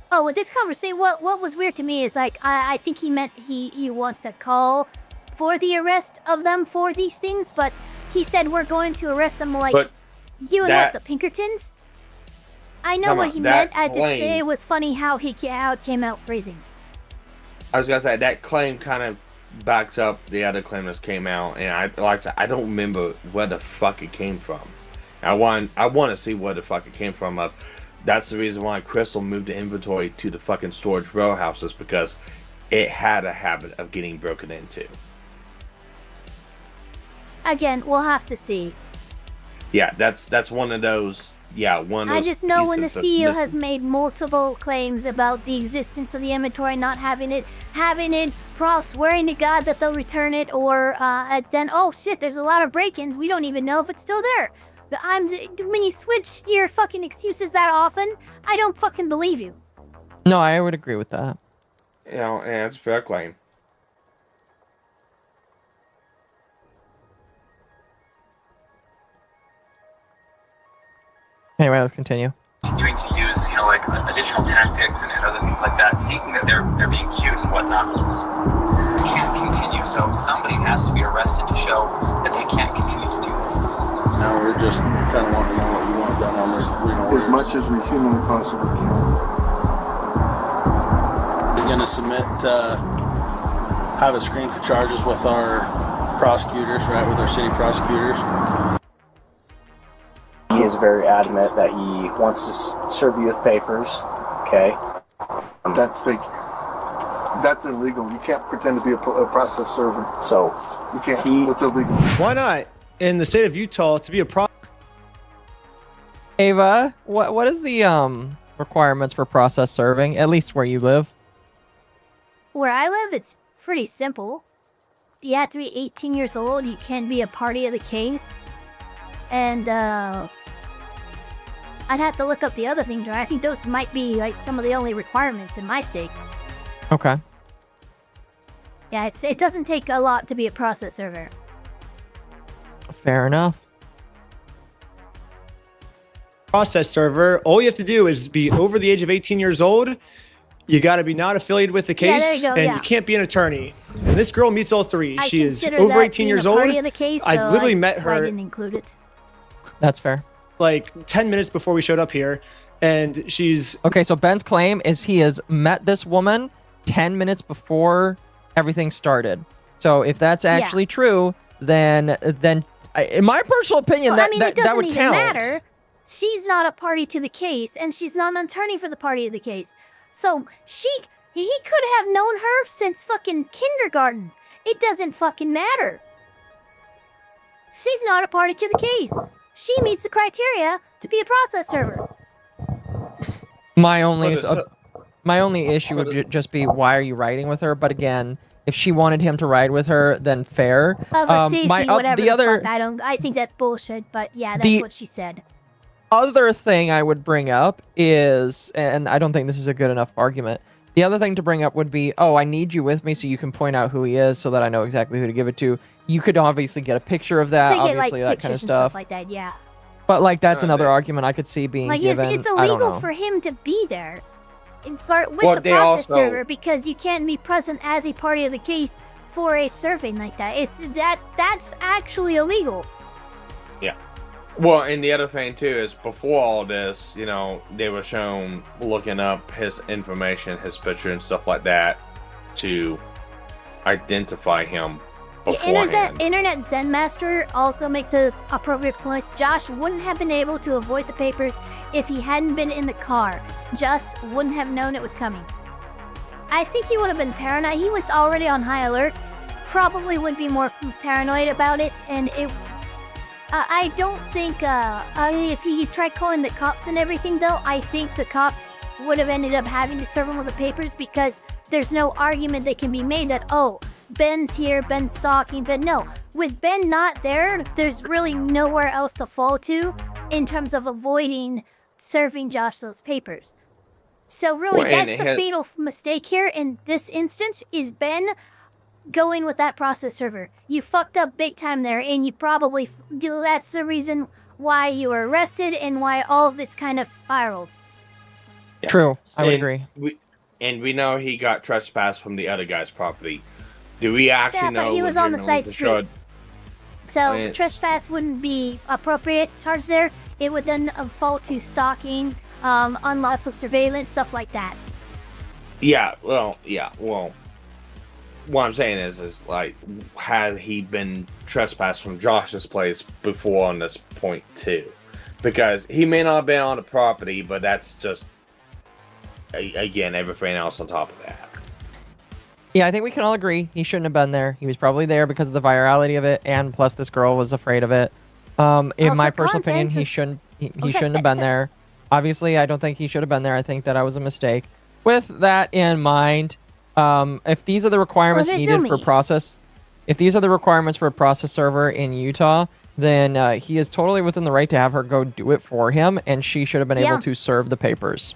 Oh, with this conversation, what was weird to me is like I think he meant he wants to call for the arrest of them for these things, but he said we're going to arrest them like but you and what, the Pinkertons? I know what he meant. I just say it was funny how it came out phrasing. I was gonna say that claim kind of backs up the other claim that came out, and I don't remember where the fuck it came from. I want to see where the fuck it came from. That's the reason why Crystal moved the inventory to the fucking storage warehouses, because it had a habit of getting broken into. Again, we'll have to see. Yeah, that's one of those. Yeah, one of those. I just know when the pieces of CEO has made multiple claims about the existence of the inventory, not having it, swearing to God that they'll return it, or then, oh shit, there's a lot of break-ins, we don't even know if it's still there. But when you switch your fucking excuses that often, I don't fucking believe you. No, I would agree with that. You know, and it's a fair claim. Anyway, let's continue. Continuing to use, additional tactics and other things like that, thinking that they're being cute and whatnot, can't continue. So somebody has to be arrested to show that they can't continue to do this. No, we're just kind of wanting to know what you want done on this. As much as we humanly possibly can. He's going to submit, have it screened for charges with our prosecutors, right, with our city prosecutors. He is very adamant that he wants to serve you with papers, okay? That's fake. That's illegal. You can't pretend to be a process server. So, you can't. It's illegal. Why not? In the state of Utah, to be a Ava, what is the requirements for process serving, at least where you live? Where I live, it's pretty simple. You have to be 18 years old. You can't be a party of the case. And, I'd have to look up the other thing. I think those might be, like, some of the only requirements in my state. Okay. Yeah, it doesn't take a lot to be a process server. Fair enough. process server, all you have to do is be over the age of 18 years old. You got to be not affiliated with the case, there you go, and you can't be an attorney. And this girl meets all three. She is over 18 years old. I literally met her. I didn't include it. That's fair. Like 10 minutes before we showed up here, and she's okay. So Ben's claim is he has met this woman 10 minutes before everything started. So if that's actually true, then in my personal opinion, well, that would even count. matter. She's not a party to the case, and she's not an attorney for the party of the case. So he could have known her since fucking kindergarten. It doesn't fucking matter. She's not a party to the case. She meets the criteria to be a process server. My only issue would just be, why are you riding with her? But again, if she wanted him to ride with her, then fair. For safety, whatever the fuck. I think that's bullshit, but yeah, that's what she said. Other thing I would bring up is, and I don't think this is a good enough argument, the other thing to bring up would be, oh, I need you with me so you can point out who he is so that I know exactly who to give it to. You could obviously get a picture of that, obviously, that kind of stuff. Like that, yeah. But like that's another argument I could see being given. It's illegal for him to be there with the process server, because you can't be present as a party of the case for a survey like that. That's actually illegal. Yeah. Well, and the other thing too is, before all this, you know, they were shown looking up his information, his picture and stuff like that to identify him beforehand. The Internet Zen Master also makes an appropriate point. Josh wouldn't have been able to avoid the papers if he hadn't been in the car. Josh wouldn't have known it was coming. I think he would have been paranoid. He was already on high alert. Probably would be more paranoid about it, and I don't think, if he tried calling the cops and everything, though, I think the cops would have ended up having to serve him with the papers, because there's no argument that can be made that, oh, Ben's here, Ben's stalking, but no. With Ben not there, there's really nowhere else to fall to in terms of avoiding serving Josh those papers. So really, that's the fatal mistake here in this instance, is Ben going with that process server. You fucked up big time there, and you probably, that's the reason why you were arrested and why all of this kind of spiraled. Yeah. True, I would agree. We know he got trespassed from the other guy's property. Do we actually know? Yeah, but he was on the side street. So trespass wouldn't be appropriate charge there. It would then fall to stalking, unlawful surveillance, stuff like that. Yeah, well. What I'm saying is like, had he been trespassed from Josh's place before on this point too? Because he may not have been on the property, but that's just, again, everything else on top of that. Yeah, I think we can all agree he shouldn't have been there. He was probably there because of the virality of it, and plus this girl was afraid of it. In my personal opinion, he shouldn't have been there. Obviously, I don't think he should have been there. I think that was a mistake. With that in mind, if these are the requirements needed for process, if these are the requirements for a process server in Utah, then he is totally within the right to have her go do it for him, and she should have been able to serve the papers.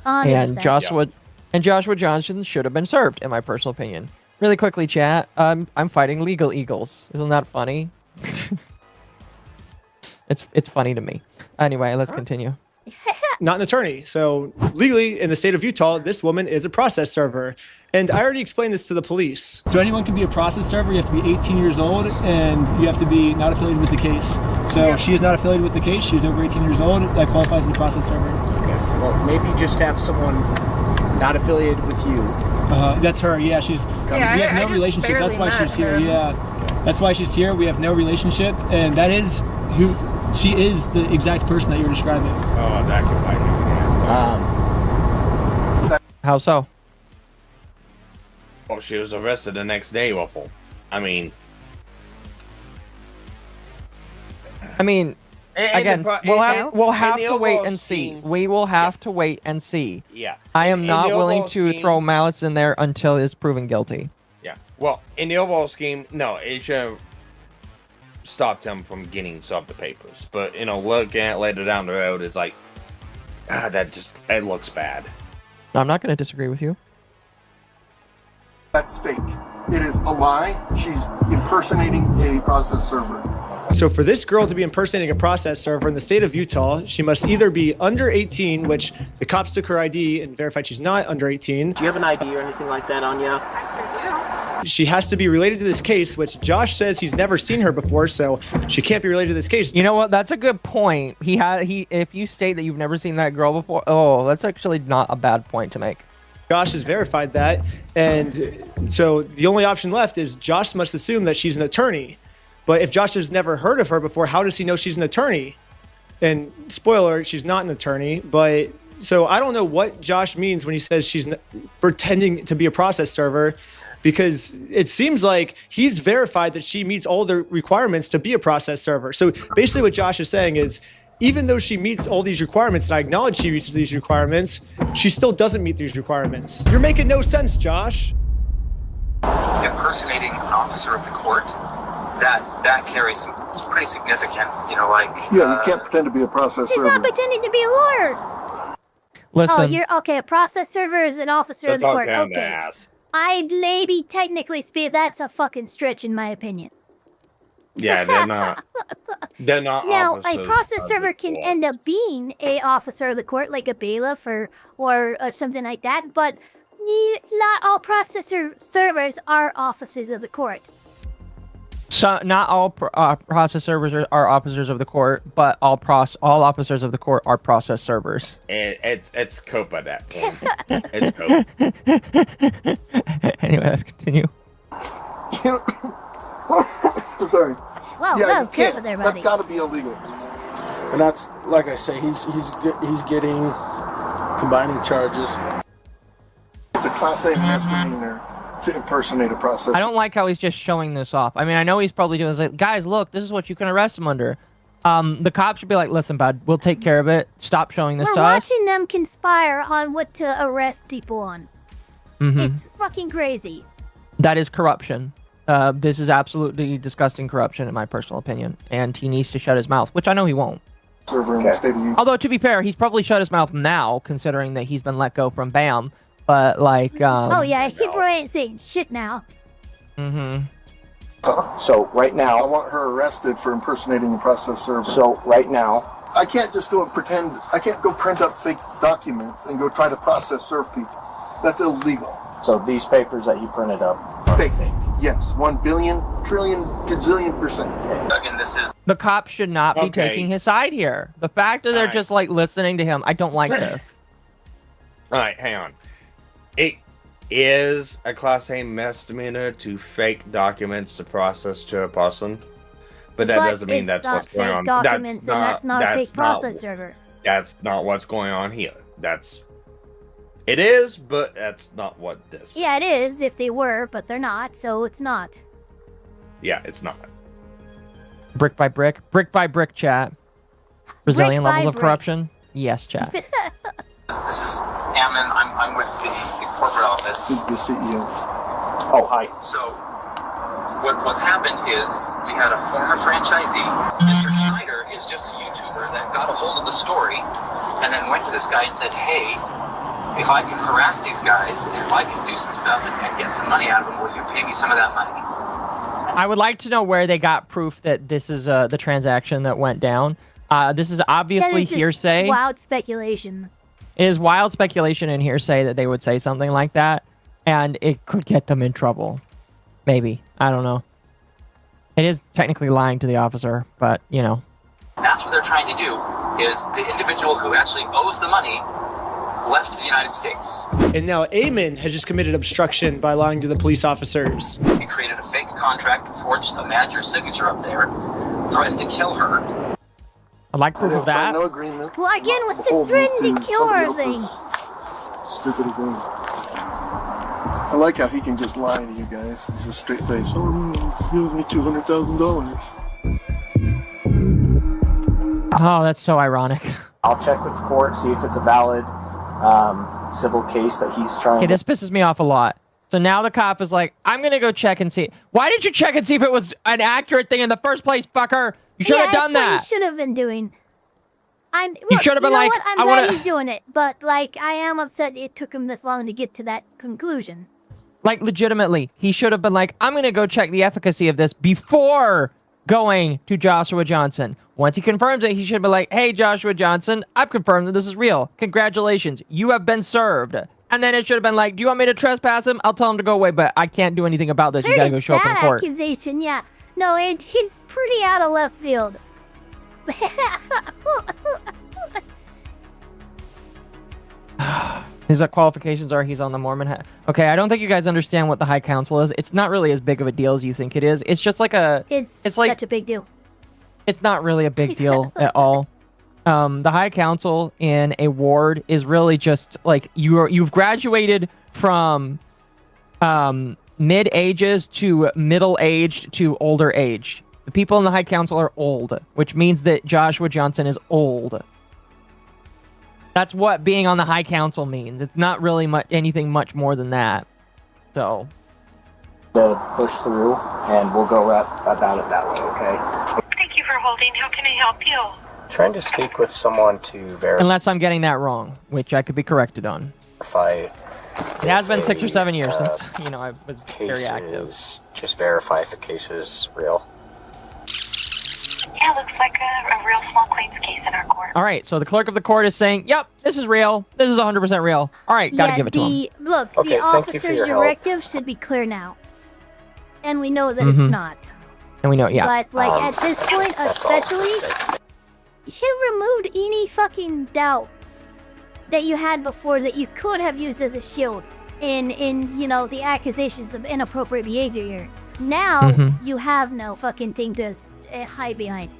100%. And Joshua Johnson should have been served, in my personal opinion. Really quickly, chat. I'm fighting legal eagles. Isn't that funny? It's funny to me. Anyway, let's continue. Not an attorney. So legally, in the state of Utah, this woman is a process server. And I already explained this to the police. So anyone can be a process server. You have to be 18 years old, and you have to be not affiliated with the case. So she is not affiliated with the case. She's over 18 years old. That qualifies as a process server. Okay. Well, maybe just have someone not affiliated with you. That's her. Yeah, she's. We have no relationship. That's why she's here. Yeah. That's why she's here. We have no relationship, and that is who she is, the exact person that you're describing. Oh, that could like it. How so? Well, she was arrested the next day, Waffle. I mean, again, we'll have to wait and see. We will have to wait and see. Yeah. I am not willing to throw malice in there until it's proven guilty. Yeah. Well, in the overall scheme, no, it should have stopped him from getting some of the papers. But, looking at it later down the road, it's like, it looks bad. I'm not going to disagree with you. That's fake. It is a lie. She's impersonating a process server. So for this girl to be impersonating a process server in the state of Utah, she must either be under 18, which the cops took her ID and verified she's not under 18. Do you have an ID or anything like that on you? She has to be related to this case, which Josh says he's never seen her before, so she can't be related to this case. You know what? That's a good point. If you state that you've never seen that girl before, that's actually not a bad point to make. Josh has verified that, and so the only option left is Josh must assume that she's an attorney. But if Josh has never heard of her before, how does he know she's an attorney? And spoiler, she's not an attorney. But so I don't know what Josh means when he says she's pretending to be a process server, because it seems like he's verified that she meets all the requirements to be a process server. So basically what Josh is saying is, even though she meets all these requirements, and I acknowledge she meets these requirements, she still doesn't meet these requirements. You're making no sense, Josh. Impersonating an officer of the court, that carries it's pretty significant, Yeah, you can't pretend to be a process server. He's not pretending to be a lawyer. Listen. Oh, you're okay. A process server is an officer of the court. Okay. I'd maybe technically speak. That's a fucking stretch, in my opinion. Yeah, they're not. They're not. Now, a process server can end up being a officer of the court, like a bailiff or something like that. But not all processor servers are officers of the court. So not all process servers are officers of the court, but all officers of the court are process servers. It's Cope at that point. It's Cope. Anyway, let's continue. Sorry. Wow, yeah, careful there, buddy. That's got to be illegal. And that's, like I say, he's getting combining charges. It's a Class A misdemeanor to impersonate a process. I don't like how he's just showing this off. I mean, I know he's probably doing this, like, guys, look, this is what you can arrest him under. The cops should be like, listen, bud, we'll take care of it. Stop showing this to us. We're watching them conspire on what to arrest people on. Mm-hmm. It's fucking crazy. That is corruption. This is absolutely disgusting corruption, in my personal opinion. And he needs to shut his mouth, which I know he won't. Although, to be fair, he's probably shut his mouth now, considering that he's been let go from BAM. But, like, oh, yeah, he probably ain't saying shit now. Mm-hmm. So, right now... I want her arrested for impersonating a process server. So, right now... I can't just go and pretend... I can't go print up fake documents and go try to process serve people. That's illegal. So, these papers that he printed up are fake. Yes, 1 billion, trillion, gazillion %. Again, this is... The cops should not be taking his side here. The fact that they're just, like, listening to him, I don't like this. All right, hang on. It is a Class A misdemeanor to fake documents to process to a person, but that doesn't mean that's what's going on. Documents, that's not a fake process server. That's not what's going on here. It is, but that's not what this. Yeah, it is if they were, but they're not, so it's not. Yeah, it's not. Brick by brick, chat. Brazilian levels of corruption. Yes, chat. This is Ammon. I'm with the corporate office. He's the CEO. Oh, hi. So, what's happened is we had a former franchisee. Mr. Schneider is just a YouTuber that got a hold of the story and then went to this guy and said, hey, if I can harass these guys and if I can do some stuff and get some money out of them, will you pay me some of that money? I would like to know where they got proof that this is the transaction that went down. This is obviously hearsay. Wild speculation. It is wild speculation and hearsay that they would say something like that, and it could get them in trouble. Maybe. I don't know. It is technically lying to the officer, but, you know. That's what they're trying to do, is the individual who actually owes the money left the United States. And now Eamon has just committed obstruction by lying to the police officers. He created a fake contract, forged a manager's signature up there, threatened to kill her. I'd like proof of that. No agreement. Well, again, with the threaten to kill her thing. Stupid agreement. I like how he can just lie to you guys. He's a straight face. Oh, he owes me $200,000. Oh, that's so ironic. I'll check with the court, see if it's a valid civil case that he's trying Okay, this pisses me off a lot. So now the cop is like, I'm going to go check and see. Why did you check and see if it was an accurate thing in the first place, fucker? You should have done that. That's what you should have been doing. You should have been like, what? I'm glad he's doing it, but like, I am upset it took him this long to get to that conclusion. Like, legitimately, he should have been like, I'm going to go check the efficacy of this before going to Joshua Johnson. Once he confirms it, he should be like, hey, Joshua Johnson, I've confirmed that this is real. Congratulations. You have been served. And then it should have been like, do you want me to trespass him? I'll tell him to go away, but I can't do anything about this. You got to go show up in court. Accusation, yeah. No, it's pretty out of left field. His qualifications are he's on the Mormon. Okay, I don't think you guys understand what the High Council is. It's not really as big of a deal as you think it is. It's just like a... It's like, such a big deal. It's not really a big deal at all. The High Council in a ward is really just like you've graduated from mid-ages to middle-aged to older age. The people in the High Council are old, which means that Joshua Johnson is old. That's what being on the High Council means. It's not really anything much more than that. So. To push through, and we'll go about it that way, okay? Thank you for holding. How can I help you? Trying to speak with someone to verify. Unless I'm getting that wrong, which I could be corrected on. It has been 6 or 7 years since, I was very active. Just verify if the case is real. Yeah, looks like a real small claims case in our court. All right, so the clerk of the court is saying, yep, this is real. This is 100% real. All right, gotta give it to him. Look, Okay, the officer's directive should be clear now. And we know that it's not. And we know, yeah. But, like, at this point, especially, you should have removed any fucking doubt that you had before that you could have used as a shield in the accusations of inappropriate behavior here. Now, you have no fucking thing to hide behind.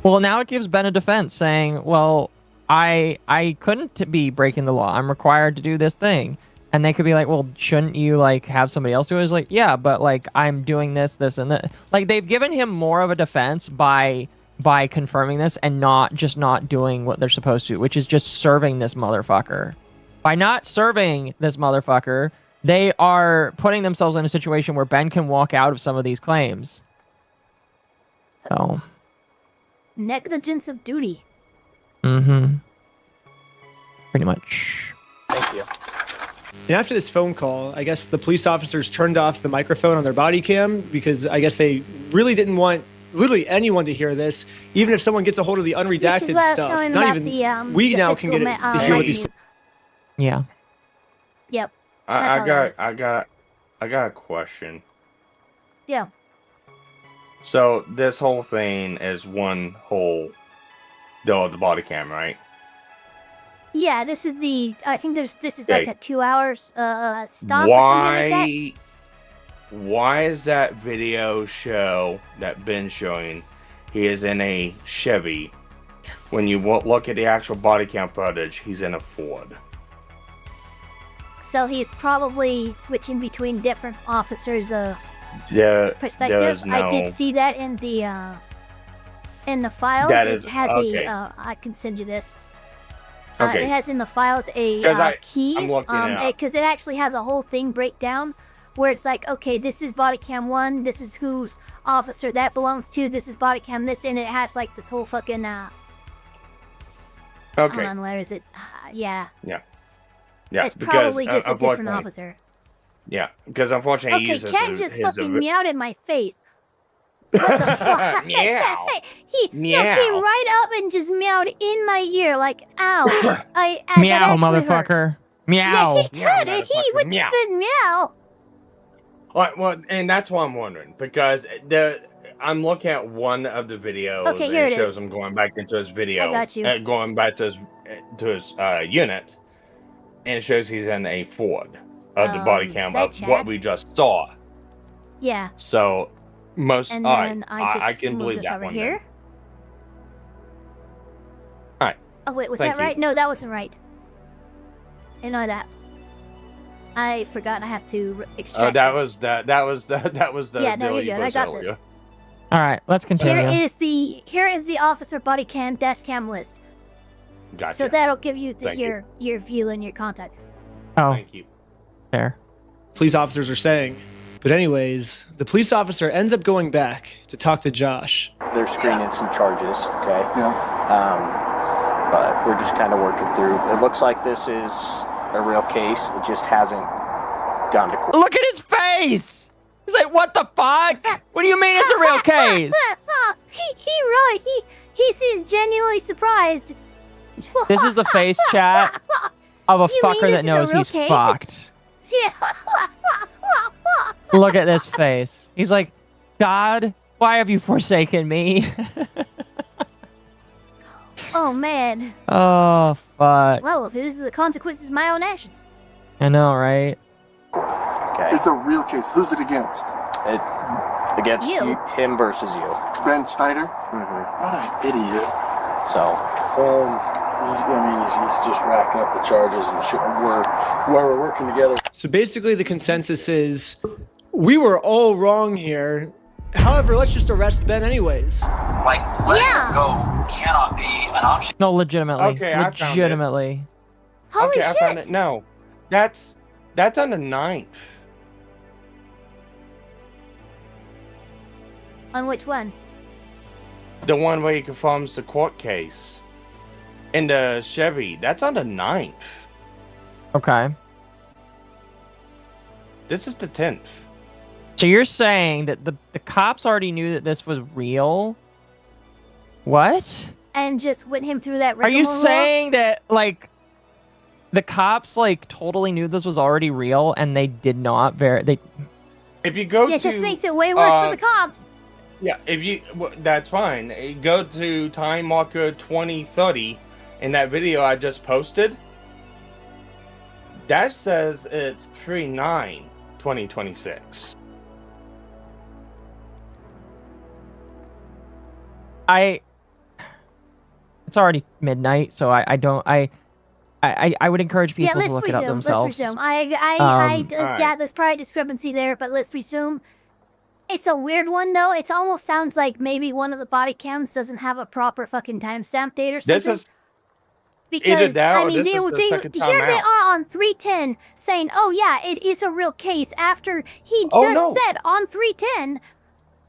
Well, now it gives Ben a defense saying, well, I couldn't be breaking the law. I'm required to do this thing. And they could be like, well, shouldn't you, like, have somebody else do it? It's like, yeah, but, like, I'm doing this, and that. Like, they've given him more of a defense by confirming this and not doing what they're supposed to, which is just serving this motherfucker. By not serving this motherfucker, they are putting themselves in a situation where Ben can walk out of some of these claims. So. Negligence of duty. Pretty much. Thank you. And after this phone call, I guess the police officers turned off the microphone on their body cam because I guess they really didn't want literally anyone to hear this, even if someone gets a hold of the unredacted stuff. Not even we now can get it to hear what these. Yeah. Yep. I got a question. Yeah. So this whole thing is one whole the body cam, right? Yeah, this is I think this is like a 2 hours stop or something like that. Why is that video show that Ben's showing, he is in a Chevy. When you look at the actual body cam footage, he's in a Ford. So he's probably switching between different officers' perspective. I did see that in the files. It has I can send you this. Okay. It has in the files a key, because it actually has a whole thing breakdown where it's like, okay, this is body cam 1, this is whose officer that belongs to, this is body cam this, and it has like this whole fucking okay. Hold on, where is it? Yeah. Yeah. It's probably just a different officer. Yeah, because unfortunately he uses Ken just fucking meowed in my face. What the fuck? He came right up and just meowed in my ear, like, ow. Meow, motherfucker. Hurt. Meow. Yeah, he did it. He would just said meow. Well, and that's what I'm wondering, because I'm looking at one of the videos. Okay, here it is. shows him going back into his video. I got you. Going back to his unit, and it shows he's in a Ford of the body cam of chat? what we just saw. Yeah. So most And then I can moved believe it that over one. here. All right. Oh wait, was Thank that right? you. No, that wasn't right. I know that. I forgot I have to extract That this. was the Yeah, no, deal you're you good. I posted got earlier. this. All right, let's continue. Here is the officer body cam dash cam list. Gotcha. So that'll give you Thank you. your view and your contact. Oh, thank you. Fair. Police officers are saying. But anyways, the police officer ends up going back to talk to Josh. They're screening some charges, okay? Yeah. But we're just kind of working through. It looks like this is a real case. It just hasn't gone to court. Look at his face. He's like, what the fuck? What do you mean it's a real case? He seems genuinely surprised. This is the face chat of a You mean fucker this that is a knows real he's case? fucked. Yeah. Look at this face. He's like, God, why have you forsaken me? Oh man. Oh, fuck. Well, if this is the consequences of my own actions. I know, right? Okay. It's a real case. Who's it against? Against You. him versus you. Ben Snyder? Mm-hmm. What an idiot. So. He's just racking up the charges, and we're working together. So basically the consensus is, we were all wrong here. However, let's just arrest Ben anyways. Like, letting him go cannot be an option. No, legitimately. Okay, I found it. Legitimately. Holy okay, shit. I found it. No, that's on the 9th. On which one? The one where he confirms the court case. In the Chevy, that's on the 9th. Okay. This is the 10th. So you're saying that the cops already knew that this was real? What? And just went him through that Are you rigmarole? saying that, like, the cops, like, totally knew this was already real and they did not If you go Yeah, to... this makes it way worse for the cops. Yeah, if you... Well, that's fine. You go to time marker 2030 in that video I just posted. That says it's 3/9/2026. It's already midnight, so I would encourage people to look it up themselves. Let's resume. Alright. Yeah, there's probably a discrepancy there, but let's resume. It's a weird one though. It almost sounds like maybe one of the body cams doesn't have a proper fucking timestamp date or something. This is... Because that I or mean, this is the second time here they out. are on 310 saying, "Oh yeah, it is a real case." After he Oh, just no. said on 310,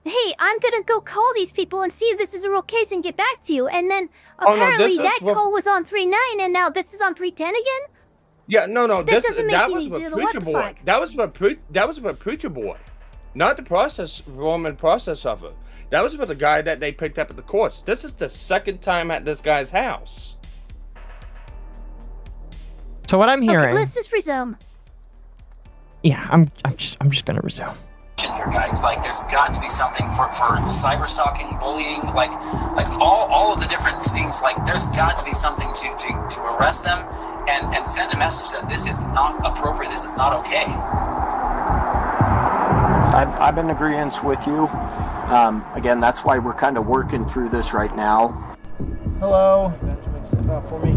"Hey, I'm gonna go call these people and see if this is a real case and get back to you." And then Oh, no, apparently this is that what- call was on 39, and now this is on 310 again. Yeah, no. That This doesn't make that any was deal. with What Preacher the Boy. fuck? That was with Preacher Boy, not the Roman process server. That was with the guy that they picked up at the courts. This is the second time at this guy's house. So what I'm hearing... Okay, let's just resume. Yeah, I'm just gonna resume. Here, guys, like there's got to be something for cyber stalking, bullying, like all of the different things. Like there's got to be something to arrest them and send a message that this is not appropriate. This is not okay. I'm in agreement with you. Again, that's why we're kind of working through this right now. Hello. Benjamin, step out for me.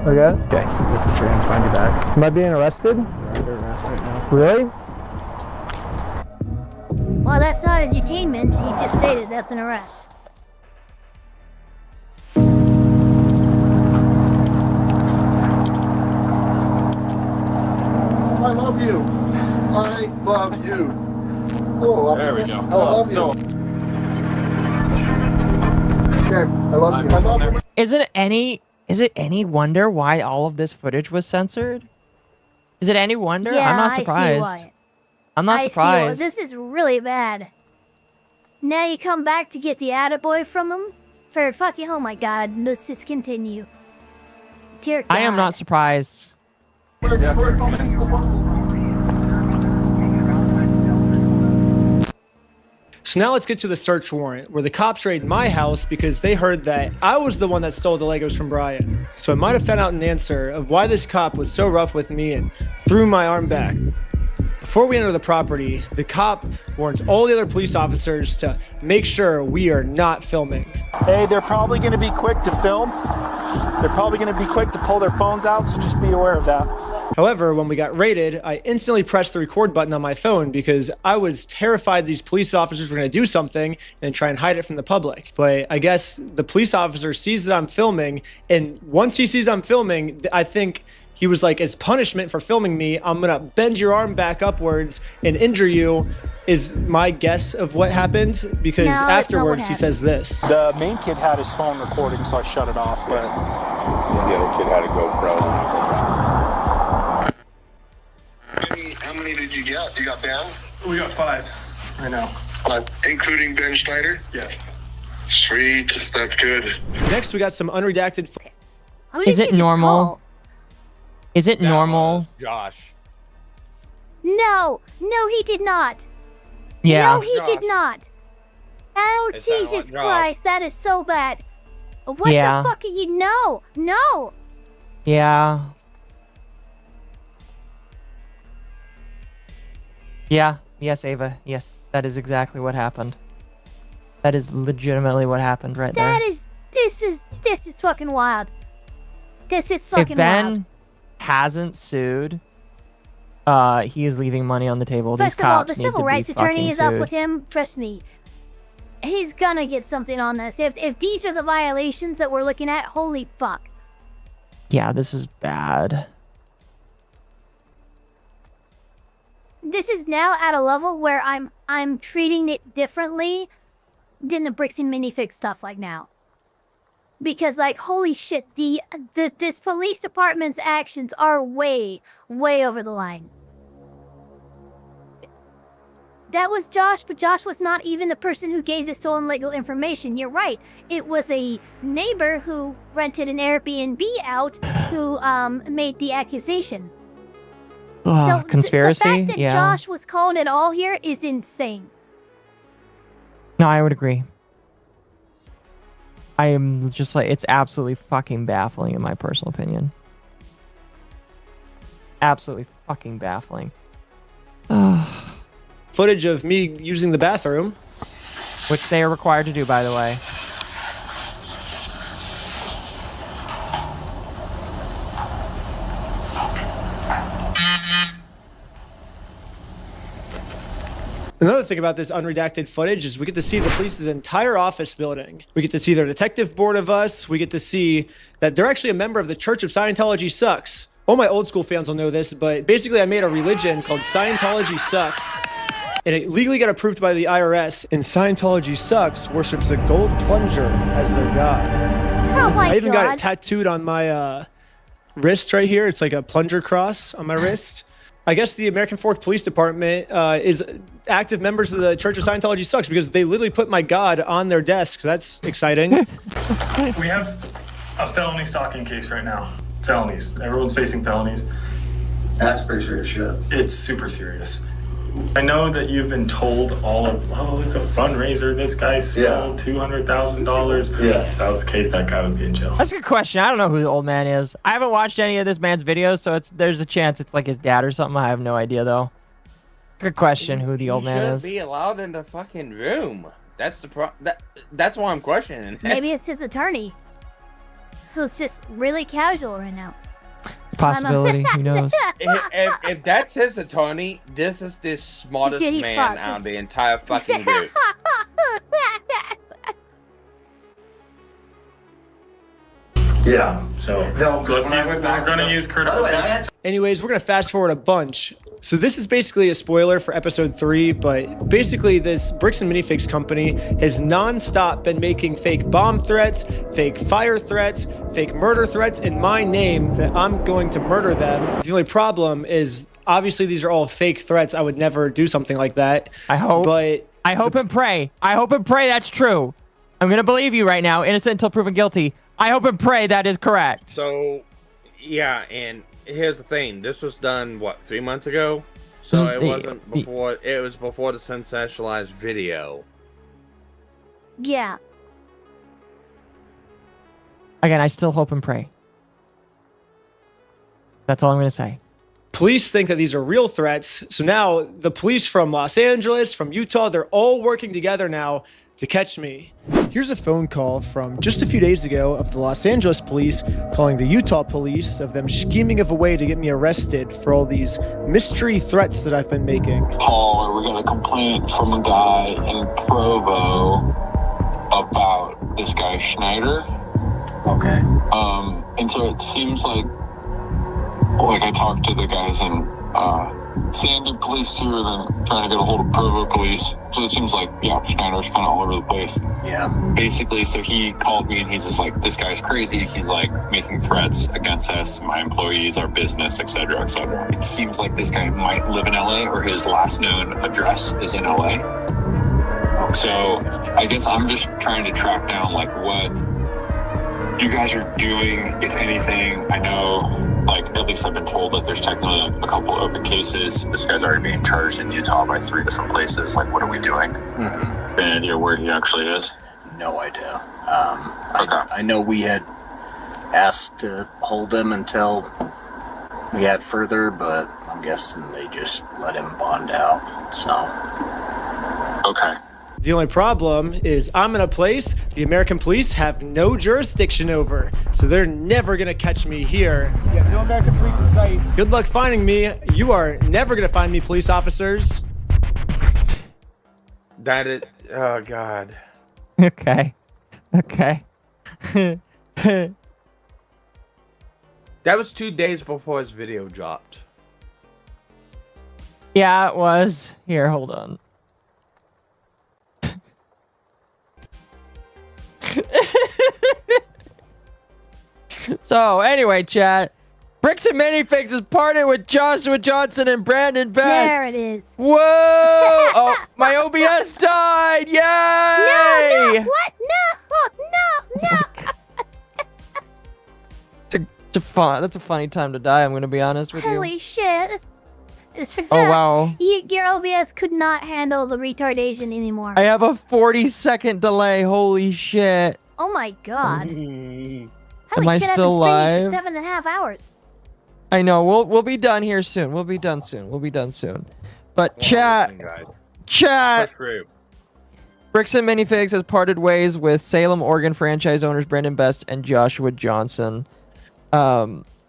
Okay. Okay, with the strands behind your back. Am I being arrested? Under arrest right now. Really? Well, that's not a detainment. He just stated that's an arrest. I love you. I love you. Oh, There we go. I love you. Okay, I love you. I love you. Is it any wonder why all of this footage was censored? Is it any wonder? Yeah, I'm not I see surprised. why. I'm not I surprised. See why. This is really bad. Now you come back to get the attaboy from him? For fucking, oh my god, let's just continue. Dear God. I am not surprised. So now let's get to the search warrant, where the cops raid my house because they heard that I was the one that stole the Legos from Brian. So I might have found out an answer of why this cop was so rough with me and threw my arm back. Before we enter the property, the cop warns all the other police officers to make sure we are not filming. Hey, they're probably going to be quick to film. They're probably going to be quick to pull their phones out, so just be aware of that. However, when we got raided, I instantly pressed the record button on my phone because I was terrified these police officers were going to do something and try and hide it from the public. But I guess the police officer sees that I'm filming, and once he sees I'm filming, I think he was like, as punishment for filming me, I'm going to bend your arm back upwards and injure you, is my guess of what happened, because afterwards he says this. The main kid had his phone recording, so I shut it off, but The other kid had a GoPro. How many did you get? You got Ben? We got 5 right now. Including Ben Schneider? Yes. Sweet, that's good. Next, we got some unredacted. Is it normal? Is it normal? Josh. No, he did not. Yeah. No, he did not. Oh, It sounded Jesus like Christ, that is so bad. What Yeah. the fuck are you? No. Yeah. Yeah. Yes, Ava. Yes, that is exactly what happened. That is legitimately what happened right there. This is fucking wild. This is If fucking Ben wild. hasn't sued, he is leaving money on the table. First These of all, cops the need civil to be rights attorney fucking is up sued. with him. Trust me. He's gonna get something on this. If these are the violations that we're looking at, holy fuck. Yeah, this is bad. This is now at a level where I'm treating it differently than the bricks and minifig stuff like now. Because like holy shit, this police department's actions are way over the line. That was Josh, but Josh was not even the person who gave the stolen Lego information. You're right. It was a neighbor who rented an Airbnb out who made the accusation. So conspiracy? the fact that Yeah. Josh was called at all here is insane. No, I would agree. I am just like, it's absolutely fucking baffling in my personal opinion. Absolutely fucking baffling. Footage of me using the bathroom. Which they are required to do, by the way. Another thing about this unredacted footage is we get to see the police's entire office building. We get to see their detective board of us. We get to see that they're actually a member of the Church of Scientology Sucks. All my old school fans will know this, but basically I made a religion called Scientology Sucks. And it legally got approved by the IRS. And Scientology Sucks worships a gold plunger as their god. Oh my I even got God. it tattooed on my wrist right here. It's like a plunger cross on my wrist. I guess the American Fork Police Department is active members of the Church of Scientology Sucks because they literally put my god on their desk. That's exciting. We have a felony stalking case right now. Felonies. Everyone's facing felonies. That's pretty serious shit. It's super serious. I know that you've been told all of, oh, it's a fundraiser. This guy stole $200,000. Yeah. If that was the case, that guy would be in jail. That's a good question. I don't know who the old man is. I haven't watched any of this man's videos, so there's a chance it's like his dad or something. I have no idea though. It's a good question who the old man shouldn't is. be allowed in the fucking room. That's the that's why I'm questioning it. Maybe it's his attorney, who's just really casual right now. It's a possibility. Who knows? If that's his attorney, this is the smartest Did he man spot out you? of the entire fucking group. Yeah. So let's use, we're gonna use critical. Anyways, we're going to fast forward a bunch. So this is basically a spoiler for episode 3, but basically this Bricks and Minifigs company has non-stop been making fake bomb threats, fake fire threats, fake murder threats in my name that I'm going to murder them. The only problem is obviously these are all fake threats. I would never do something like that. I hope. But I hope and pray. I hope and pray that's true. I'm going to believe you right now, innocent until proven guilty. I hope and pray that is correct. So, yeah, and here's the thing. This was done, what, 3 months ago? So it wasn't before, it was before the sensationalized video. Yeah. Again, I still hope and pray. That's all I'm going to say. Police think that these are real threats. So now the police from Los Angeles, from Utah, they're all working together now to catch me. Here's a phone call from just a few days ago of the Los Angeles police calling the Utah police of them scheming of a way to get me arrested for all these mystery threats that I've been making. Paul, we got a complaint from a guy in Provo about this guy Schneider. Okay. And so it seems like I talked to the guys in Sandy police too, and then trying to get a hold of Provo police. So it seems like, yeah, Schneider's kind of all over the place. Yeah. Basically, so he called me and he's just like, this guy's crazy. He's like making threats against us, my employees, our business, etc., etc. It seems like this guy might live in LA, or his last known address is in LA. Okay. So I guess I'm just trying to track down like what you guys are doing, if anything. I know, like, at least I've been told that there's technically a couple open cases. This guy's already being charged in Utah by 3 different places. Like, what are we doing? Mm-hmm. Any idea where he actually is? No idea. I know we had asked to hold him until we had further, but I'm guessing they just let him bond out. So. Okay. The only problem is I'm in a place the American police have no jurisdiction over, so they're never gonna catch me here. Yeah, no American police in sight. Good luck finding me. You are never gonna find me, police officers. That is, oh God. Okay. That was 2 days before his video dropped. Yeah, it was. Here, hold on. So anyway, chat, Bricks and Minifigs is partnered with Joshua Johnson and Brandon Best. There it is. Whoa! Oh, my OBS died! Yay! No! What? No! That's a funny time to die. I'm gonna be honest with you. Holy shit! Oh wow! Your OBS could not handle the retardation anymore. I have a 40-second delay. Holy shit! Oh my god! Am I still live? For 7.5 hours. I know. We'll be done here soon. We'll be done soon. But chat. Bricks and Minifigs has parted ways with Salem, Oregon franchise owners Brandon Best and Joshua Johnson.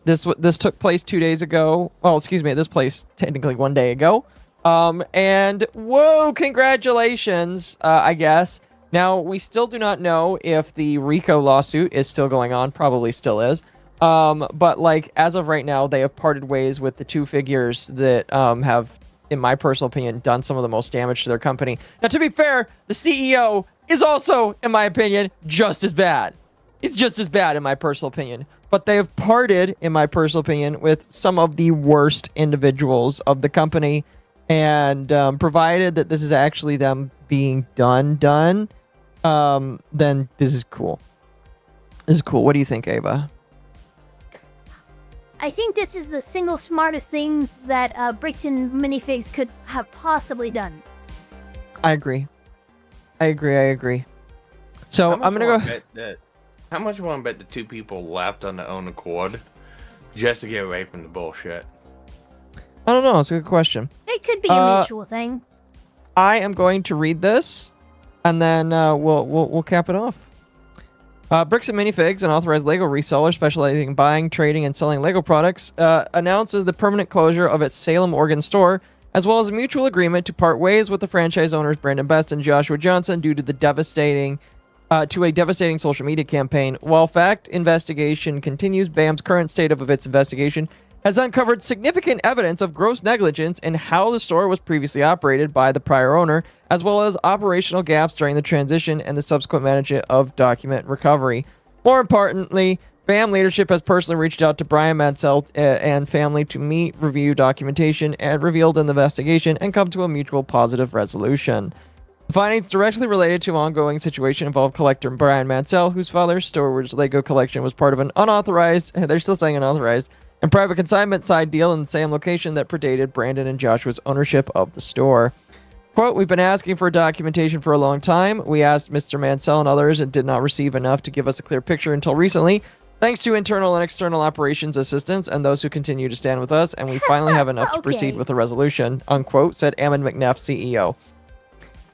This took place 2 days ago. Well, excuse me, this place technically 1 day ago. And whoa, congratulations, I guess. Now, we still do not know if the RICO lawsuit is still going on. Probably still is. But like, as of right now, they have parted ways with the two figures that have, in my personal opinion, done some of the most damage to their company. Now, to be fair, the CEO is also, in my opinion, just as bad. It's just as bad, in my personal opinion. But they have parted, in my personal opinion, with some of the worst individuals of the company. And provided that this is actually them being done, then this is cool. This is cool. What do you think, Ava? I think this is the single smartest things that Bricks and Minifigs could have possibly done. I agree. So I'm gonna go. How much you want to bet the two people left on their own accord just to get away from the bullshit? I don't know. It's a good question. It could be a mutual thing. I am going to read this, and then we'll cap it off. Bricks and Minifigs, an authorized Lego reseller specializing in buying, trading, and selling Lego products, announces the permanent closure of its Salem, Oregon store, as well as a mutual agreement to part ways with the franchise owners Brandon Best and Joshua Johnson due to a devastating social media campaign. While fact investigation continues, BAM's current state of its investigation has uncovered significant evidence of gross negligence in how the store was previously operated by the prior owner, as well as operational gaps during the transition and the subsequent management of document recovery. More importantly, BAM leadership has personally reached out to Brian Mansell and family to meet, review documentation, and revealed in the investigation and come to a mutual positive resolution. The findings directly related to an ongoing situation involve collector Brian Mansell, whose father's storage Lego collection was part of an unauthorized, they're still saying unauthorized, and private consignment side deal in the same location that predated Brandon and Joshua's ownership of the store. Quote, we've been asking for documentation for a long time. We asked Mr. Mansell and others and did not receive enough to give us a clear picture until recently. Thanks to internal and external operations assistants and those who continue to stand with us, and we finally have enough to proceed with the resolution, unquote, said Ammon McNeff, CEO.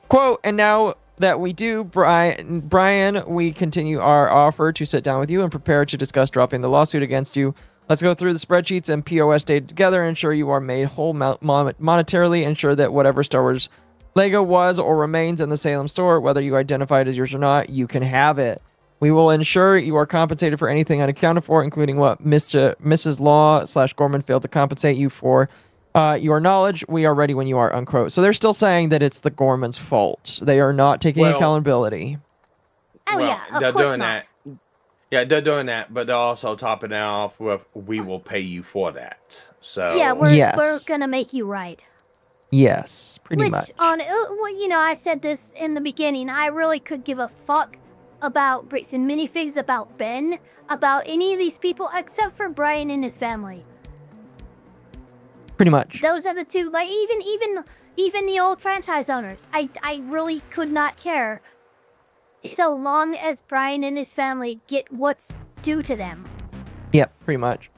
Quote, and now that we do, Brian, we continue our offer to sit down with you and prepare to discuss dropping the lawsuit against you. Let's go through the spreadsheets and POS data together and ensure you are made whole monetarily, ensure that whatever Star Wars Lego was or remains in the Salem store, whether you identify it as yours or not, you can have it. We will ensure you are compensated for anything unaccounted for, including what Mrs. Law/Gorman failed to compensate you for. Your knowledge, we are ready when you are, unquote. So they're still saying that it's the Gorman's fault. They are not taking accountability. Oh, yeah, of course not. Yeah, they're doing that, but they're also topping it off with, we will pay you for that. So yeah, we're going to make you right. Yes, pretty much. Well, you know, I said this in the beginning. I really could give a fuck about Bricks and Minifigs, about Ben, about any of these people, except for Brian and his family. Pretty much. Those are the two, like, even the old franchise owners. I really could not care, so long as Brian and his family get what's due to them. Yep, pretty much.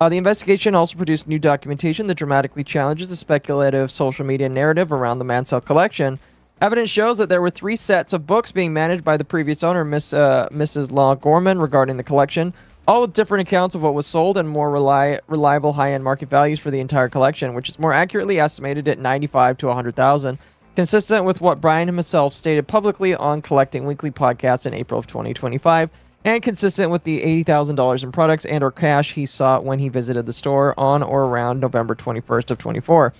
The investigation also produced new documentation that dramatically challenges the speculative social media narrative around the Mansell collection. Evidence shows that there were 3 sets of books being managed by the previous owner, Mrs. Law Gorman, regarding the collection, all with different accounts of what was sold and more reliable high-end market values for the entire collection, which is more accurately estimated at $95,000 to $100,000, consistent with what Brian himself stated publicly on Collecting Weekly podcast in April of 2025, and consistent with the $80,000 in products and or cash he saw when he visited the store on or around November 21st of 24.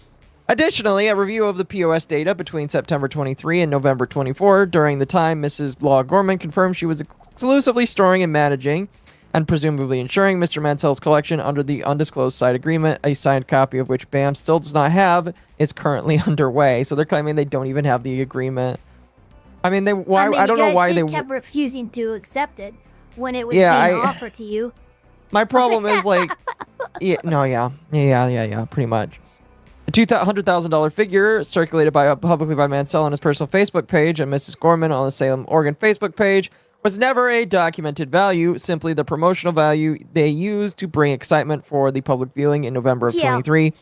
Additionally, a review of the POS data between September 23 and November 24, during the time Mrs. Law Gorman confirmed she was exclusively storing and managing and presumably insuring Mr. Mansell's collection under the undisclosed side agreement, a signed copy of which BAM still does not have, is currently underway. So they're claiming they don't even have the agreement. I mean, I don't know why they kept refusing to accept it when it was being offered to you. My problem is like, pretty much. The $200,000 figure circulated publicly by Mansell on his personal Facebook page and Mrs. Gorman on the Salem, Oregon Facebook page was never a documented value, simply the promotional value they used to bring excitement for the public viewing in November of 23,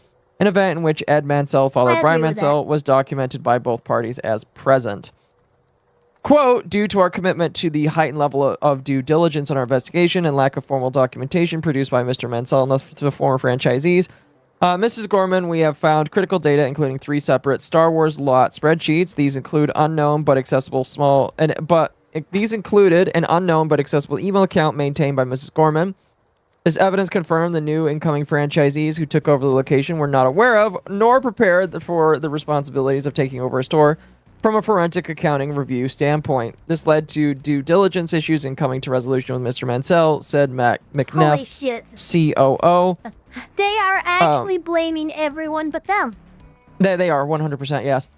an event in which Ed Mansell, father Brian Mansell, was documented by both parties as present. Quote, due to our commitment to the heightened level of due diligence in our investigation and lack of formal documentation produced by Mr. Mansell and the former franchisees, Mrs. Gorman, we have found critical data, including 3 separate Star Wars lot spreadsheets. These include unknown but accessible these included an unknown but accessible email account maintained by Mrs. Gorman. This evidence confirmed the new incoming franchisees who took over the location were not aware of nor prepared for the responsibilities of taking over a store from a forensic accounting review standpoint. This led to due diligence issues in coming to resolution with Mr. Mansell, said McNeff, Holy shit. COO. They are actually blaming everyone but them. They are, 100%, yes.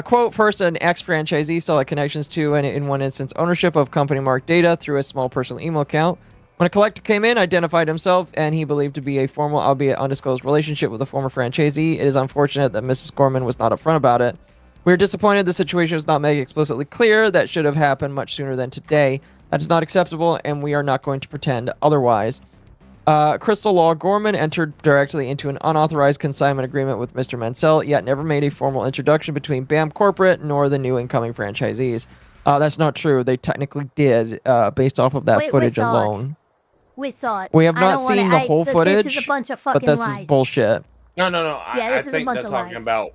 Quote, first, an ex-franchisee still had connections to, and in one instance, ownership of company marked data through a small personal email account. When a collector came in, identified himself, and he believed to be a formal, albeit undisclosed, relationship with a former franchisee, it is unfortunate that Mrs. Gorman was not upfront about it. We are disappointed the situation was not made explicitly clear. That should have happened much sooner than today. That is not acceptable, and we are not going to pretend otherwise. Crystal Law Gorman entered directly into an unauthorized consignment agreement with Mr. Mansell, yet never made a formal introduction between BAM Corporate nor the new incoming franchisees. That's not true. They technically did, based off of that footage alone. We saw it. We have not seen the whole footage, this is a bunch of fucking but this lies. is bullshit. No. Yeah, this is a bunch of lies. I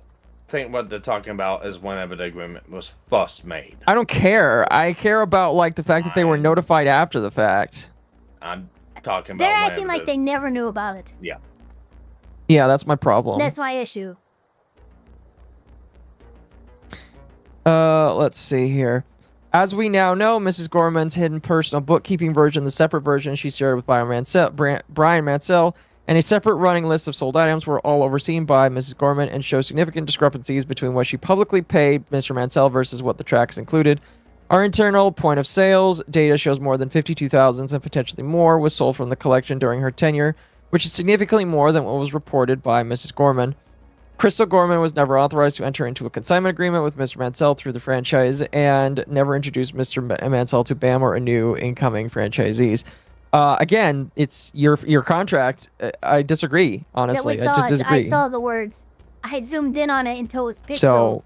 think what they're talking about is whenever the agreement was first made. I don't care. I care about like the fact that they were notified after the fact. I'm talking about. They're acting like they never knew about it. Yeah. Yeah, that's my problem. That's my issue. Let's see here. As we now know, Mrs. Gorman's hidden personal bookkeeping version, the separate version she shared with Brian Mansell, and a separate running list of sold items were all overseen by Mrs. Gorman and show significant discrepancies between what she publicly paid Mr. Mansell versus what the tracks included. Our internal point of sales data shows more than 52,000 and potentially more was sold from the collection during her tenure, which is significantly more than what was reported by Mrs. Gorman. Crystal Gorman was never authorized to enter into a consignment agreement with Mr. Mansell through the franchise and never introduced Mr. Mansell to BAM or a new incoming franchisees. Again, it's your contract. I disagree, honestly. I just disagree. I saw the words. I had zoomed in on it until it was pixels. So,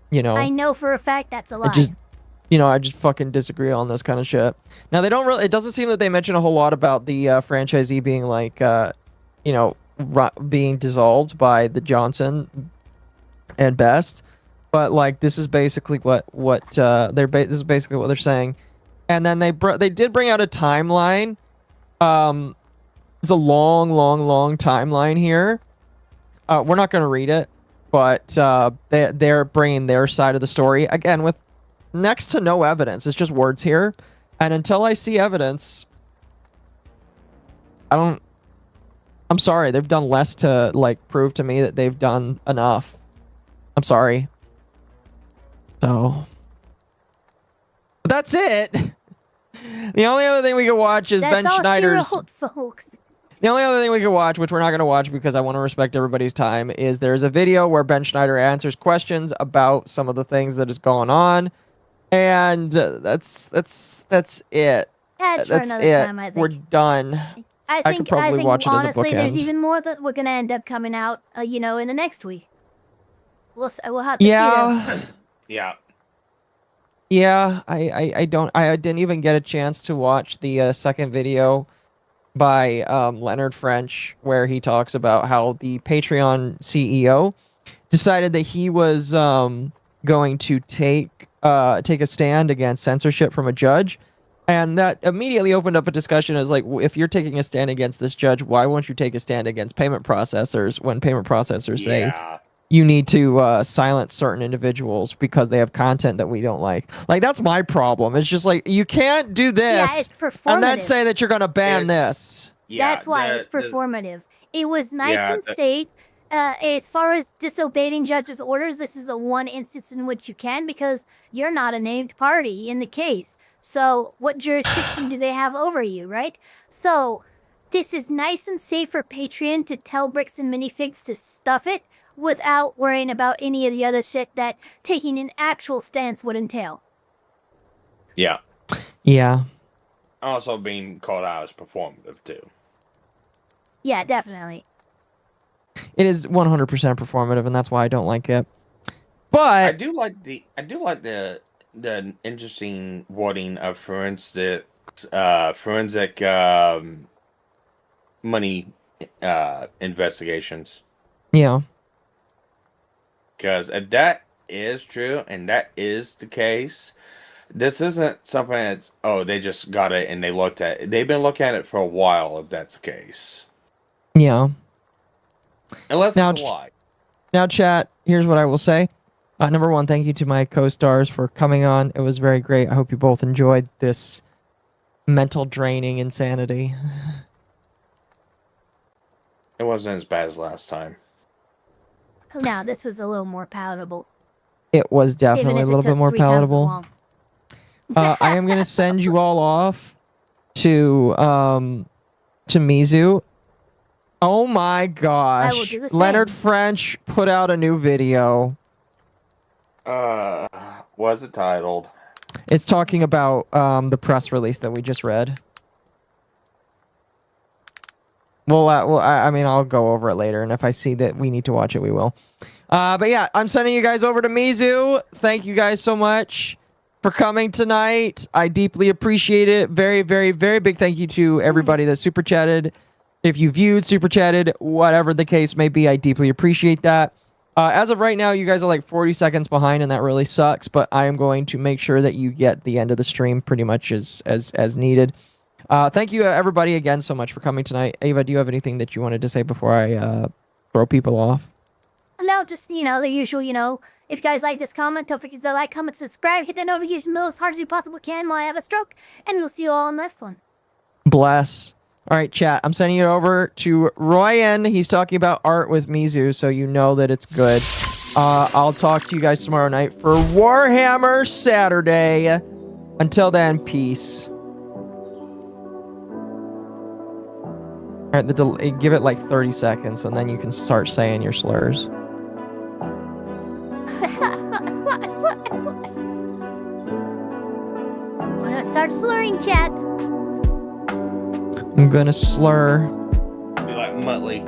you know. I know for a fact that's a lie. I just fucking disagree on this kind of shit. Now, they don't really... It doesn't seem that they mention a whole lot about the franchisee being like, being dissolved by the Johnson and Best. But, like, this is basically this is basically what they're saying. And then they did bring out a timeline. It's a long timeline here. We're not going to read it, but they're bringing their side of the story again with next to no evidence. It's just words here, and until I see evidence, I'm sorry. They've done less to like prove to me that they've done enough. I'm sorry. So that's it. The only other thing we can watch is Ben Schneider's... folks. The only other thing we can watch, which we're not going to watch because I want to respect everybody's time, is there's a video where Ben Schneider answers questions about some of the things that is going on. And that's it. That's for another time, I think. We're done. I could probably watch it as a honestly, bookend. there's even more that we're going to end up coming out, in the next week. We'll have to see that. Yeah. Yeah, I didn't even get a chance to watch the second video by Leonard French, where he talks about how the Patreon CEO decided that he was going to take a stand against censorship from a judge, and that immediately opened up a discussion as like, if you're taking a stand against this judge, why won't you take a stand against payment processors when payment processors say you need to silence certain individuals because they have content that we don't like? Like, that's my problem. It's just like, you can't do this it's performative. and then say that you're going to ban this. That's why it's performative. It was nice and safe. As far as disobeying judges' orders, this is the one instance in which you can, because you're not a named party in the case. So what jurisdiction do they have over you, right? So this is nice and safe for Patreon to tell Bricks and Minifigs to stuff it without worrying about any of the other shit that taking an actual stance would entail. Yeah. Yeah. Also being called out as performative too. Yeah, definitely. It is 100% performative, and that's why I don't like it. But I do like the interesting wording of forensic money investigations. Yeah. Because if that is true and that is the case, this isn't something that's, they just got it and they looked at it. They've been looking at it for a while, if that's the case. Yeah. Unless it's a lie. Now, chat, here's what I will say. Number one, thank you to my co-stars for coming on. It was very great. I hope you both enjoyed this mental draining insanity. It wasn't as bad as last time. No, this was a little more palatable. It was definitely a little bit more palatable. I am going to send you all off to Mizu. Oh my gosh. I will do the same. Leonard French put out a new video. What's it titled? It's talking about the press release that we just read. Well, I mean, I'll go over it later, and if I see that we need to watch it, we will. But yeah, I'm sending you guys over to Mizu. Thank you guys so much for coming tonight. I deeply appreciate it. Very, very, very big thank you to everybody that super chatted. If you viewed, super chatted, whatever the case may be, I deeply appreciate that. As of right now, you guys are like 40 seconds behind, and that really sucks, but I am going to make sure that you get the end of the stream pretty much as needed. Thank you, everybody, again, so much for coming tonight. Ava, do you have anything that you wanted to say before I throw people off? No, just, the usual, if you guys like this comment, don't forget to like, comment, subscribe, hit that notification bell as hard as you possibly can while I have a stroke, and we'll see you all in the next one. Bless. All right, chat, I'm sending it over to Royan. He's talking about art with Mizu, so you know that it's good. I'll talk to you guys tomorrow night for Warhammer Saturday. Until then, peace. All right, give it like 30 seconds, and then you can start saying your slurs. Chat, start slurring, chat. I'm gonna slur. Be like Muttley.